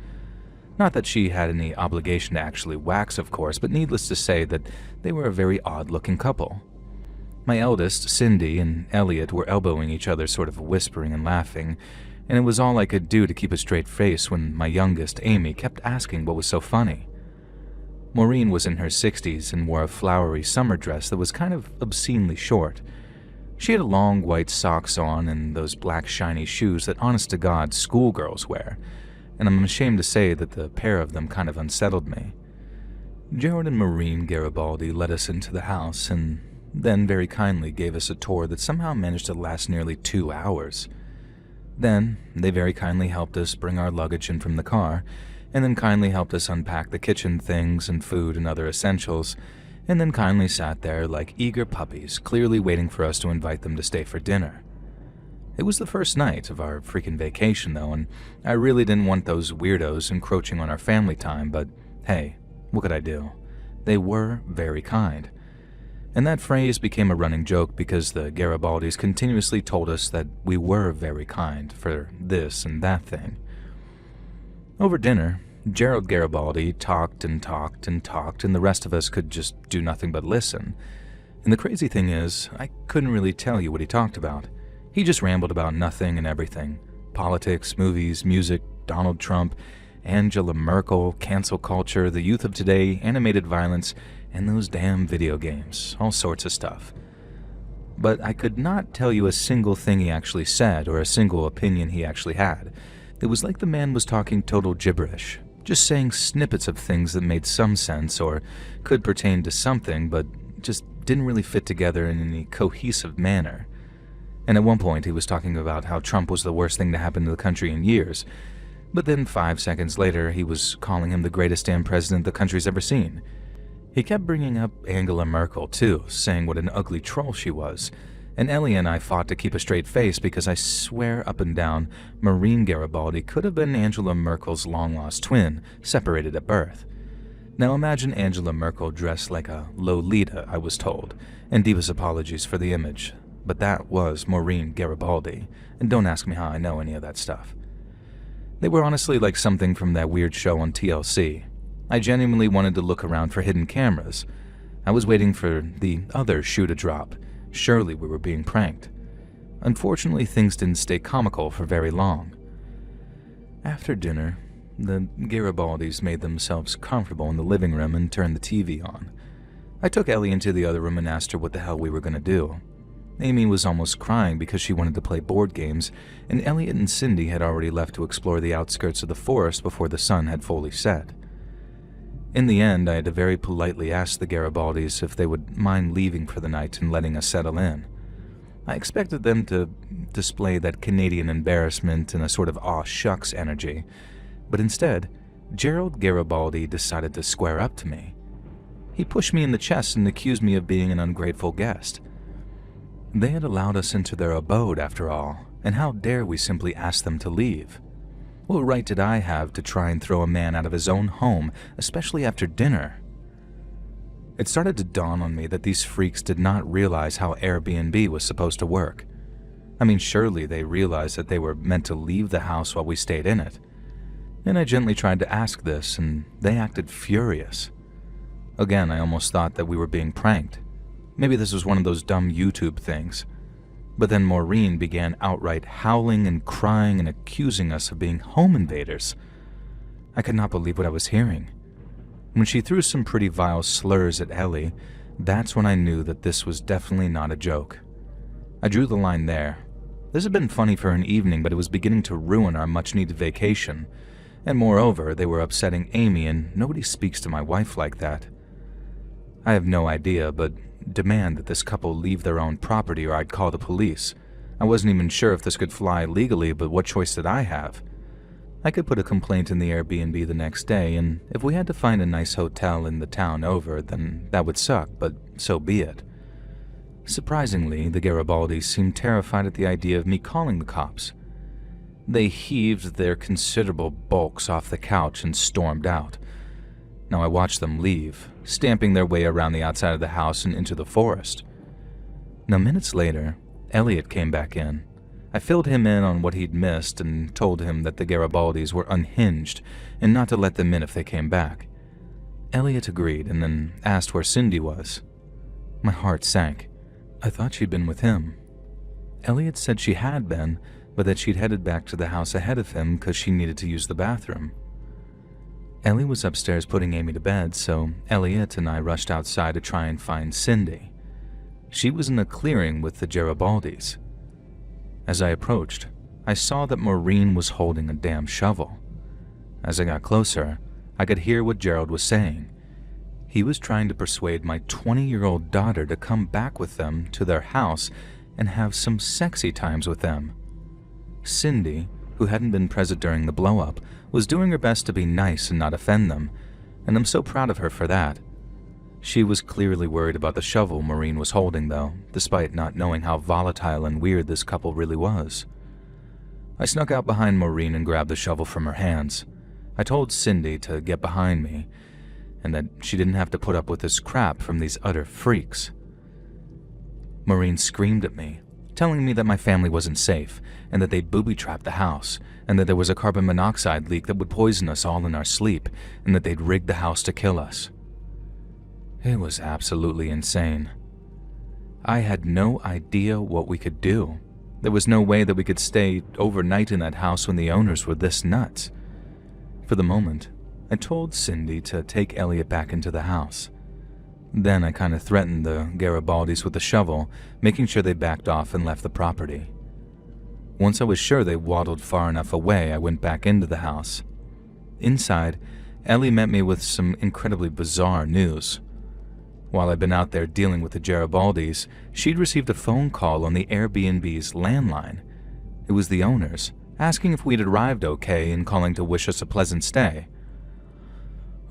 Not that she had any obligation to actually wax, of course, but needless to say that they were a very odd-looking couple. My eldest, Cindy, and Elliot were elbowing each other, sort of whispering and laughing, and it was all I could do to keep a straight face when my youngest, Amy, kept asking what was so funny. Maureen was in her 60s and wore a flowery summer dress that was kind of obscenely short. She had long white socks on and those black shiny shoes that honest-to-God schoolgirls wear, and I'm ashamed to say that the pair of them kind of unsettled me. Gerald and Maureen Garibaldi led us into the house and then very kindly gave us a tour that somehow managed to last nearly 2 hours. Then, they very kindly helped us bring our luggage in from the car, and then kindly helped us unpack the kitchen things and food and other essentials, and then kindly sat there like eager puppies, clearly waiting for us to invite them to stay for dinner. It was the first night of our freaking vacation, though, and I really didn't want those weirdos encroaching on our family time, but hey, what could I do? They were very kind. And that phrase became a running joke because the Garibaldis continuously told us that we were very kind for this and that thing. Over dinner, Gerald Garibaldi talked and talked and talked, and the rest of us could just do nothing but listen. And the crazy thing is, I couldn't really tell you what he talked about. He just rambled about nothing and everything. Politics, movies, music, Donald Trump, Angela Merkel, cancel culture, the youth of today, animated violence, and those damn video games, all sorts of stuff. But I could not tell you a single thing he actually said or a single opinion he actually had. It was like the man was talking total gibberish, just saying snippets of things that made some sense or could pertain to something, but just didn't really fit together in any cohesive manner. And at one point he was talking about how Trump was the worst thing to happen to the country in years, but then 5 seconds later he was calling him the greatest damn president the country's ever seen. He kept bringing up Angela Merkel too, saying what an ugly troll she was, and Ellie and I fought to keep a straight face because I swear up and down Maureen Garibaldi could have been Angela Merkel's long-lost twin, separated at birth. Now imagine Angela Merkel dressed like a Lolita, I was told, and deepest apologies for the image, but that was Maureen Garibaldi, and don't ask me how I know any of that stuff. They were honestly like something from that weird show on TLC. I genuinely wanted to look around for hidden cameras. I was waiting for the other shoe to drop. Surely we were being pranked. Unfortunately, things didn't stay comical for very long. After dinner, the Garibaldis made themselves comfortable in the living room and turned the TV on. I took Ellie into the other room and asked her what the hell we were going to do. Amy was almost crying because she wanted to play board games, and Elliot and Cindy had already left to explore the outskirts of the forest before the sun had fully set. In the end, I had to very politely ask the Garibaldis if they would mind leaving for the night and letting us settle in. I expected them to display that Canadian embarrassment and a sort of aw shucks energy, but instead, Gerald Garibaldi decided to square up to me. He pushed me in the chest and accused me of being an ungrateful guest. They had allowed us into their abode, after all, and how dare we simply ask them to leave? What right did I have to try and throw a man out of his own home, especially after dinner? It started to dawn on me that these freaks did not realize how Airbnb was supposed to work. I mean, surely they realized that they were meant to leave the house while we stayed in it. And I gently tried to ask this, and they acted furious. Again, I almost thought that we were being pranked. Maybe this was one of those dumb YouTube things. But then Maureen began outright howling and crying and accusing us of being home invaders. I could not believe what I was hearing. When she threw some pretty vile slurs at Ellie, that's when I knew that this was definitely not a joke. I drew the line there. This had been funny for an evening, but it was beginning to ruin our much-needed vacation. And moreover, they were upsetting Amy, and nobody speaks to my wife like that. I have no idea, but demand that this couple leave their own property or I'd call the police. I wasn't even sure if this could fly legally, but what choice did I have? I could put a complaint in the Airbnb the next day, and if we had to find a nice hotel in the town over, then that would suck, but so be it. Surprisingly, the Garibaldis seemed terrified at the idea of me calling the cops. They heaved their considerable bulks off the couch and stormed out. Now I watched them leave, stamping their way around the outside of the house and into the forest. Now minutes later, Elliot came back in. I filled him in on what he'd missed and told him that the Garibaldis were unhinged and not to let them in if they came back. Elliot agreed and then asked where Cindy was. My heart sank. I thought she'd been with him. Elliot said she had been, but that she'd headed back to the house ahead of him because she needed to use the bathroom. Ellie was upstairs putting Amy to bed, so Elliot and I rushed outside to try and find Cindy. She was in a clearing with the Garibaldis. As I approached, I saw that Maureen was holding a damn shovel. As I got closer, I could hear what Gerald was saying. He was trying to persuade my 20-year-old daughter to come back with them to their house and have some sexy times with them. Cindy, who hadn't been present during the blow-up, was doing her best to be nice and not offend them, and I'm so proud of her for that. She was clearly worried about the shovel Maureen was holding, though, despite not knowing how volatile and weird this couple really was. I snuck out behind Maureen and grabbed the shovel from her hands. I told Cindy to get behind me, and that she didn't have to put up with this crap from these utter freaks. Maureen screamed at me, telling me that my family wasn't safe, and that they'd booby-trapped the house, and that there was a carbon monoxide leak that would poison us all in our sleep, and that they'd rigged the house to kill us. It was absolutely insane. I had no idea what we could do. There was no way that we could stay overnight in that house when the owners were this nuts. For the moment, I told Cindy to take Elliot back into the house. Then I kind of threatened the Garibaldis with the shovel, making sure they backed off and left the property. Once I was sure they waddled far enough away, I went back into the house. Inside, Ellie met me with some incredibly bizarre news. While I'd been out there dealing with the Garibaldis, she'd received a phone call on the Airbnb's landline. It was the owners, asking if we'd arrived okay and calling to wish us a pleasant stay.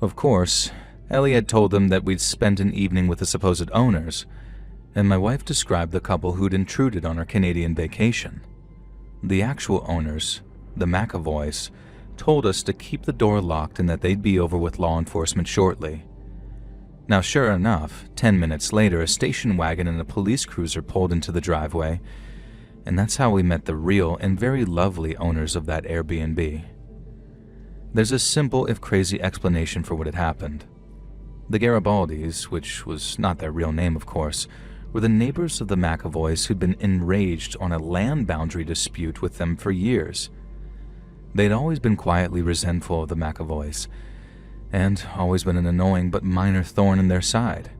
Of course, Ellie had told them that we'd spent an evening with the supposed owners, and my wife described the couple who'd intruded on our Canadian vacation. The actual owners, the McAvoys, told us to keep the door locked and that they'd be over with law enforcement shortly. Now, sure enough, 10 minutes later, a station wagon and a police cruiser pulled into the driveway, and that's how we met the real and very lovely owners of that Airbnb. There's a simple, if crazy, explanation for what had happened. The Garibaldis, which was not their real name of course, were the neighbors of the McAvoys who'd been enraged on a land boundary dispute with them for years. They'd always been quietly resentful of the McAvoys, and always been an annoying but minor thorn in their side.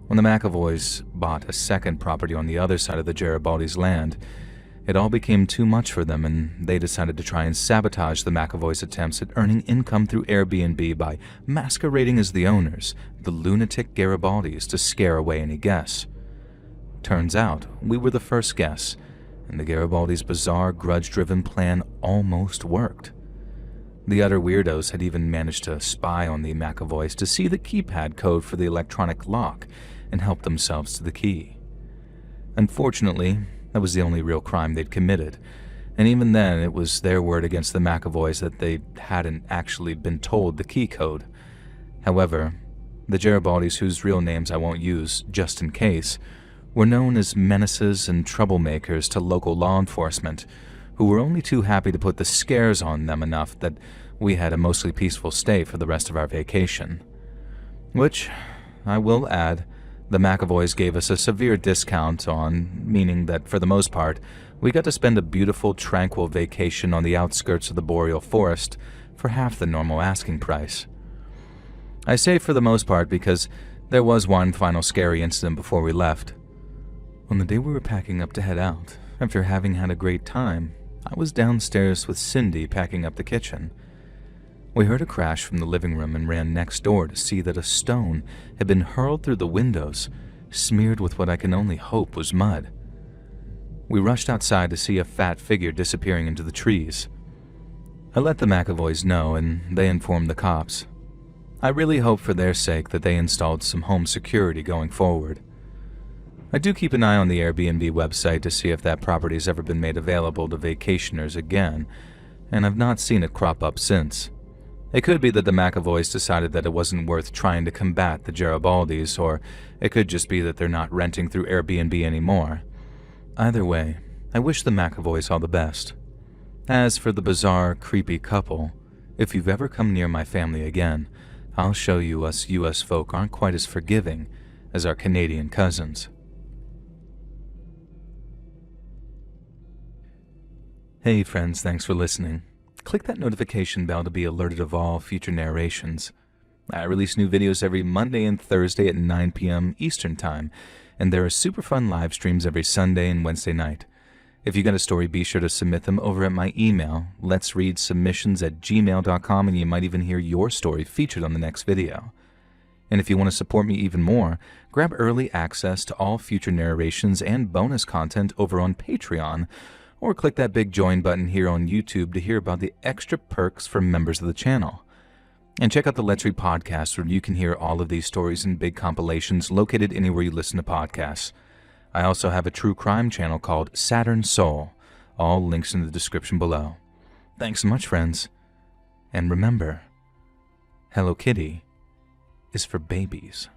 When the McAvoys bought a second property on the other side of the Garibaldis' land, it all became too much for them, and they decided to try and sabotage the McAvoys' attempts at earning income through Airbnb by masquerading as the owners, the lunatic Garibaldis, to scare away any guests. Turns out, we were the first guests, and the Garibaldis' bizarre, grudge-driven plan almost worked. The utter weirdos had even managed to spy on the McAvoys to see the keypad code for the electronic lock and help themselves to the key. Unfortunately, that was the only real crime they'd committed, and even then it was their word against the McAvoys that they hadn't actually been told the key code. However, the Garibaldis, whose real names I won't use just in case, were known as menaces and troublemakers to local law enforcement, who were only too happy to put the scares on them enough that we had a mostly peaceful stay for the rest of our vacation. Which, I will add, the McAvoys gave us a severe discount on, meaning that for the most part, we got to spend a beautiful, tranquil vacation on the outskirts of the boreal forest for half the normal asking price. I say for the most part because there was one final scary incident before we left. On the day we were packing up to head out, after having had a great time, I was downstairs with Cindy packing up the kitchen. We heard a crash from the living room and ran next door to see that a stone had been hurled through the windows, smeared with what I can only hope was mud. We rushed outside to see a fat figure disappearing into the trees. I let the McAvoys know, and they informed the cops. I really hope for their sake that they installed some home security going forward. I do keep an eye on the Airbnb website to see if that property has ever been made available to vacationers again, and I've not seen it crop up since. It could be that the McAvoys decided that it wasn't worth trying to combat the Garibaldis, or it could just be that they're not renting through Airbnb anymore. Either way, I wish the McAvoys all the best. As for the bizarre, creepy couple, if you've ever come near my family again, I'll show you us US folk aren't quite as forgiving as our Canadian cousins. Hey friends, thanks for listening. Click that notification bell to be alerted of all future narrations. I release new videos every Monday and Thursday at 9 p.m. Eastern Time, and there are super fun live streams every Sunday and Wednesday night. If you got a story, be sure to submit them over at my email, letsreadsubmissions@gmail.com, and you might even hear your story featured on the next video. And if you want to support me even more, grab early access to all future narrations and bonus content over on Patreon, or click that big join button here on YouTube to hear about the extra perks for members of the channel. And check out the Let's Read podcast, where you can hear all of these stories in big compilations located anywhere you listen to podcasts. I also have a true crime channel called Saturn Soul, all links in the description below. Thanks so much, friends. And remember, Hello Kitty is for babies.